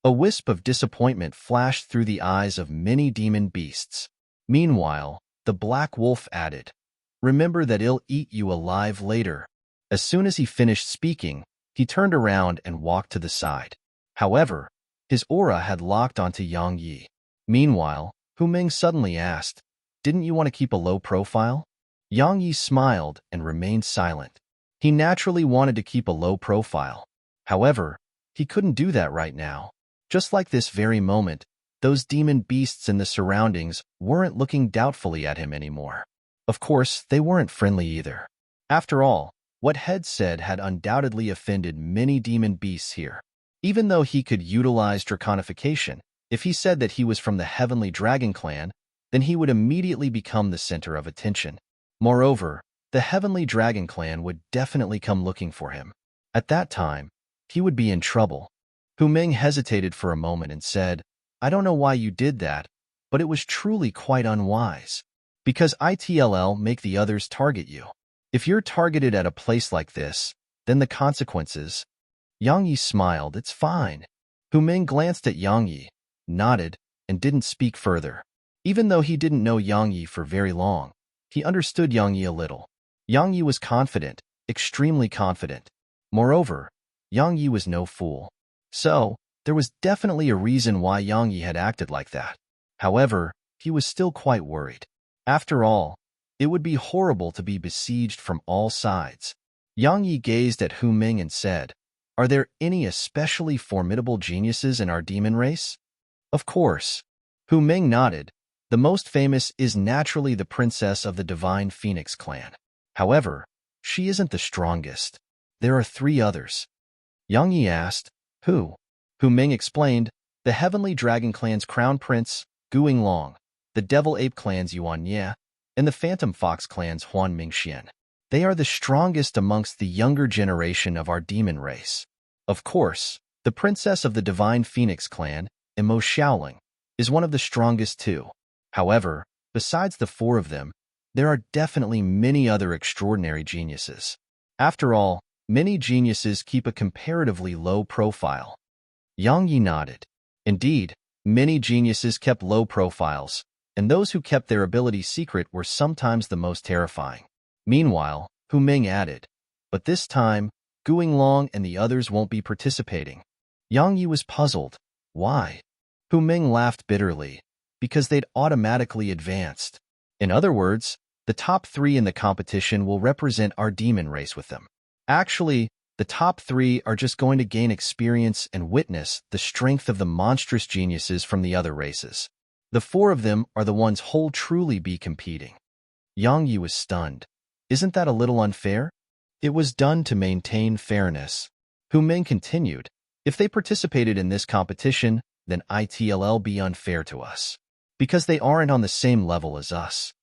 A wisp of disappointment flashed through the eyes of many demon beasts. Meanwhile, the black wolf added, Remember that it'll eat you alive later. As soon as he finished speaking, he turned around and walked to the side. However, his aura had locked onto Yang Yi. Meanwhile, Hu Ming suddenly asked, Didn't you want to keep a low profile? Yang Yi smiled and remained silent. He naturally wanted to keep a low profile. However, he couldn't do that right now. Just like this very moment, those demon beasts in the surroundings weren't looking doubtfully at him anymore. Of course, they weren't friendly either. After all, what Head said had undoubtedly offended many demon beasts here. Even though he could utilize draconification, if he said that he was from the Heavenly Dragon Clan, then he would immediately become the center of attention. Moreover, the Heavenly Dragon Clan would definitely come looking for him. At that time, he would be in trouble. Hu Ming hesitated for a moment and said, I don't know why you did that, but it was truly quite unwise. Because ITLL make the others target you. If you're targeted at a place like this, then the consequences. Yang Yi smiled, it's fine. Hu Ming glanced at Yang Yi, nodded, and didn't speak further. Even though he didn't know Yang Yi for very long, he understood Yang Yi a little. Yang Yi was confident, extremely confident. Moreover, Yang Yi was no fool. So, there was definitely a reason why Yang Yi had acted like that. However, he was still quite worried. After all, it would be horrible to be besieged from all sides. Yang Yi gazed at Hu Ming and said, Are there any especially formidable geniuses in our demon race? Of course. Hu Ming nodded. The most famous is naturally the princess of the Divine Phoenix clan. However, she isn't the strongest. There are 3 others. Yang Yi asked, Who? Hu Ming explained, the Heavenly Dragon Clan's Crown Prince, Guing Long, the Devil Ape Clan's Yuan Ye, and the Phantom Fox Clan's Huan Mingxian. They are the strongest amongst the younger generation of our demon race. Of course, the princess of the Divine Phoenix Clan, Mo Xiaoling, is one of the strongest too. However, besides the 4 of them, there are definitely many other extraordinary geniuses. After all, many geniuses keep a comparatively low profile. Yang Yi nodded. Indeed, many geniuses kept low profiles, and those who kept their ability secret were sometimes the most terrifying. Meanwhile, Hu Ming added, But this time, Guing Long and the others won't be participating. Yang Yi was puzzled. Why? Hu Ming laughed bitterly. Because they'd automatically advanced. In other words, the top 3 in the competition will represent our demon race with them. Actually, the top 3 are just going to gain experience and witness the strength of the monstrous geniuses from the other races. The four of them are the ones who'll truly be competing. Yang Yi was stunned. Isn't that a little unfair? It was done to maintain fairness. Hu Ming continued, if they participated in this competition, then it'll be unfair to us. Because they aren't on the same level as us.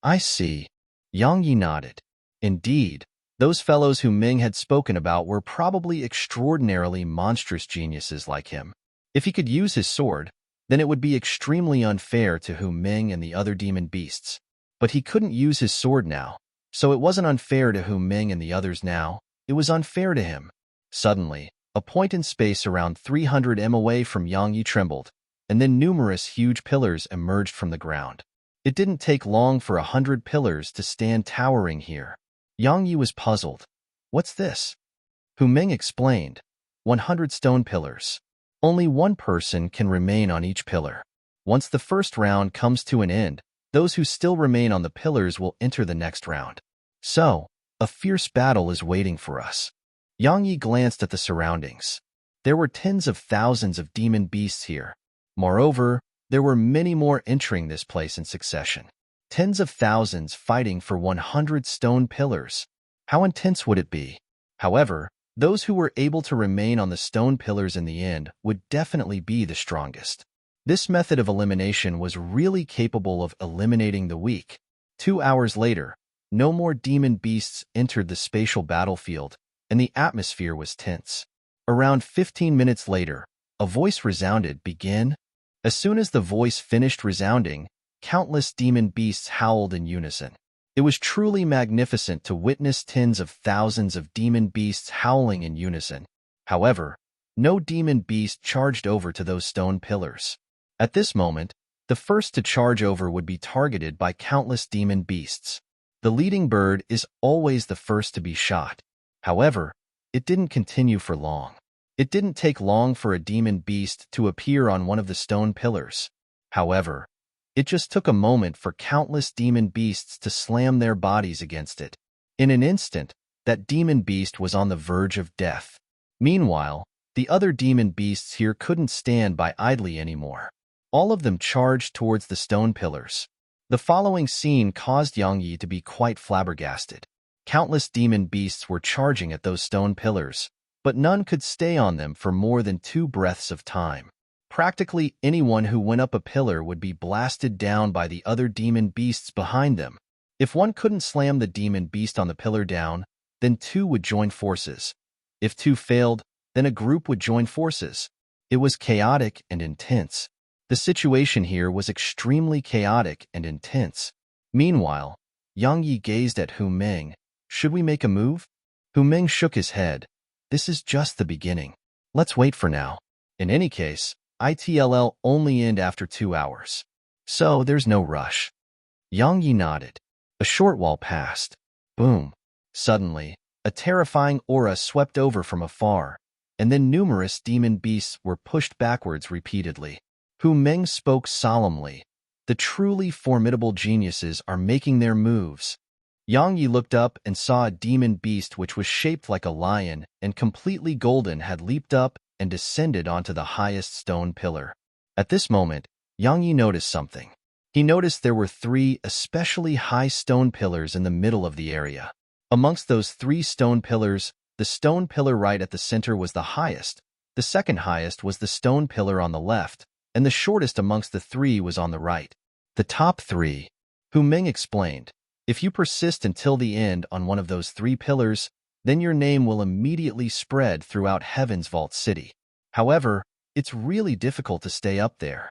I see. Yang Yi nodded. Indeed, those fellows Hu Ming had spoken about were probably extraordinarily monstrous geniuses like him. If he could use his sword, then it would be extremely unfair to Hu Ming and the other demon beasts. But he couldn't use his sword now, so it wasn't unfair to Hu Ming and the others now, it was unfair to him. Suddenly, a point in space around 300 m away from Yang Yi trembled, and then numerous huge pillars emerged from the ground. It didn't take long for 100 pillars to stand towering here. Yang Yi was puzzled. What's this? Hu Ming explained. 100 stone pillars. Only one person can remain on each pillar. Once the first round comes to an end, those who still remain on the pillars will enter the next round. So, a fierce battle is waiting for us. Yang Yi glanced at the surroundings. There were tens of thousands of demon beasts here. Moreover, there were many more entering this place in succession. Tens of thousands fighting for 100 stone pillars. How intense would it be? However, those who were able to remain on the stone pillars in the end would definitely be the strongest. This method of elimination was really capable of eliminating the weak. 2 hours later, no more demon beasts entered the spatial battlefield, and the atmosphere was tense. Around 15 minutes later, a voice resounded, begin. As soon as the voice finished resounding, countless demon beasts howled in unison. It was truly magnificent to witness tens of thousands of demon beasts howling in unison. However, no demon beast charged over to those stone pillars. At this moment, the first to charge over would be targeted by countless demon beasts. The leading bird is always the first to be shot. However, it didn't continue for long. It didn't take long for a demon beast to appear on one of the stone pillars. However, it just took a moment for countless demon beasts to slam their bodies against it. In an instant, that demon beast was on the verge of death. Meanwhile, the other demon beasts here couldn't stand by idly anymore. All of them charged towards the stone pillars. The following scene caused Yang Yi to be quite flabbergasted. Countless demon beasts were charging at those stone pillars, but none could stay on them for more than 2 breaths of time. Practically anyone who went up a pillar would be blasted down by the other demon beasts behind them. If one couldn't slam the demon beast on the pillar down, then 2 would join forces. If 2 failed, then a group would join forces. It was chaotic and intense. The situation here was extremely chaotic and intense. Meanwhile, Yang Yi gazed at Hu Ming. Should we make a move? Hu Ming shook his head. This is just the beginning. Let's wait for now. In any case, it'll only end after 2 hours. So there's no rush. Yang Yi nodded. A short while passed. Boom. Suddenly, a terrifying aura swept over from afar, and then numerous demon beasts were pushed backwards repeatedly. Hu Ming spoke solemnly. The truly formidable geniuses are making their moves. Yang Yi looked up and saw a demon beast which was shaped like a lion and completely golden had leaped up and descended onto the highest stone pillar. At this moment, Yang Yi noticed something. He noticed there were 3 especially high stone pillars in the middle of the area. Amongst those 3 stone pillars, the stone pillar right at the center was the highest, the second highest was the stone pillar on the left, and the shortest amongst the 3 was on the right. The top 3. Hu Ming explained. If you persist until the end on one of those 3 pillars, then your name will immediately spread throughout Heaven's Vault City. However, it's really difficult to stay up there,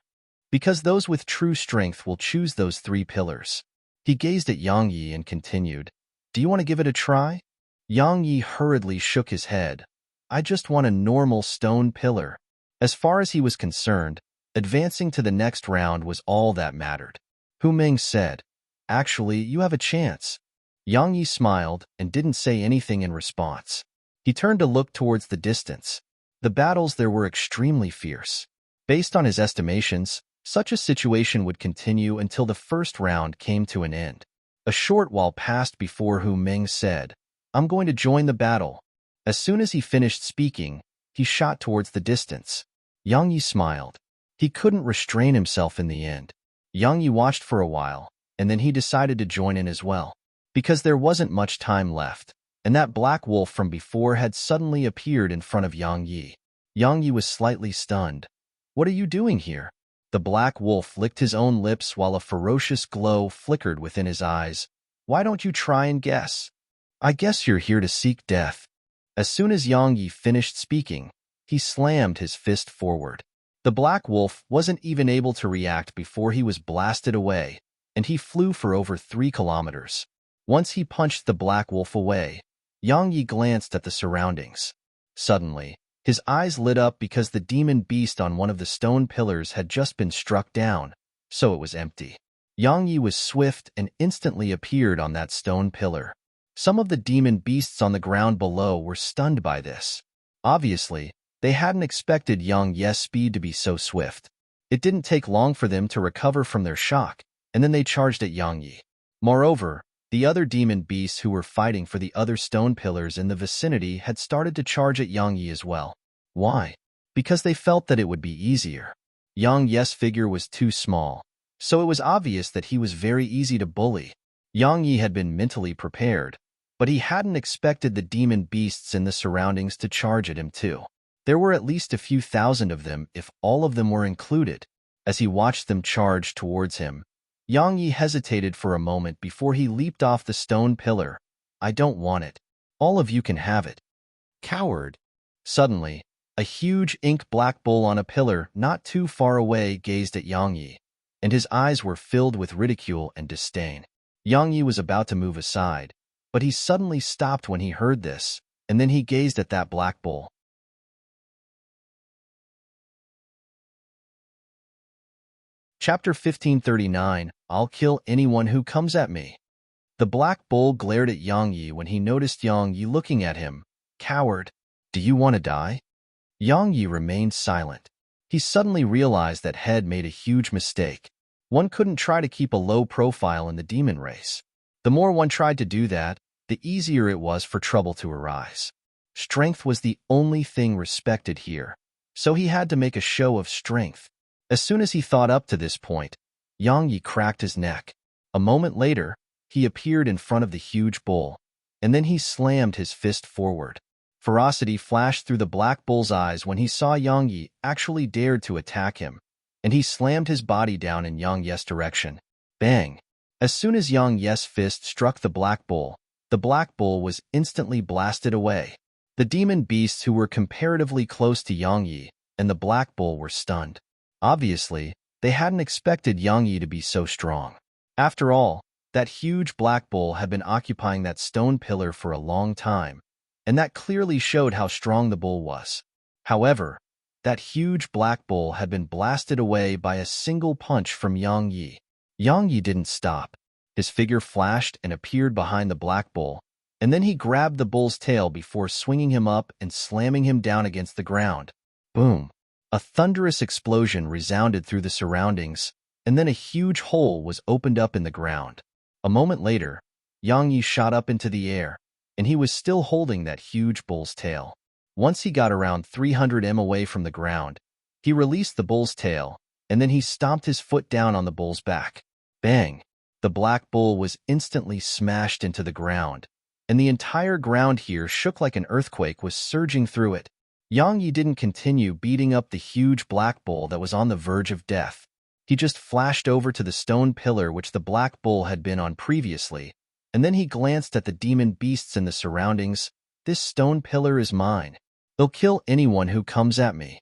because those with true strength will choose those 3 pillars. He gazed at Yang Yi and continued, Do you want to give it a try? Yang Yi hurriedly shook his head. I just want a normal stone pillar. As far as he was concerned, advancing to the next round was all that mattered. Hu Ming said, Actually, you have a chance. Yang Yi smiled and didn't say anything in response. He turned to look towards the distance. The battles there were extremely fierce. Based on his estimations, such a situation would continue until the first round came to an end. A short while passed before Hu Ming said, I'm going to join the battle. As soon as he finished speaking, he shot towards the distance. Yang Yi smiled. He couldn't restrain himself in the end. Yang Yi watched for a while, and then he decided to join in as well. Because there wasn't much time left, and that black wolf from before had suddenly appeared in front of Yang Yi. Yang Yi was slightly stunned. "What are you doing here?" The black wolf licked his own lips while a ferocious glow flickered within his eyes. "Why don't you try and guess? I guess you're here to seek death." As soon as Yang Yi finished speaking, he slammed his fist forward. The black wolf wasn't even able to react before he was blasted away, and he flew for over 3 kilometers. Once he punched the black wolf away, Yang Yi glanced at the surroundings. Suddenly, his eyes lit up because the demon beast on one of the stone pillars had just been struck down, so it was empty. Yang Yi was swift and instantly appeared on that stone pillar. Some of the demon beasts on the ground below were stunned by this. Obviously, they hadn't expected Yang Yi's speed to be so swift. It didn't take long for them to recover from their shock, and then they charged at Yang Yi. Moreover, the other demon beasts who were fighting for the other stone pillars in the vicinity had started to charge at Yang Yi as well. Why? Because they felt that it would be easier. Yang Yi's figure was too small, so it was obvious that he was very easy to bully. Yang Yi had been mentally prepared, but he hadn't expected the demon beasts in the surroundings to charge at him too. There were at least a few thousand of them if all of them were included. As he watched them charge towards him, Yang Yi hesitated for a moment before he leaped off the stone pillar. "I don't want it. All of you can have it." "Coward." Suddenly, a huge ink-black bull on a pillar not too far away gazed at Yang Yi, and his eyes were filled with ridicule and disdain. Yang Yi was about to move aside, but he suddenly stopped when he heard this, and then he gazed at that black bull. Chapter 1539, I'll kill anyone who comes at me. The black bull glared at Yang Yi when he noticed Yang Yi looking at him. "Coward, do you want to die?" Yang Yi remained silent. He suddenly realized that Head made a huge mistake. One couldn't try to keep a low profile in the demon race. The more one tried to do that, the easier it was for trouble to arise. Strength was the only thing respected here, so he had to make a show of strength. As soon as he thought up to this point, Yang Yi cracked his neck. A moment later, he appeared in front of the huge bull, and then he slammed his fist forward. Ferocity flashed through the black bull's eyes when he saw Yang Yi actually dared to attack him, and he slammed his body down in Yang Yi's direction. Bang! As soon as Yang Yi's fist struck the black bull was instantly blasted away. The demon beasts who were comparatively close to Yang Yi and the black bull were stunned. Obviously, they hadn't expected Yang Yi to be so strong. After all, that huge black bull had been occupying that stone pillar for a long time, and that clearly showed how strong the bull was. However, that huge black bull had been blasted away by a single punch from Yang Yi. Yang Yi didn't stop. His figure flashed and appeared behind the black bull, and then he grabbed the bull's tail before swinging him up and slamming him down against the ground. Boom! A thunderous explosion resounded through the surroundings, and then a huge hole was opened up in the ground. A moment later, Yang Yi shot up into the air, and he was still holding that huge bull's tail. Once he got around 300 m away from the ground, he released the bull's tail, and then he stomped his foot down on the bull's back. Bang! The black bull was instantly smashed into the ground, and the entire ground here shook like an earthquake was surging through it. Yang Yi didn't continue beating up the huge black bull that was on the verge of death. He just flashed over to the stone pillar which the black bull had been on previously, and then he glanced at the demon beasts in the surroundings. "This stone pillar is mine. They'll kill anyone who comes at me."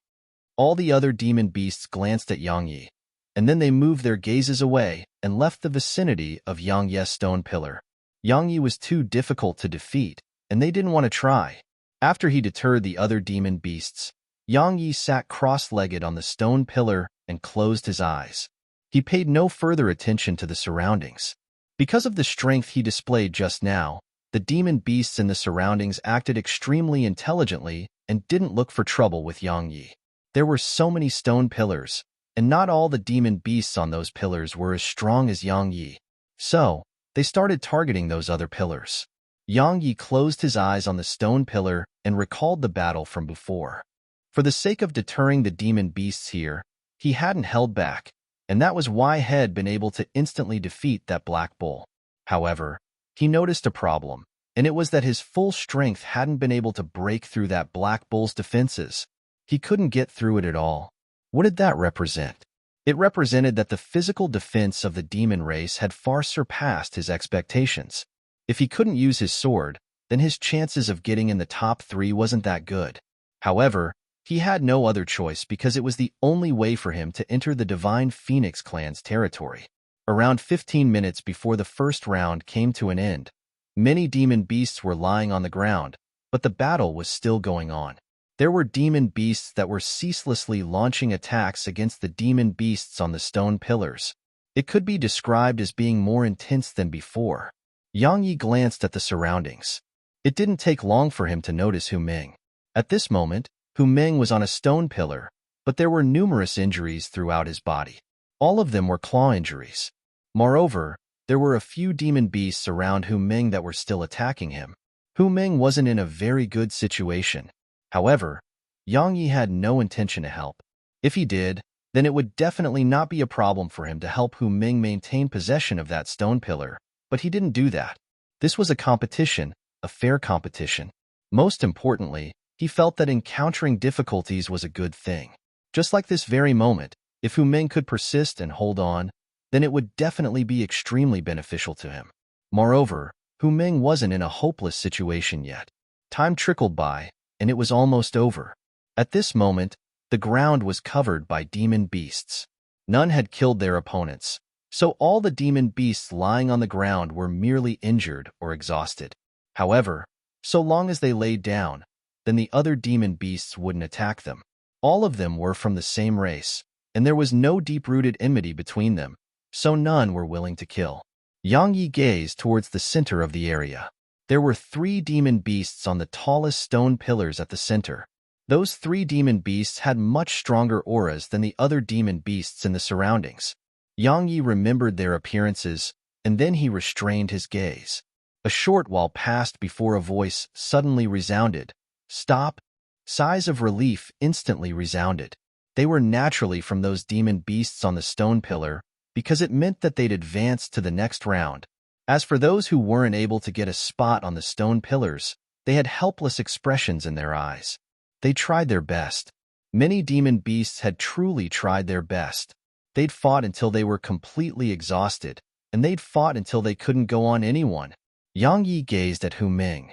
All the other demon beasts glanced at Yang Yi, and then they moved their gazes away and left the vicinity of Yang Yi's stone pillar. Yang Yi was too difficult to defeat, and they didn't want to try. After he deterred the other demon beasts, Yang Yi sat cross-legged on the stone pillar and closed his eyes. He paid no further attention to the surroundings. Because of the strength he displayed just now, the demon beasts in the surroundings acted extremely intelligently and didn't look for trouble with Yang Yi. There were so many stone pillars, and not all the demon beasts on those pillars were as strong as Yang Yi. So, they started targeting those other pillars. Yang Yi closed his eyes on the stone pillar and recalled the battle from before. For the sake of deterring the demon beasts here, he hadn't held back, and that was why He had been able to instantly defeat that black bull. However, he noticed a problem, and it was that his full strength hadn't been able to break through that black bull's defenses. He couldn't get through it at all. What did that represent? It represented that the physical defense of the demon race had far surpassed his expectations. If he couldn't use his sword, then his chances of getting in the top 3 wasn't that good. However, he had no other choice because it was the only way for him to enter the Divine Phoenix clan's territory. Around 15 minutes before the first round came to an end, many demon beasts were lying on the ground, but the battle was still going on. There were demon beasts that were ceaselessly launching attacks against the demon beasts on the stone pillars. It could be described as being more intense than before. Yang Yi glanced at the surroundings. It didn't take long for him to notice Hu Ming. At this moment, Hu Ming was on a stone pillar, but there were numerous injuries throughout his body. All of them were claw injuries. Moreover, there were a few demon beasts around Hu Ming that were still attacking him. Hu Ming wasn't in a very good situation. However, Yang Yi had no intention to help. If he did, then it would definitely not be a problem for him to help Hu Ming maintain possession of that stone pillar, but he didn't do that. This was a competition, a fair competition. Most importantly, he felt that encountering difficulties was a good thing. Just like this very moment, if Hu Ming could persist and hold on, then it would definitely be extremely beneficial to him. Moreover, Hu Ming wasn't in a hopeless situation yet. Time trickled by, and it was almost over. At this moment, the ground was covered by demon beasts. None had killed their opponents, so all the demon beasts lying on the ground were merely injured or exhausted. However, so long as they laid down, then the other demon beasts wouldn't attack them. All of them were from the same race, and there was no deep-rooted enmity between them, so none were willing to kill. Yang Yi gazed towards the center of the area. There were 3 demon beasts on the tallest stone pillars at the center. Those 3 demon beasts had much stronger auras than the other demon beasts in the surroundings. Yang Yi remembered their appearances, and then he restrained his gaze. A short while passed before a voice suddenly resounded. "Stop!" Sighs of relief instantly resounded. They were naturally from those demon beasts on the stone pillar, because it meant that they'd advanced to the next round. As for those who weren't able to get a spot on the stone pillars, they had helpless expressions in their eyes. They tried their best. Many demon beasts had truly tried their best. They'd fought until they were completely exhausted, and they'd fought until they couldn't go on anyone. Yang Yi gazed at Hu Ming.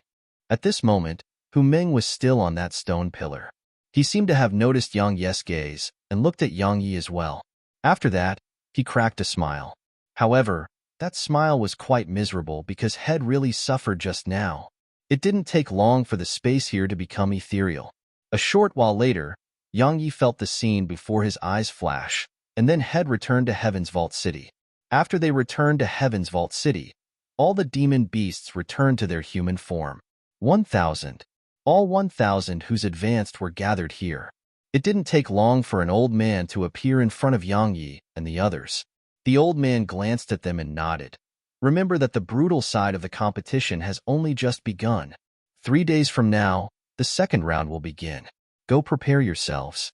At this moment, Hu Ming was still on that stone pillar. He seemed to have noticed Yang Yi's gaze and looked at Yang Yi as well. After that, he cracked a smile. However, that smile was quite miserable because Head really suffered just now. It didn't take long for the space here to become ethereal. A short while later, Yang Yi felt the scene before his eyes flash, and then Head returned to Heaven's Vault City. After they returned to Heaven's Vault City, all the demon beasts returned to their human form. 1,000. All 1,000 whose advanced were gathered here. It didn't take long for an old man to appear in front of Yang Yi and the others. The old man glanced at them and nodded. Remember that the brutal side of the competition has only just begun. 3 days from now, the second round will begin. Go prepare yourselves.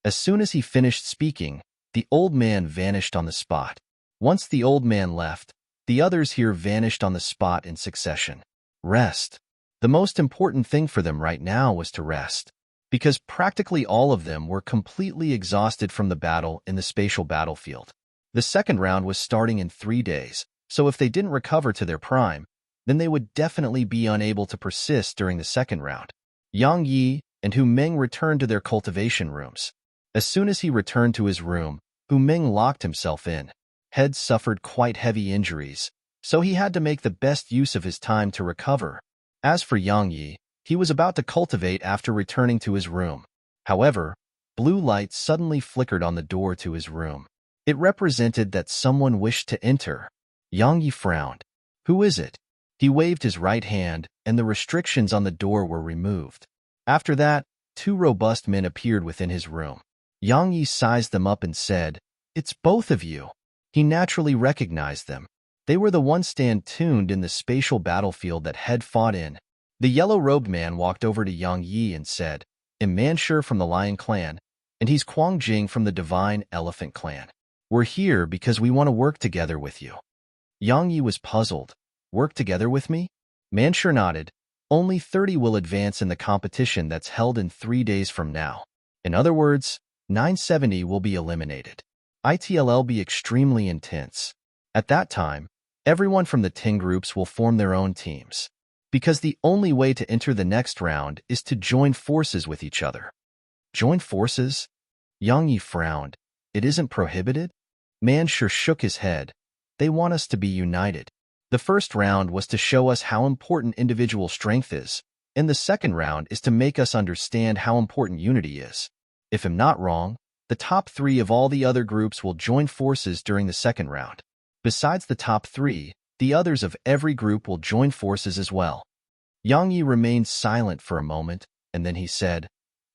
As soon as he finished speaking, the old man vanished on the spot. Once the old man left, the others here vanished on the spot in succession. Rest. The most important thing for them right now was to rest, because practically all of them were completely exhausted from the battle in the spatial battlefield. The second round was starting in 3 days, so if they didn't recover to their prime, then they would definitely be unable to persist during the second round. Yang Yi and Hu Ming returned to their cultivation rooms. As soon as he returned to his room, Hu Ming locked himself in. Head suffered quite heavy injuries, so he had to make the best use of his time to recover. As for Yang Yi, he was about to cultivate after returning to his room. However, blue light suddenly flickered on the door to his room. It represented that someone wished to enter. Yang Yi frowned. Who is it? He waved his right hand, and the restrictions on the door were removed. After that, 2 robust men appeared within his room. Yang Yi sized them up and said, "It's both of you." He naturally recognized them. They were the ones stand tuned in the spatial battlefield that Head fought in. The yellow-robed man walked over to Yang Yi and said, "I'm Manshur from the Lion Clan, and he's Quang Jing from the Divine Elephant Clan. We're here because we want to work together with you. Yang Yi was puzzled. Work together with me? Manshur nodded. Only 30 will advance in the competition that's held in 3 days from now. In other words, 970 will be eliminated. It'll be extremely intense. At that time, everyone from the Ting groups will form their own teams. Because the only way to enter the next round is to join forces with each other. Join forces? Yang Yi frowned. It isn't prohibited? Manshur shook his head. They want us to be united. The first round was to show us how important individual strength is, and the second round is to make us understand how important unity is. If I'm not wrong, the top 3 of all the other groups will join forces during the second round. Besides the top 3, the others of every group will join forces as well. Yang Yi remained silent for a moment, and then he said,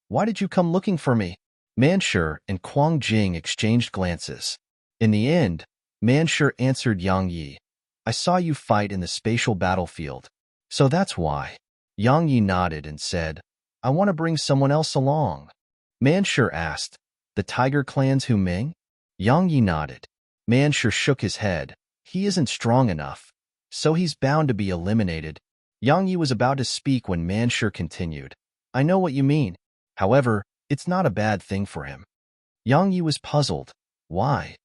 "Why did you come looking for me?" Manshur and Quang Jing exchanged glances. In the end, Manshur answered Yang Yi, "I saw you fight in the spatial battlefield, so that's why." Yang Yi nodded and said, "I want to bring someone else along." Manshur asked, "The Tiger Clan's Hu Ming?" Yang Yi nodded. Manshur shook his head. "He isn't strong enough, so he's bound to be eliminated." Yang Yi was about to speak when Manshur continued, "I know what you mean. However, it's not a bad thing for him." Yang Yi was puzzled. Why?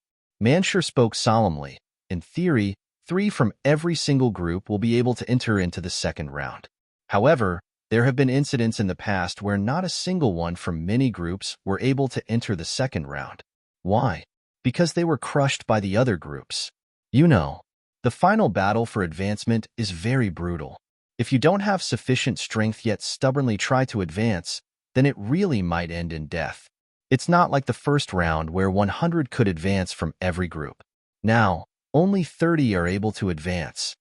Manshur spoke solemnly. In theory, 3 from every single group will be able to enter into the second round. However, there have been incidents in the past where not a single one from many groups were able to enter the second round. Why? Because they were crushed by the other groups. You know, the final battle for advancement is very brutal. If you don't have sufficient strength yet stubbornly try to advance, then it really might end in death. It's not like the first round where 100 could advance from every group. Now, only 30 are able to advance.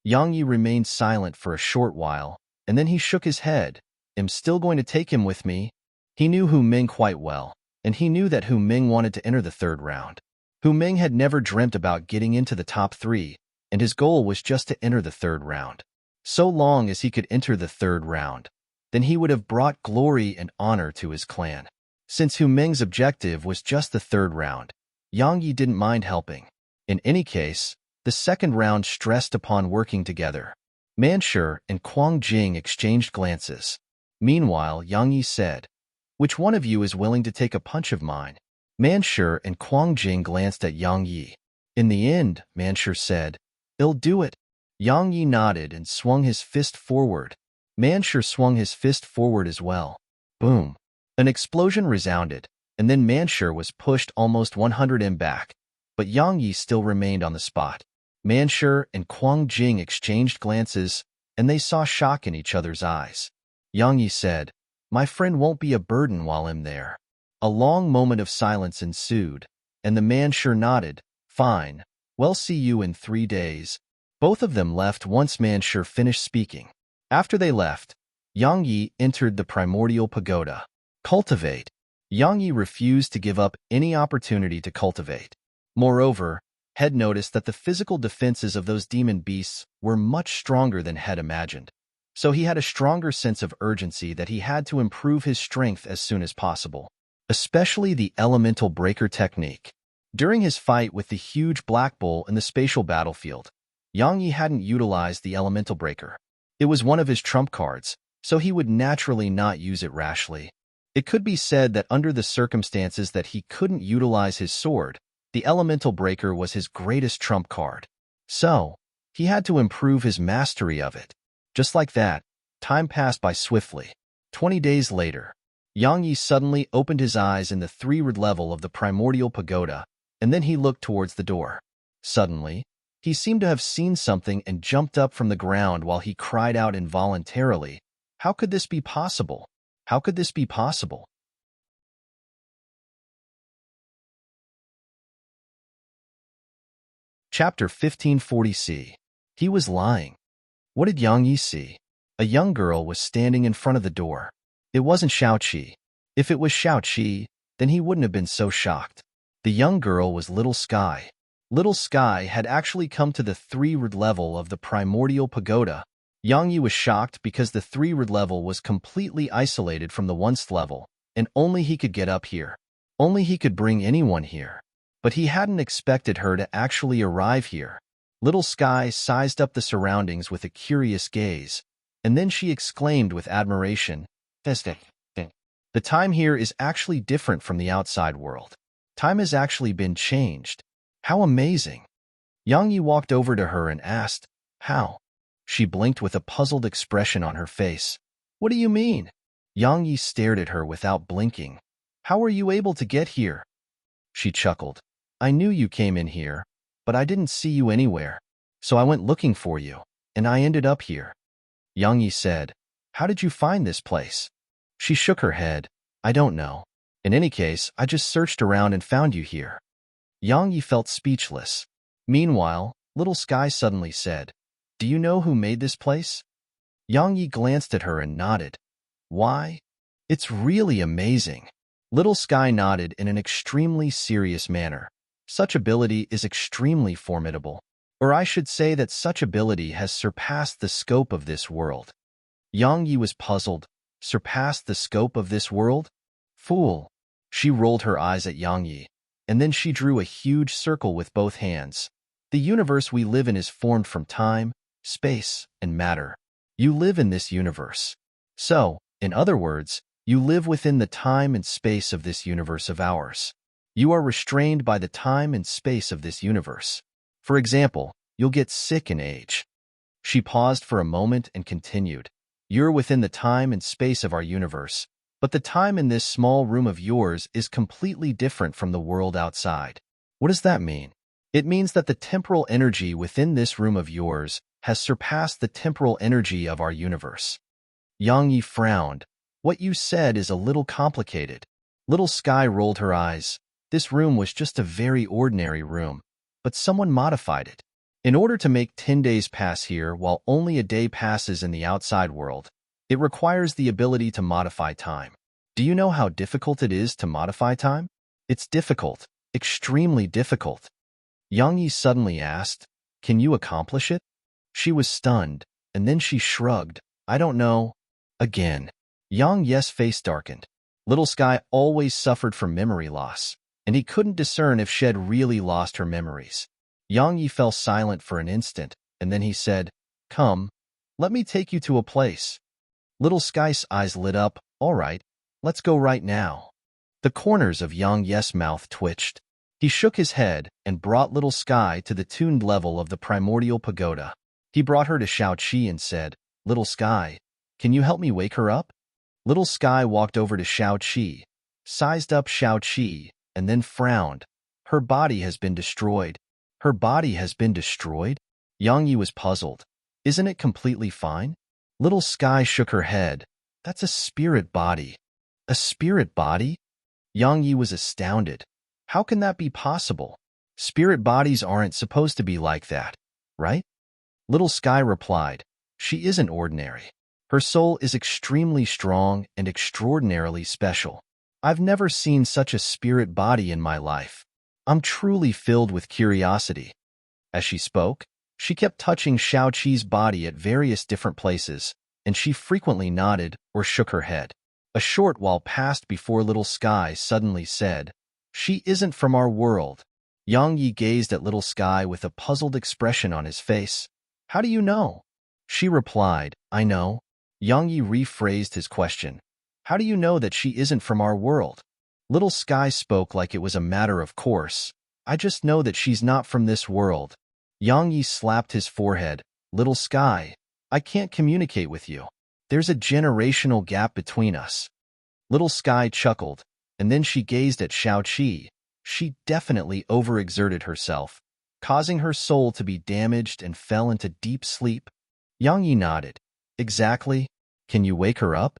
Yang Yi remained silent for a short while, and then he shook his head. "I'm still going to take him with me." He knew Hu Ming quite well, and he knew that Hu Ming wanted to enter the third round. Hu Ming had never dreamt about getting into the top 3, and his goal was just to enter the third round. So long as he could enter the third round, then he would have brought glory and honor to his clan. Since Hu Ming's objective was just the third round, Yang Yi didn't mind helping. In any case, the second round stressed upon working together. Manshur and Quang Jing exchanged glances. Meanwhile, Yang Yi said, "Which one of you is willing to take a punch of mine?" Manshur and Quang Jing glanced at Yang Yi. In the end, Manshur said, "I'll do it." Yang Yi nodded and swung his fist forward. Manshur swung his fist forward as well. Boom. An explosion resounded, and then Manshur was pushed almost 100 m back, but Yang Yi still remained on the spot. Manshur and Quang Jing exchanged glances, and they saw shock in each other's eyes. Yang Yi said, "My friend won't be a burden while I'm there." A long moment of silence ensued, and the Manshur nodded. "Fine. Well, see you in 3 days." Both of them left once Manshur finished speaking. After they left, Yang Yi entered the primordial pagoda. Cultivate. Yang Yi refused to give up any opportunity to cultivate. Moreover, Head noticed that the physical defenses of those demon beasts were much stronger than Head imagined. So he had a stronger sense of urgency that he had to improve his strength as soon as possible, especially the elemental breaker technique. During his fight with the huge black bull in the spatial battlefield, Yang Yi hadn't utilized the elemental breaker. It was one of his trump cards, so he would naturally not use it rashly. It could be said that under the circumstances that he couldn't utilize his sword, the elemental breaker was his greatest trump card. So, he had to improve his mastery of it. Just like that, time passed by swiftly. 20 days later, Yang Yi suddenly opened his eyes in the 3rd level of the primordial pagoda, and then he looked towards the door. Suddenly, he seemed to have seen something and jumped up from the ground while he cried out involuntarily, "How could this be possible? How could this be possible?" Chapter 1540c. He was lying. What did Yang Yi see? A young girl was standing in front of the door. It wasn't Xiaoqi. If it was Xiaoqi, then he wouldn't have been so shocked. The young girl was Little Sky. Little Sky had actually come to the 3rd level of the primordial pagoda. Yang Yi was shocked because the 3rd level was completely isolated from the 1st level, and only he could get up here. Only he could bring anyone here. But he hadn't expected her to actually arrive here. Little Sky sized up the surroundings with a curious gaze, and then she exclaimed with admiration, "Festic. The time here is actually different from the outside world. Time has actually been changed. How amazing." Yang Yi walked over to her and asked, "How?" She blinked with a puzzled expression on her face. "What do you mean?" Yang Yi stared at her without blinking. "How were you able to get here?" She chuckled. "I knew you came in here, but I didn't see you anywhere. So I went looking for you, and I ended up here." Yang Yi said, "How did you find this place?" She shook her head. "I don't know. In any case, I just searched around and found you here." Yang Yi felt speechless. Meanwhile, Little Sky suddenly said, "Do you know who made this place?" Yang Yi glanced at her and nodded. "Why? It's really amazing." Little Sky nodded in an extremely serious manner. "Such ability is extremely formidable. Or I should say that such ability has surpassed the scope of this world." Yang Yi was puzzled. Surpassed the scope of this world? Fool. She rolled her eyes at Yang Yi, and then she drew a huge circle with both hands. "The universe we live in is formed from time, space, and matter. You live in this universe. So, in other words, you live within the time and space of this universe of ours. You are restrained by the time and space of this universe. For example, you'll get sick and age." She paused for a moment and continued, "You're within the time and space of our universe, but the time in this small room of yours is completely different from the world outside." "What does that mean?" "It means that the temporal energy within this room of yours has surpassed the temporal energy of our universe." Yang Yi frowned. "What you said is a little complicated." Little Sky rolled her eyes. "This room was just a very ordinary room, but someone modified it. In order to make 10 days pass here while only a day passes in the outside world, it requires the ability to modify time. Do you know how difficult it is to modify time?" "It's difficult, extremely difficult." Yang Yi suddenly asked, "Can you accomplish it?" She was stunned, and then she shrugged. "I don't know." Again, Yang Yi's face darkened. Little Sky always suffered from memory loss, and he couldn't discern if she had really lost her memories. Yang Yi fell silent for an instant, and then he said, "Come, let me take you to a place." Little Sky's eyes lit up. "All right, let's go right now." The corners of Yang Yi's mouth twitched. He shook his head and brought Little Sky to the tuned level of the primordial pagoda. He brought her to Xiao Qi and said, "Little Sky, can you help me wake her up?" Little Sky walked over to Xiao Qi, sized up Xiao Qi, and then frowned. "Her body has been destroyed." "Her body has been destroyed?" Yang Yi was puzzled. "Isn't it completely fine?" Little Sky shook her head. "That's a spirit body." "A spirit body?" Yang Yi was astounded. "How can that be possible? Spirit bodies aren't supposed to be like that, right?" Little Sky replied, "She isn't ordinary. Her soul is extremely strong and extraordinarily special. I've never seen such a spirit body in my life. I'm truly filled with curiosity." As she spoke, she kept touching Xiao Qi's body at various different places, and she frequently nodded or shook her head. A short while passed before Little Sky suddenly said, "She isn't from our world." Yang Yi gazed at Little Sky with a puzzled expression on his face. "How do you know?" She replied, "I know." Yang Yi rephrased his question. "How do you know that she isn't from our world?" Little Sky spoke like it was a matter of course. "I just know that she's not from this world." Yang Yi slapped his forehead. "Little Sky, I can't communicate with you. There's a generational gap between us." Little Sky chuckled, and then she gazed at Xiao Qi. She definitely overexerted herself, causing her soul to be damaged and fell into deep sleep. Yang Yi nodded. "Exactly. Can you wake her up?"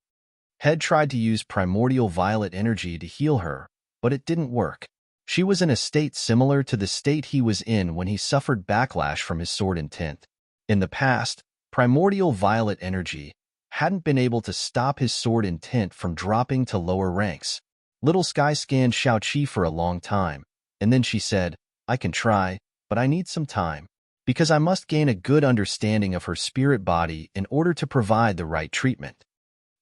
Head tried to use primordial violet energy to heal her, but it didn't work. She was in a state similar to the state he was in when he suffered backlash from his sword intent. In the past, primordial violet energy hadn't been able to stop his sword intent from dropping to lower ranks. Little Sky scanned Xiao Qi for a long time, and then she said, "I can try, but I need some time, because I must gain a good understanding of her spirit body in order to provide the right treatment."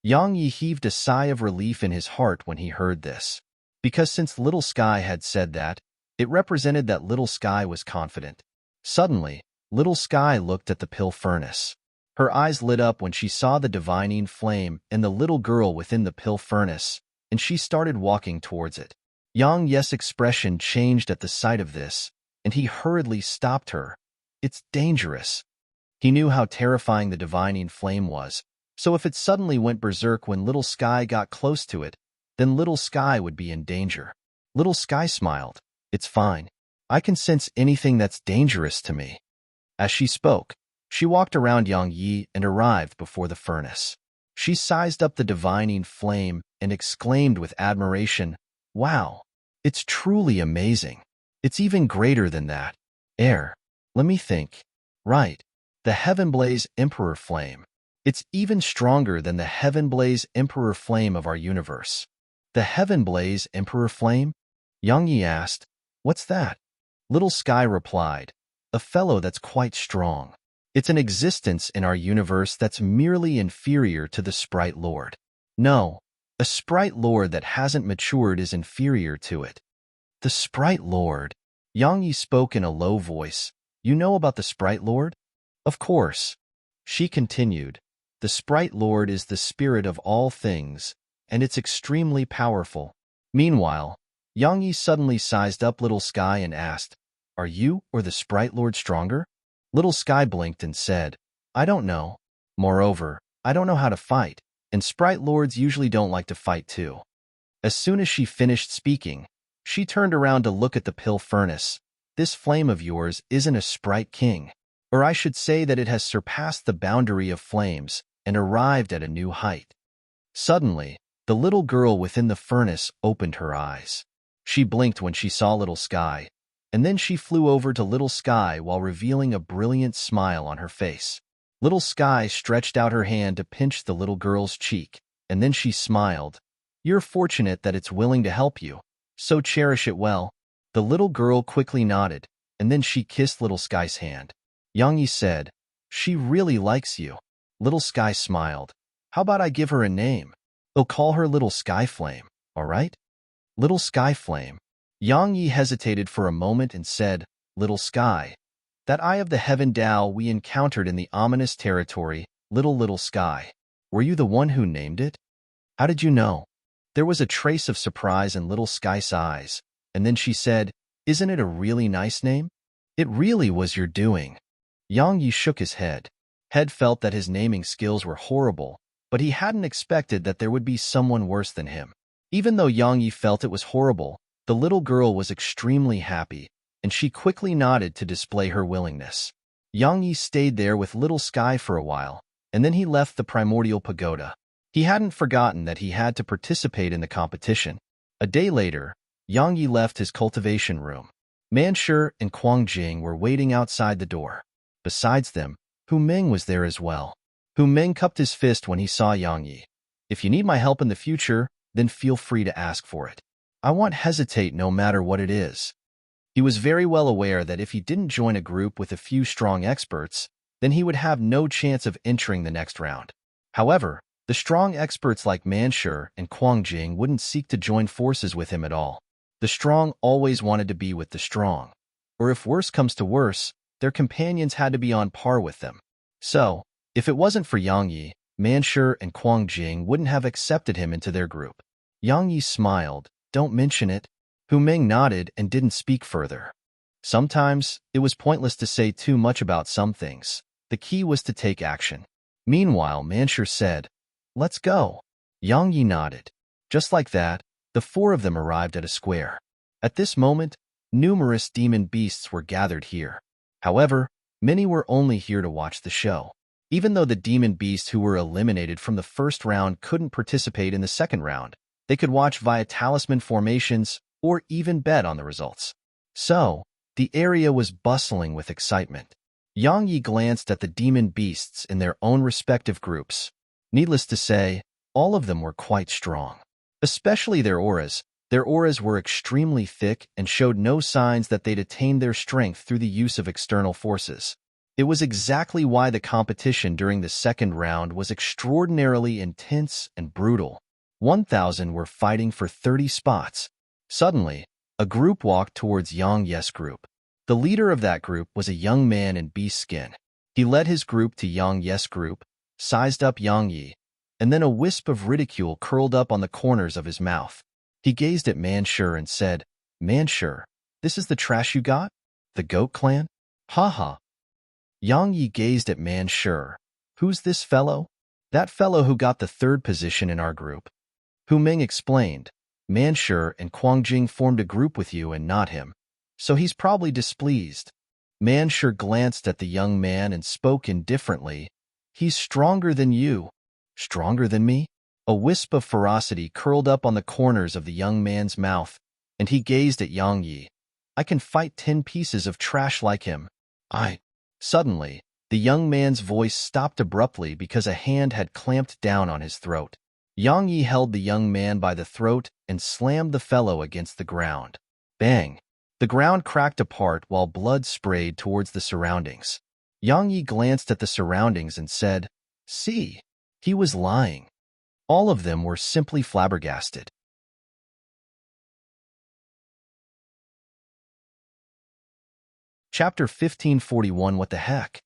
Yang Yi heaved a sigh of relief in his heart when he heard this, because since Little Sky had said that, It represented that Little Sky was confident. Suddenly, Little Sky looked at the pill furnace. Her eyes lit up when she saw the divining flame and the little girl within the pill furnace, and she started walking towards it. Yang Ye's expression changed at the sight of this, and he hurriedly stopped her. It's dangerous. He knew how terrifying the divining flame was, so if it suddenly went berserk when Little Sky got close to it, then Little Sky would be in danger. Little Sky smiled. It's fine. I can sense anything that's dangerous to me. As she spoke, she walked around Yang Yi and arrived before the furnace. She sized up the divining flame and exclaimed with admiration, "Wow, it's truly amazing. It's even greater than that. Let me think. Right, the Heaven Blaze Emperor Flame. It's even stronger than the Heaven Blaze Emperor Flame of our universe." The Heaven Blaze Emperor Flame? Yang Yi asked, "What's that?" Little Sky replied, "A fellow that's quite strong. It's an existence in our universe that's merely inferior to the Sprite Lord. No, a Sprite Lord that hasn't matured is inferior to it." The Sprite Lord? Yang Yi spoke in a low voice. "You know about the Sprite Lord?" "Of course." She continued, "The Sprite Lord is the spirit of all things, and it's extremely powerful." Meanwhile, Yang Yi suddenly sized up Little Sky and asked, "Are you or the Sprite Lord stronger?" Little Sky blinked and said, "I don't know. Moreover, I don't know how to fight, and Sprite Lords usually don't like to fight too." As soon as she finished speaking, she turned around to look at the pill furnace. "This flame of yours isn't a Sprite King, or I should say that it has surpassed the boundary of flames and arrived at a new height." Suddenly, the little girl within the furnace opened her eyes. She blinked when she saw Little Sky, and then she flew over to Little Sky while revealing a brilliant smile on her face. Little Sky stretched out her hand to pinch the little girl's cheek, and then she smiled. "You're fortunate that it's willing to help you, so cherish it well." The little girl quickly nodded, and then she kissed Little Sky's hand. Yang Yi said, "She really likes you." Little Sky smiled. "How about I give her a name? I'll call her Little Sky Flame, all right?" Little Sky Flame. Yang Yi hesitated for a moment and said, "Little Sky, that eye of the heaven Tao we encountered in the ominous territory, Little Sky. Were you the one who named it?" "How did you know?" There was a trace of surprise in Little Sky's eyes, and then she said, "Isn't it a really nice name?" "It really was your doing." Yang Yi shook his head. Head felt that his naming skills were horrible, but he hadn't expected that there would be someone worse than him. Even though Yang Yi felt it was horrible, the little girl was extremely happy, and she quickly nodded to display her willingness. Yang Yi stayed there with Little Sky for a while, and then he left the primordial pagoda. He hadn't forgotten that he had to participate in the competition. A day later, Yang Yi left his cultivation room. Manshur and Quang Jing were waiting outside the door. Besides them, Hu Ming was there as well. Hu Ming cupped his fist when he saw Yang Yi. "If you need my help in the future, then feel free to ask for it. I won't hesitate no matter what it is." He was very well aware that if he didn't join a group with a few strong experts, then he would have no chance of entering the next round. However, the strong experts like Manshur and Quang Jing wouldn't seek to join forces with him at all. The strong always wanted to be with the strong. Or if worse comes to worse, their companions had to be on par with them. So, if it wasn't for Yang Yi, Manshur and Quang Jing wouldn't have accepted him into their group. Yang Yi smiled. "Don't mention it." Hu Ming nodded and didn't speak further. Sometimes, it was pointless to say too much about some things. The key was to take action. Meanwhile, Manshur said, "Let's go." Yang Yi nodded. Just like that, the four of them arrived at a square. At this moment, numerous demon beasts were gathered here. However, many were only here to watch the show. Even though the demon beasts who were eliminated from the first round couldn't participate in the second round, they could watch via talisman formations or even bet on the results. So, the area was bustling with excitement. Yang Yi glanced at the demon beasts in their own respective groups. Needless to say, all of them were quite strong. Especially their auras. Their auras were extremely thick and showed no signs that they'd attained their strength through the use of external forces. It was exactly why the competition during the second round was extraordinarily intense and brutal. 1,000 were fighting for 30 spots. Suddenly, A group walked towards Yang Yi's group. The leader of that group was a young man in beast skin. He led his group to Yang Yi's group, sized up Yang Yi, and then a wisp of ridicule curled up on the corners of his mouth. He gazed at Manshur and said, "Manshur, this is the trash you got? The goat clan? Ha ha." Yang Yi gazed at Manshur. "Who's this fellow?" "That fellow who got the third position in our group." Hu Ming explained, "Manshur and Quangjing formed a group with you and not him, so he's probably displeased." Manshur glanced at the young man and spoke indifferently. "He's stronger than you." "Stronger than me?" A wisp of ferocity curled up on the corners of the young man's mouth, and he gazed at Yang Yi. "I can fight 10 pieces of trash like him." Suddenly, the young man's voice stopped abruptly because a hand had clamped down on his throat. Yang Yi held the young man by the throat and slammed the fellow against the ground. Bang! The ground cracked apart while blood sprayed towards the surroundings. Yang Yi glanced at the surroundings and said, "See, he was lying." All of them were simply flabbergasted. Chapter 1541. What the heck?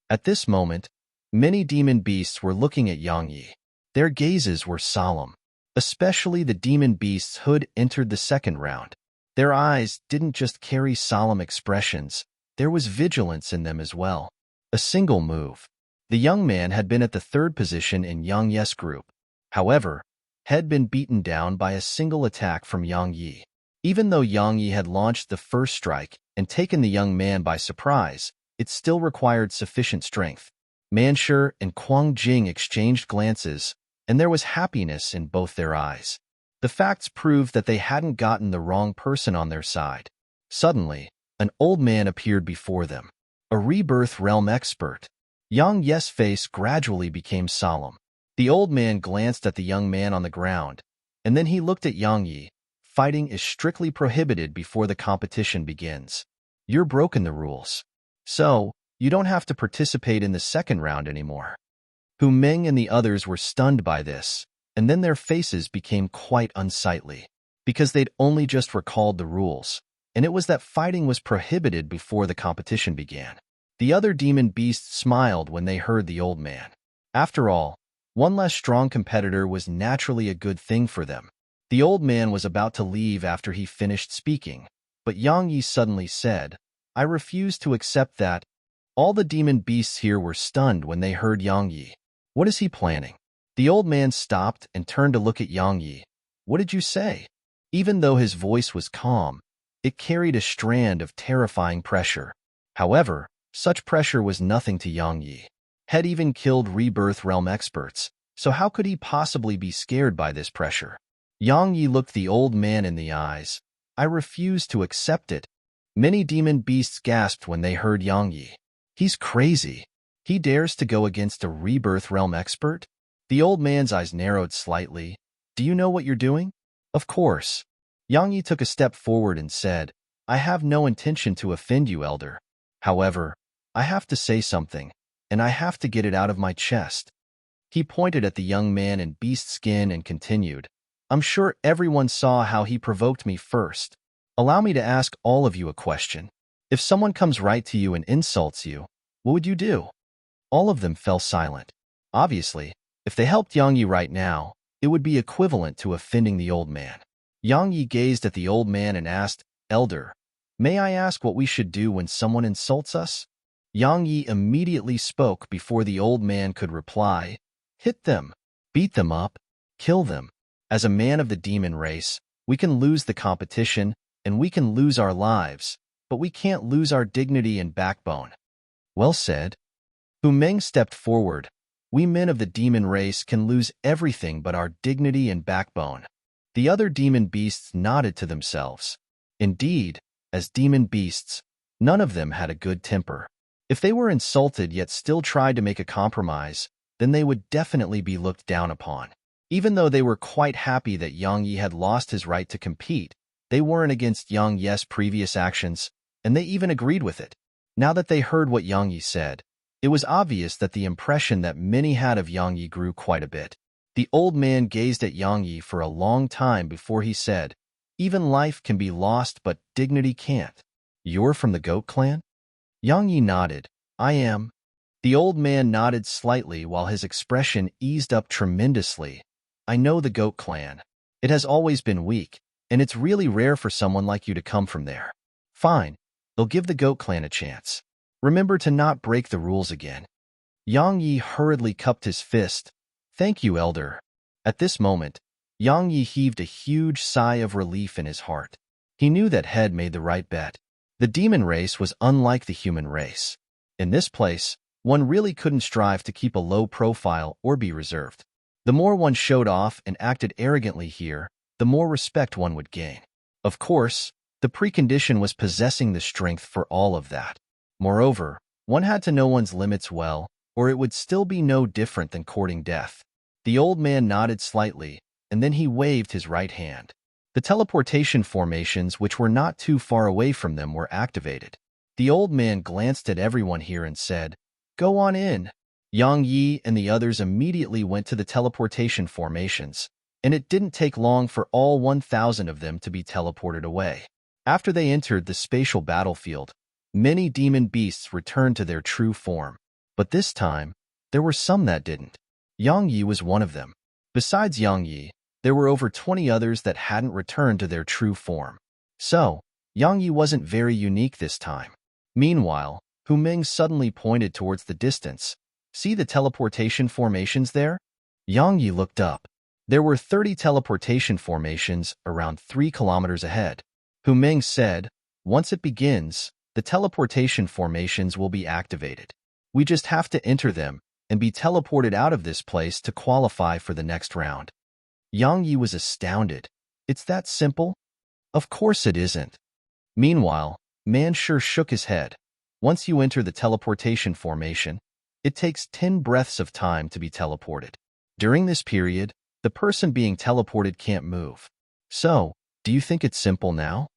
At this moment, many demon beasts were looking at Yang Yi. Their gazes were solemn. Especially the demon beasts who had entered the second round. Their eyes didn't just carry solemn expressions, there was vigilance in them as well. A single move. The young man had been at the third position in Yang Yi's group. However, had been beaten down by a single attack from Yang Yi. Even though Yang Yi had launched the first strike and taken the young man by surprise, it still required sufficient strength. Manshur and Quangjing exchanged glances, and there was happiness in both their eyes. The facts proved that they hadn't gotten the wrong person on their side. Suddenly, an old man appeared before them. A rebirth realm expert. Yang Yi's face gradually became solemn. The old man glanced at the young man on the ground, and then he looked at Yang Yi. "Fighting is strictly prohibited before the competition begins. You're broken the rules. So, you don't have to participate in the second round anymore." Hu Ming and the others were stunned by this, and then their faces became quite unsightly, because they'd only just recalled the rules, and it was that fighting was prohibited before the competition began. The other demon beasts smiled when they heard the old man. After all, one less strong competitor was naturally a good thing for them. The old man was about to leave after he finished speaking, but Yang Yi suddenly said, "I refuse to accept that." All the demon beasts here were stunned when they heard Yang Yi. What is he planning? The old man stopped and turned to look at Yang Yi. "What did you say?" Even though his voice was calm, it carried a strand of terrifying pressure. However, such pressure was nothing to Yang Yi. Had even killed rebirth realm experts, so how could he possibly be scared by this pressure? Yang Yi looked the old man in the eyes. "I refuse to accept it." Many demon beasts gasped when they heard Yang Yi. He's crazy. He dares to go against a rebirth realm expert? The old man's eyes narrowed slightly. "Do you know what you're doing?" "Of course." Yang Yi took a step forward and said, "I have no intention to offend you, elder. However, I have to say something, and I have to get it out of my chest." He pointed at the young man in beast skin and continued, "I'm sure everyone saw how he provoked me first. Allow me to ask all of you a question. If someone comes right to you and insults you, what would you do?" All of them fell silent. Obviously, if they helped Yang Yi right now, it would be equivalent to offending the old man. Yang Yi gazed at the old man and asked, "Elder, may I ask what we should do when someone insults us?" Yang Yi immediately spoke before the old man could reply. "Hit them, beat them up, kill them. As a man of the demon race, we can lose the competition and we can lose our lives, but we can't lose our dignity and backbone." Well said. Hu Meng stepped forward. "We men of the demon race can lose everything but our dignity and backbone." The other demon beasts nodded to themselves. Indeed, as demon beasts, none of them had a good temper. If they were insulted yet still tried to make a compromise, then they would definitely be looked down upon. Even though they were quite happy that Yang Yi had lost his right to compete, they weren't against Yang Yi's previous actions, and they even agreed with it. Now that they heard what Yang Yi said, it was obvious that the impression that many had of Yang Yi grew quite a bit. The old man gazed at Yang Yi for a long time before he said, Even life can be lost, but dignity can't. You're from the goat clan? Yang Yi nodded. I am. The old man nodded slightly while his expression eased up tremendously. I know the goat clan. It has always been weak, and it's really rare for someone like you to come from there. Fine, they'll give the goat clan a chance. Remember to not break the rules again. Yang Yi hurriedly cupped his fist. Thank you, elder. At this moment, Yang Yi heaved a huge sigh of relief in his heart. He knew that Head made the right bet. The demon race was unlike the human race. In this place, one really couldn't strive to keep a low profile or be reserved. The more one showed off and acted arrogantly here, the more respect one would gain. Of course, the precondition was possessing the strength for all of that. Moreover, one had to know one's limits well, or it would still be no different than courting death. The old man nodded slightly, and then he waved his right hand. The teleportation formations which were not too far away from them were activated. The old man glanced at everyone here and said, Go on in. Yang Yi and the others immediately went to the teleportation formations, and it didn't take long for all 1,000 of them to be teleported away. After they entered the spatial battlefield, many demon beasts returned to their true form. But this time, there were some that didn't. Yang Yi was one of them. Besides Yang Yi, there were over 20 others that hadn't returned to their true form. So, Yang Yi wasn't very unique this time. Meanwhile, Hu Ming suddenly pointed towards the distance. See the teleportation formations there? Yang Yi looked up. There were 30 teleportation formations around 3 kilometers ahead. Hu Ming said, Once it begins, the teleportation formations will be activated. We just have to enter them and be teleported out of this place to qualify for the next round. Yang Yi was astounded. It's that simple? Of course it isn't. Meanwhile, Man sure shook his head. Once you enter the teleportation formation, it takes 10 breaths of time to be teleported. During this period, the person being teleported can't move. So, do you think it's simple now?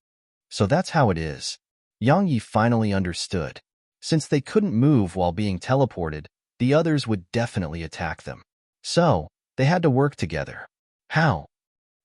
So that's how it is. Yang Yi finally understood. Since they couldn't move while being teleported, the others would definitely attack them. So, they had to work together. How?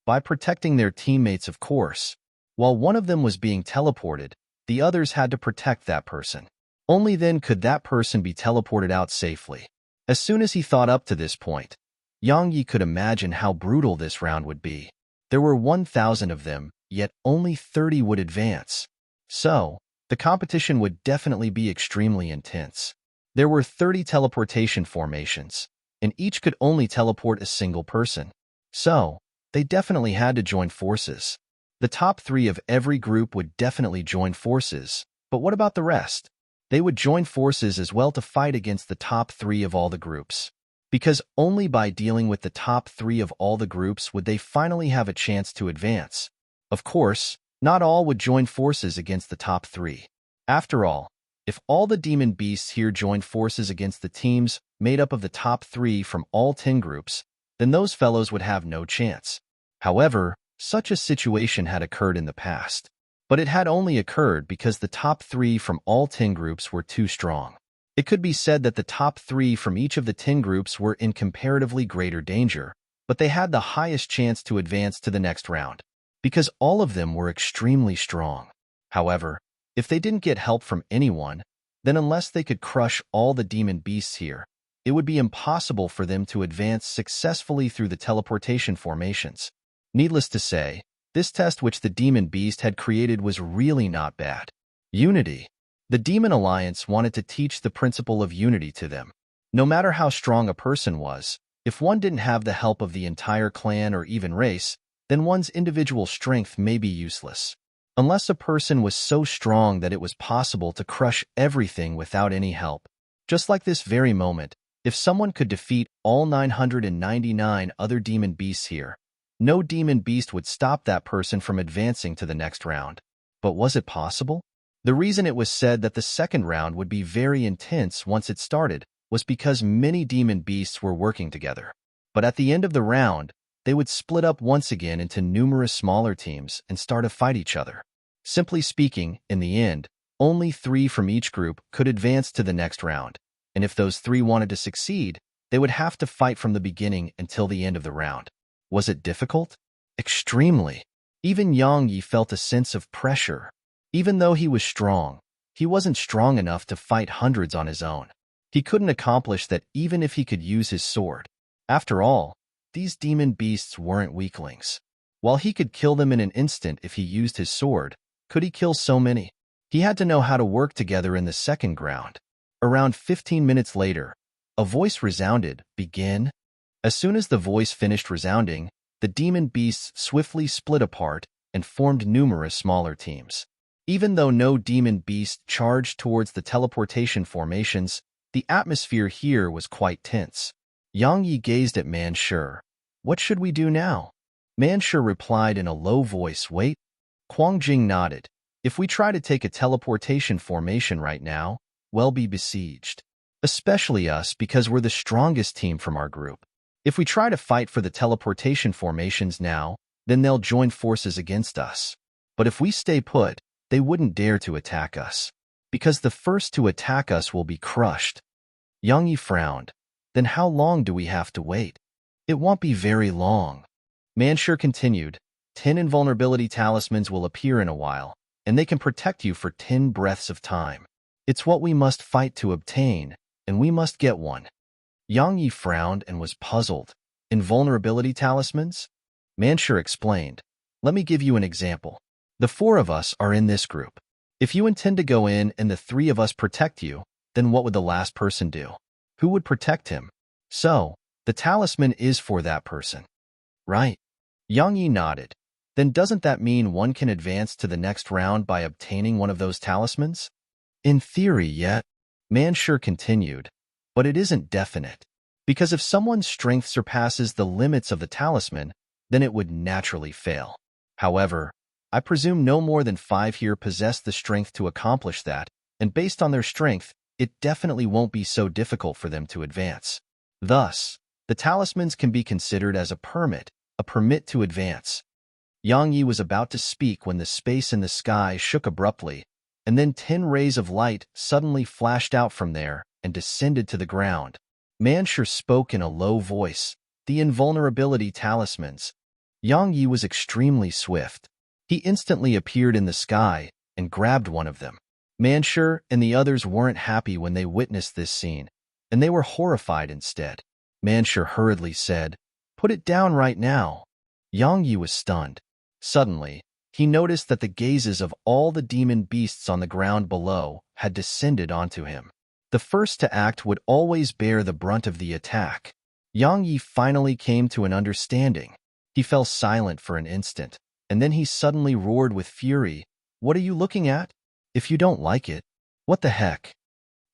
By protecting their teammates, of course. While one of them was being teleported, the others had to protect that person. Only then could that person be teleported out safely. As soon as he thought up to this point, Yang Yi could imagine how brutal this round would be. There were 1,000 of them, yet only 30 would advance. So, the competition would definitely be extremely intense. There were 30 teleportation formations, and each could only teleport a single person. So, they definitely had to join forces. The top 3 of every group would definitely join forces, but what about the rest? They would join forces as well to fight against the top 3 of all the groups. Because only by dealing with the top 3 of all the groups would they finally have a chance to advance. Of course, not all would join forces against the top 3. After all, if all the demon beasts here joined forces against the teams made up of the top 3 from all 10 groups, then those fellows would have no chance. However, such a situation had occurred in the past. But it had only occurred because the top 3 from all 10 groups were too strong. It could be said that the top 3 from each of the 10 groups were in comparatively greater danger, but they had the highest chance to advance to the next round, because all of them were extremely strong. However, if they didn't get help from anyone, then unless they could crush all the demon beasts here, it would be impossible for them to advance successfully through the teleportation formations. Needless to say, this test which the demon beast had created was really not bad. Unity. The Demon Alliance wanted to teach the principle of unity to them. No matter how strong a person was, if one didn't have the help of the entire clan or even race, then one's individual strength may be useless. Unless a person was so strong that it was possible to crush everything without any help. Just like this very moment, if someone could defeat all 999 other demon beasts here, no demon beast would stop that person from advancing to the next round. But was it possible? The reason it was said that the second round would be very intense once it started was because many demon beasts were working together. But at the end of the round, they would split up once again into numerous smaller teams and start to fight each other. Simply speaking, in the end, only 3 from each group could advance to the next round, and if those 3 wanted to succeed, they would have to fight from the beginning until the end of the round. Was it difficult? Extremely. Even Yang Yi felt a sense of pressure. Even though he was strong, he wasn't strong enough to fight hundreds on his own. He couldn't accomplish that even if he could use his sword. After all, these demon beasts weren't weaklings. While he could kill them in an instant if he used his sword, could he kill so many? He had to know how to work together in the second ground. Around 15 minutes later, a voice resounded, "Begin." As soon as the voice finished resounding, the demon beasts swiftly split apart and formed numerous smaller teams. Even though no demon beast charged towards the teleportation formations, the atmosphere here was quite tense. Yang Yi gazed at Manshur. "What should we do now?" Manshur replied in a low voice, "Wait." Quang Jing nodded. "If we try to take a teleportation formation right now, we'll be besieged. Especially us, because we're the strongest team from our group. If we try to fight for the teleportation formations now, then they'll join forces against us. But if we stay put, they wouldn't dare to attack us, because the first to attack us will be crushed." Yang Yi frowned. "Then how long do we have to wait?" "It won't be very long." Manshur continued. 10 invulnerability talismans will appear in a while, and they can protect you for 10 breaths of time. It's what we must fight to obtain, and we must get one." Yang Yi frowned and was puzzled. "Invulnerability talismans?" Manshur explained. "Let me give you an example. The 4 of us are in this group. If you intend to go in and the 3 of us protect you, then what would the last person do? Who would protect him? So, the talisman is for that person. Right?" Yang Yi nodded. "Then doesn't that mean one can advance to the next round by obtaining one of those talismans?" "In theory, yet," Manshur continued, "but it isn't definite. Because if someone's strength surpasses the limits of the talisman, then it would naturally fail. However, I presume no more than 5 here possess the strength to accomplish that, and based on their strength, it definitely won't be so difficult for them to advance. Thus, the talismans can be considered as a permit to advance." Yang Yi was about to speak when the space in the sky shook abruptly, and then 10 rays of light suddenly flashed out from there and descended to the ground. Manshur spoke in a low voice. "The invulnerability talismans." Yang Yi was extremely swift. He instantly appeared in the sky and grabbed one of them. Manshur and the others weren't happy when they witnessed this scene, and they were horrified instead. Manshur hurriedly said, "Put it down right now." Yang Yi was stunned. Suddenly, he noticed that the gazes of all the demon beasts on the ground below had descended onto him. The first to act would always bear the brunt of the attack. Yang Yi finally came to an understanding. He fell silent for an instant, and then he suddenly roared with fury. "What are you looking at? If you don't like it, what the heck?"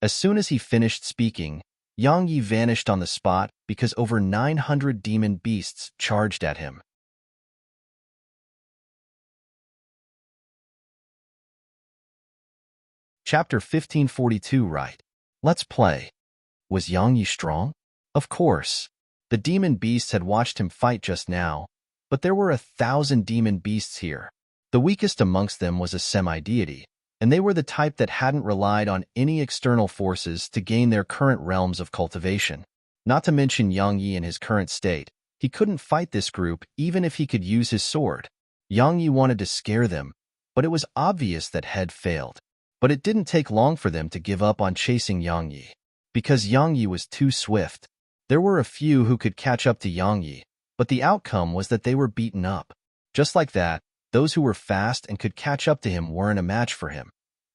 As soon as he finished speaking, Yang Yi vanished on the spot because over 900 demon beasts charged at him. Chapter 1542. Right. Let's play. Was Yang Yi strong? Of course. The demon beasts had watched him fight just now, but there were 1,000 demon beasts here. The weakest amongst them was a semi-deity, and they were the type that hadn't relied on any external forces to gain their current realms of cultivation. Not to mention Yang Yi in his current state, he couldn't fight this group even if he could use his sword. Yang Yi wanted to scare them, but it was obvious that had failed. But it didn't take long for them to give up on chasing Yang Yi, because Yang Yi was too swift. There were a few who could catch up to Yang Yi, but the outcome was that they were beaten up. Just like that, those who were fast and could catch up to him weren't a match for him.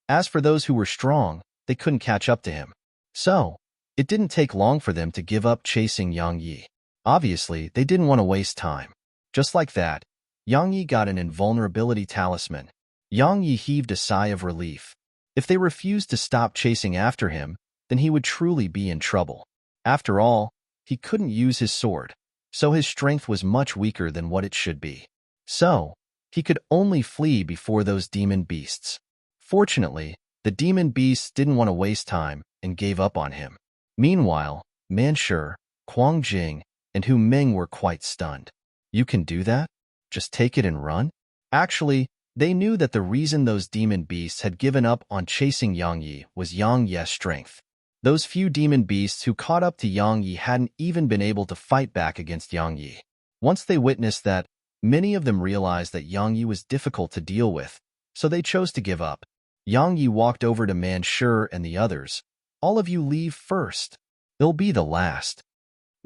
As for those who were strong, they couldn't catch up to him. So, it didn't take long for them to give up chasing Yang Yi. Obviously, they didn't want to waste time. Just like that, Yang Yi got an invulnerability talisman. Yang Yi heaved a sigh of relief. If they refused to stop chasing after him, then he would truly be in trouble. After all, he couldn't use his sword, so his strength was much weaker than what it should be. So, he could only flee before those demon beasts. Fortunately, the demon beasts didn't want to waste time and gave up on him. Meanwhile, Manshur, Quang Jing, and Hu Meng were quite stunned. "You can do that? Just take it and run?" Actually, they knew that the reason those demon beasts had given up on chasing Yang Yi was Yang Yi's strength. Those few demon beasts who caught up to Yang Yi hadn't even been able to fight back against Yang Yi. Once they witnessed that, Many of them realized that Yang Yi was difficult to deal with, so they chose to give up. Yang Yi walked over to Manshur and the others. All of you leave first. It'll be the last.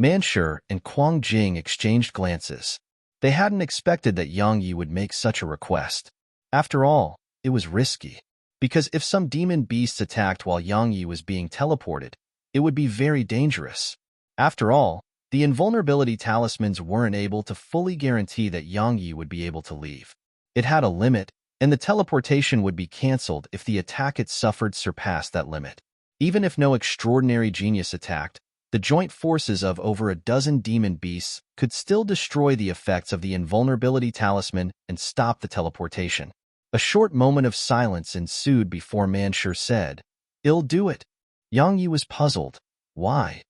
Manshur and Quang Jing exchanged glances. They hadn't expected that Yang Yi would make such a request. After all, it was risky. Because if some demon beasts attacked while Yang Yi was being teleported, it would be very dangerous. After all, the invulnerability talismans weren't able to fully guarantee that Yang Yi would be able to leave. It had a limit, and the teleportation would be cancelled if the attack it suffered surpassed that limit. Even if no extraordinary genius attacked, the joint forces of over a dozen demon beasts could still destroy the effects of the invulnerability talisman and stop the teleportation. A short moment of silence ensued before Manshur said, "I'll do it." Yang Yi was puzzled. Why?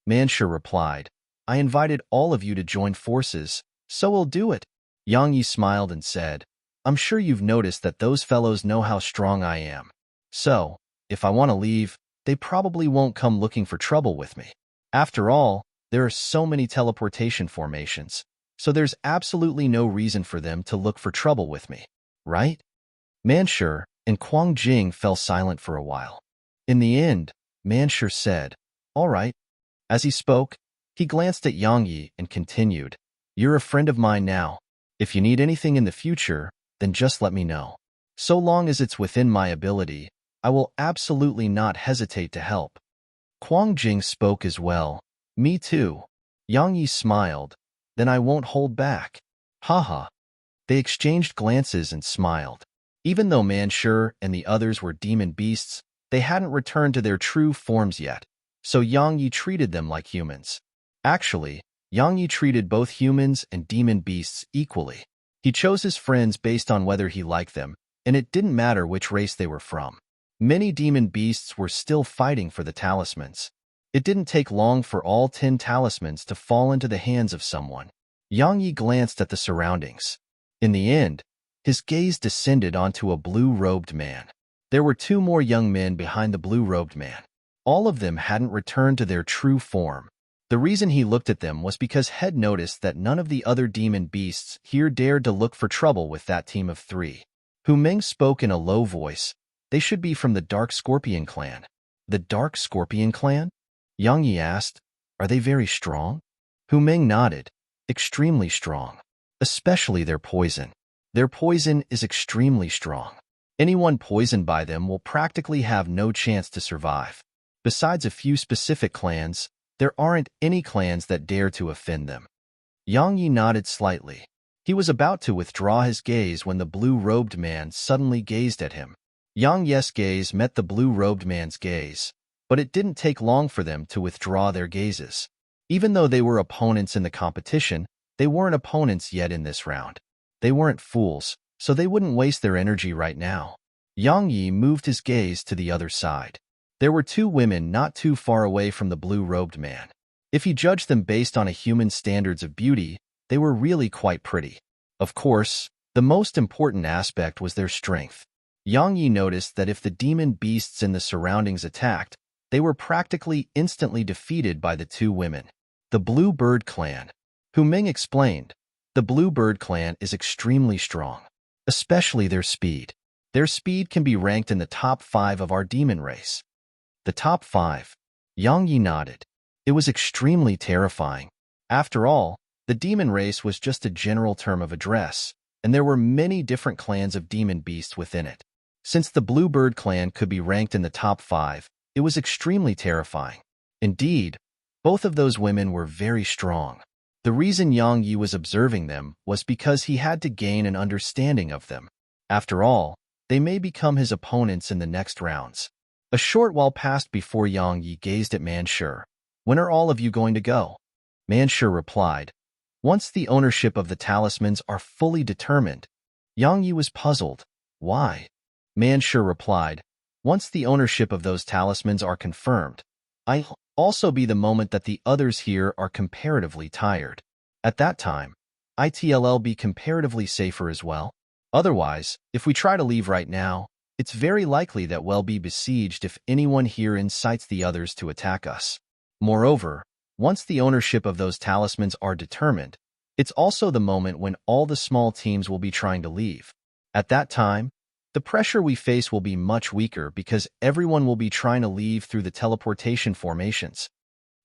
Manshur replied, "I invited all of you to join forces, so I'll do it." Yang Yi smiled and said, "I'm sure you've noticed that those fellows know how strong I am. So, if I want to leave, they probably won't come looking for trouble with me. After all, there are so many teleportation formations, so there's absolutely no reason for them to look for trouble with me, right?" Manshur and Quang Jing fell silent for a while. In the end, Manshur said, "All right." As he spoke, he glanced at Yang Yi and continued, "You're a friend of mine now. If you need anything in the future, then just let me know. So long as it's within my ability, I will absolutely not hesitate to help." Quang Jing spoke as well. "Me too." Yang Yi smiled. "Then I won't hold back." Haha. They exchanged glances and smiled. Even though Manshur and the others were demon beasts, they hadn't returned to their true forms yet, so Yang Yi treated them like humans. Actually, Yang Yi treated both humans and demon beasts equally. He chose his friends based on whether he liked them, and it didn't matter which race they were from. Many demon beasts were still fighting for the talismans. It didn't take long for all 10 talismans to fall into the hands of someone. Yang Yi glanced at the surroundings. In the end, his gaze descended onto a blue-robed man. There were 2 more young men behind the blue-robed man. All of them hadn't returned to their true form. The reason he looked at them was because Head noticed that none of the other demon beasts here dared to look for trouble with that team of 3. Hu Meng spoke in a low voice. "They should be from the Dark Scorpion clan." "The Dark Scorpion clan?" Yang Yi asked. "Are they very strong?" Hu Meng nodded. "Extremely strong. Especially their poison. Their poison is extremely strong. Anyone poisoned by them will practically have no chance to survive. Besides a few specific clans, there aren't any clans that dare to offend them." Yang Yi nodded slightly. He was about to withdraw his gaze when the blue-robed man suddenly gazed at him. Yang Yi's gaze met the blue-robed man's gaze, but it didn't take long for them to withdraw their gazes. Even though they were opponents in the competition, they weren't opponents yet in this round. They weren't fools, so they wouldn't waste their energy right now. Yang Yi moved his gaze to the other side. There were 2 women not too far away from the blue-robed man. If he judged them based on a human standards of beauty, they were really quite pretty. Of course, the most important aspect was their strength. Yang Yi noticed that if the demon beasts in the surroundings attacked, they were practically instantly defeated by the 2 women. The Blue Bird clan. Hu Meng explained. The Blue Bird clan is extremely strong, especially their speed. Their speed can be ranked in the top 5 of our demon race. The top 5. Yang Yi nodded. It was extremely terrifying. After all, the demon race was just a general term of address, and there were many different clans of demon beasts within it. Since the Blue Bird clan could be ranked in the top 5, it was extremely terrifying. Indeed, both of those women were very strong. The reason Yang Yi was observing them was because he had to gain an understanding of them. After all, they may become his opponents in the next rounds. A short while passed before Yang Yi gazed at Manshur. "When are all of you going to go?" Manshur replied, "Once the ownership of the talismans are fully determined." Yang Yi was puzzled. "Why?" Manshur replied, "Once the ownership of those talismans are confirmed, I'll also be the moment that the others here are comparatively tired. At that time, it'll be comparatively safer as well. Otherwise, if we try to leave right now, it's very likely that we'll be besieged if anyone here incites the others to attack us. Moreover, once the ownership of those talismans are determined, It's also the moment when all the small teams will be trying to leave. At that time, the pressure we face will be much weaker because everyone will be trying to leave through the teleportation formations.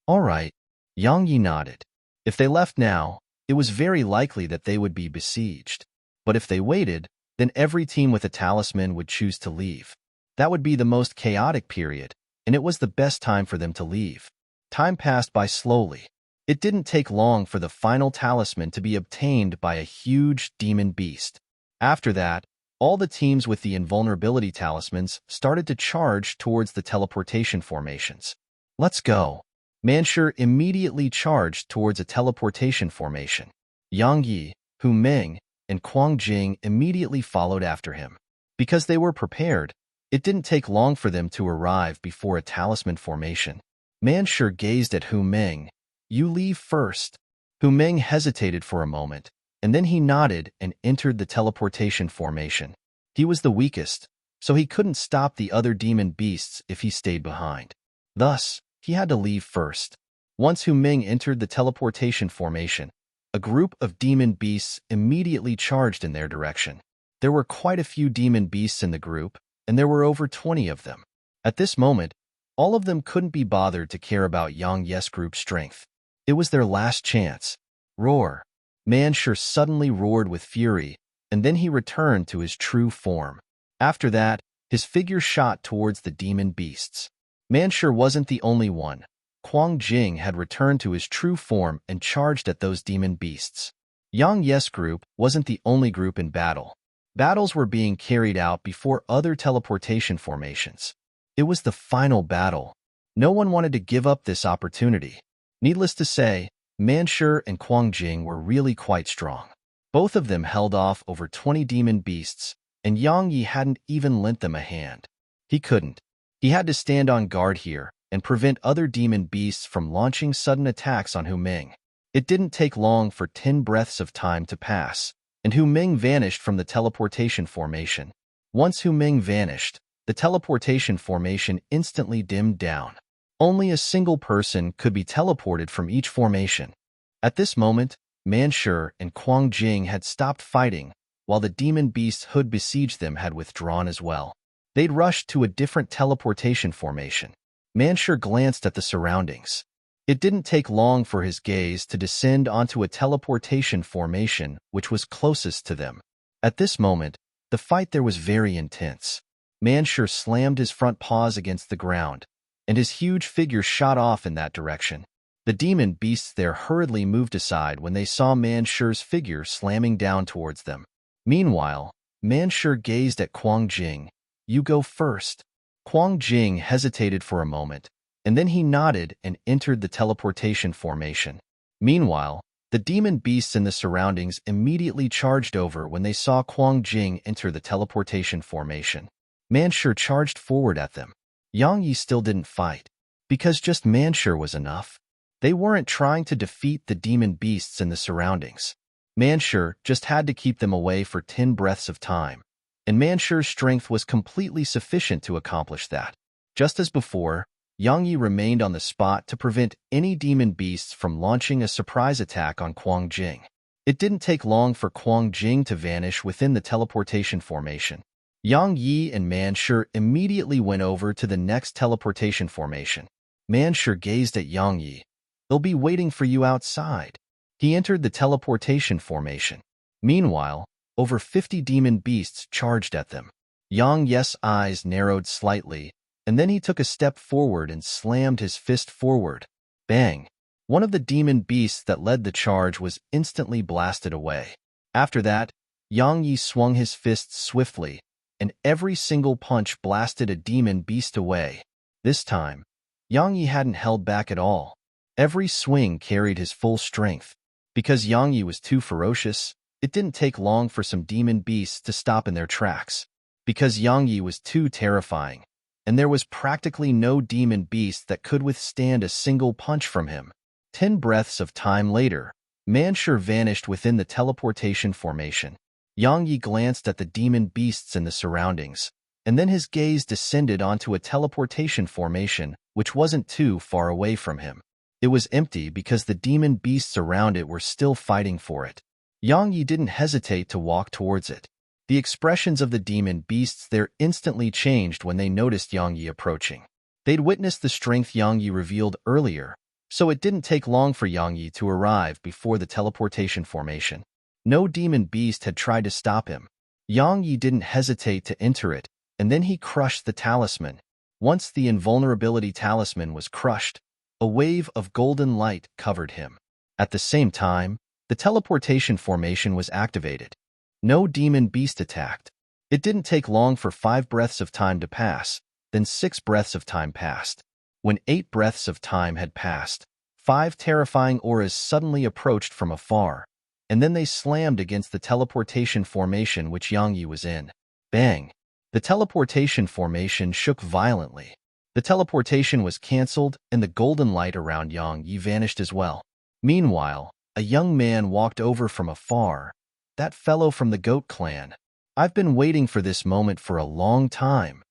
All right, Yang Yi nodded. If they left now, it was very likely that they would be besieged. But if they waited, then every team with a talisman would choose to leave. That would be the most chaotic period, and it was the best time for them to leave. Time passed by slowly. It didn't take long for the final talisman to be obtained by a huge demon beast. After that, all the teams with the invulnerability talismans started to charge towards the teleportation formations. Let's go. Manshur immediately charged towards a teleportation formation. Yang Yi, Hu Ming, and Quang Jing immediately followed after him. Because they were prepared, it didn't take long for them to arrive before a talisman formation. Manshur gazed at Hu Ming. You leave first. Hu Ming hesitated for a moment, and then he nodded and entered the teleportation formation. He was the weakest, so he couldn't stop the other demon beasts if he stayed behind. Thus, he had to leave first. Once Hu Ming entered the teleportation formation, a group of demon beasts immediately charged in their direction. There were quite a few demon beasts in the group, and there were over 20 of them. At this moment, all of them couldn't be bothered to care about Yang Yi's group's strength. It was their last chance. Roar! Manshur suddenly roared with fury, and then he returned to his true form. After that, his figure shot towards the demon beasts. Manshur wasn't the only one. Quang Jing had returned to his true form and charged at those demon beasts. Yang Yi's group wasn't the only group in battle. Battles were being carried out before other teleportation formations. It was the final battle. No one wanted to give up this opportunity. Needless to say, Manshur and Quang Jing were really quite strong. Both of them held off over 20 demon beasts, and Yang Yi hadn't even lent them a hand. He couldn't. He had to stand on guard here and prevent other demon beasts from launching sudden attacks on Hu Ming. It didn't take long for 10 breaths of time to pass, and Hu Ming vanished from the teleportation formation. Once Hu Ming vanished, the teleportation formation instantly dimmed down. Only a single person could be teleported from each formation. At this moment, Manshur and Quang Jing had stopped fighting, while the demon beasts who'd besieged them had withdrawn as well. They'd rushed to a different teleportation formation. Manshur glanced at the surroundings. It didn't take long for his gaze to descend onto a teleportation formation which was closest to them. At this moment, the fight there was very intense. Manshur slammed his front paws against the ground, and his huge figure shot off in that direction. The demon beasts there hurriedly moved aside when they saw Manshur's figure slamming down towards them. Meanwhile, Manshur gazed at Quang Jing. You go first. Quang Jing hesitated for a moment, and then he nodded and entered the teleportation formation. Meanwhile, the demon beasts in the surroundings immediately charged over when they saw Quang Jing enter the teleportation formation. Manshur charged forward at them. Yang Yi still didn't fight, because just Manshur was enough. They weren't trying to defeat the demon beasts in the surroundings. Manshur just had to keep them away for 10 breaths of time, and Manshur's strength was completely sufficient to accomplish that. Just as before, Yang Yi remained on the spot to prevent any demon beasts from launching a surprise attack on Quang Jing. It didn't take long for Quang Jing to vanish within the teleportation formation. Yang Yi and Manshur immediately went over to the next teleportation formation. Manshur gazed at Yang Yi. They'll be waiting for you outside. He entered the teleportation formation. Meanwhile, over 50 demon beasts charged at them. Yang Yi's eyes narrowed slightly, and then he took a step forward and slammed his fist forward. Bang! One of the demon beasts that led the charge was instantly blasted away. After that, Yang Yi swung his fists swiftly, and every single punch blasted a demon beast away. This time, Yang Yi hadn't held back at all. Every swing carried his full strength. Because Yang Yi was too ferocious, it didn't take long for some demon beasts to stop in their tracks. Because Yang Yi was too terrifying, and there was practically no demon beast that could withstand a single punch from him. 10 breaths of time later, Manshur vanished within the teleportation formation. Yang Yi glanced at the demon beasts in the surroundings, and then his gaze descended onto a teleportation formation which wasn't too far away from him. It was empty because the demon beasts around it were still fighting for it. Yang Yi didn't hesitate to walk towards it. The expressions of the demon beasts there instantly changed when they noticed Yang Yi approaching. They'd witnessed the strength Yang Yi revealed earlier, so it didn't take long for Yang Yi to arrive before the teleportation formation. No demon beast had tried to stop him. Yang Yi didn't hesitate to enter it, and then he crushed the talisman. Once the invulnerability talisman was crushed, a wave of golden light covered him. At the same time, the teleportation formation was activated. No demon beast attacked. It didn't take long for 5 breaths of time to pass, then 6 breaths of time passed. When 8 breaths of time had passed, 5 terrifying auras suddenly approached from afar, and then they slammed against the teleportation formation which Yang Yi was in. Bang! The teleportation formation shook violently. The teleportation was cancelled, and the golden light around Yang Yi vanished as well. Meanwhile, a young man walked over from afar. That fellow from the goat clan. I've been waiting for this moment for a long time.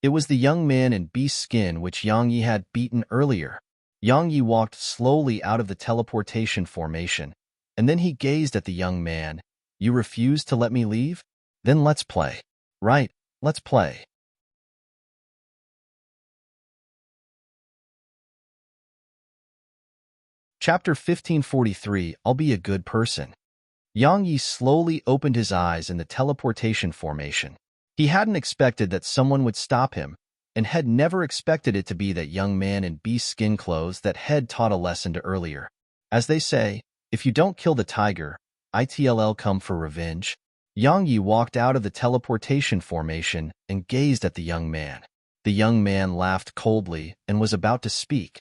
It was the young man in beast skin which Yang Yi had beaten earlier. Yang Yi walked slowly out of the teleportation formation, and then he gazed at the young man. You refuse to let me leave? Then let's play. Right, let's play. Chapter 1543, I'll be a good person. Yang Yi slowly opened his eyes in the teleportation formation. He hadn't expected that someone would stop him, and had never expected it to be that young man in beast skin clothes that had taught a lesson to earlier. As they say, if you don't kill the tiger, it'll come for revenge. Yang Yi walked out of the teleportation formation and gazed at the young man. The young man laughed coldly and was about to speak,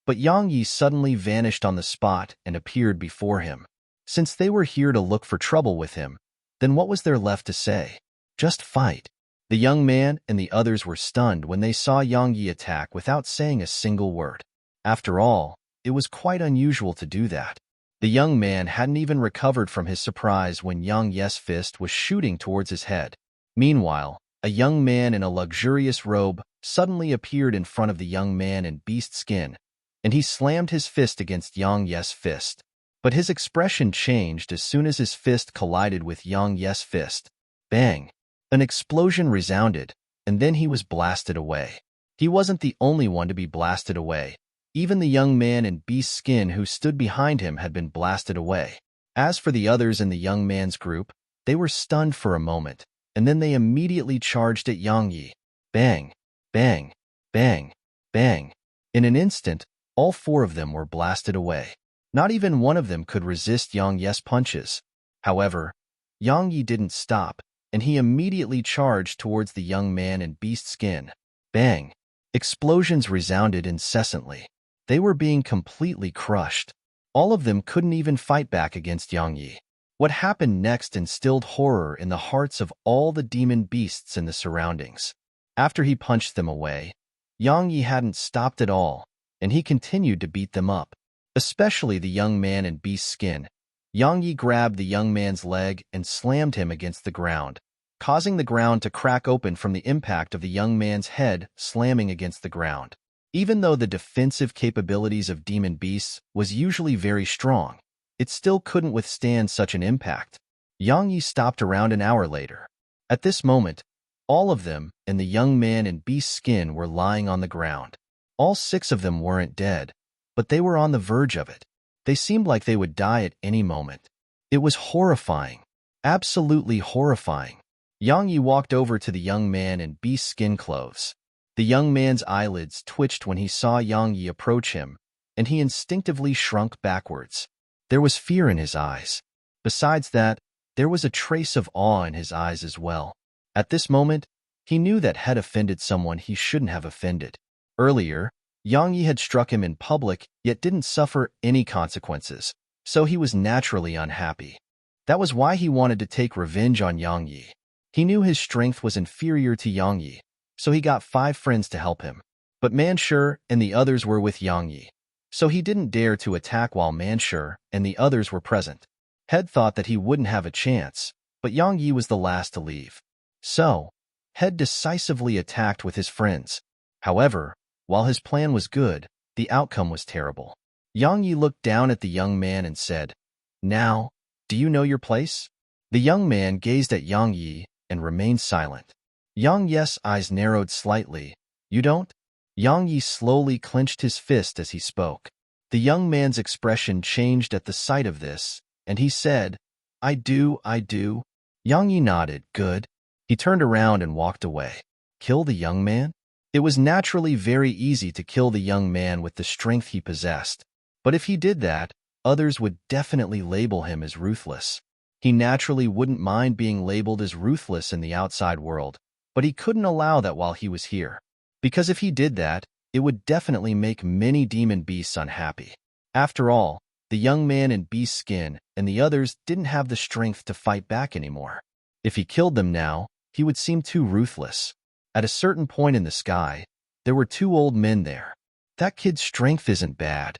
but Yang Yi suddenly vanished on the spot and appeared before him. Since they were here to look for trouble with him, then what was there left to say? Just fight. The young man and the others were stunned when they saw Yang Yi attack without saying a single word. After all, it was quite unusual to do that. The young man hadn't even recovered from his surprise when Yang Yi's fist was shooting towards his head. Meanwhile, a young man in a luxurious robe suddenly appeared in front of the young man in beast skin, and he slammed his fist against Yang Yi's fist. But his expression changed as soon as his fist collided with Yang Yi's fist. Bang! An explosion resounded, and then he was blasted away. He wasn't the only one to be blasted away. Even the young man in beast skin who stood behind him had been blasted away. As for the others in the young man's group, they were stunned for a moment, and then they immediately charged at Yang Yi. Bang! Bang! Bang! Bang! In an instant, all 4 of them were blasted away. Not even one of them could resist Yang Yi's punches. However, Yang Yi didn't stop, and he immediately charged towards the young man in beast skin. Bang! Explosions resounded incessantly. They were being completely crushed. All of them couldn't even fight back against Yang Yi. What happened next instilled horror in the hearts of all the demon beasts in the surroundings. After he punched them away, Yang Yi hadn't stopped at all, and he continued to beat them up. Especially the young man in beast skin. Yang Yi grabbed the young man's leg and slammed him against the ground, causing the ground to crack open from the impact of the young man's head slamming against the ground. Even though the defensive capabilities of demon beasts was usually very strong, it still couldn't withstand such an impact. Yang Yi stopped around an hour later. At this moment, all of them and the young man in beast skin were lying on the ground. All 6 of them weren't dead, but they were on the verge of it. They seemed like they would die at any moment. It was horrifying. Absolutely horrifying. Yang Yi walked over to the young man in beast skin clothes. The young man's eyelids twitched when he saw Yang Yi approach him, and he instinctively shrunk backwards. There was fear in his eyes. Besides that, there was a trace of awe in his eyes as well. At this moment, he knew that had offended someone he shouldn't have offended. Earlier, Yang Yi had struck him in public, yet didn't suffer any consequences, so he was naturally unhappy. That was why he wanted to take revenge on Yang Yi. He knew his strength was inferior to Yang Yi, so he got 5 friends to help him. But Manshur and the others were with Yang Yi, so he didn't dare to attack while Manshur and the others were present. Head thought that he wouldn't have a chance, but Yang Yi was the last to leave. So, Head decisively attacked with his friends. However, while his plan was good, the outcome was terrible. Yang Yi looked down at the young man and said, "Now, do you know your place?" The young man gazed at Yang Yi and remained silent. Yang Yi's eyes narrowed slightly. "You don't?" Yang Yi slowly clenched his fist as he spoke. The young man's expression changed at the sight of this, and he said, I do. Yang Yi nodded. Good. He turned around and walked away. Kill the young man? It was naturally very easy to kill the young man with the strength he possessed. But if he did that, others would definitely label him as ruthless. He naturally wouldn't mind being labeled as ruthless in the outside world, but he couldn't allow that while he was here. Because if he did that, it would definitely make many demon beasts unhappy. After all, the young man in beast skin and the others didn't have the strength to fight back anymore. If he killed them now, he would seem too ruthless. At a certain point in the sky, there were two old men there. That kid's strength isn't bad.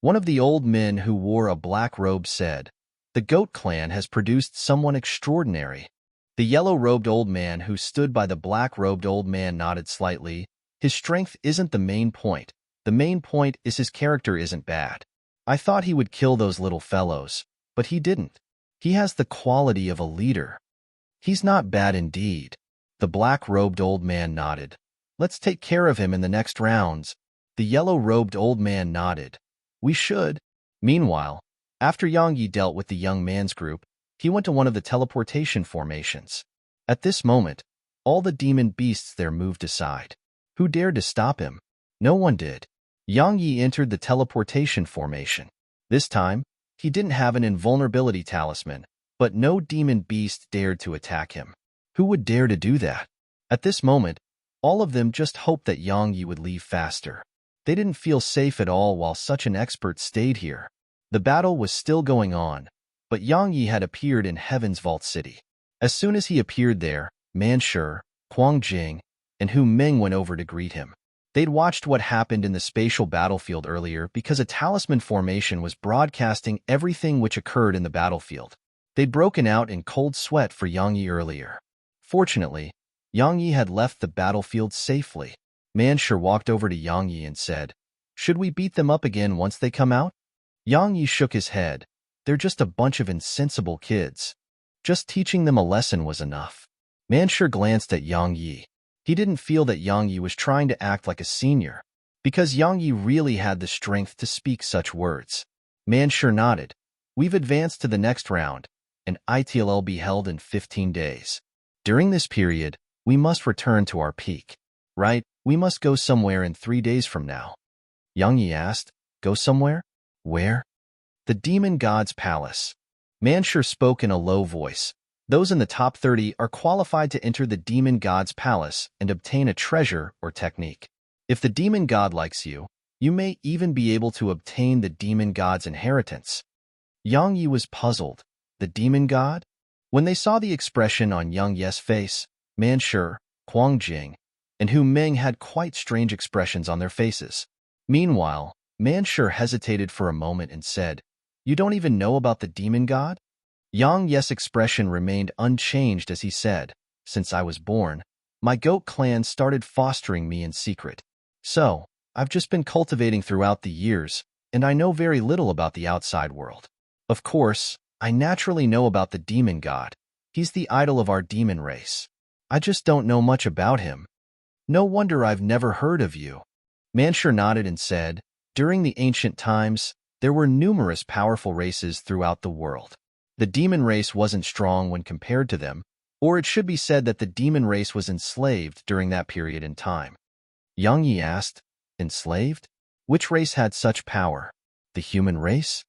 One of the old men who wore a black robe said, The goat clan has produced someone extraordinary. The yellow-robed old man who stood by the black-robed old man nodded slightly. His strength isn't the main point. The main point is his character isn't bad. I thought he would kill those little fellows, but he didn't. He has the quality of a leader. He's not bad indeed. The black-robed old man nodded. Let's take care of him in the next rounds. The yellow-robed old man nodded. We should. Meanwhile, after Yang Yi dealt with the young man's group, he went to one of the teleportation formations. At this moment, all the demon beasts there moved aside. Who dared to stop him? No one did. Yang Yi entered the teleportation formation. This time, he didn't have an invulnerability talisman, but no demon beast dared to attack him. Who would dare to do that? At this moment, all of them just hoped that Yang Yi would leave faster. They didn't feel safe at all while such an expert stayed here. The battle was still going on, but Yang Yi had appeared in Heaven's Vault City. As soon as he appeared there, Manshur, Huang Jing, and Hu Ming went over to greet him. They'd watched what happened in the spatial battlefield earlier because a talisman formation was broadcasting everything which occurred in the battlefield. They'd broken out in cold sweat for Yang Yi earlier. Fortunately, Yang Yi had left the battlefield safely. Manshur walked over to Yang Yi and said, Should we beat them up again once they come out? Yang Yi shook his head. They're just a bunch of insensible kids. Just teaching them a lesson was enough. Manshur glanced at Yang Yi. He didn't feel that Yang Yi was trying to act like a senior, because Yang Yi really had the strength to speak such words. Manshur nodded. We've advanced to the next round, and it'll be held in 15 days. During this period, we must return to our peak. Right? We must go somewhere in 3 days from now. Yang Yi asked, Go somewhere? Where? The demon god's palace. Manshur spoke in a low voice. Those in the top 30 are qualified to enter the demon god's palace and obtain a treasure or technique. If the demon god likes you, you may even be able to obtain the demon god's inheritance. Yang Yi was puzzled. The demon god? When they saw the expression on Yang Yi's face, Manshur, Huang Jing, and Hu Ming had quite strange expressions on their faces. Meanwhile, Manshur hesitated for a moment and said, You don't even know about the demon god? Yang Yi's expression remained unchanged as he said, Since I was born, my goat clan started fostering me in secret. So, I've just been cultivating throughout the years, and I know very little about the outside world. Of course, I naturally know about the demon god. He's the idol of our demon race. I just don't know much about him. No wonder I've never heard of you. Manshur nodded and said, During the ancient times, there were numerous powerful races throughout the world. The demon race wasn't strong when compared to them, or it should be said that the demon race was enslaved during that period in time. Yang Yi asked, Enslaved? Which race had such power? The human race?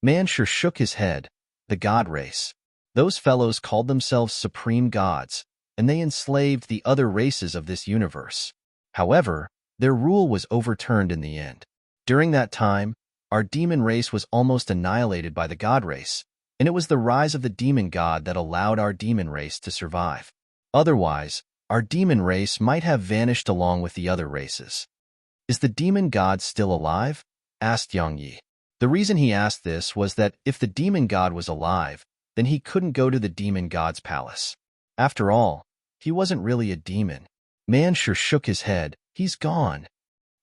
Manshur shook his head. The god race. Those fellows called themselves supreme gods, and they enslaved the other races of this universe. However, their rule was overturned in the end. During that time, our demon race was almost annihilated by the god race, and it was the rise of the demon god that allowed our demon race to survive. Otherwise, our demon race might have vanished along with the other races. Is the demon god still alive? Asked Yang Yi. The reason he asked this was that if the demon god was alive, then he couldn't go to the demon god's palace. After all, he wasn't really a demon. Manshur shook his head. He's gone.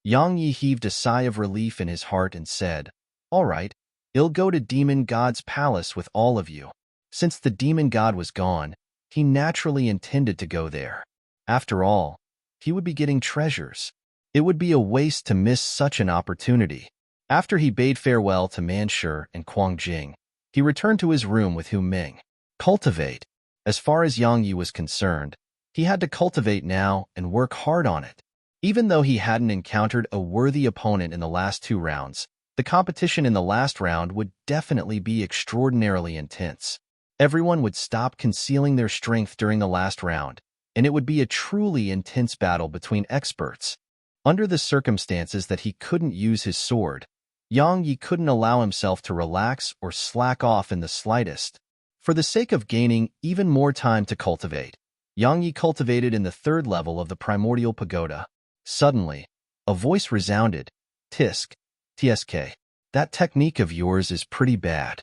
Yang Yi heaved a sigh of relief in his heart and said, All right, I'll go to Demon God's palace with all of you. Since the demon god was gone, he naturally intended to go there. After all, he would be getting treasures. It would be a waste to miss such an opportunity. After he bade farewell to Manshur and Quang Jing, he returned to his room with Hu Ming. Cultivate. As far as Yang Yi was concerned, he had to cultivate now and work hard on it. Even though he hadn't encountered a worthy opponent in the last 2 rounds, the competition in the last round would definitely be extraordinarily intense. Everyone would stop concealing their strength during the last round, and it would be a truly intense battle between experts. Under the circumstances that he couldn't use his sword, Yang Yi couldn't allow himself to relax or slack off in the slightest. For the sake of gaining even more time to cultivate, Yang Yi cultivated in the 3rd level of the primordial pagoda. Suddenly, a voice resounded, "Tisk, TSK, that technique of yours is pretty bad."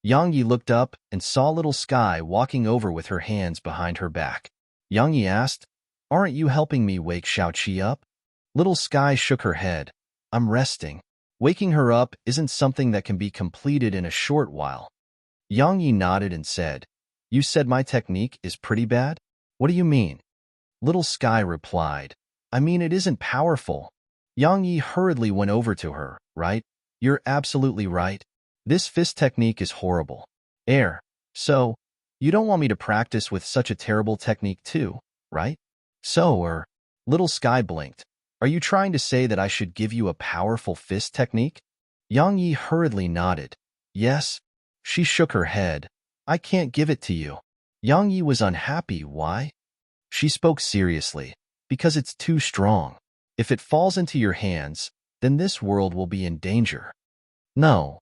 Yang Yi looked up and saw Little Sky walking over with her hands behind her back. Yang Yi asked, "Aren't you helping me wake Xiaoqi up?" Little Sky shook her head. "I'm resting. Waking her up isn't something that can be completed in a short while." Yang Yi nodded and said, "You said my technique is pretty bad? What do you mean?" Little Sky replied, "I mean it isn't powerful." Yang Yi hurriedly went over to her. "Right? You're absolutely right. This fist technique is horrible. So, you don't want me to practice with such a terrible technique too, right?" Little Sky blinked. "Are you trying to say that I should give you a powerful fist technique?" Yang Yi hurriedly nodded. "Yes." She shook her head. "I can't give it to you." Yang Yi was unhappy. Why? She spoke seriously. "Because it's too strong. If it falls into your hands, then this world will be in danger." No.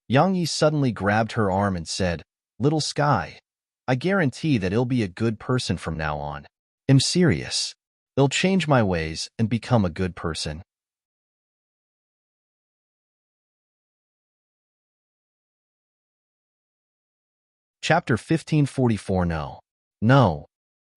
Yang Yi suddenly grabbed her arm and said, "Little Sky, I guarantee that I'll be a good person from now on. I'm serious. I'll change my ways and become a good person." Chapter 1544. No.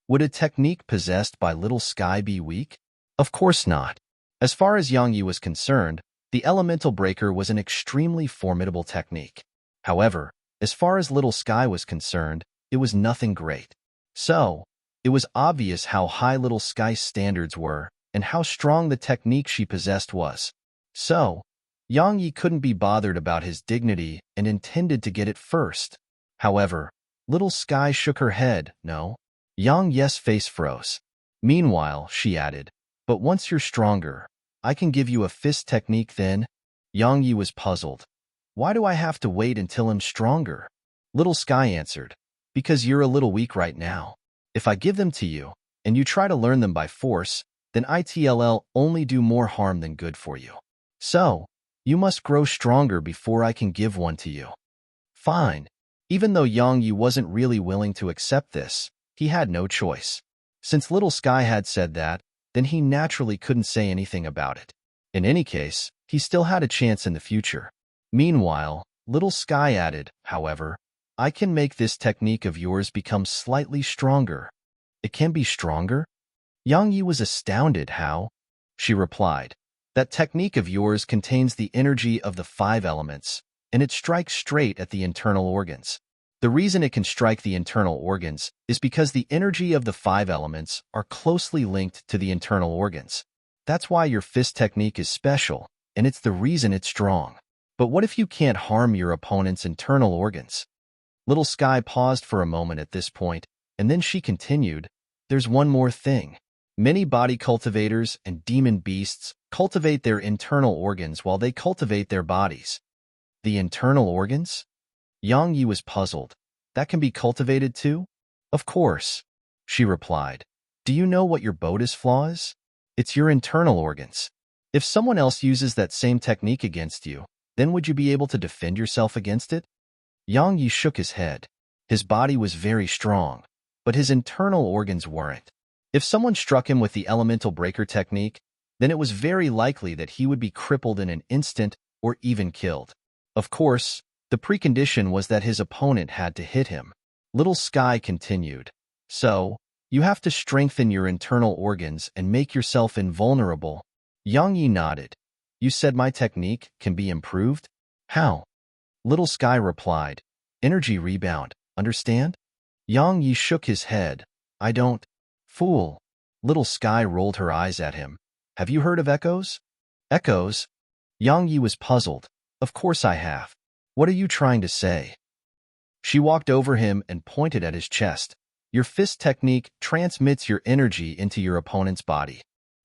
Would a technique possessed by Little Sky be weak? Of course not. As far as Yang Yi was concerned, the elemental breaker was an extremely formidable technique. However, as far as Little Sky was concerned, it was nothing great. So, it was obvious how high Little Sky's standards were and how strong the technique she possessed was. So, Yang Yi couldn't be bothered about his dignity and intended to get it first. However, Little Sky shook her head. "No." Yang Yi's face froze. Meanwhile, she added, "But once you're stronger, I can give you a fist technique then." Yang Yi was puzzled. "Why do I have to wait until I'm stronger?" Little Sky answered, "Because you're a little weak right now. If I give them to you, and you try to learn them by force, then it'll only do more harm than good for you. So, you must grow stronger before I can give one to you." Fine. Even though Yang Yi wasn't really willing to accept this, he had no choice. Since Little Sky had said that, then he naturally couldn't say anything about it. In any case, he still had a chance in the future. Meanwhile, Little Sky added, "However, I can make this technique of yours become slightly stronger." "It can be stronger?" Yang Yi was astounded. "How?" She replied, "That technique of yours contains the energy of the 5 elements, and it strikes straight at the internal organs. The reason it can strike the internal organs is because the energy of the 5 elements are closely linked to the internal organs. That's why your fist technique is special, and it's the reason it's strong. But what if you can't harm your opponent's internal organs?" Little Sky paused for a moment at this point, and then she continued, "There's one more thing. Many body cultivators and demon beasts cultivate their internal organs while they cultivate their bodies." The internal organs? Yang Yi was puzzled. "That can be cultivated too?" "Of course," she replied. "Do you know what your Bodhi's flaw is? It's your internal organs. If someone else uses that same technique against you, then would you be able to defend yourself against it?" Yang Yi shook his head. His body was very strong, but his internal organs weren't. If someone struck him with the elemental breaker technique, then it was very likely that he would be crippled in an instant or even killed. Of course, the precondition was that his opponent had to hit him. Little Sky continued, "So, you have to strengthen your internal organs and make yourself invulnerable." Yang Yi nodded. You said my technique can be improved? How? Little Sky replied, energy rebound, understand? Yang Yi shook his head. I don't. Fool. Little Sky rolled her eyes at him. Have you heard of echoes? Echoes? Yang Yi was puzzled. Of course I have. What are you trying to say? She walked over him and pointed at his chest. Your fist technique transmits your energy into your opponent's body.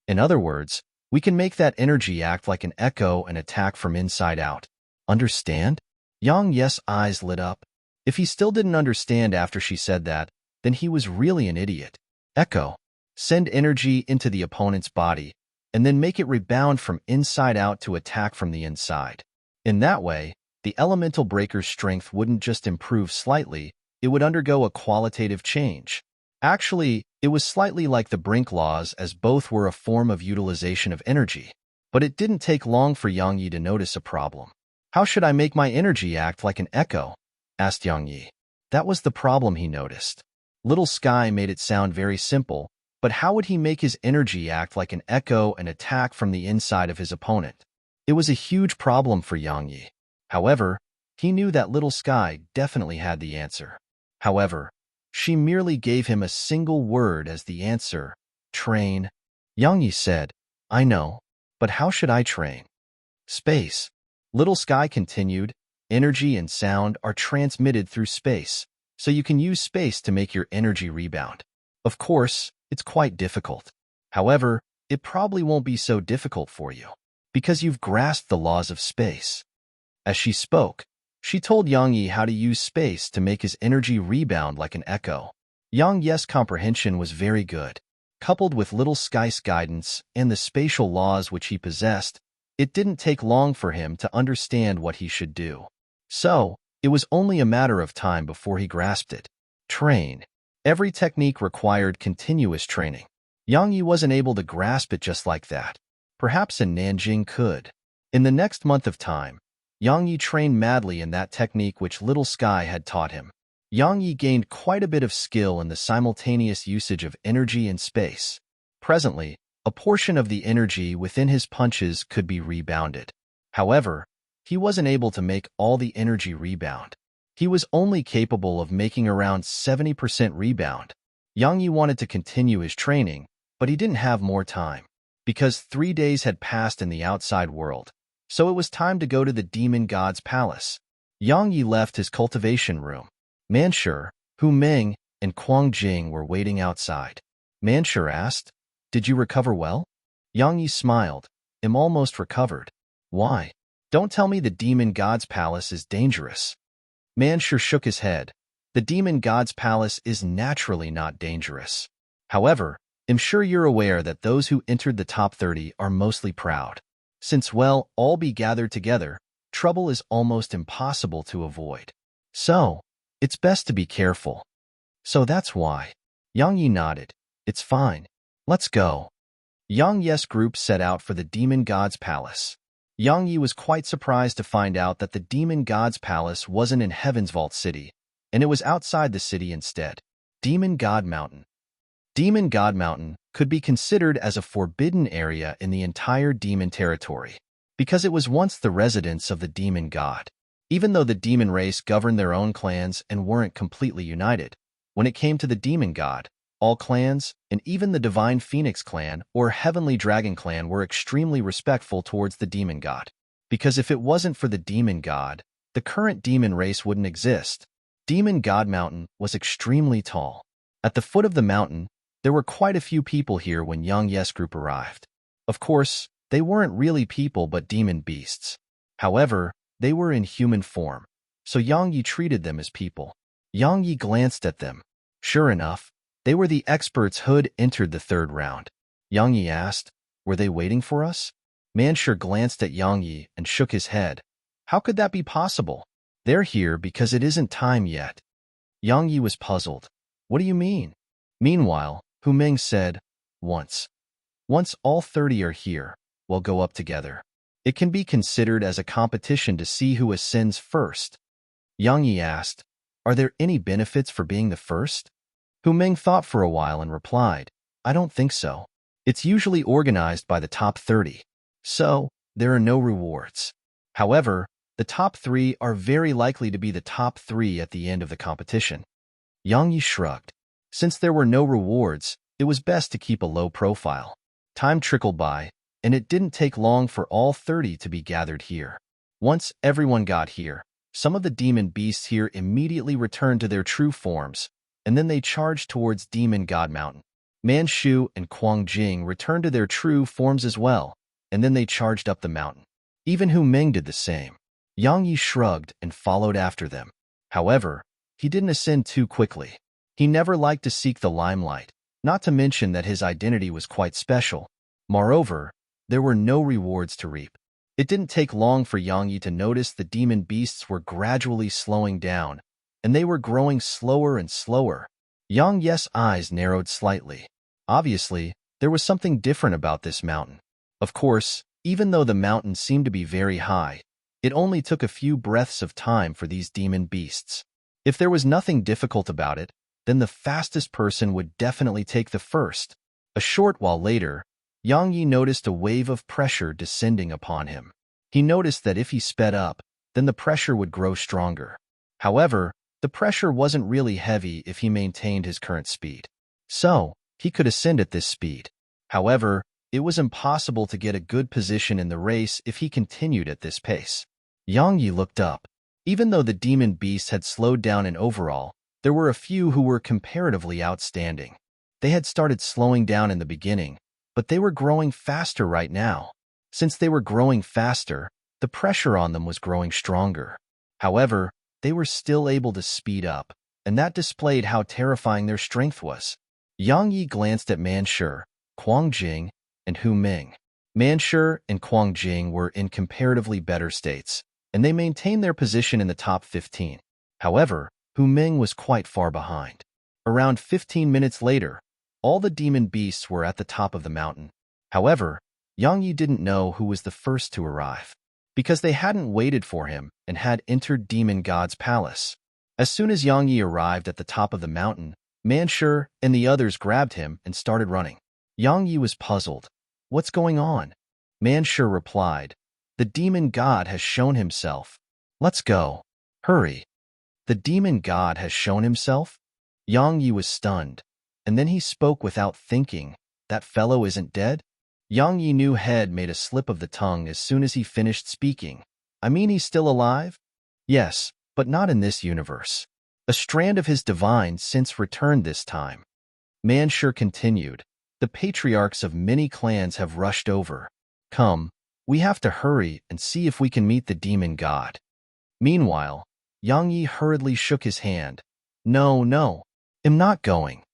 In other words, we can make that energy act like an echo and attack from inside out. Understand? Yang Yi's eyes lit up. If he still didn't understand after she said that, then he was really an idiot. Echo. Send energy into the opponent's body, and then make it rebound from inside out to attack from the inside. In that way, the elemental breaker's strength wouldn't just improve slightly, it would undergo a qualitative change. Actually, it was slightly like the Brink laws, as both were a form of utilization of energy. But it didn't take long for Yang Yi to notice a problem. How should I make my energy act like an echo? Asked Yang Yi. That was the problem he noticed. Little Sky made it sound very simple, but how would he make his energy act like an echo and attack from the inside of his opponent? It was a huge problem for Yang Yi. However, he knew that Little Sky definitely had the answer. However, she merely gave him a single word as the answer, train. Yang Yi said, I know, but how should I train? Space. Little Sky continued, energy and sound are transmitted through space, so you can use space to make your energy rebound. Of course, it's quite difficult. However, it probably won't be so difficult for you, because you've grasped the laws of space. As she spoke, she told Yang Yi how to use space to make his energy rebound like an echo. Yang Yi's comprehension was very good. Coupled with Little Sky's guidance and the spatial laws which he possessed, it didn't take long for him to understand what he should do. So, it was only a matter of time before he grasped it. Train. Every technique required continuous training. Yang Yi wasn't able to grasp it just like that. Perhaps in Nanjing could. In the next month of time, Yang Yi trained madly in that technique which Little Sky had taught him. Yang Yi gained quite a bit of skill in the simultaneous usage of energy and space. Presently, a portion of the energy within his punches could be rebounded. However, he wasn't able to make all the energy rebound. He was only capable of making around 70% rebound. Yang Yi wanted to continue his training, but he didn't have more time, because 3 days had passed in the outside world, so it was time to go to the demon god's palace. Yang Yi left his cultivation room. Manshur, Hu Meng, and Kuang Jing were waiting outside. Manshur asked, Did you recover well? Yang Yi smiled. I'm almost recovered. Why? Don't tell me the demon god's palace is dangerous. Manshur shook his head. The demon god's palace is naturally not dangerous. However, I'm sure you're aware that those who entered the top 30 are mostly proud. Since, well, all be gathered together, trouble is almost impossible to avoid. So, it's best to be careful. So that's why. Yang Yi nodded. It's fine. Let's go. Yang Yi's group set out for the demon god's palace. Yang Yi was quite surprised to find out that the demon god's palace wasn't in Heaven's Vault City, and it was outside the city instead. Demon God Mountain. Demon God Mountain could be considered as a forbidden area in the entire demon territory, because it was once the residence of the demon god. Even though the demon race governed their own clans and weren't completely united, when it came to the demon god, all clans, and even the Divine Phoenix clan or Heavenly Dragon clan were extremely respectful towards the demon god. Because if it wasn't for the demon god, the current demon race wouldn't exist. Demon God Mountain was extremely tall. At the foot of the mountain, there were quite a few people here when Yang Yi's group arrived. Of course, they weren't really people but demon beasts. However, they were in human form, so Yang Yi treated them as people. Yang Yi glanced at them. Sure enough, they were the experts who'd entered the third round. Yang Yi asked, Were they waiting for us? Manshur glanced at Yang Yi and shook his head. How could that be possible? They're here because it isn't time yet. Yang Yi was puzzled. What do you mean? Meanwhile, Hu Meng said, Once all 30 are here, we'll go up together. It can be considered as a competition to see who ascends first. Yang Yi asked, Are there any benefits for being the first? Hu Meng thought for a while and replied, I don't think so. It's usually organized by the top 30. So, there are no rewards. However, the top 3 are very likely to be the top 3 at the end of the competition. Yang Yi shrugged. Since there were no rewards, it was best to keep a low profile. Time trickled by, and it didn't take long for all 30 to be gathered here. Once everyone got here, some of the demon beasts here immediately returned to their true forms, and then they charged towards Demon God Mountain. Manchu and Quang Jing returned to their true forms as well, and then they charged up the mountain. Even Hu Ming did the same. Yang Yi shrugged and followed after them. However, he didn't ascend too quickly. He never liked to seek the limelight, not to mention that his identity was quite special. Moreover, there were no rewards to reap. It didn't take long for Yang Yi to notice the demon beasts were gradually slowing down, and they were growing slower and slower. Yang Yi's eyes narrowed slightly. Obviously, there was something different about this mountain. Of course, even though the mountain seemed to be very high, it only took a few breaths of time for these demon beasts. If there was nothing difficult about it, then the fastest person would definitely take the first. A short while later, Yang Yi noticed a wave of pressure descending upon him. He noticed that if he sped up, then the pressure would grow stronger. However, the pressure wasn't really heavy if he maintained his current speed. So, he could ascend at this speed. However, it was impossible to get a good position in the race if he continued at this pace. Yang Yi looked up. Even though the demon beasts had slowed down in overall, there were a few who were comparatively outstanding. They had started slowing down in the beginning, but they were growing faster right now. Since they were growing faster, the pressure on them was growing stronger. However, they were still able to speed up, and that displayed how terrifying their strength was. Yang Yi glanced at Manchu, Quang Jing, and Hu Ming. Manchu and Quang Jing were in comparatively better states, and they maintained their position in the top 15. However, Hu Ming was quite far behind. Around 15 minutes later, all the demon beasts were at the top of the mountain. However, Yang Yi didn't know who was the first to arrive, because they hadn't waited for him and had entered Demon God's palace. As soon as Yang Yi arrived at the top of the mountain, Manchu and the others grabbed him and started running. Yang Yi was puzzled. What's going on? Manchu replied, the demon god has shown himself. Let's go. Hurry. The demon god has shown himself? Yang Yi was stunned, and then he spoke without thinking. That fellow isn't dead? Yang Yi knew head made a slip of the tongue as soon as he finished speaking. I mean, he's still alive? Yes, but not in this universe. A strand of his divine sense returned this time. Manchu continued. The patriarchs of many clans have rushed over. Come, we have to hurry and see if we can meet the demon god. Meanwhile, Yang Yi hurriedly shook his hand. No, I'm not going.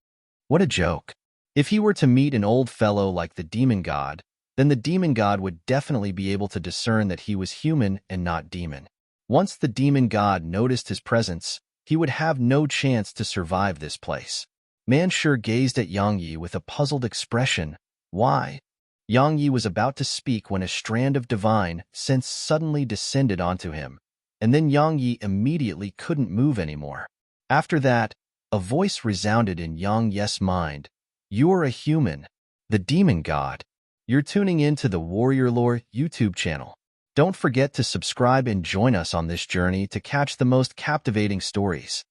What a joke. If he were to meet an old fellow like the demon god, then the demon god would definitely be able to discern that he was human and not demon. Once the demon god noticed his presence, he would have no chance to survive this place. Manchu gazed at Yang Yi with a puzzled expression. Why? Yang Yi was about to speak when a strand of divine sense suddenly descended onto him, and then Yang Yi immediately couldn't move anymore. After that, a voice resounded in Yang Yi's mind. You are a human, the demon god. You're tuning in to the Warrior Lore YouTube channel. Don't forget to subscribe and join us on this journey to catch the most captivating stories.